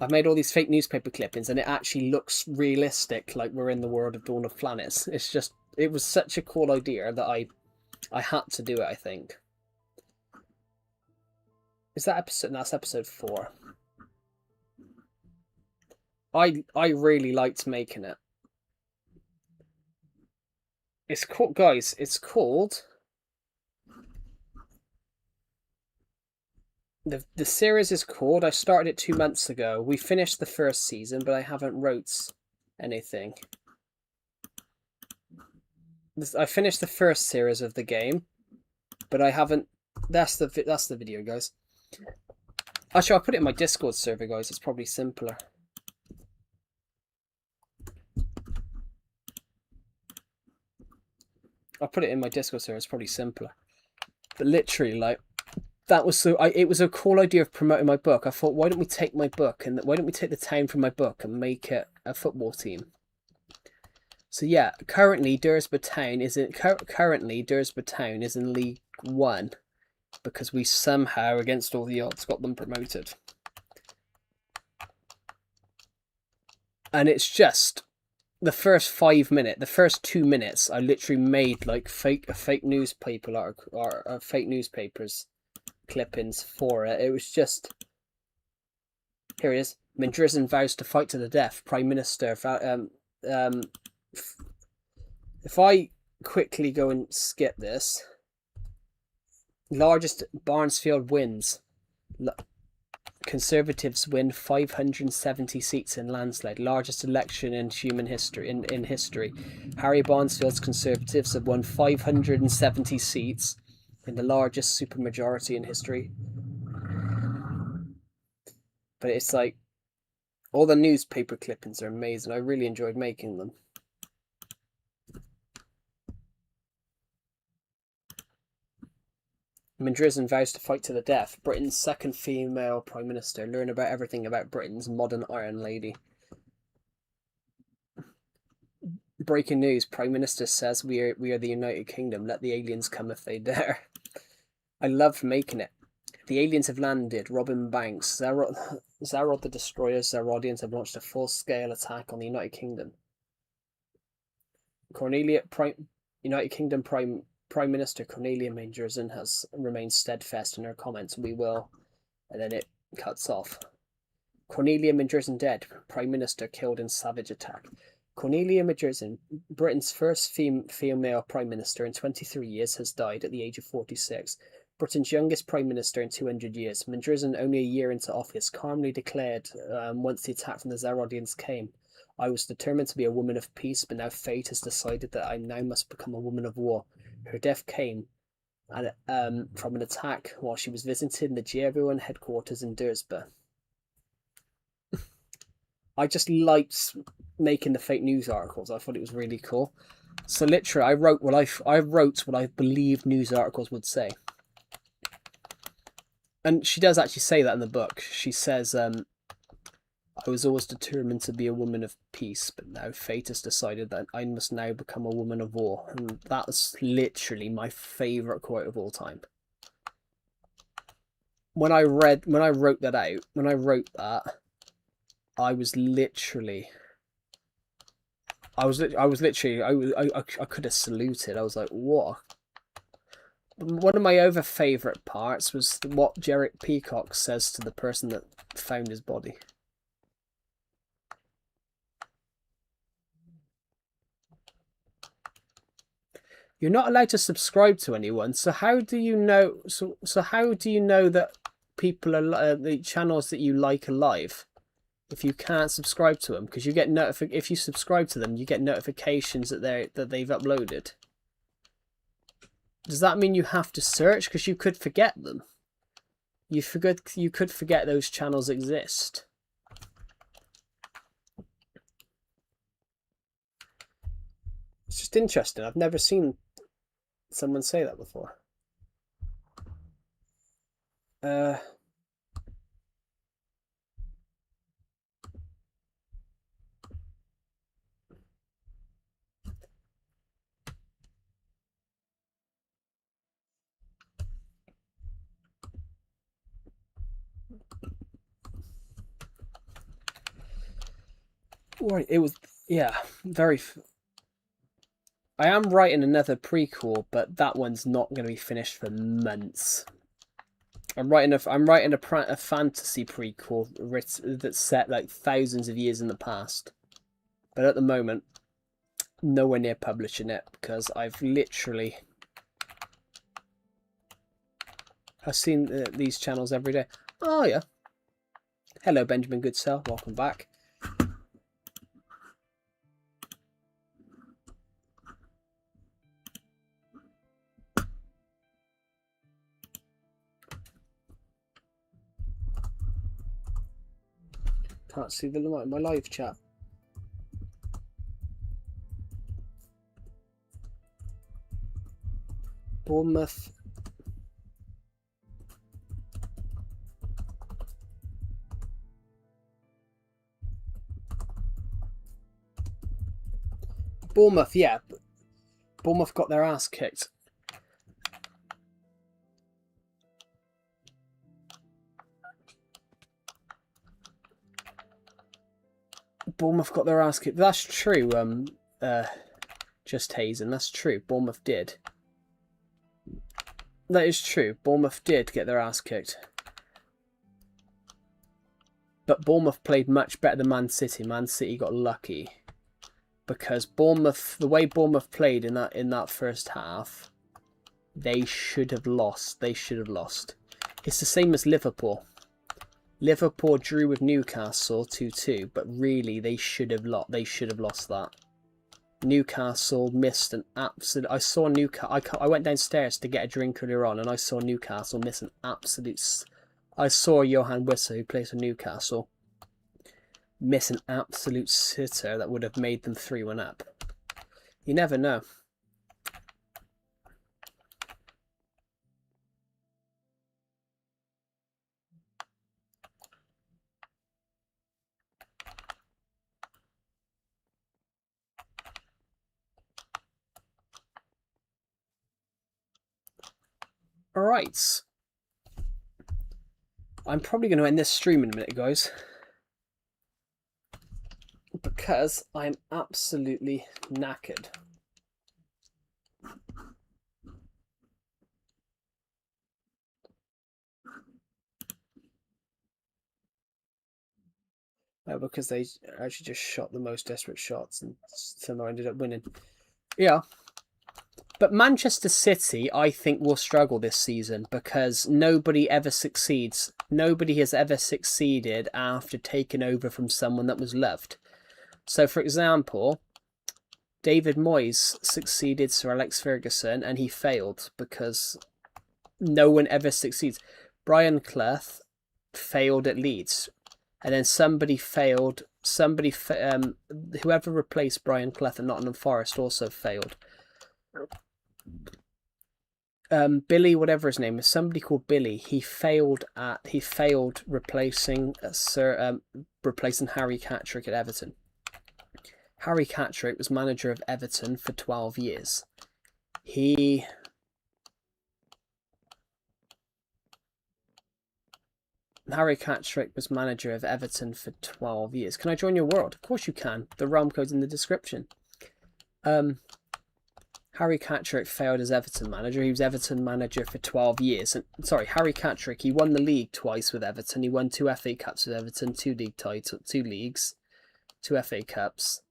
And it actually looks realistic, like we're in the world of Dawn of Planets. It was such a cool idea that I had to do it, I think. Is that episode? That's episode 4. I really liked making it. It's called, guys, it's called... The series is called, I started it 2 months ago. We finished the first season, but I haven't wrote anything. I finished the first series of the game, but I haven't... That's the video, guys. Actually, I'll put it in my Discord server, guys. It's probably simpler. I'll put it in my Discord server. It's probably simpler. But literally, like, that was so... it was a cool idea of promoting my book. I thought, why don't we take my book, and why don't we take the town from my book and make it a football team? So yeah, currently Dursbatown is in League 1 because we somehow, against all the odds, got them promoted. And it's just the first 2 minutes, I literally made like fake newspaper or fake newspapers clippings for it. It was just, here it is. Mindrizin vows to fight to the death. Prime Minister. If I quickly go and skip this, largest Barnesfield wins. Conservatives win 570 seats in landslide, largest election in human history. In history, Harry Barnesfield's Conservatives have won 570 seats in the largest supermajority in history. But it's like all the newspaper clippings are amazing. I really enjoyed making them. Mindrizin vows to fight to the death. Britain's second female Prime Minister. Learn about everything about Britain's modern Iron Lady. Breaking news. Prime Minister says we are the United Kingdom. Let the aliens come if they dare. I love making it. The aliens have landed. Robin Banks. Zarod the Destroyer's Zarodians have launched a full-scale attack on the United Kingdom. United Kingdom Prime Minister Cornelia Mindrizin has remained steadfast in her comments. We will, and then it cuts off. Cornelia Mindrizin dead. Prime Minister killed in savage attack. Cornelia Mindrizin, Britain's first female Prime Minister in 23 years, has died at the age of 46. Britain's youngest Prime Minister in 200 years. Mindrizin, only a year into office, calmly declared once the attack from the Zarodians came, I was determined to be a woman of peace, but now fate has decided that I now must become a woman of war. Her death came from an attack while she was visiting the G1 headquarters in Dursba. I just liked making the fake news articles. I thought it was really cool. So literally, I wrote what I believed news articles would say. And she does actually say that in the book. She says, I was always determined to be a woman of peace, but now fate has decided that I must now become a woman of war. And that's literally my favourite quote of all time. When I wrote that, I was literally... I was literally, I could have saluted. I was like, what? One of my other favourite parts was what Jarek Peacock says to the person that found his body. You're not allowed to subscribe to anyone, so how do you know? So how do you know that people are the channels that you like are live? If you can't subscribe to them, because you get if you subscribe to them, you get notifications that they've uploaded. Does that mean you have to search? Because you could forget them. You could forget those channels exist. It's just interesting. I've never seen someone say that before. Right, it was, yeah, very. I am writing another prequel, but that one's not going to be finished for months. I'm writing a fantasy prequel that's set like thousands of years in the past, but at the moment, nowhere near publishing it because I've seen these channels every day. Oh yeah. Hello, Benjamin Goodsell. Welcome back. Can't see my live chat. Bournemouth. Bournemouth, yeah. Bournemouth got their ass kicked. Bournemouth got their ass kicked. That's true. Just Hazen. That's true. Bournemouth did. That is true. Bournemouth did get their ass kicked. But Bournemouth played much better than Man City. Man City got lucky. Because Bournemouth, the way Bournemouth played in that first half, they should have lost. They should have lost. It's the same as Liverpool. Liverpool drew with Newcastle 2-2, but really they should have lost that. Newcastle missed an absolute. I saw Newcastle. I went downstairs to get a drink earlier on, and I saw Newcastle miss an absolute. I saw Johan Wissa, who plays for Newcastle, miss an absolute sitter that would have made them 3-1 up. You never know. Alright. I'm probably going to end this stream in a minute, guys. Because I'm absolutely knackered. Because they actually just shot the most desperate shots and somehow ended up winning. Yeah. But Manchester City, I think, will struggle this season because nobody ever succeeds. Nobody has ever succeeded after taking over from someone that was loved. So, for example, David Moyes succeeded Sir Alex Ferguson and he failed because no one ever succeeds. Brian Clough failed at Leeds. And then somebody failed. Whoever replaced Brian Clough at Nottingham Forest also failed. Billy, whatever his name is, somebody called Billy. He failed replacing replacing Harry Catterick at Everton. Harry Catterick was manager of Everton for 12 years. Harry Catterick was manager of Everton for 12 years. Can I join your world? Of course you can. The realm code's in the description. Harry Catterick failed as Everton manager. He was Everton manager for 12 years. And sorry, Harry Catterick, he won the league twice with Everton. He won 2 FA Cups with Everton, 2 league titles, 2 leagues, 2 FA Cups.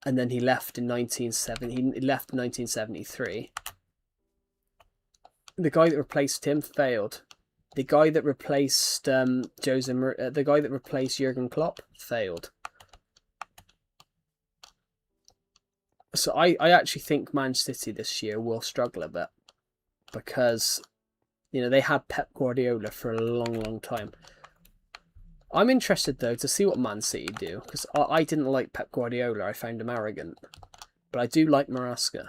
And then he left in 1973. The guy that replaced him failed. The guy that replaced the guy that replaced Jurgen Klopp failed. So I actually think Man City this year will struggle a bit because, you know, they had Pep Guardiola for a long time. I'm interested though to see what Man City do, because I didn't like Pep Guardiola. I found him arrogant, but I do like Maresca.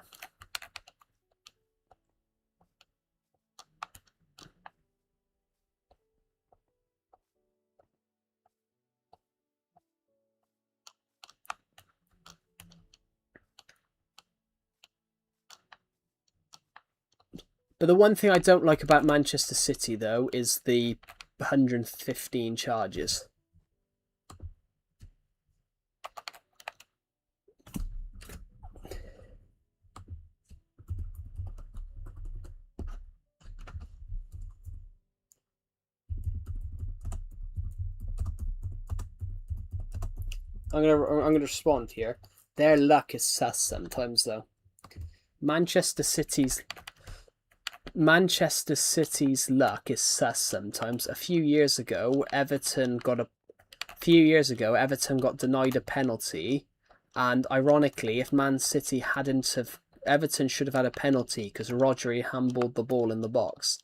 But the one thing I don't like about Manchester City, though, is the 115 charges. I'm gonna respond here. Their luck is sus sometimes, though. Manchester City's luck is sus sometimes. A few years ago, Everton got denied a penalty, and ironically, if Man City hadn't have, Everton should have had a penalty because Rodri handballed the ball in the box.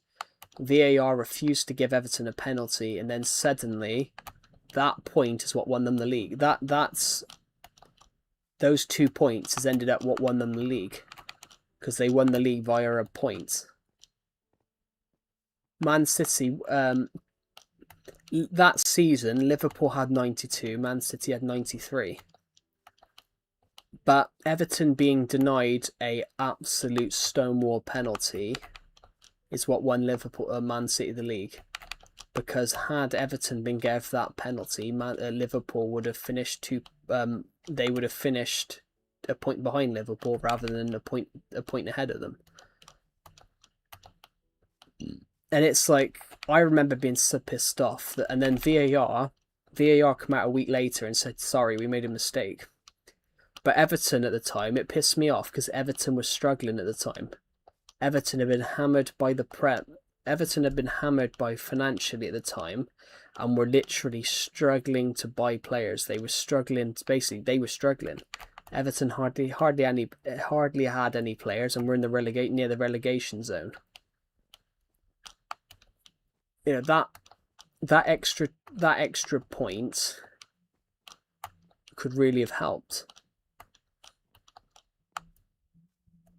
VAR refused to give Everton a penalty, and then suddenly, that point is what won them the league. Those 2 points has ended up what won them the league, because they won the league via a point. Man City, that season, Liverpool had 92, Man City had 93. But Everton being denied a absolute stonewall penalty is what won Man City the league. Because had Everton been gave that penalty, Liverpool would have finished they would have finished a point behind Liverpool rather than a point ahead of them. And it's like, I remember being so pissed off that, and then VAR come out a week later and said, sorry, we made a mistake. But Everton at the time, it pissed me off because Everton was struggling at the time. Everton had been hammered by financially at the time, and were literally struggling to buy players. They were struggling. Everton hardly had any players, and were in the near the relegation zone. You know, that extra point could really have helped.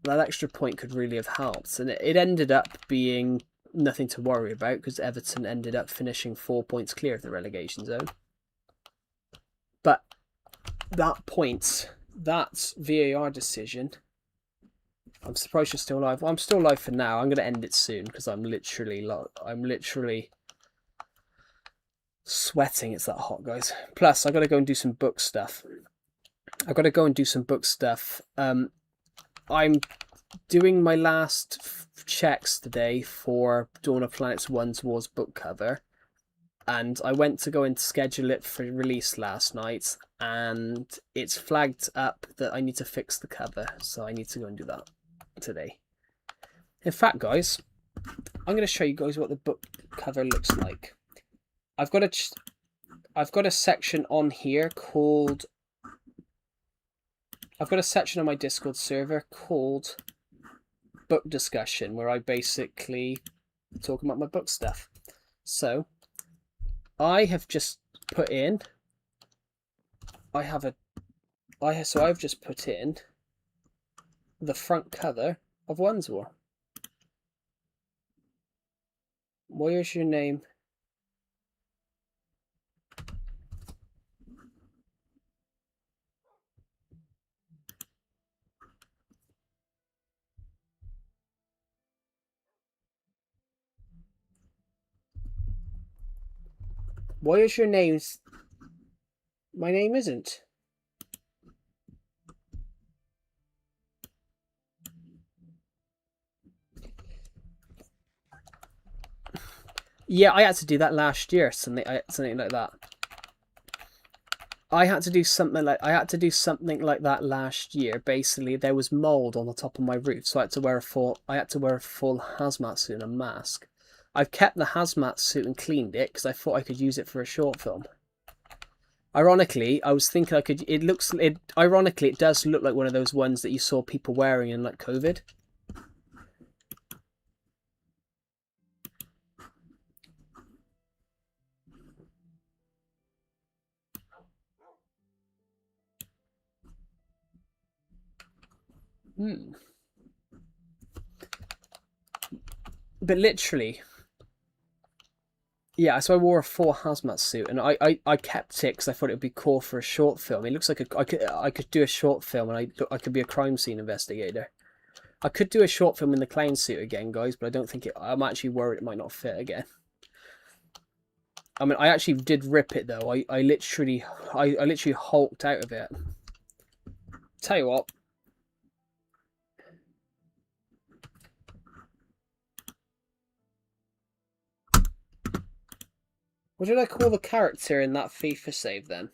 That extra point could really have helped, and it ended up being nothing to worry about because Everton ended up finishing 4 points clear of the relegation zone. But that VAR decision, I'm surprised you're still alive. Well, I'm still alive for now. I'm going to end it soon because I'm literally sweating. It's that hot, guys. Plus, I got to go and do some book stuff. I'm doing my last checks today for Dawn of Planets 1's Wars book cover, and I went to go and schedule it for release last night, and it's flagged up that I need to fix the cover, so I need to go and do that today. In fact, guys, I'm going to show you guys what the book cover looks like. I've got a section on here called... I've got a section on my Discord server called Book Discussion, where I basically talk about my book stuff. So, I've just put in the front cover of One's War. Where's your name? Why is your name? My name isn't. Yeah, I had to do that last year, something like that. I had to do something like that last year. Basically, there was mold on the top of my roof, so I had to wear a full hazmat suit and a mask. I've kept the hazmat suit and cleaned it because I thought I could use it for a short film. Ironically, I was thinking I could. Ironically, it does look like one of those ones that you saw people wearing in like COVID. But literally, yeah. So I wore a full hazmat suit, and I kept it because I thought it would be cool for a short film. It looks like I could do a short film, and I could be a crime scene investigator. I could do a short film in the clown suit again, guys, but I don't think it. I'm actually worried it might not fit again. I mean, I actually did rip it though. I literally hulked out of it. Tell you what. What did I call the character in that FIFA save then?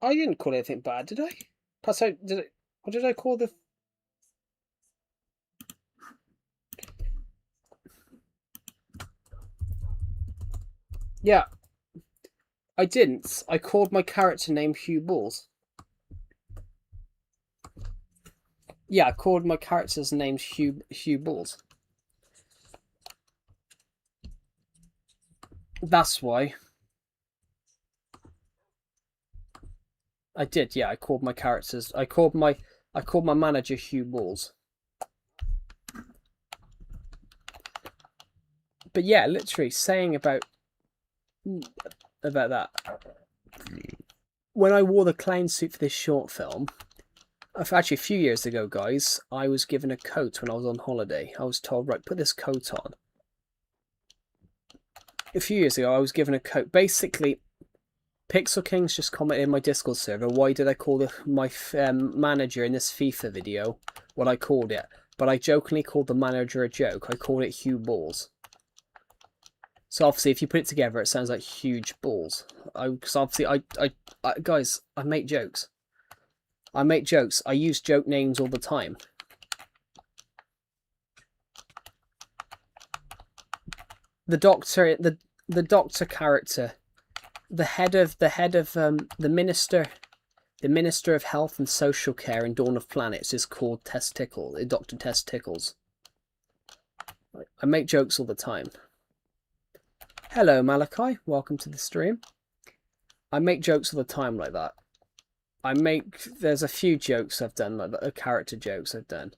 I didn't call anything bad, did I? Plus, what did I call the? Yeah, I didn't. I called my character name Hugh Balls. Yeah, I called my character's name Hugh Balls. That's why. I did, yeah. I called my manager Hugh Balls. But yeah, literally saying about that. When I wore the clown suit for this short film, actually a few years ago, guys, I was given a coat when I was on holiday. I was told, right, put this coat on. A few years ago, I was given a coat. Basically, Pixel Kings just commented in my Discord server, why did I call my manager in this FIFA video what I called it? But I jokingly called the manager a joke. I called it Hugh Balls. So obviously, if you put it together, it sounds like huge balls. Because obviously, guys, I make jokes. I make jokes. I use joke names all the time. The doctor, the doctor character, the head of the minister of health and social care in Dawn of Planets is called Testicle, Dr. Testicles. I make jokes all the time. Hello, Malachi. Welcome to the stream. I make jokes all the time like that. There's a few jokes I've done, like character jokes I've done.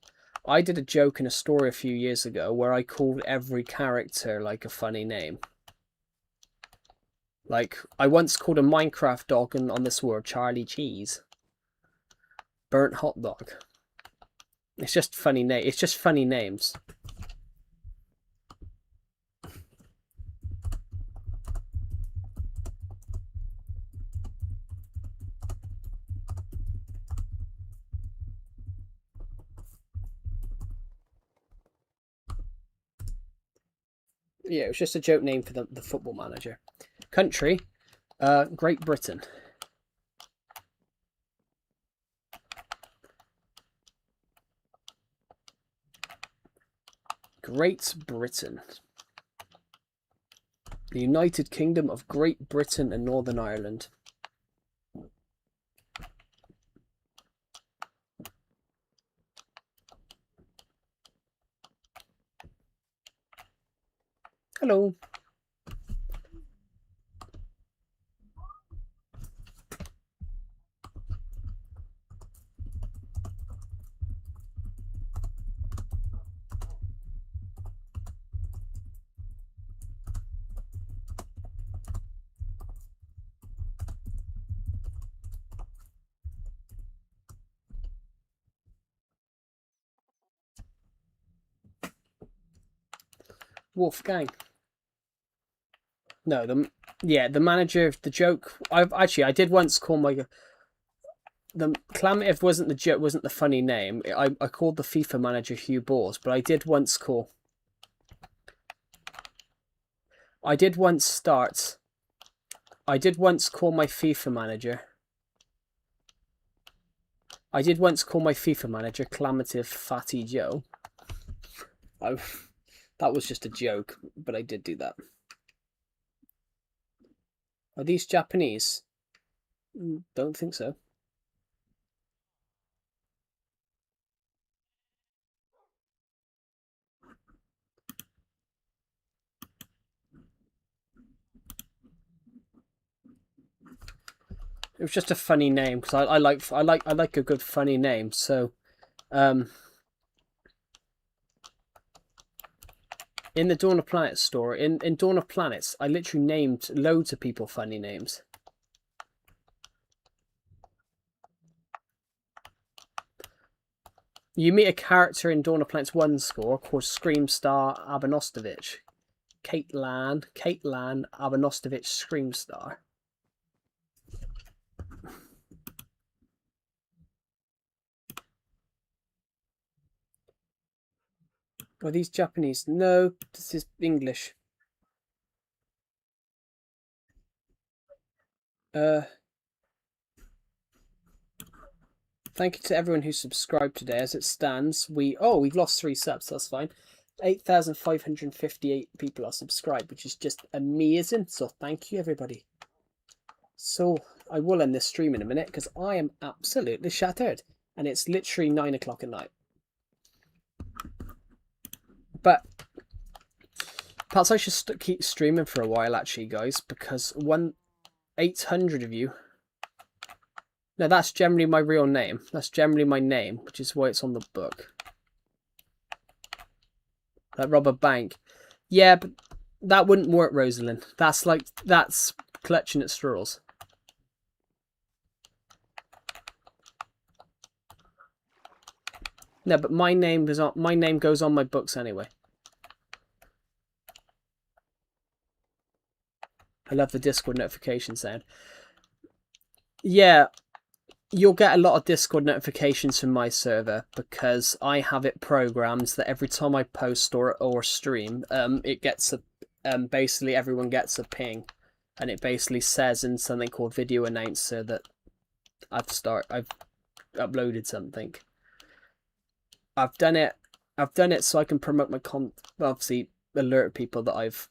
I did a joke in a story a few years ago where I called every character like a funny name. Like, I once called a Minecraft dog on this world Charlie Cheese. Burnt hot dog. It's just funny It's just funny names. Yeah, it was just a joke name for the football manager. Country, Great Britain. Great Britain. The United Kingdom of Great Britain and Northern Ireland. Hello. Wolfgang. No, the manager of the joke. I did once call my. the Clamative wasn't the joke, wasn't the funny name. I called the FIFA manager Hugh Balls, but I did once call my FIFA manager Clamative Fatty Joe. That was just a joke, but I did do that. Are these Japanese? Don't think so. It was just a funny name because I like a good funny name. So, in the Dawn of Planets store, in Dawn of Planets, I literally named loads of people funny names. You meet a character in Dawn of Planets 1 score called Screamstar Abanostovich. Caitlin Abanostovich Screamstar. Are these Japanese? No, this is English. Thank you to everyone who subscribed today. As it stands, we've lost 3 subs. That's fine. 8,558 people are subscribed, which is just amazing. So thank you, everybody. So I will end this stream in a minute because I am absolutely shattered, and it's literally 9 o'clock at night. But perhaps I should keep streaming for a while, actually, guys, because 800 of you. No, that's generally my real name. That's generally my name, which is why it's on the book. Like rob a bank. Yeah, but that wouldn't work, Rosalind. That's clutching at straws. No, but my name goes on my books anyway. I love the Discord notification sound. Yeah, you'll get a lot of Discord notifications from my server because I have it programmed that every time I post or stream, it gets basically everyone gets a ping, and it basically says in something called Video Announcer that I've uploaded something. I've done it so I can promote my obviously alert people that I've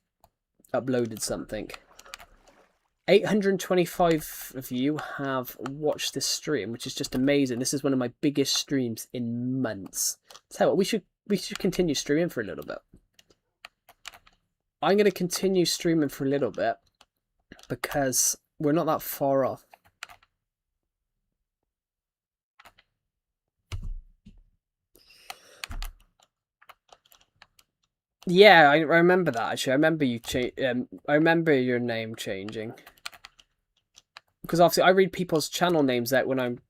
uploaded something. 825 of you have watched this stream, which is just amazing. This is one of my biggest streams in months. Tell you what, we should continue streaming for a little bit. I'm going to continue streaming for a little bit because we're not that far off. Yeah, I remember that actually. I remember you I remember your name changing. Because obviously I read people's channel names out when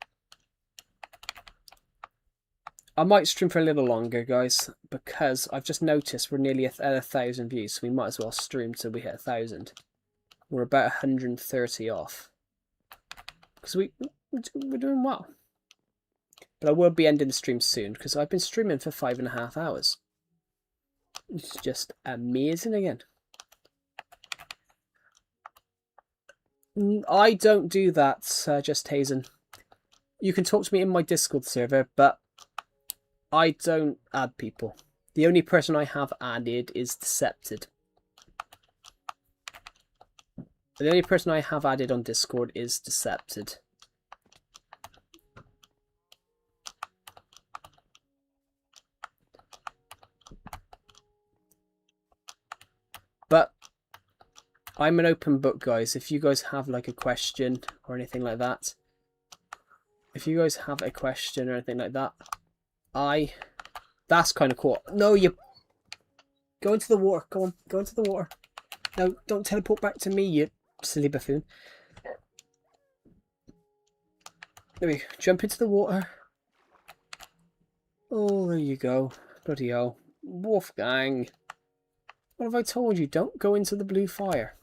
I might stream for a little longer, guys, because I've just noticed we're nearly at 1,000 views, so we might as well stream till we hit 1,000. We're about 130 off. Because we're doing well. But I will be ending the stream soon, because I've been streaming for 5.5 hours. It's just amazing again. I don't do that, Just Hazen. You can talk to me in my Discord server, but I don't add people. The only person I have added is Decepted. The only person I have added on Discord is Decepted. But I'm an open book, guys. If you guys have like a question or anything like that, that's kind of cool. No, you go into the water. Go on, go into the water. No, don't teleport back to me, you silly buffoon. There we go. Jump into the water. Oh, there you go. Bloody hell. Wolfgang. What have I told you? Don't go into the blue fire.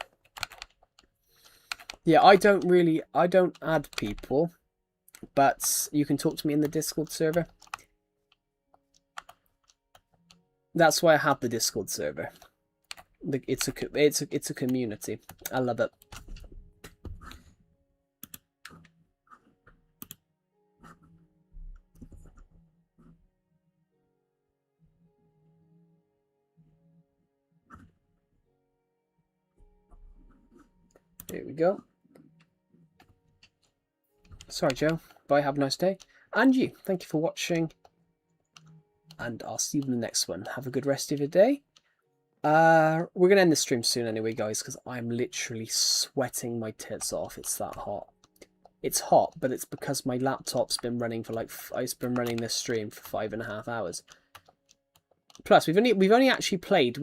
Yeah, I don't add people. but you can talk to me in the Discord server. That's why I have the Discord server. It's a community. I love it. There we go. Sorry, Joe. Bye, have a nice day. And you, thank you for watching. And I'll see you in the next one. Have a good rest of your day. We're going to end the stream soon anyway, guys, because I'm literally sweating my tits off. It's that hot. It's hot, but it's because my laptop's been running for like... I've been running this stream for 5.5 hours. Plus, we've only actually played